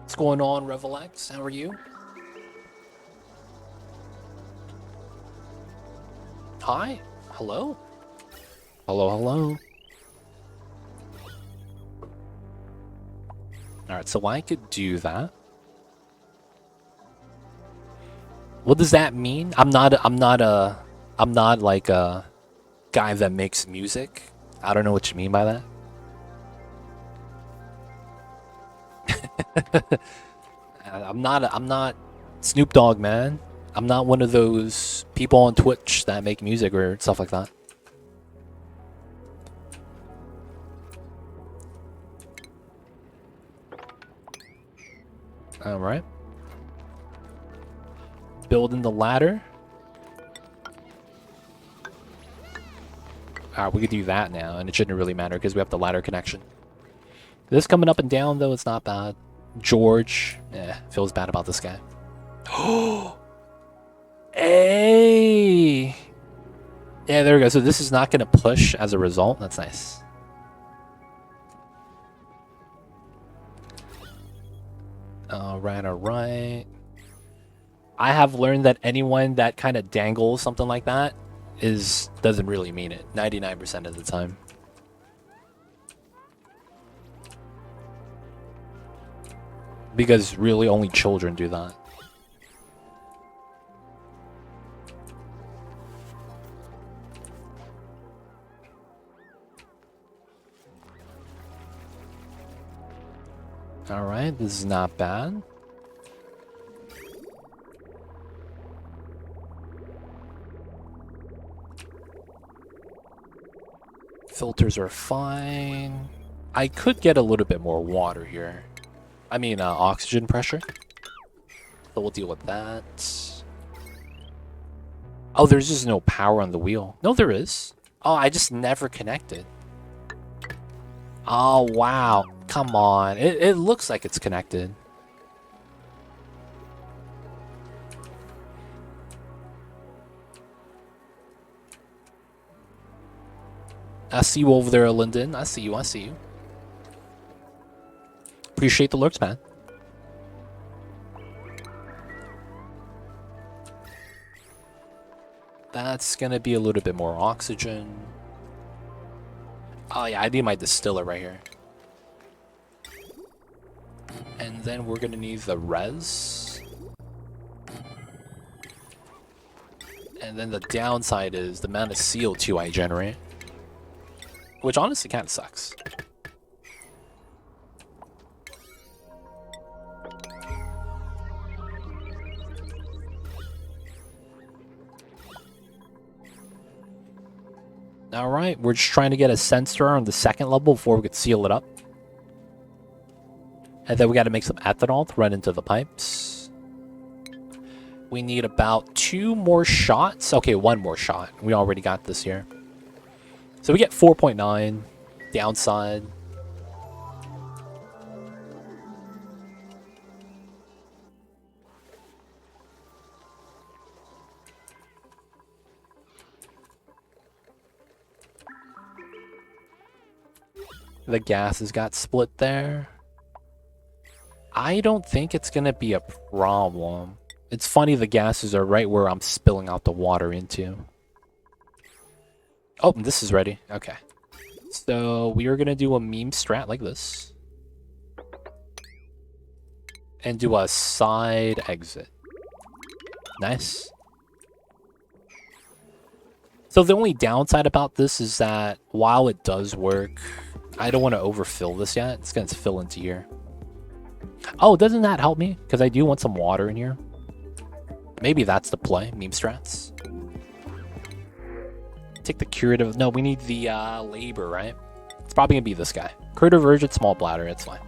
What's going on, Revelex? How are you? Hi. Hello. Hello, hello. Alright, so I could do that. What does that mean? I'm not like a guy that makes music. I don't know what you mean by that. I'm not Snoop Dogg, man. I'm not one of those people on Twitch that make music or stuff like that. Alright. Building the ladder. Alright, we could do that now, and it shouldn't really matter because we have the ladder connection. This coming up and down, though, it's not bad. George, feels bad about this guy. Oh, hey! Yeah, there we go. So this is not going to push as a result. That's nice. Alright, alright. I have learned that anyone that kind of dangles something like that doesn't really mean it 99% of the time. Because really only children do that. Alright, this is not bad. Filters are fine. I could get a little bit more water here. I mean, oxygen pressure. So we'll deal with that. Oh, there's just no power on the wheel. No, there is. Oh, I just never connected. Oh, wow. Come on. It looks like it's connected. I see you over there, Lyndon. I see you. I see you. Appreciate the lurks, man. That's gonna be a little bit more oxygen. Oh yeah, I need my distiller right here. And then we're gonna need the res. And then the downside is the amount of CO2 I generate. Which honestly kind of sucks. Alright, we're just trying to get a sensor on the second level before we could seal it up. And then we got to make some ethanol to run into the pipes. We need about 2 more shots. Okay, 1 more shot. We already got this here. So we get 4.9 downside. The gases got split there. I don't think it's going to be a problem. It's funny the gases are right where I'm spilling out the water into. Oh, this is ready. Okay. So we are going to do a meme strat like this. And do a side exit. Nice. So the only downside about this is that while it does work, I don't want to overfill this yet. It's going to fill into here. Oh, doesn't that help me? Because I do want some water in here. Maybe that's the play. Meme strats. Take the curative. No, we need the labor, right? It's probably going to be this guy. Curative urgent small bladder. It's fine.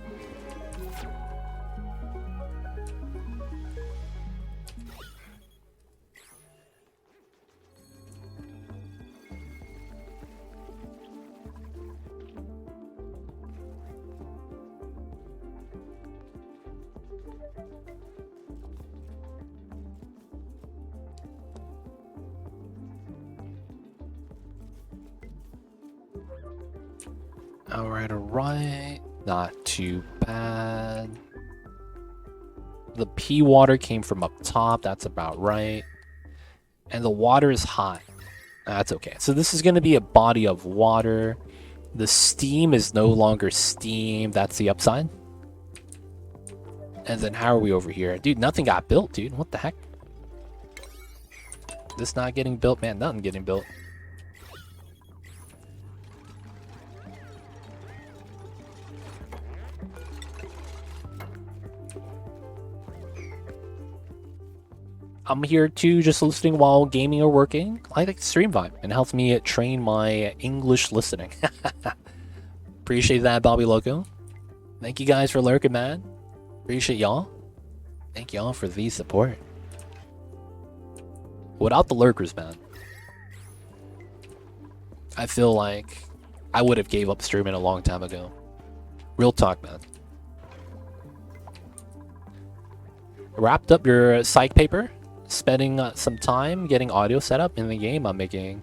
Alright. Not too bad. The pea water came from up top. That's about right. And the water is hot. That's okay. So this is going to be a body of water. The steam is no longer steam. That's the upside. And then how are we over here? Dude, nothing got built, dude. What the heck? This not getting built? Man, nothing getting built. I'm here too, just listening while gaming or working. I like the stream vibe and helps me train my English listening. Appreciate that, Bobby Loco. Thank you guys for lurking, man. Appreciate y'all. Thank y'all for the support. Without the lurkers, man, I feel like I would have gave up streaming a long time ago. Real talk, man. Wrapped up your psych paper. Spending some time getting audio set up in the game I'm making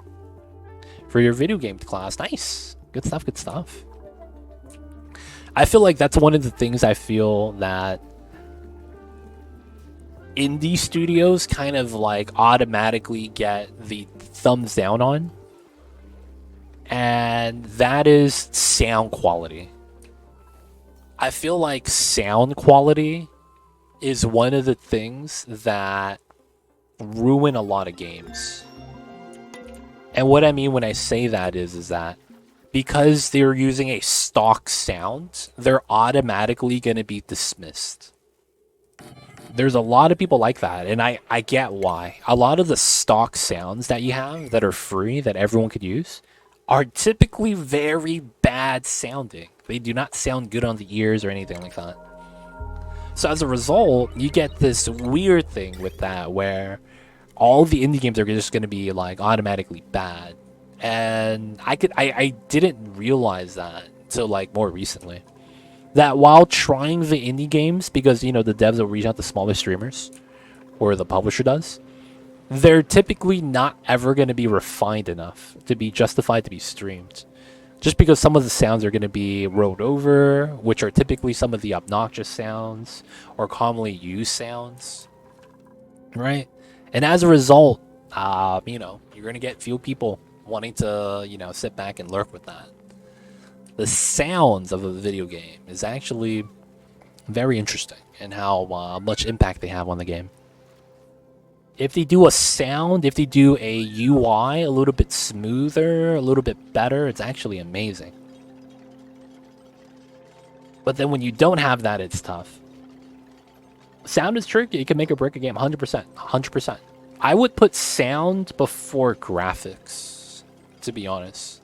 for your video game class. Nice. Good stuff, good stuff. I feel like that's one of the things I feel that indie studios kind of like automatically get the thumbs down on. And that is sound quality. I feel like sound quality is one of the things that ruin a lot of games. And what I mean when I say that is that because they're using a stock sound, they're automatically going to be dismissed. There's a lot of people like that, and I get why. A lot of the stock sounds that you have that are free, that everyone could use, are typically very bad sounding. They do not sound good on the ears or anything like that. So as a result, you get this weird thing with that where all the indie games are just going to be like automatically bad. And I didn't realize that until like more recently. That while trying the indie games, because you know the devs will reach out to smaller streamers, or the publisher does, they're typically not ever going to be refined enough to be justified to be streamed. Just because some of the sounds are going to be rolled over, which are typically some of the obnoxious sounds or commonly used sounds, right? And as a result, you know, you're going to get few people wanting to, you know, sit back and lurk with that. The sounds of a video game is actually very interesting in how much impact they have on the game. If they do a sound, if they do a UI a little bit smoother, a little bit better, it's actually amazing. But then when you don't have that, it's tough. Sound is tricky. It can make or break a game, 100%. 100%. I would put sound before graphics. to be honest.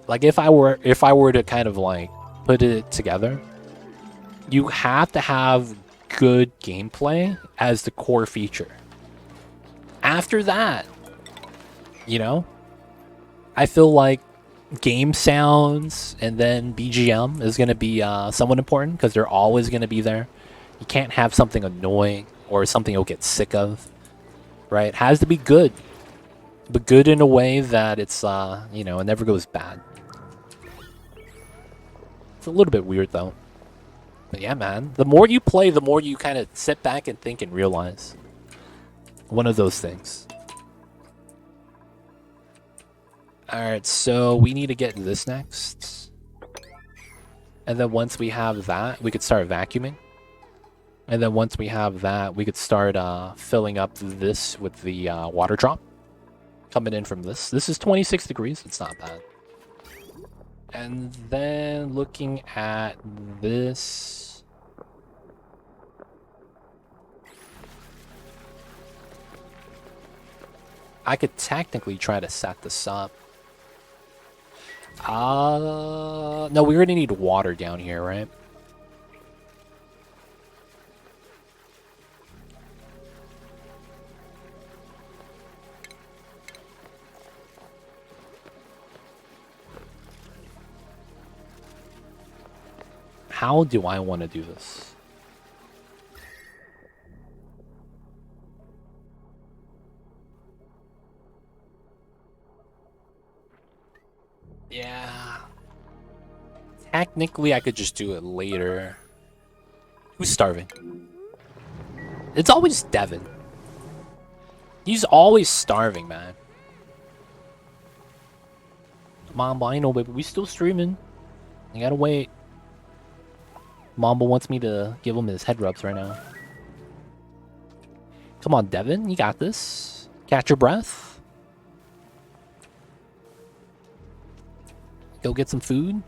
Like if I were to kind of like put it together, you have to have good gameplay as the core feature. After that, you know, I feel like game sounds and then BGM is going to be somewhat important because they're always going to be there. You can't have something annoying or something you'll get sick of, right? It has to be good, but good in a way that it's, you know, it never goes bad. It's a little bit weird though. But yeah, man, the more you play, the more you kind of sit back and think and realize. One of those things. Alright, so we need to get this next. And then once we have that, we could start vacuuming. And then once we have that, we could start filling up this with the water drop. Coming in from this. This is 26 degrees, it's not bad. And then looking at this. I could technically try to set this up. No, we're gonna need water down here, right? How do I want to do this? Yeah. Technically, I could just do it later. Who's starving? It's always Devin. He's always starving, man. Mamba, I know, baby. We still streaming. You gotta wait. Mamba wants me to give him his head rubs right now. Come on, Devin. You got this. Catch your breath. Go get some food.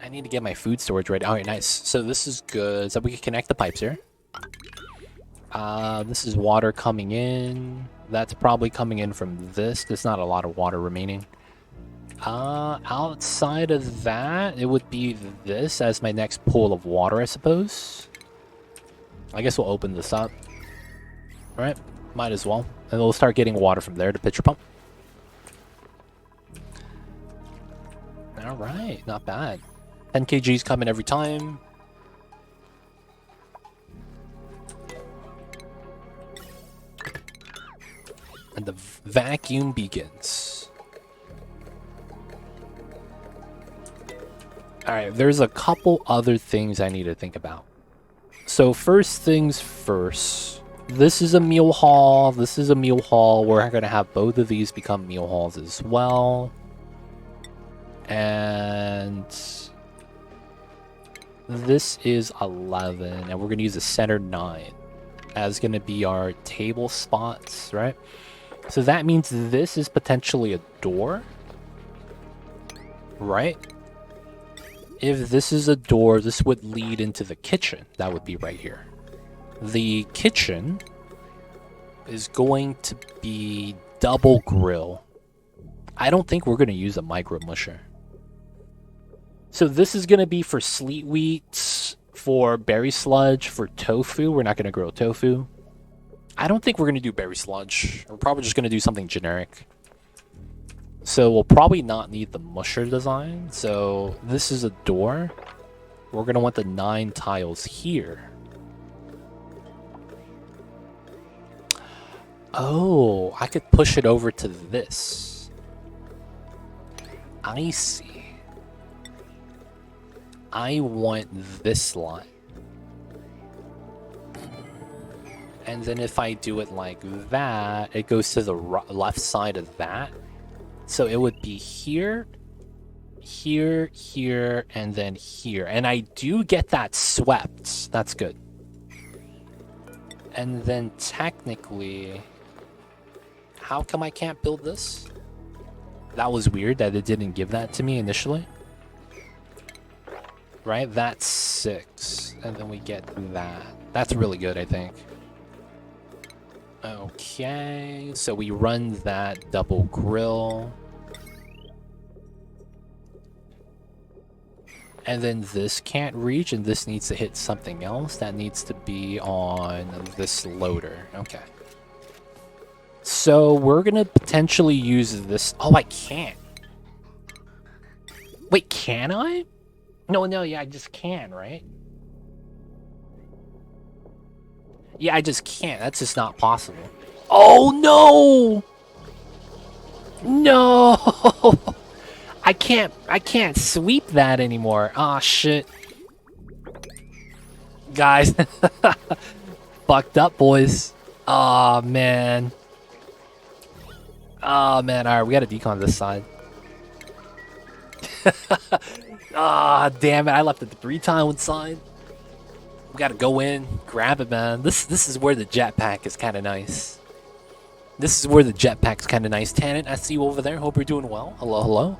I need to get my food storage ready. Alright, nice. So this is good. So we can connect the pipes here. This is water coming in. That's probably coming in from this. There's not a lot of water remaining. Outside of that, it would be this as my next pool of water, I suppose. I guess we'll open this up. Alright, might as well. And we'll start getting water from there to pitcher pump. Alright, not bad. 10 kgs coming every time. And the vacuum begins. Alright, there's a couple other things I need to think about. So first things first. This is a meal hall. This is a meal hall. We're going to have both of these become meal halls as well. And this is 11. And we're going to use the center 9 as going to be our table spots, right? So that means this is potentially a door, right? If this is a door, this would lead into the kitchen. That would be right here. The kitchen is going to be double grill. I don't think we're going to use a micro musher. So this is going to be for sleet wheats, for berry sludge, for tofu. We're not going to grow tofu. I don't think we're going to do berry sludge. We're probably just going to do something generic. So we'll probably not need the musher design. So this is a door. We're going to want the 9 tiles here. Oh, I could push it over to this. I see. I want this line. And then if I do it like that, it goes to the left side of that. So it would be here, here, here, and then here. And I do get that swept. That's good. And then technically, how come I can't build this? That was weird that it didn't give that to me initially. right? That's 6. And then we get that. That's really good, I think. Okay, so we run that double grill. And then this can't reach, and this needs to hit something else. That needs to be on this loader. Okay. So we're going to potentially use this. Oh, I can't. Wait, can I? No, yeah, I just can, right? Yeah, I just can't. That's just not possible. Oh, no! No! I can't sweep that anymore. Aw, shit. Guys. Fucked up, boys. Aw, man. Oh, man. Alright, we gotta decon this side. Ah, damn it. I left the debris tile inside. We gotta go in, grab it, man. This is where the jetpack is kind of nice. This is where the jetpack's kind of nice. Tannant, I see you over there. Hope you're doing well. Hello, hello.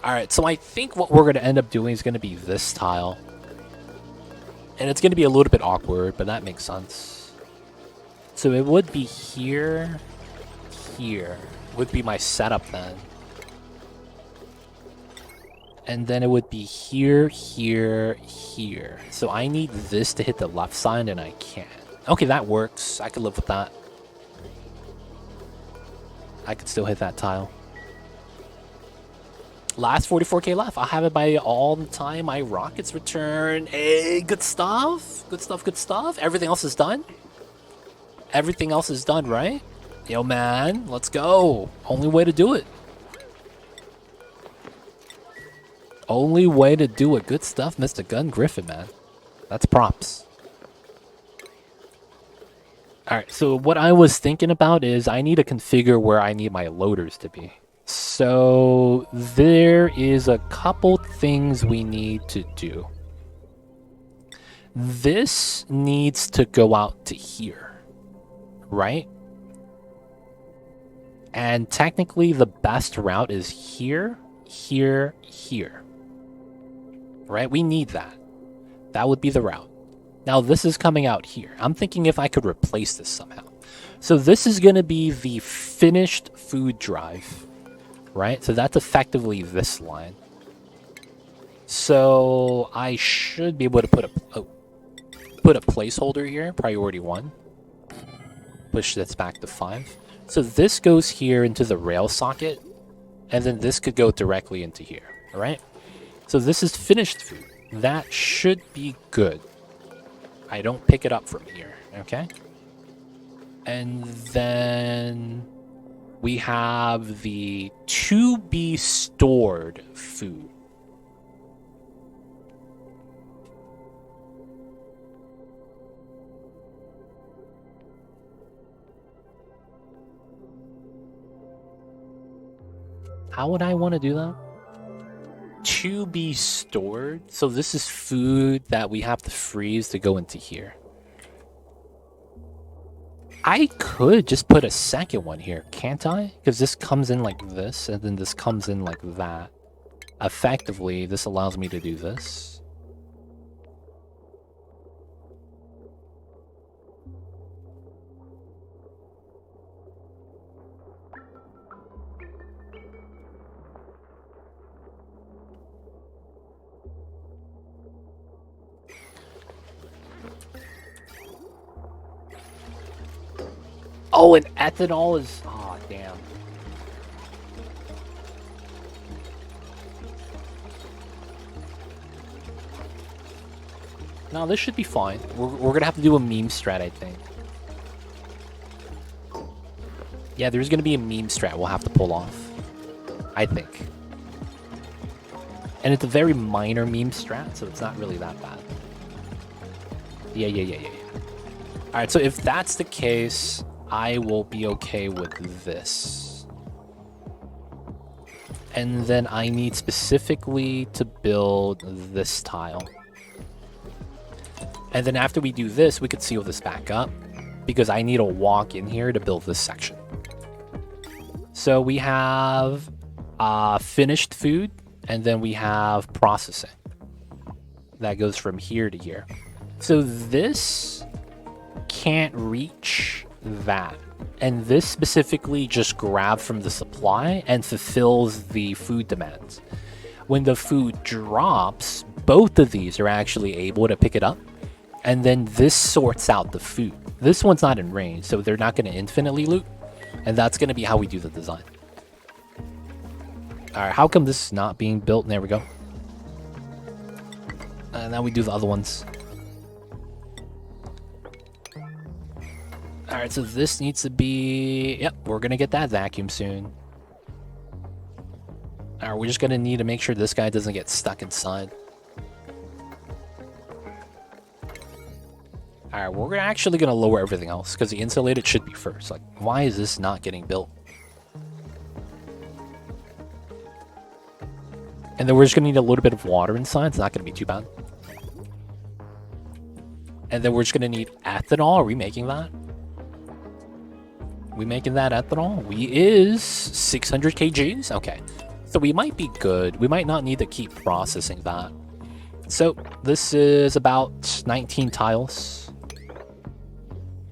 Alright, so I think what we're going to end up doing is going to be this tile. And it's going to be a little bit awkward, but that makes sense. So it would be here, here. Would be my setup then. And then it would be here, here, here. So I need this to hit the left side, and I can't. Okay, that works. I can live with that. I could still hit that tile. Last 44k left. I'll have it by all the time my rockets return. Hey, good stuff. Good stuff, good stuff. Everything else is done. Everything else is done, right? Yo, man, let's go. Only way to do it. Only way to do it. Good stuff, Mr. Gun Griffin, man. That's props. Alright, so what I was thinking about is I need to configure where I need my loaders to be. So there is a couple things we need to do. This needs to go out to here, right? And technically the best route is here, here, here. Right? We need that. That would be the route. Now this is coming out here. I'm thinking if I could replace this somehow. So this is going to be the finished food drive. Right? So that's effectively this line. So I should be able to put a placeholder here, priority 1. Push this back to 5. So this goes here into the rail socket, and then this could go directly into here. All right? So this is finished food. That should be good. I don't pick it up from here, okay? And then we have the to be stored food. How would I want to do that? To be stored. So this is food that we have to freeze to go into here. I could just put a second one here, can't I? Because this comes in like this, and then this comes in like that. Effectively, this allows me to do this. Oh, and ethanol is... Oh, damn. No, this should be fine. We're gonna have to do a meme strat, I think. Yeah, there's gonna be a meme strat we'll have to pull off. I think. And it's a very minor meme strat, so it's not really that bad. Yeah. Alright, so if that's the case... I will be okay with this. And then I need specifically to build this tile. And then after we do this, we could seal this back up because I need to walk in here to build this section. So we have finished food and then we have processing. that goes from here to here. So this can't reach that. And this specifically just grabs from the supply and fulfills the food demands. When the food drops, both of these are actually able to pick it up. And then this sorts out the food. This one's not in range, so they're not going to infinitely loot. And that's going to be how we do the design. Alright, how come this is not being built? There we go. And now we do the other ones. Alright, so this needs to be... Yep, we're going to get that vacuum soon. Alright, we're just going to need to make sure this guy doesn't get stuck inside. Alright, we're actually going to lower everything else, because the insulated should be first. Like, why is this not getting built? And then we're just going to need a little bit of water inside. It's not going to be too bad. And then we're just going to need ethanol. Are we making that? We making that ethanol? We is 600 kgs? Okay. So we might be good. We might not need to keep processing that. So this is about 19 tiles.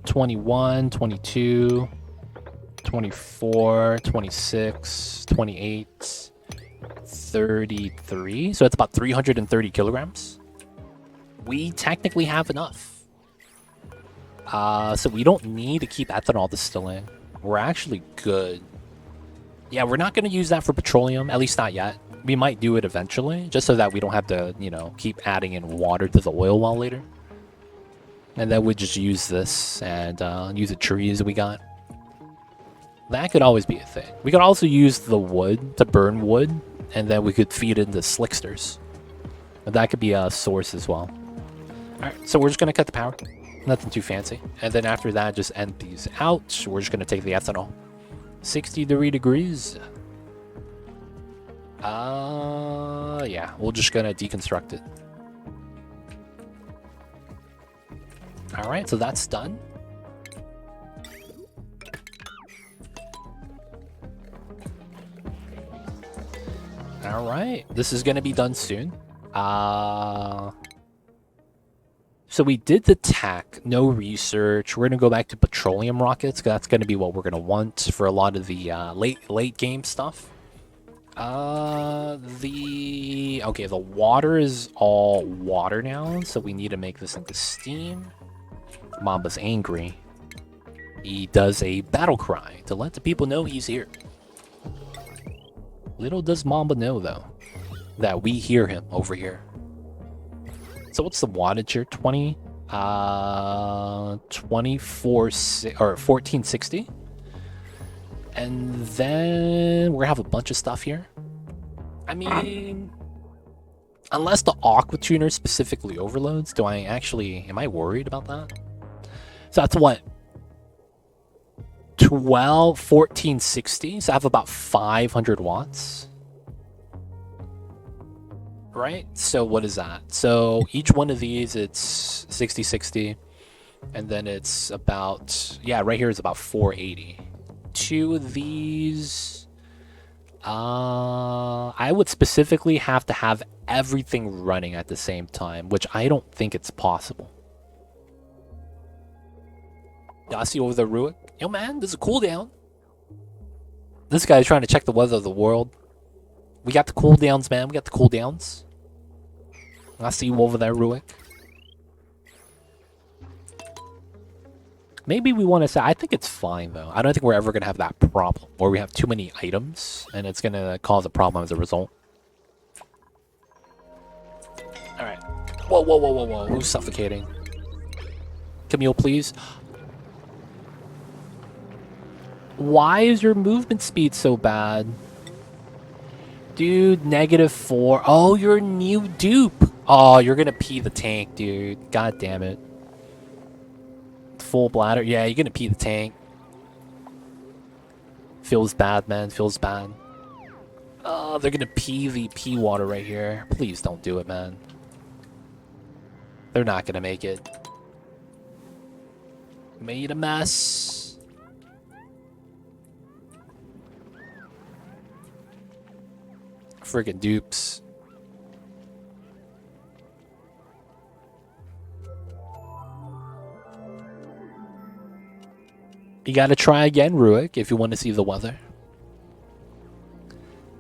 21, 22, 24, 26, 28, 33. So it's about 330 kilograms. We technically have enough. So we don't need to keep ethanol distilling. We're actually good. Yeah, we're not going to use that for petroleum, at least not yet. We might do it eventually, just so that we don't have to, you know, keep adding in water to the oil well later. And then we just use this and use the trees we got. That could always be a thing. We could also use the wood to burn wood, and then we could feed it into slicksters. But that could be a source as well. Alright, so we're just going to cut the power. Nothing too fancy. And then after that, just end these out. We're just going to take the ethanol. 63 degrees. Yeah, we're just going to deconstruct it. Alright, so that's done. Alright, this is going to be done soon. So we did the tech, no research. We're going to go back to petroleum rockets, because that's going to be what we're going to want for a lot of the late game stuff. Okay, the water is all water now, so we need to make this into steam. Mamba's angry. He does a battle cry to let the people know he's here. Little does Mamba know, though, that we hear him over here. So what's the wattage here? 1460. And then we're gonna have a bunch of stuff here. I mean, unless the aqua tuner specifically overloads, am I worried about that? So that's what? 1460. So I have about 500 watts. Right? So what is that? So each one of these, it's 60. And then it's about, yeah, right here is about 480. Two of these, I would specifically have to have everything running at the same time, which I don't think it's possible. Y'all see over the Ruick? Yo, man, there's a cooldown. This guy's trying to check the weather of the world. We got the cooldowns, man. We got the cooldowns. I see you over there, Ruick. Maybe we want to say, I think it's fine, though. I don't think we're ever going to have that problem, where we have too many items, and it's going to cause a problem as a result. Alright. Whoa. Who's suffocating? Camille, please. Why is your movement speed so bad? Dude, -4. Oh, you're a new dupe. Oh, you're gonna pee the tank, dude. God damn it. Full bladder. Yeah, you're gonna pee the tank. Feels bad, man. Feels bad. Oh, they're gonna pee the pee water right here. Please don't do it, man. They're not gonna make it. Made a mess. Friggin' dupes. You gotta try again, Ruik, if you want to see the weather.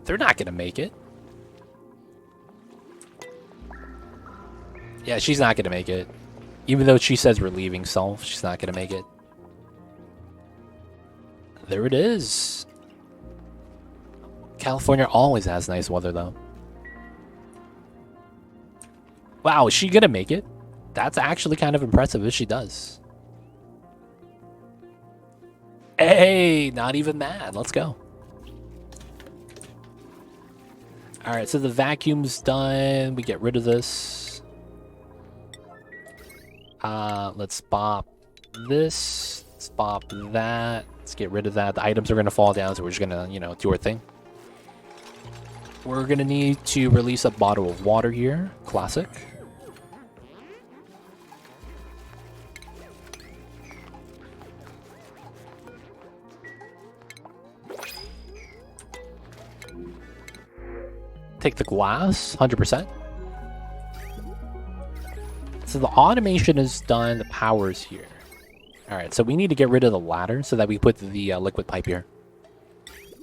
They're not gonna make it. Yeah, she's not gonna make it. Even though she says we're leaving Self, she's not gonna make it. There it is. California always has nice weather, though. Wow, is she gonna make it? That's actually kind of impressive if she does. Hey, not even mad. Let's go. Alright, so the vacuum's done. We get rid of this. Let's bop this. Let's bop that. Let's get rid of that. The items are going to fall down, so we're just going to, do our thing. We're going to need to release a bottle of water here. Classic. Take the glass, 100%. So the automation is done, the power's here. Alright, so we need to get rid of the ladder so that we put the liquid pipe here.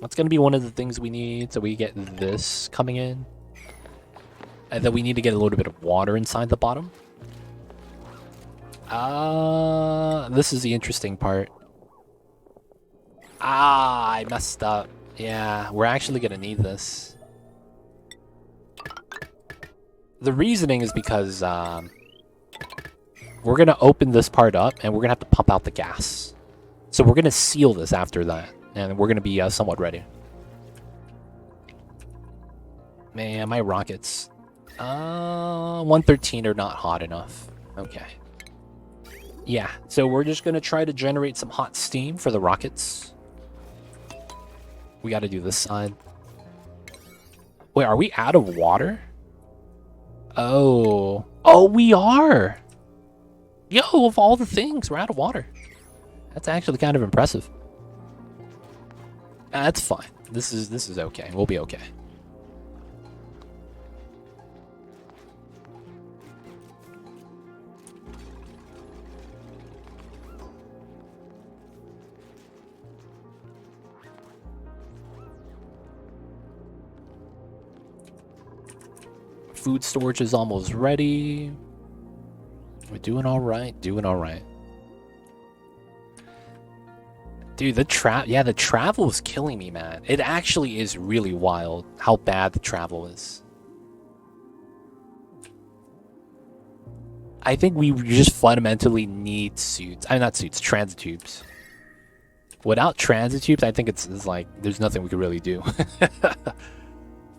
That's going to be one of the things we need, so we get this coming in. And then we need to get a little bit of water inside the bottom. This is the interesting part. I messed up. Yeah, we're actually going to need this. The reasoning is because we're going to open this part up and we're going to have to pump out the gas. So we're going to seal this after that. And we're going to be somewhat ready. Man, my rockets. 113 are not hot enough. Okay. Yeah, so we're just going to try to generate some hot steam for the rockets. We got to do this side. Wait, are we out of water? Oh. Oh, we are! Yo, of all the things, we're out of water. That's actually kind of impressive. That's fine. This is okay. We'll be okay. Food storage is almost ready. We're doing all right. Doing all right. Dude, the travel is killing me, man. It actually is really wild how bad the travel is. I think we just fundamentally need suits. Not suits, transit tubes. Without transit tubes, I think it's like there's nothing we could really do.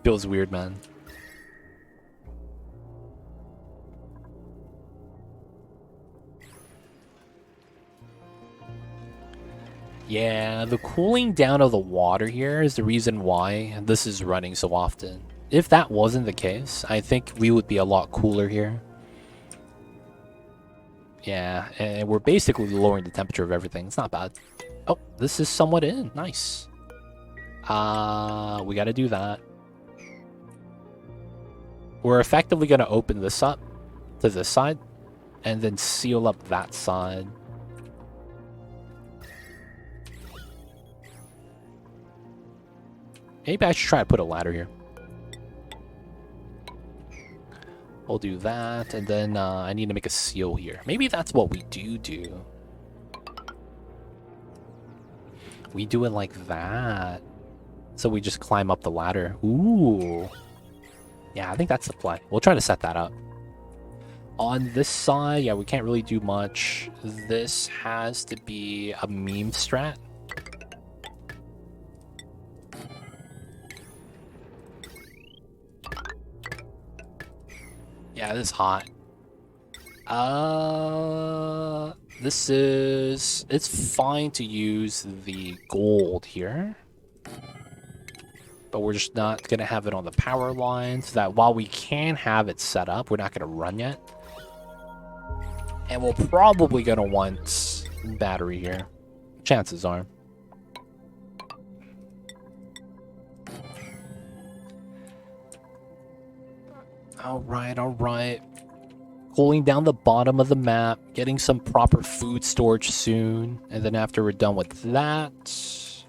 Feels weird, man. Yeah, the cooling down of the water here is the reason why this is running so often. If that wasn't the case, I think we would be a lot cooler here. Yeah, and we're basically lowering the temperature of everything. It's not bad. Oh, this is somewhat in. Nice. We gotta do that. We're effectively gonna open this up to this side and then seal up that side. Maybe I should try to put a ladder here. We'll do that, and then I need to make a seal here. Maybe that's what we do. We do it like that. So we just climb up the ladder. Ooh. Yeah, I think that's the play. We'll try to set that up. On this side, yeah, we can't really do much. This has to be a meme strat. Yeah, this is hot. It's fine to use the gold here. But we're just not going to have it on the power line, so that while we can have it set up, we're not going to run yet. And we're probably going to want battery here. Chances are. Alright. cooling down the bottom of the map, getting some proper food storage soon, and then after we're done with that,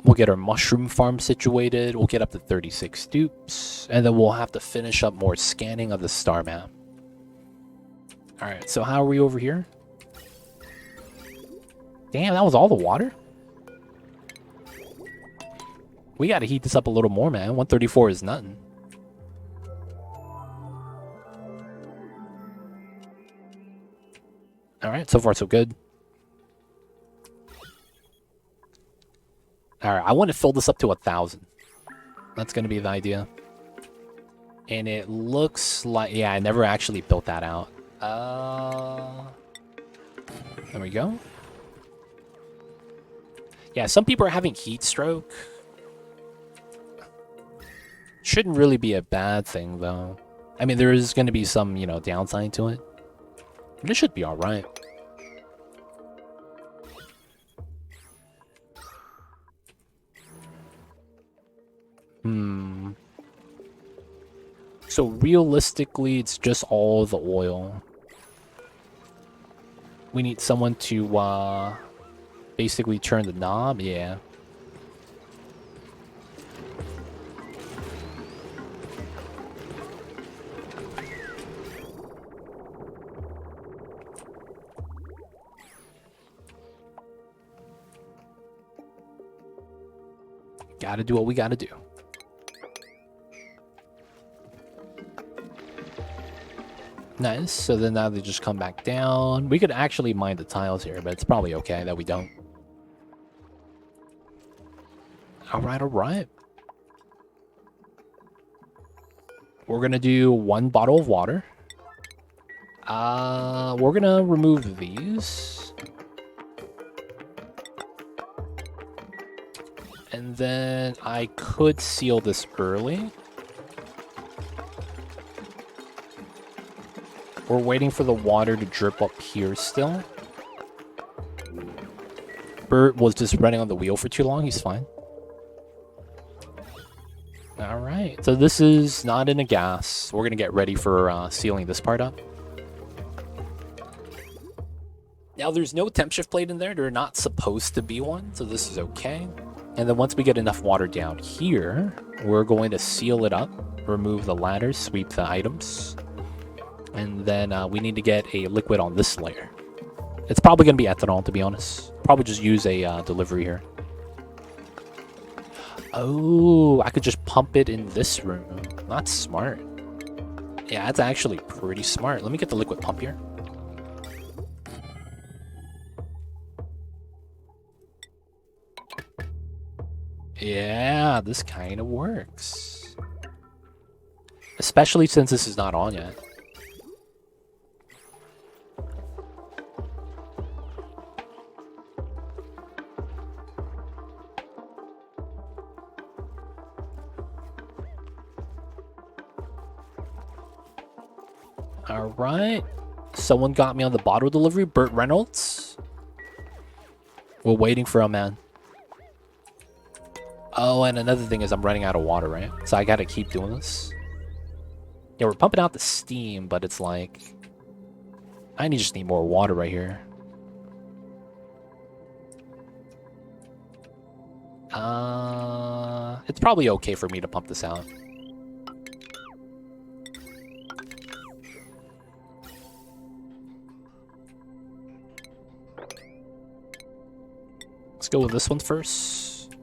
we'll get our mushroom farm situated, we'll get up to 36 dupes, and then we'll have to finish up more scanning of the star map. Alright, so how are we over here? Damn, that was all the water? We gotta heat this up a little more, man. 134 is nothing. Alright, so far so good. Alright, I want to fill this up to 1,000. That's going to be the idea. And it looks like... Yeah, I never actually built that out. There we go. Yeah, some people are having heat stroke. Shouldn't really be a bad thing, though. I mean, there is going to be some, you know, downside to it. But it should be alright. So realistically, it's just all the oil. We need someone to basically turn the knob, yeah. Gotta do what we gotta do. Nice, so then now they just come back down. We could actually mine the tiles here, but it's probably okay that we don't. Alright, alright. We're gonna do 1 bottle of water. We're gonna remove these. And then I could seal this early. We're waiting for the water to drip up here still. Bert was just running on the wheel for too long. He's fine. Alright, so this is not in a gas. We're going to get ready for sealing this part up. Now, there's no temp shift plate in there. There's not supposed to be one, so this is okay. And then once we get enough water down here, we're going to seal it up, remove the ladders, sweep the items. And then we need to get a liquid on this layer. It's probably going to be ethanol, to be honest. Probably just use a delivery here. Oh, I could just pump it in this room. That's smart. Yeah, that's actually pretty smart. Let me get the liquid pump here. Yeah, this kind of works. Especially since this is not on yet. Alright. Someone got me on the bottle delivery. Burt Reynolds. We're waiting for a man. Oh, and another thing is I'm running out of water, right? So I gotta keep doing this. Yeah, we're pumping out the steam, but it's like... I just need more water right here. It's probably okay for me to pump this out. Let's go with this one first.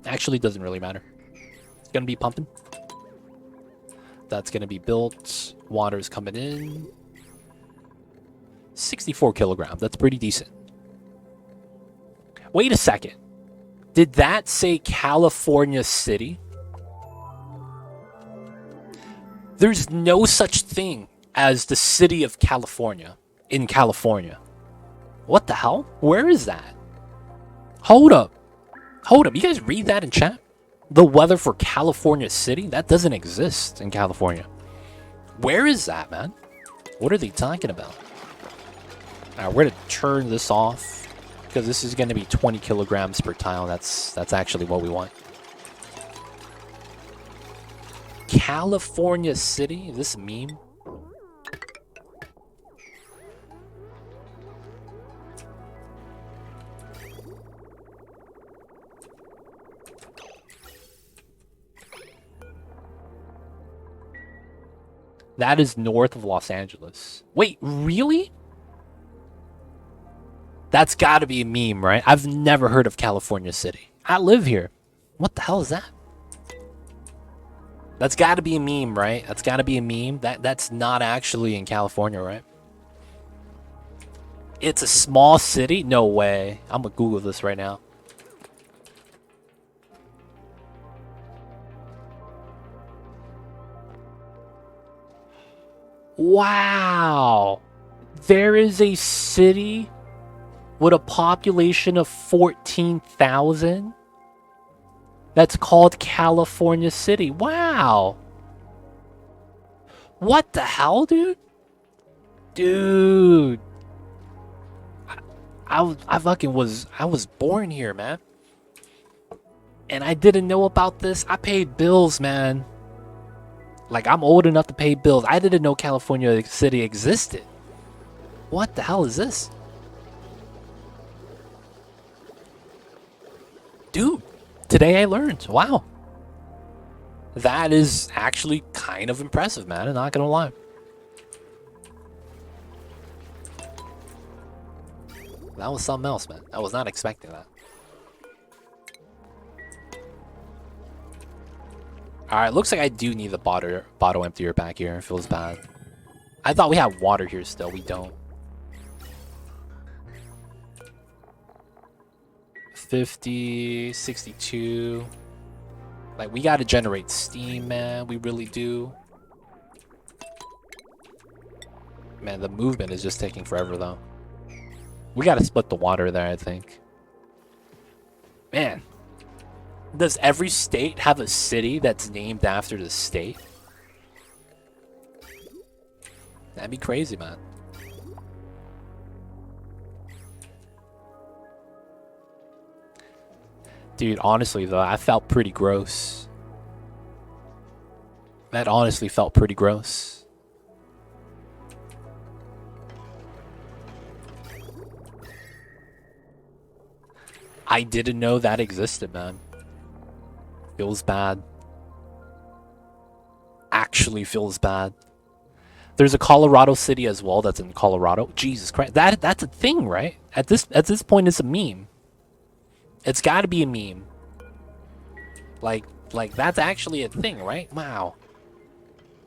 Actually, doesn't really matter. It's gonna be pumping. That's gonna be built. Water's coming in. 64 kilograms. That's pretty decent. Wait a second. Did that say California City? There's no such thing as the city of California in California. What the hell? Where is that? Hold up. Hold up. You guys read that in chat? The weather for California City? That doesn't exist in California. Where is that, man? What are they talking about? Alright, we're going to turn this off. Because this is going to be 20 kilograms per tile. That's actually what we want. California City? Is this a meme? That is north of Los Angeles. Wait, really? That's gotta be a meme, right? I've never heard of California City. I live here. What the hell is that? That's gotta be a meme, right? That's gotta be a meme. That's not actually in California, right? It's a small city? No way. I'm gonna Google this right now. Wow. There is a city with a population of 14,000 that's called California City. Wow. What the hell, dude? Dude. I was born here, man. And I didn't know about this. I paid bills, man. Like, I'm old enough to pay bills. I didn't know California City existed. What the hell is this? Dude, today I learned. Wow. That is actually kind of impressive, man. I'm not gonna lie. That was something else, man. I was not expecting that. Alright, looks like I do need the bottle emptier back here. It feels bad. I thought we had water here still. We don't. 50, 62. Like, we gotta generate steam, man. We really do. Man, the movement is just taking forever, though. We gotta split the water there, I think. Man. Does every state have a city that's named after the state? That'd be crazy, man. Dude, honestly, though, I felt pretty gross. That honestly felt pretty gross. I didn't know that existed, man. Feels bad. Actually feels bad. There's a Colorado City as well that's in Colorado. Jesus Christ. That's a thing, right? At this point, it's a meme. It's got to be a meme. Like that's actually a thing, right? Wow.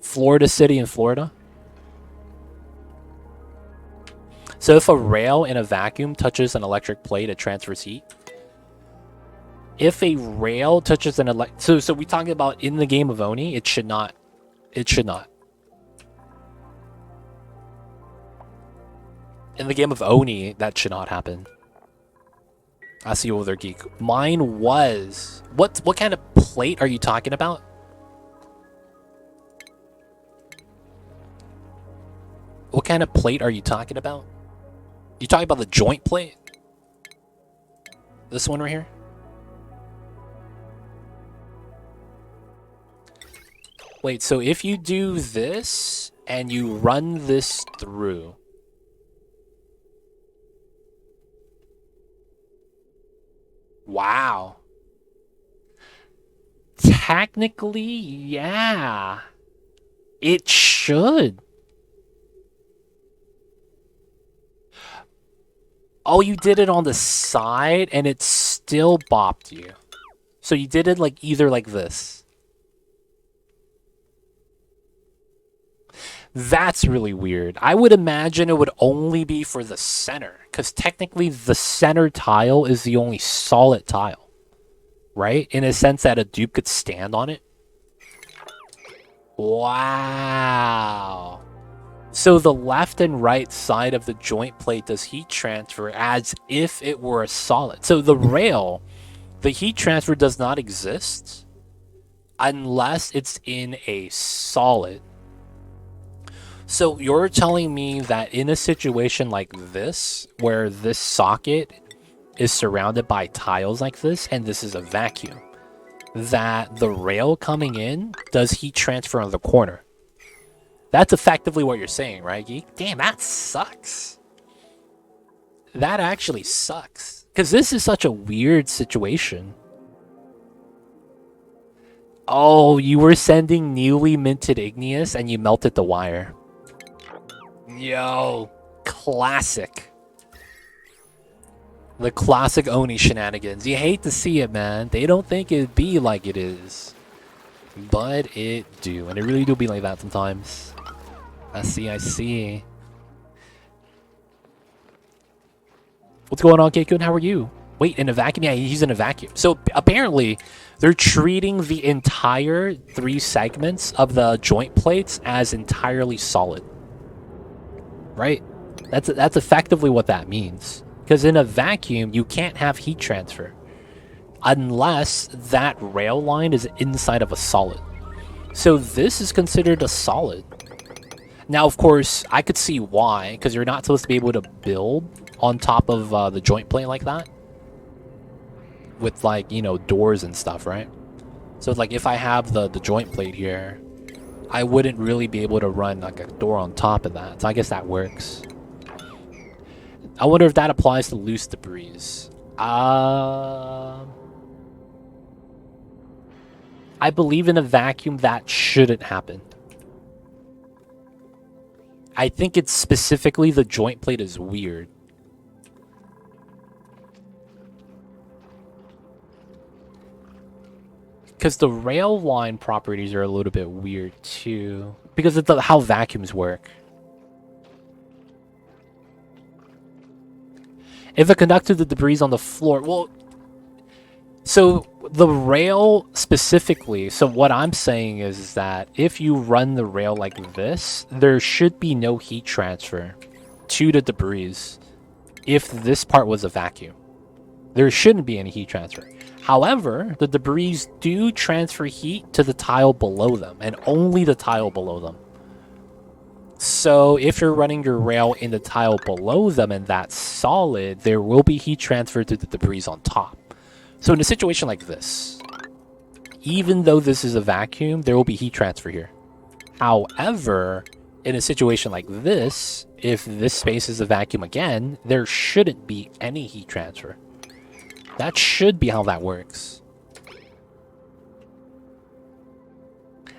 Florida City in Florida. So if a rail in a vacuum touches an electric plate, it transfers heat. If a rail touches an so we talking about in the game of Oni, it should not. It should not. In the game of Oni, that should not happen. I see older geek. Mine was what kind of plate are you talking about? What kind of plate are you talking about? You talking about the joint plate? This one right here? Wait, so if you do this and you run this through. Wow. Technically, yeah. It should. Oh, you did it on the side and it still bopped you. So you did it like either like this. That's really weird. I would imagine it would only be for the center, because technically the center tile is the only solid tile, right? In a sense that a dupe could stand on it. Wow. So the left and right side of the joint plate does heat transfer as if it were a solid. So the rail, the heat transfer does not exist unless it's in a solid. So you're telling me that in a situation like this, where this socket is surrounded by tiles like this, and this is a vacuum, that the rail coming in does heat transfer on the corner. That's effectively what you're saying, right, Geek? Damn, that sucks. That actually sucks. Because this is such a weird situation. Oh, you were sending newly minted igneous and you melted the wire. Yo, classic. The classic Oni shenanigans. You hate to see it, man. They don't think it'd be like it is. But it do. And it really do be like that sometimes. I see. What's going on, Keikun? How are you? Wait, in a vacuum? Yeah, he's in a vacuum. So apparently, they're treating the entire 3 segments of the joint plates as entirely solid. Right? That's effectively what that means. Because in a vacuum, you can't have heat transfer. Unless that rail line is inside of a solid. So this is considered a solid. Now, of course, I could see why. Because you're not supposed to be able to build on top of the joint plate like that. With, like, you know, doors and stuff, right? So, like, if I have the joint plate here, I wouldn't really be able to run, like, a door on top of that. So I guess that works. I wonder if that applies to loose debris. I believe in a vacuum that shouldn't happen. I think it's specifically the joint plate is weird. Because the rail line properties are a little bit weird too. Because of how vacuums work. If it conducted the debris on the floor, well, so the rail specifically, so what I'm saying is that if you run the rail like this, there should be no heat transfer to the debris if this part was a vacuum. There shouldn't be any heat transfer. However, the debris do transfer heat to the tile below them, and only the tile below them. So if you're running your rail in the tile below them and that's solid, there will be heat transfer to the debris on top. So in a situation like this, even though this is a vacuum, there will be heat transfer here. However, in a situation like this, if this space is a vacuum again, there shouldn't be any heat transfer. That should be how that works.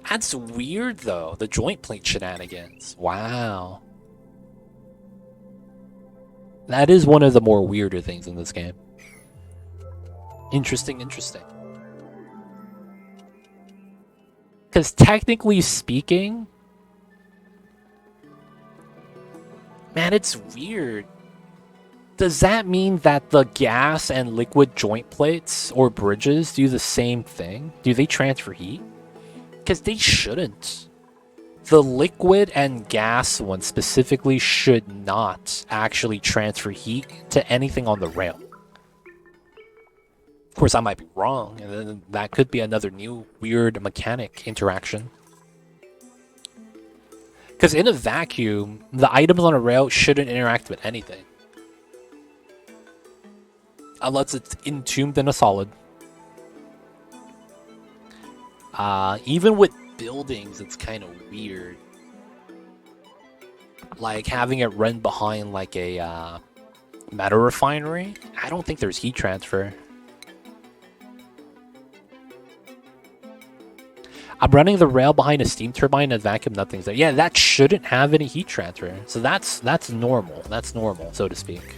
That's weird, though. The joint plate shenanigans. Wow. That is one of the more weirder things in this game. Interesting. Because technically speaking... Man, it's weird. Does that mean that the gas and liquid joint plates or bridges do the same thing? Do they transfer heat? Because they shouldn't. The liquid and gas one specifically should not actually transfer heat to anything on the rail. Of course, I might be wrong, and then that could be another new weird mechanic interaction. Because in a vacuum, the items on a rail shouldn't interact with anything. Unless it's entombed in a solid. Even with buildings, it's kind of weird. Like having it run behind like a metal refinery. I don't think there's heat transfer. I'm running the rail behind a steam turbine and vacuum, nothing's there. Yeah, that shouldn't have any heat transfer. So that's normal. That's normal, so to speak.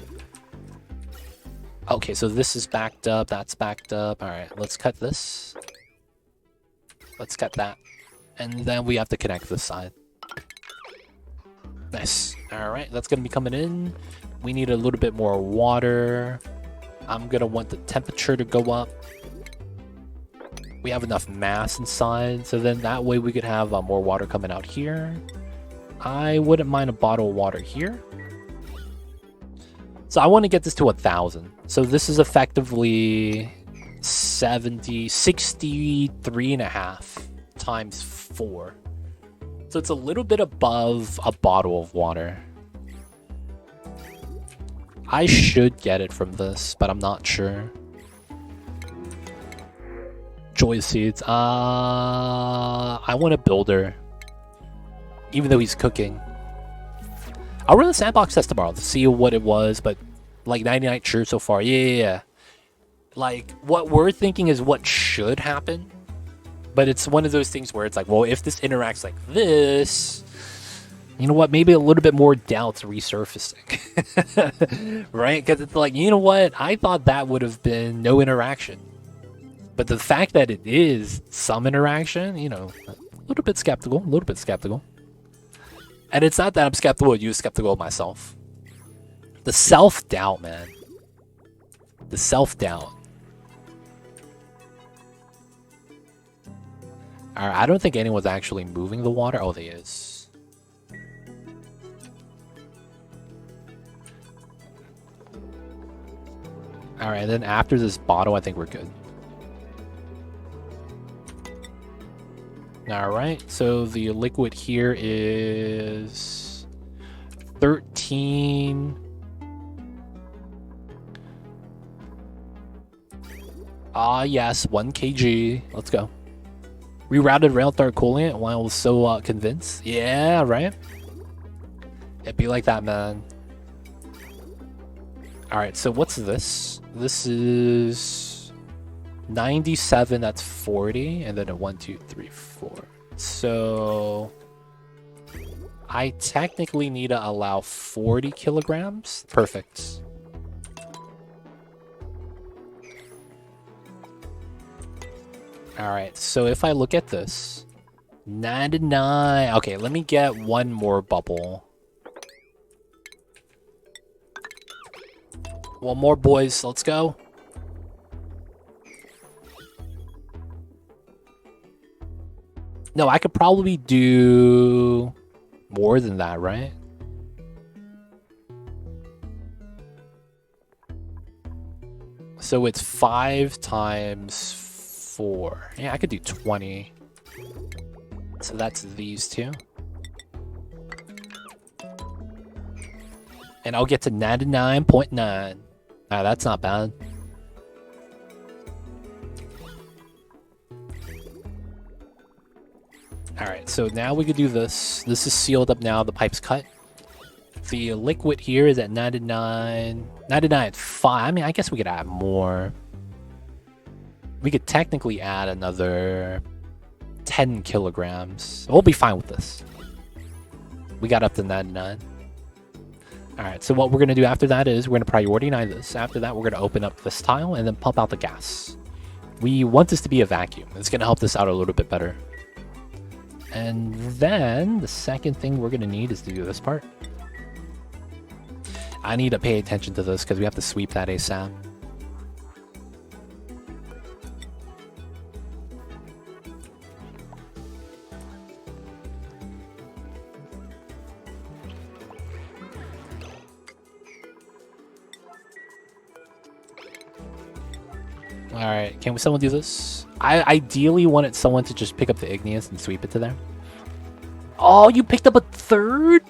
Okay, so this is backed up, that's backed up. Alright, let's cut this. Let's cut that. And then we have to connect this side. Nice. Alright, that's gonna be coming in. We need a little bit more water. I'm gonna want the temperature to go up. We have enough mass inside, so then that way we could have more water coming out here. I wouldn't mind a bottle of water here. So I want to get this to 1,000. So this is effectively 63.5 times 4. So it's a little bit above a bottle of water. I should get it from this, but I'm not sure. Joy seeds. I want a builder. Even though he's cooking. I'll run the sandbox test tomorrow to see what it was, but like 99 sure so far. Yeah. Like, what we're thinking is what should happen. But it's one of those things where it's like, well, if this interacts like this, you know what? Maybe a little bit more doubts resurfacing. Right? Because it's like, you know what? I thought that would have been no interaction. But the fact that it is some interaction, you know, a little bit skeptical. And it's not that I'm skeptical of you, skeptical of myself. The self-doubt, man. The self-doubt. Alright, I don't think anyone's actually moving the water. Oh, they is. Alright, then after this bottle, I think we're good. Alright, so the liquid here is 13. Yes, 1 kg. Let's go. Rerouted rail start cooling it while I was so convinced. Yeah, right? It'd be like that, man. Alright, so what's this? This is 97, that's 40, and then a 1, 2, 3, 4. So I technically need to allow 40 kilograms. Perfect. Alright, so if I look at this, 99. Okay, let me get one more bubble. One more, boys. Let's go. No, I could probably do more than that, right? So it's 5 times 4. Yeah, I could do 20. So that's these two. And I'll get to 99.9. That's not bad. Alright, so now we could do this. This is sealed up now, the pipe's cut. The liquid here is at 99. 99.5. I mean, I guess we could add more. We could technically add another 10 kilograms. We'll be fine with this. We got up to 99. Alright, so what we're going to do after that is we're going to priority 9 this. After that, we're going to open up this tile and then pump out the gas. We want this to be a vacuum. It's going to help this out a little bit better. And then the second thing we're going to need is to do this part. I need to pay attention to this because we have to sweep that ASAP. Alright, can someone do this? I ideally wanted someone to just pick up the igneous and sweep it to there. Oh, you picked up a third?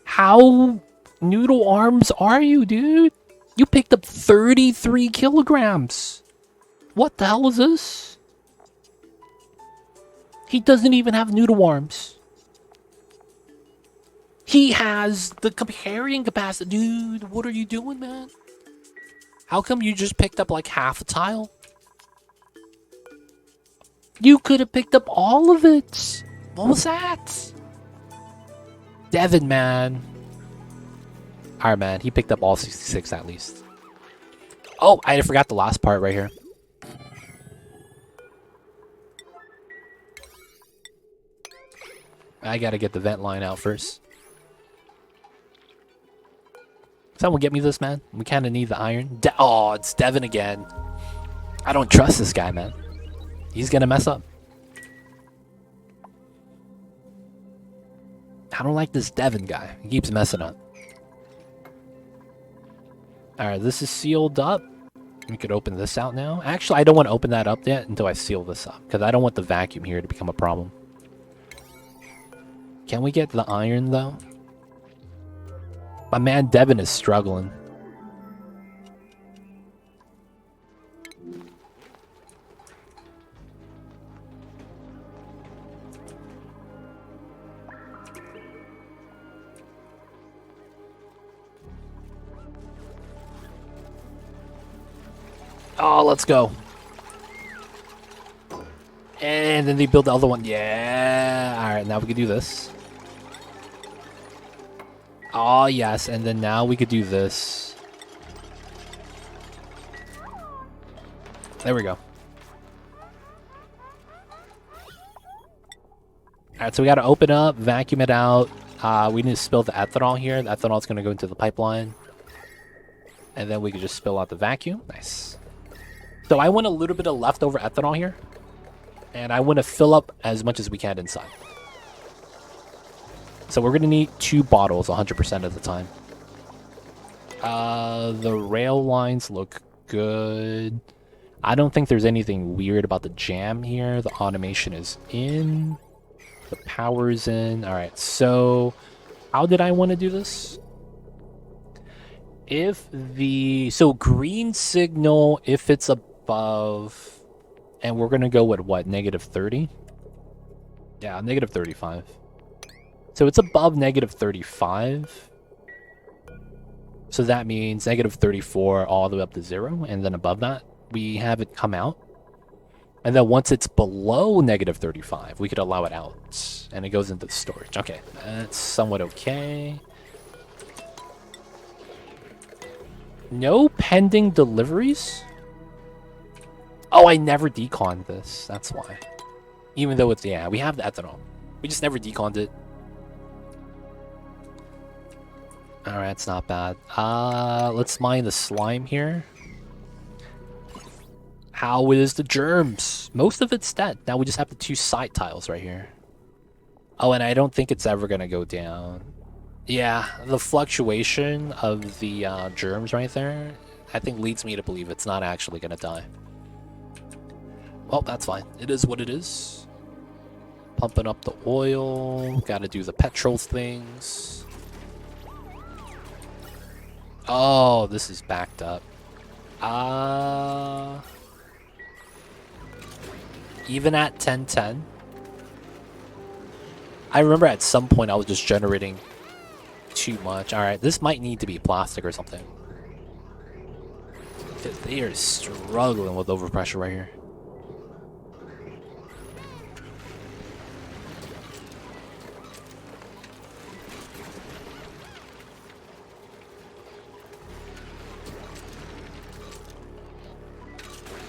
How noodle arms are you, dude? You picked up 33 kilograms. What the hell is this? He doesn't even have noodle arms. He has the carrying capacity. Dude, what are you doing, man? How come you just picked up like half a tile? You could have picked up all of it. What was that? Devin, man. Alright, man. He picked up all 66 at least. Oh, I forgot the last part right here. I gotta get the vent line out first. Someone get me this, man. We kind of need the iron. Oh, it's Devin again. I don't trust this guy, man. He's gonna mess up. I don't like this Devin guy. He keeps messing up. Alright, this is sealed up. We could open this out now. Actually, I don't want to open that up yet until I seal this up. Because I don't want the vacuum here to become a problem. Can we get the iron, though? My man Devin is struggling. Oh, let's go. And then they build the other one. Yeah. All right, now we can do this. Oh, yes. And then now we could do this. There we go. All right, so we got to open up, vacuum it out. We need to spill the ethanol here. The ethanol is going to go into the pipeline. And then we can just spill out the vacuum. Nice. So I want a little bit of leftover ethanol here. And I want to fill up as much as we can inside. So we're going to need 2 bottles 100% of the time. The rail lines look good. I don't think there's anything weird about the jam here. The automation is in. The power's in. Alright, so how did I want to do this? So green signal, if it's above, and we're going to go with what, negative 30? Yeah, negative 35. So it's above negative 35. So that means negative 34 all the way up to 0, and then above that, we have it come out. And then once it's below negative 35, we could allow it out. And it goes into the storage. Okay, that's somewhat okay. No pending deliveries? Oh, I never deconned this. That's why. Even though it's, yeah, we have the ethanol. We just never deconned it. Alright, it's not bad. Let's mine the slime here. How is the germs? Most of it's dead. Now we just have the 2 side tiles right here. Oh, and I don't think it's ever going to go down. Yeah, the fluctuation of the germs right there, I think leads me to believe it's not actually going to die. Well, that's fine. It is what it is. Pumping up the oil. Got to do the petrol things. Oh, this is backed up. Even at 1010. I remember at some point I was just generating too much. Alright, this might need to be plastic or something. They are struggling with overpressure right here.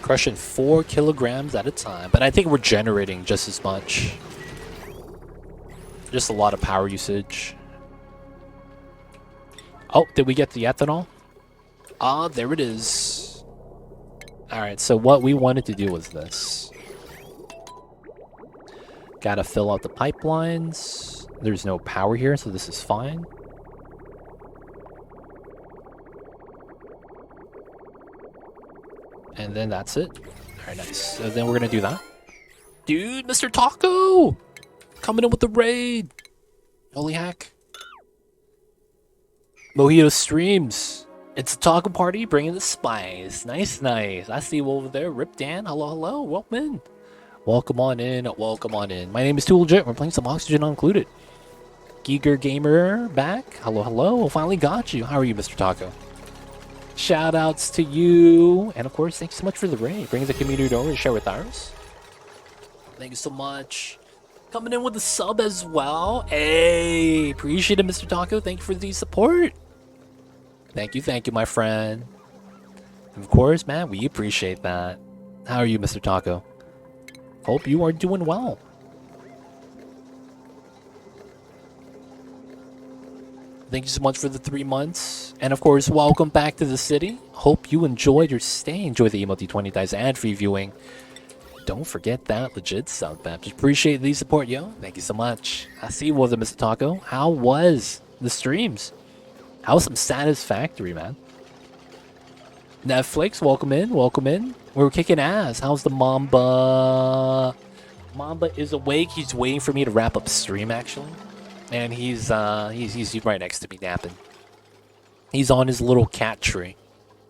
Crushing 4 kilograms at a time, but I think we're generating just as much. Just a lot of power usage. Oh, did we get the ethanol? Ah, there it is. Alright, so what we wanted to do was this. Gotta fill out the pipelines. There's no power here, so this is fine. And then that's it. Alright, nice. So then we're gonna do that. Dude, Mr. Taco! Coming in with the raid! Holy heck. Mojito streams. It's a taco party bringing the spice. Nice, nice. I see you over there. Rip Dan. Hello, hello. Welcome in. Welcome on in. Welcome on in. My name is Too Legit. We're playing some Oxygen Unincluded. Giger Gamer back. Hello, hello. Finally got you. How are you, Mr. Taco? Shout outs to you. And of course, thanks so much for the raid. Bringing the community over to share with ours. Thank you so much. Coming in with the sub as well. Hey, appreciate it, Mr. Taco. Thank you for the support. Thank you, my friend. And of course, man, we appreciate that. How are you, Mr. Taco? Hope you are doing well. Thank you so much for the 3 months. And of course, welcome back to the city. Hope you enjoyed your stay. Enjoy the Emote 20 Dice ad-free viewing. Don't forget that legit sub, man. Just appreciate the support, yo. Thank you so much. I see you, Mr. Taco. How was the streams? How was some satisfactory, man? Netflix, welcome in, welcome in. We're kicking ass. How's the Mamba? Mamba is awake. He's waiting for me to wrap up stream, actually. And he's right next to me napping. He's on his little cat tree.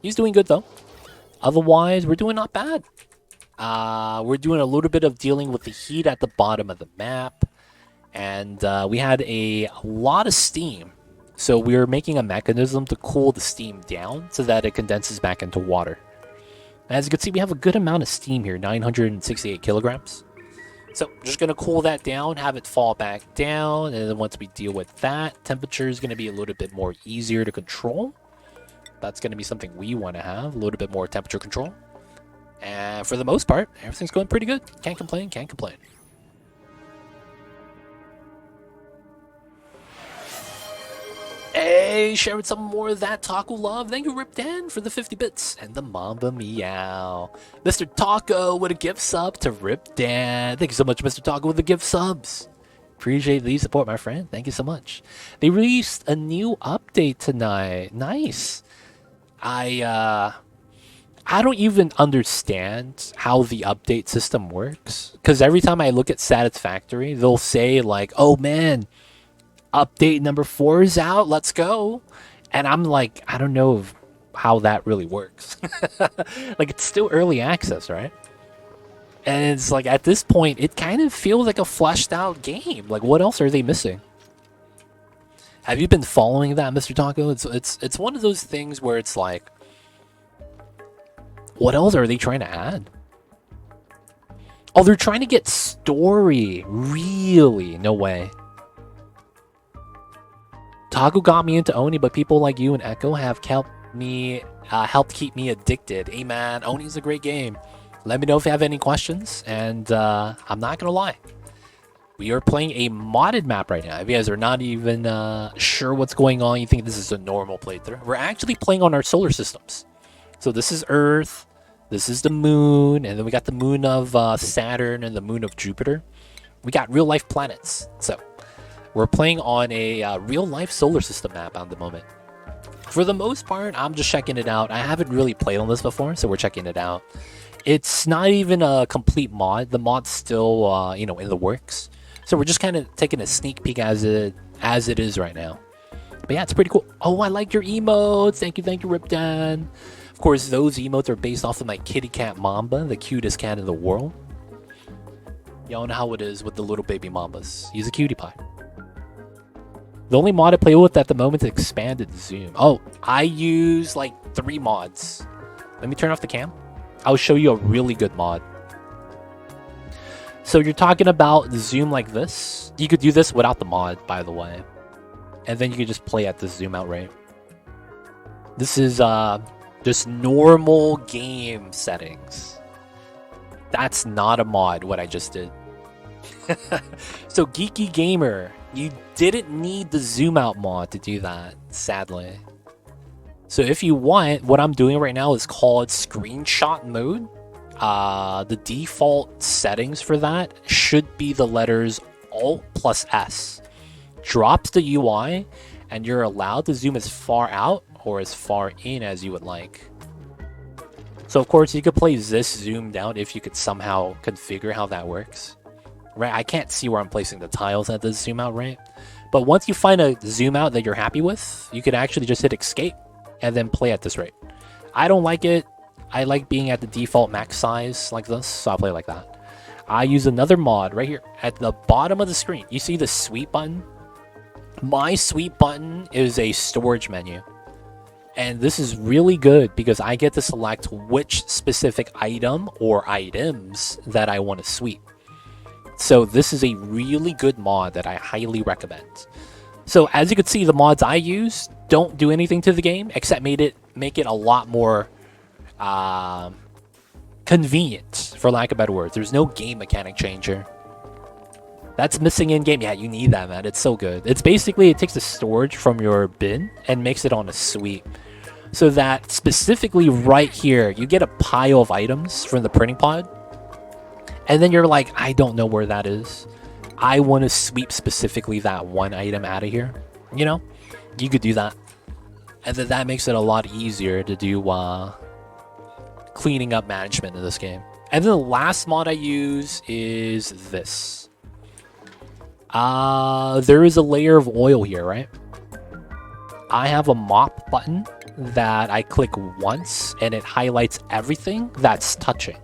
He's doing good, though. Otherwise, we're doing not bad. We're doing a little bit of dealing with the heat at the bottom of the map. And we had a lot of steam. So we're making a mechanism to cool the steam down so that it condenses back into water. As you can see, we have a good amount of steam here, 968 kilograms. So just going to cool that down, have it fall back down, and then once we deal with that, temperature is going to be a little bit more easier to control. That's going to be something we want to have, a little bit more temperature control. And for the most part, everything's going pretty good. Can't complain, can't complain. Hey, sharing some more of that taco love. Thank you, Rip Dan, for the 50 bits and the Mamba Meow. Mr. Taco with a gift sub to Rip Dan. Thank you so much, Mr. Taco, with the gift subs. Appreciate the support, my friend. Thank you so much. They released a new update tonight. Nice. I don't even understand how the update system works. Because every time I look at Satisfactory, they'll say like, oh man, update number 4 is out, let's go. And I'm like, I don't know how that really works. Like, it's still early access, right? And it's like, at this point, it kind of feels like a fleshed out game. Like, what else are they missing? Have you been following that, Mr. Taco? It's one of those things where it's like, what else are they trying to add? Oh, they're trying to get story. Really? No way. Taco got me into Oni, but people like you and Echo have helped keep me addicted. Hey man, Oni's a great game. Let me know if you have any questions, and I'm not gonna lie. We are playing a modded map right now. If you guys are not even sure what's going on, you think this is a normal playthrough. We're actually playing on our solar systems. So this is Earth, this is the moon, and then we got the moon of Saturn and the moon of Jupiter. We got real life planets. So we're playing on a real-life solar system map at the moment. For the most part, I'm just checking it out. I haven't really played on this before, so we're checking it out. It's not even a complete mod. The mod's still, in the works. So we're just kind of taking a sneak peek as it is right now. But yeah, it's pretty cool. Oh, I like your emotes. Thank you, Rip Dan. Of course, those emotes are based off of my kitty cat Mamba, the cutest cat in the world. Y'all know how it is with the little baby Mambas. He's a cutie pie. The only mod I play with at the moment is expanded zoom. Oh, I use like 3 mods. Let me turn off the cam. I'll show you a really good mod. So you're talking about zoom like this. You could do this without the mod, by the way. And then you could just play at the zoom out rate. This is just normal game settings. That's not a mod, what I just did. So Geeky Gamer, you didn't need the zoom out mod to do that, sadly. So if you want, what I'm doing right now is called screenshot mode. The default settings for that should be the letters Alt plus S. Drops the UI, and you're allowed to zoom as far out or as far in as you would like. So of course you could play this zoomed out if you could somehow configure how that works. Right, I can't see where I'm placing the tiles at the zoom out rate. But once you find a zoom out that you're happy with, you could actually just hit escape and then play at this rate. I don't like it. I like being at the default max size like this, so I'll play like that. I use another mod right here at the bottom of the screen. You see the sweep button? My sweep button is a storage menu. And this is really good because I get to select which specific item or items that I want to sweep. So this is a really good mod that I highly recommend. So as you can see, the mods I use don't do anything to the game except make it a lot more convenient, for lack of better words. There's no game mechanic changer. That's missing in game. Yeah, you need that, man. It's so good. It's basically, it takes the storage from your bin and makes it on a sweep. So that specifically right here, you get a pile of items from the printing pod. And then you're like, I don't know where that is. I want to sweep specifically that one item out of here. You know, you could do that. And then that makes it a lot easier to do cleaning up management in this game. And then the last mod I use is this. There is a layer of oil here, right? I have a mop button that I click once and it highlights everything that's touching.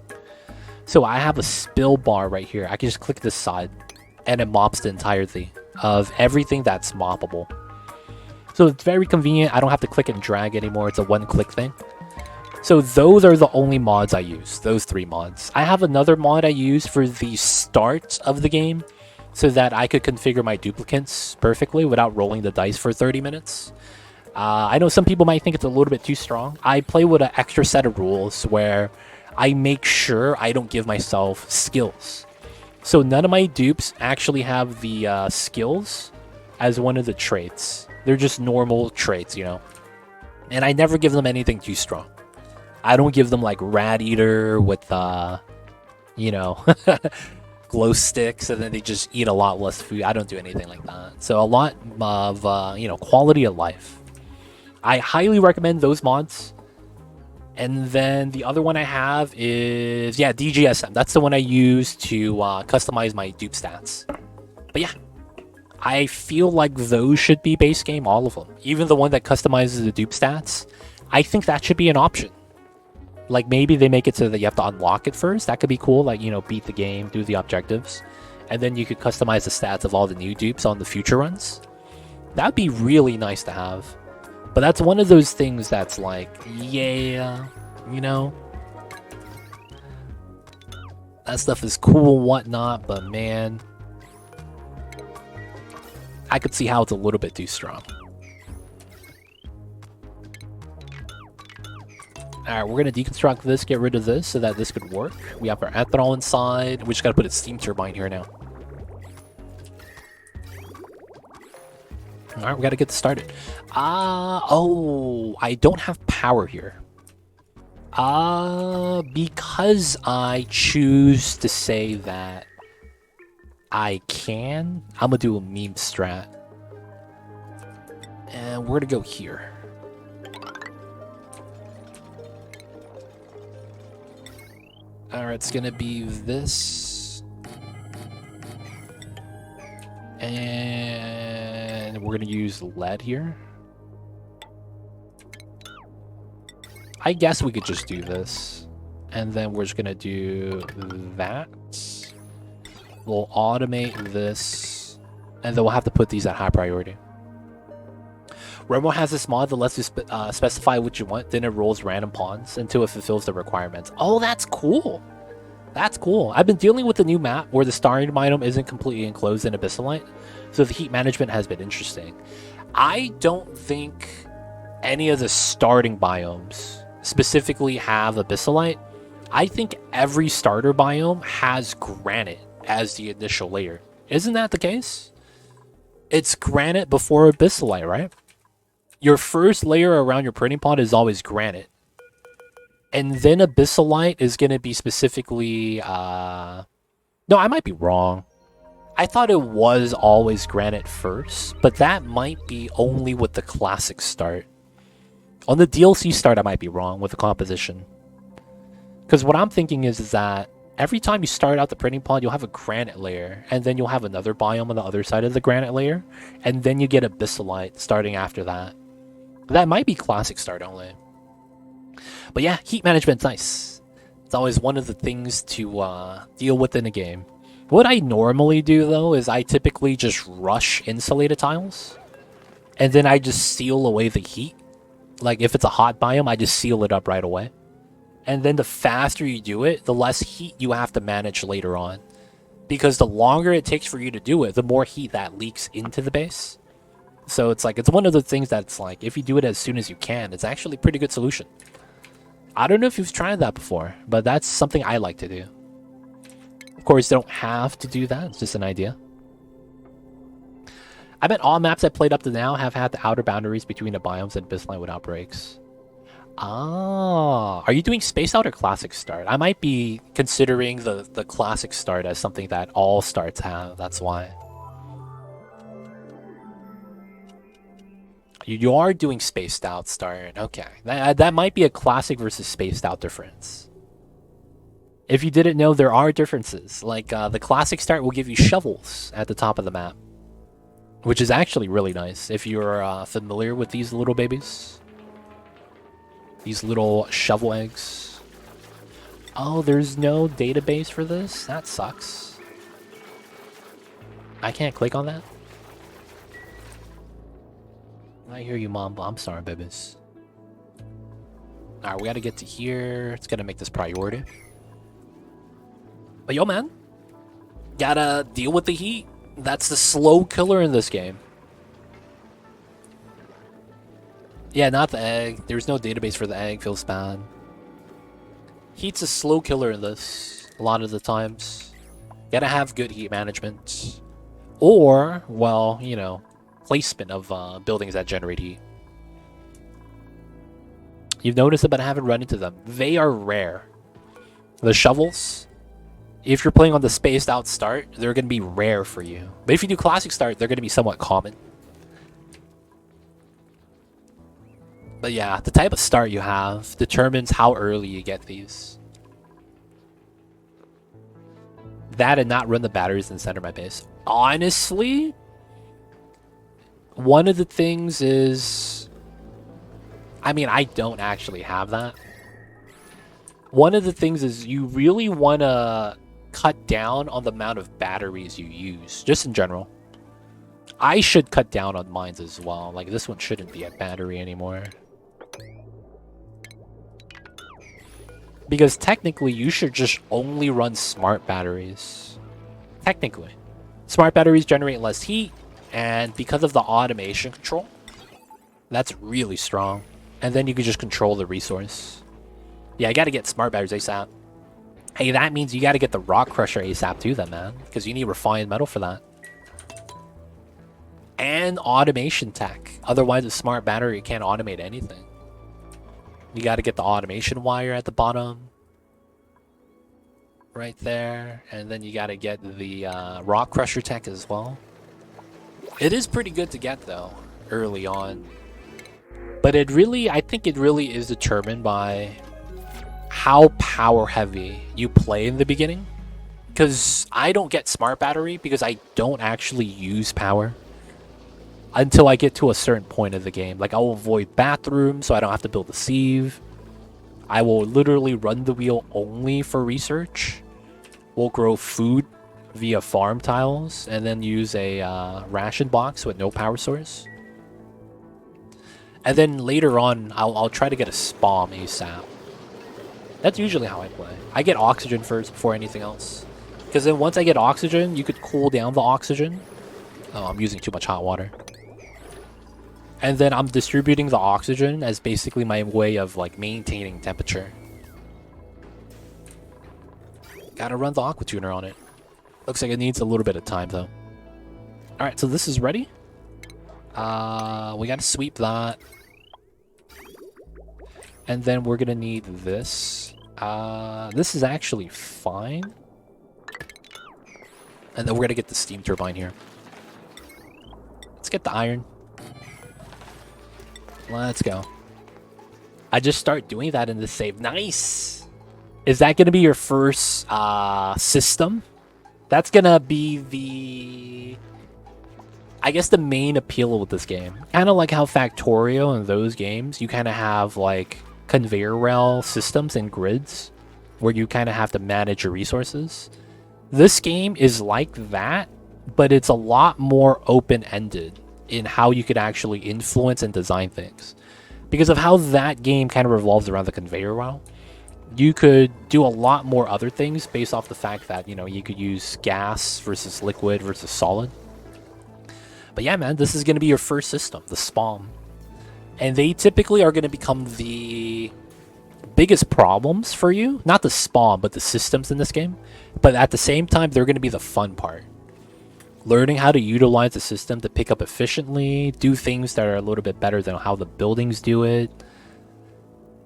So I have a spill bar right here. I can just click this side and it mops the entirety of everything that's moppable. So it's very convenient. I don't have to click and drag anymore. It's a one-click thing. So those are the only mods I use, those 3 mods. I have another mod I use for the start of the game so that I could configure my duplicates perfectly without rolling the dice for 30 minutes. I know some people might think it's a little bit too strong. I play with an extra set of rules where I make sure I don't give myself skills. So none of my dupes actually have the skills as one of the traits. They're just normal traits, you know. And I never give them anything too strong. I don't give them like Rat Eater with, you know, glow sticks, and then they just eat a lot less food. I don't do anything like that. So a lot of, you know, quality of life. I highly recommend those mods. And then the other one I have is, yeah, DGSM. That's the one I use to customize my dupe stats. But yeah, I feel like those should be base game, all of them. Even the one that customizes the dupe stats, I think that should be an option. Like, maybe they make it so that you have to unlock it first. That could be cool. Like, you know, beat the game, do the objectives. And then you could customize the stats of all the new dupes on the future runs. That'd be really nice to have. But that's one of those things that's like, yeah, you know. That stuff is cool and whatnot, but man, I could see how it's a little bit too strong. Alright, we're going to deconstruct this, get rid of this so that this could work. We have our ethanol inside. We just got to put a steam turbine here now. Alright, we got to get this started. Oh, I don't have power here. Because I choose to say that I can, I'm going to do a meme strat. And we're going to go here. Alright, it's gonna be this. And we're gonna use lead here. I guess we could just do this. And then we're just gonna do that. We'll automate this. And then we'll have to put these at high priority. Remo has this mod that lets you specify what you want, then it rolls random pawns until it fulfills the requirements. Oh, that's cool. That's cool. I've been dealing with the new map where the starting biome isn't completely enclosed in Abyssalite, so the heat management has been interesting. I don't think any of the starting biomes specifically have Abyssalite. I think every starter biome has granite as the initial layer. Isn't that the case? It's granite before Abyssalite, right? Your first layer around your printing pod is always granite. And then Abyssalite is going to be specifically... No, I might be wrong. I thought it was always granite first, but that might be only with the classic start. On the DLC start, I might be wrong with the composition. Because what I'm thinking is that every time you start out the printing pod, you'll have a granite layer, and then you'll have another biome on the other side of the granite layer, and then you get Abyssalite starting after that. That might be classic start only. But yeah, heat management's nice. It's always one of the things to deal with in a game. What I normally do, though, is I typically just rush insulated tiles. And then I just seal away the heat. Like, if it's a hot biome, I just seal it up right away. And then the faster you do it, the less heat you have to manage later on. Because the longer it takes for you to do it, the more heat that leaks into the base. So it's like, it's one of the things that's like, if you do it as soon as you can, it's actually a pretty good solution. I don't know if you've tried that before, but that's something I like to do. Of course, you don't have to do that. It's just an idea. I bet all maps I played up to now have had the outer boundaries between the biomes and Abyssalite without breaks. Ah, are you doing Space Out or Classic Start? I might be considering the Classic Start as something that all starts have. That's why. You are doing Spaced Out Start. Okay. That might be a Classic versus Spaced Out difference. If you didn't know, there are differences. Like, the Classic Start will give you shovels at the top of the map. Which is actually really nice if you're familiar with these little babies. These little shovel eggs. Oh, there's no database for this? That sucks. I can't click on that? I hear you, Mom, but I'm sorry, babies. Alright, we gotta get to here. It's gonna make this priority. But yo, man. Gotta deal with the heat. That's the slow killer in this game. Yeah, not the egg. There's no database for the egg. Feels bad. Heat's a slow killer in this a lot of the times. Gotta have good heat management. Or, well, you know, placement of buildings that generate heat. You've noticed it, but I haven't run into them. They are rare. The shovels, if you're playing on the spaced out start, they're going to be rare for you. But if you do classic start, they're going to be somewhat common. But yeah, the type of start you have determines how early you get these. That and not run the batteries in the center of my base. Honestly, one of the things is... I mean, I don't actually have that. One of the things is you really want to cut down on the amount of batteries you use, just in general. I should cut down on mines as well. Like, this one shouldn't be a battery anymore. Because technically, you should just only run smart batteries. Technically. Smart batteries generate less heat, and because of the automation control, that's really strong. And then you can just control the resource. Yeah, I gotta get smart batteries ASAP. Hey, that means you gotta get the rock crusher ASAP too then, man. Because you need refined metal for that. And automation tech. Otherwise, a smart battery can't automate anything. You gotta get the automation wire at the bottom. Right there. And then you gotta get the rock crusher tech as well. It is pretty good to get, though, early on. But it really, I think it really is determined by how power heavy you play in the beginning. Because I don't get smart battery because I don't actually use power until I get to a certain point of the game. Like, I will avoid bathrooms so I don't have to build a sieve. I will literally run the wheel only for research. We'll grow food via farm tiles and then use a ration box with no power source. And then later on, I'll try to get a spawn ASAP. That's usually how I play. I get oxygen first before anything else. Because then once I get oxygen, you could cool down the oxygen. Oh, I'm using too much hot water. And then I'm distributing the oxygen as basically my way of like maintaining temperature. Gotta run the aqua tuner on it. Looks like it needs a little bit of time though. Alright, so this is ready. We gotta sweep that. And then we're gonna need this. This is actually fine. And then we're gonna get the steam turbine here. Let's get the iron. Let's go. I just start doing that in the save. Nice! Is that gonna be your first system? That's gonna be the... I guess the main appeal with this game. Kind of like how Factorio and those games, you kind of have like conveyor rail systems and grids where you kind of have to manage your resources. This game is like that, but it's a lot more open-ended in how you could actually influence and design things. Because of how that game kind of revolves around the conveyor rail, you could do a lot more other things based off the fact that, you know, you could use gas versus liquid versus solid. But yeah, man, this is going to be your first system, the spawn. And they typically are going to become the biggest problems for you. Not the spawn, but the systems in this game. But at the same time, they're going to be the fun part. Learning how to utilize the system to pick up efficiently, do things that are a little bit better than how the buildings do it.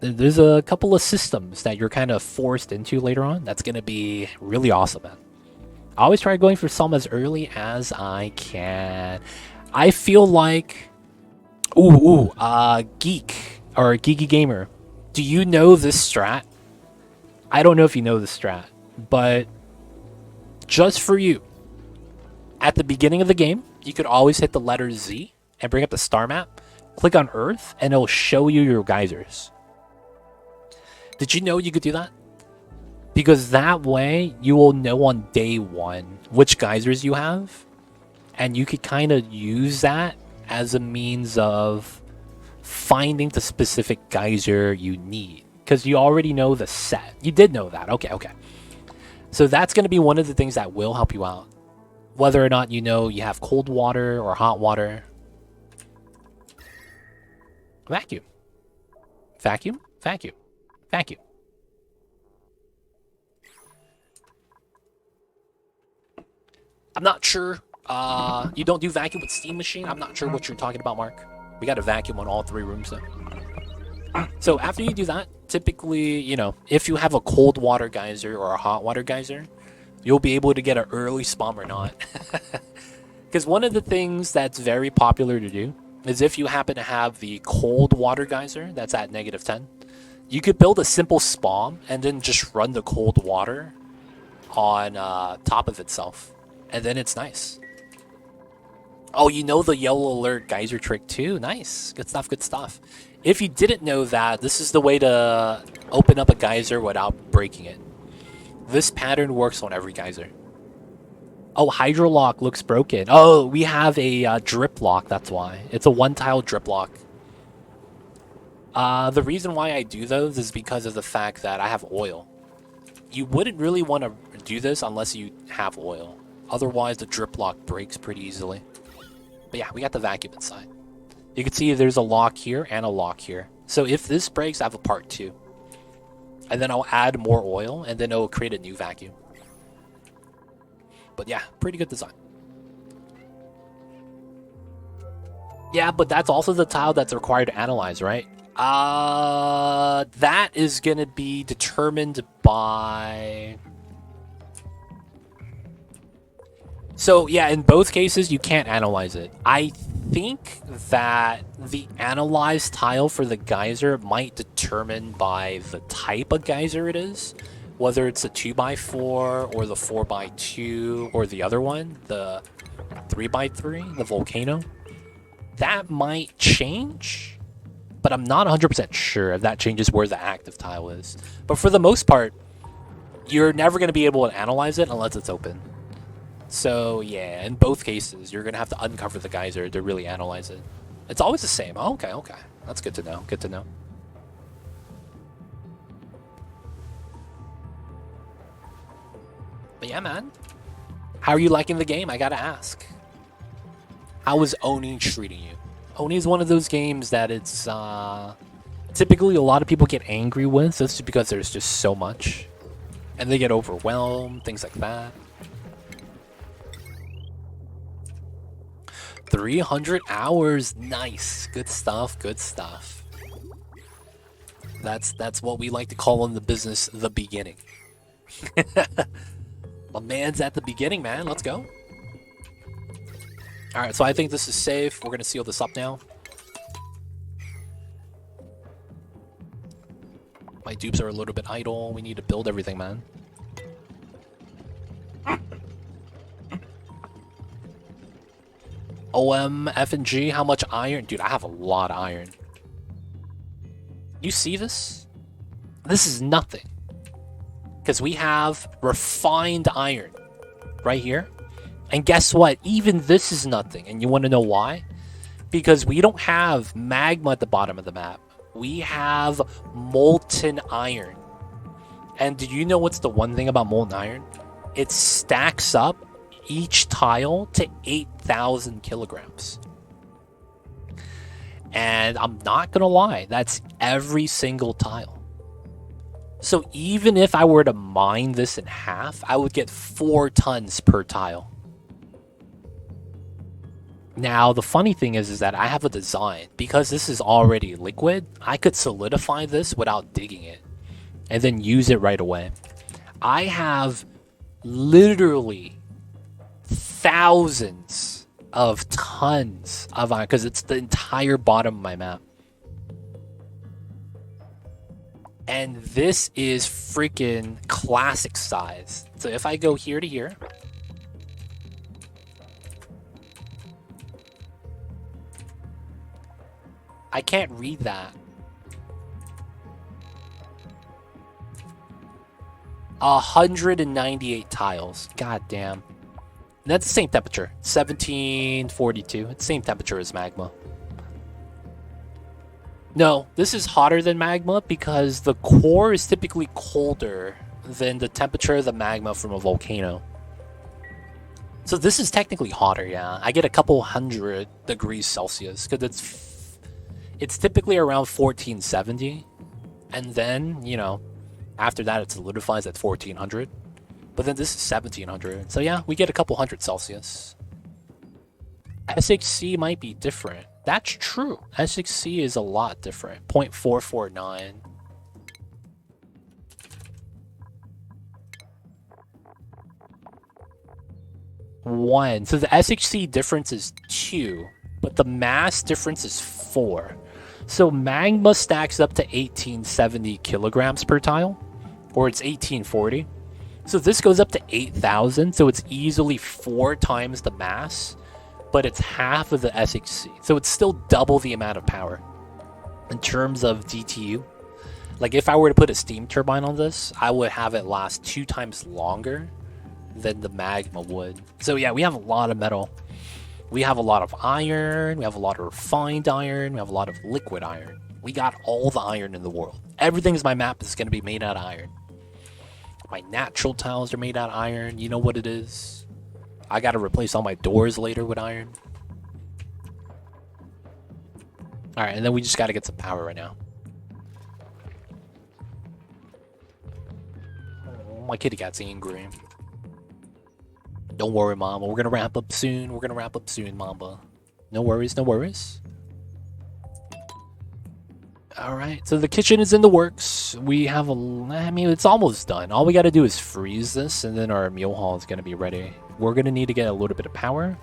There's a couple of systems that you're kind of forced into later on. That's going to be really awesome, man. I always try going for some as early as I can. I feel like... Geek, or Geeky Gamer. Do you know this strat? I don't know if you know this strat, but just for you, at the beginning of the game, you could always hit the letter Z and bring up the star map, click on Earth, and it'll show you your geysers. Did you know you could do that? Because that way, you will know on day one which geysers you have, and you could kind of use that as a means of finding the specific geyser you need. because you already know the set. You did know that. Okay, okay. So that's going to be one of the things that will help you out. Whether or not you know you have cold water or hot water. Vacuum. Vacuum. Vacuum. Vacuum. I'm not sure. You don't do vacuum with steam machine? I'm not sure what you're talking about, Mark. We got a vacuum on all 3 rooms, though. So after you do that, typically, you know, if you have a cold water geyser or a hot water geyser, you'll be able to get an early spawn or not. Because one of the things that's very popular to do is if you happen to have the cold water geyser that's at -10, you could build a simple spawn and then just run the cold water on top of itself. And then it's nice. Oh, you know the yellow alert geyser trick too? Nice. Good stuff, good stuff. If you didn't know that, this is the way to open up a geyser without breaking it. This pattern works on every geyser. Oh, hydro lock looks broken. Oh, we have a drip lock, that's why. It's a 1-tile drip lock. The reason why I do those is because of the fact that I have oil. You wouldn't really want to do this unless you have oil. Otherwise, the drip lock breaks pretty easily. But yeah, we got the vacuum inside. You can see there's a lock here and a lock here. So if this breaks, I have a part 2. And then I'll add more oil, and then it'll create a new vacuum. But yeah, pretty good design. Yeah, but that's also the tile that's required to analyze, right? That is going to be determined by... So yeah, in both cases, you can't analyze it. I think that the analyzed tile for the geyser might determine by the type of geyser it is. Whether it's a 2x4 or the 4x2 or the other one, the 3x3, the volcano. That might change, but I'm not 100% sure if that changes where the active tile is. But for the most part, you're never going to be able to analyze it unless it's open. So yeah, in both cases, you're going to have to uncover the geyser to really analyze it. It's always the same. Oh, okay, okay. That's good to know. Good to know. But yeah, man. How are you liking the game? I gotta ask. How is Oni treating you? Oni is one of those games that it's typically a lot of people get angry with. That's just because there's just so much. And they get overwhelmed, things like that. 300 hours. Nice. Good stuff, good stuff. That's what we like to call in the business the beginning. My man's at the beginning, man. Let's go. Alright, so I think this is safe. We're going to seal this up now. My dupes are a little bit idle. We need to build everything, man. OM, F and G, how much iron? Dude, I have a lot of iron. You see this? This is nothing. Because we have refined iron right here. And guess what? Even this is nothing. And you want to know why? Because we don't have magma at the bottom of the map. We have molten iron. And do you know what's the one thing about molten iron? It stacks up each tile to 8,000 kilograms. And I'm not going to lie, that's every single tile. So even if I were to mine this in half, I would get 4 tons per tile. Now, the funny thing is that I have a design. Because this is already liquid, I could solidify this without digging it. And then use it right away. I have literally thousands of tons of iron. Because it's the entire bottom of my map. And this is freaking classic size. So if I go here to here. I can't read that. 198 tiles. God damn. And that's the same temperature. 1742. It's the same temperature as magma. No, this is hotter than magma because the core is typically colder than the temperature of the magma from a volcano. So this is technically hotter, yeah. I get a couple 100 degrees Celsius because it's typically around 1470, and then after that it solidifies at 1400. But then this is 1700, so yeah, we get a couple 100 Celsius. SXC might be different. That's true. SXC is a lot different. 0.449. One. So the SHC difference is 2, but the mass difference is 4. So magma stacks up to 1870 kilograms per tile, or it's 1840. So this goes up to 8,000, so it's easily 4 times the mass, but it's half of the SHC. So it's still double the amount of power. In terms of DTU, like if I were to put a steam turbine on this, I would have it last 2 times longer than the magma would. So yeah, we have a lot of metal. We have a lot of iron, we have a lot of refined iron, we have a lot of liquid iron. We got all the iron in the world. Everything in my map is going to be made out of iron. My natural tiles are made out of iron. You know what it is. I got to replace all my doors later with iron. Alright, and then we just got to get some power right now. Oh, my kitty cat's angry. Don't worry, Mama. We're gonna wrap up soon. We're gonna wrap up soon, Mamba. No worries, no worries. Alright, so the kitchen is in the works. We have it's almost done. All we gotta do is freeze this, and then our meal hall is gonna be ready. We're gonna need to get a little bit of power.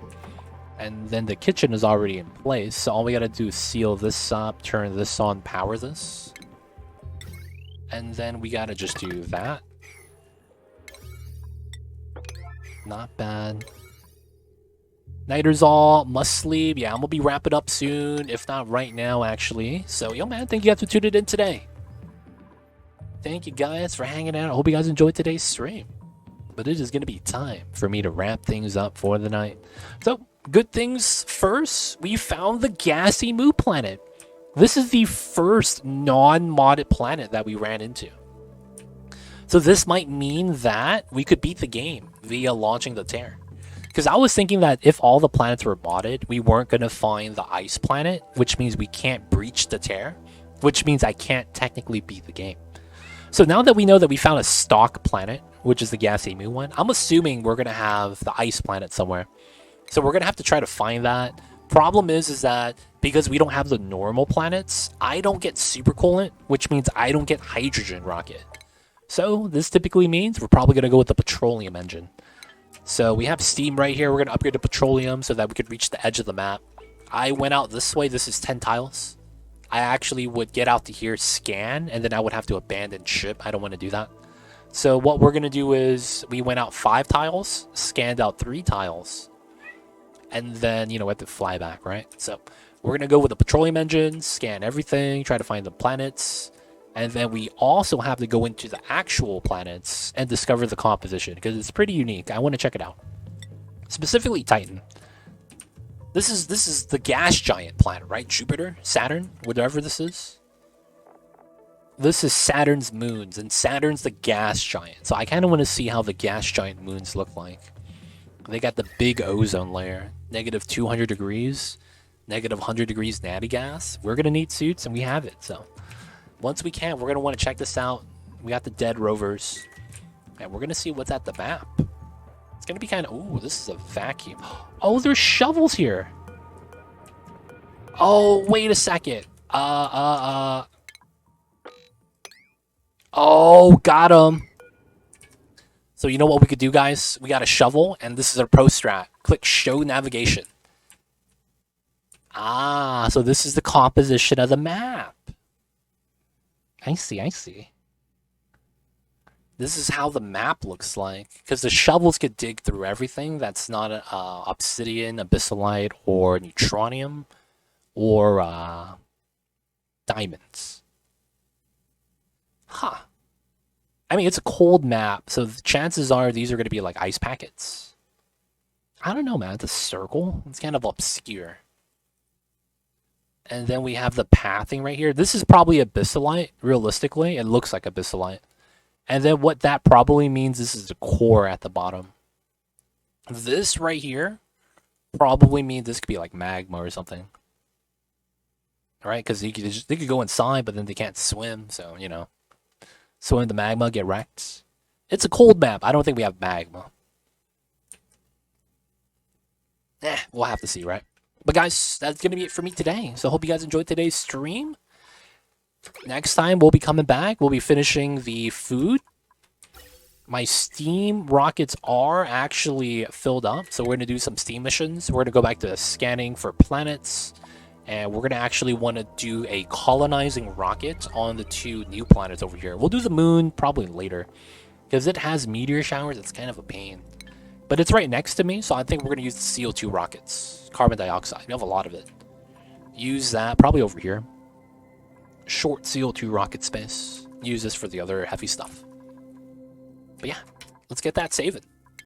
And then the kitchen is already in place, so all we gotta do is seal this up, turn this on, power this. And then we gotta just do that. Not bad. Nighters all must sleep. Yeah, I'm gonna be wrapping up soon, if not right now, actually. So, yo, man, thank you guys for tuning in today. Thank you guys for hanging out. I hope you guys enjoyed today's stream. But it is gonna be time for me to wrap things up for the night. So, good things first. We found the gassy moo planet. This is the first non-modded planet that we ran into. So this might mean that we could beat the game via launching the tear. Because I was thinking that if all the planets were modded, we weren't going to find the ice planet, which means we can't breach the tear, which means I can't technically beat the game. So now that we know that we found a stock planet, which is the gassy moo one, I'm assuming we're going to have the ice planet somewhere. So we're going to have to try to find that. Problem is that because we don't have the normal planets, I don't get supercoolant, which means I don't get hydrogen rocket. So this typically means we're probably going to go with the petroleum engine. So we have steam right here. We're going to upgrade to petroleum so that we could reach the edge of the map. I went out this way. This is 10 tiles. I actually would get out to here, scan, and then I would have to abandon ship. I don't want to do that. So what we're going to do is we went out 5 tiles, scanned out 3 tiles, and then, we have to fly back, right? So we're going to go with the petroleum engine, scan everything, try to find the planets. And then we also have to go into the actual planets and discover the composition because it's pretty unique. I want to check it out. Specifically Titan. This is the gas giant planet, right? Jupiter, Saturn, whatever this is. This is Saturn's moons, and Saturn's the gas giant. So I kind of want to see how the gas giant moons look like. They got the big ozone layer, negative 200 degrees, negative 100 degrees natty gas. We're going to need suits, and we have it, so... Once we can, we're going to want to check this out. We got the dead rovers. And we're going to see what's at the map. It's going to be kind of... Ooh, this is a vacuum. Oh, there's shovels here. Oh, wait a second. Oh, got him. So you know what we could do, guys? We got a shovel, and this is our pro strat. Click show navigation. Ah, so this is the composition of the map. I see. This is how the map looks like. Because the shovels could dig through everything that's not obsidian, abyssalite, or neutronium, or diamonds. Huh. I mean, it's a cold map, so the chances are these are going to be like ice packets. I don't know, man. It's a circle. It's kind of obscure. And then we have the pathing right here. This is probably Abyssalite, realistically. It looks like Abyssalite. And then what that probably means, this is the core at the bottom. This right here probably means this could be like magma or something. Right? Because they could go inside, but then they can't swim. So, you know. Swim in the magma, get wrecked. It's a cold map. I don't think we have magma. We'll have to see, right? But guys, that's going to be it for me today. So I hope you guys enjoyed today's stream. Next time, we'll be coming back. We'll be finishing the food. My Steam rockets are actually filled up. So we're going to do some Steam missions. We're going to go back to scanning for planets. And we're going to actually want to do a colonizing rocket on the 2 new planets over here. We'll do the moon probably later. Because it has meteor showers. It's kind of a pain. But it's right next to me, so I think we're going to use the CO2 rockets. Carbon dioxide. We have a lot of it. Use that probably over here. Short CO2 rocket space. Use this for the other heavy stuff. But yeah, let's get that saving.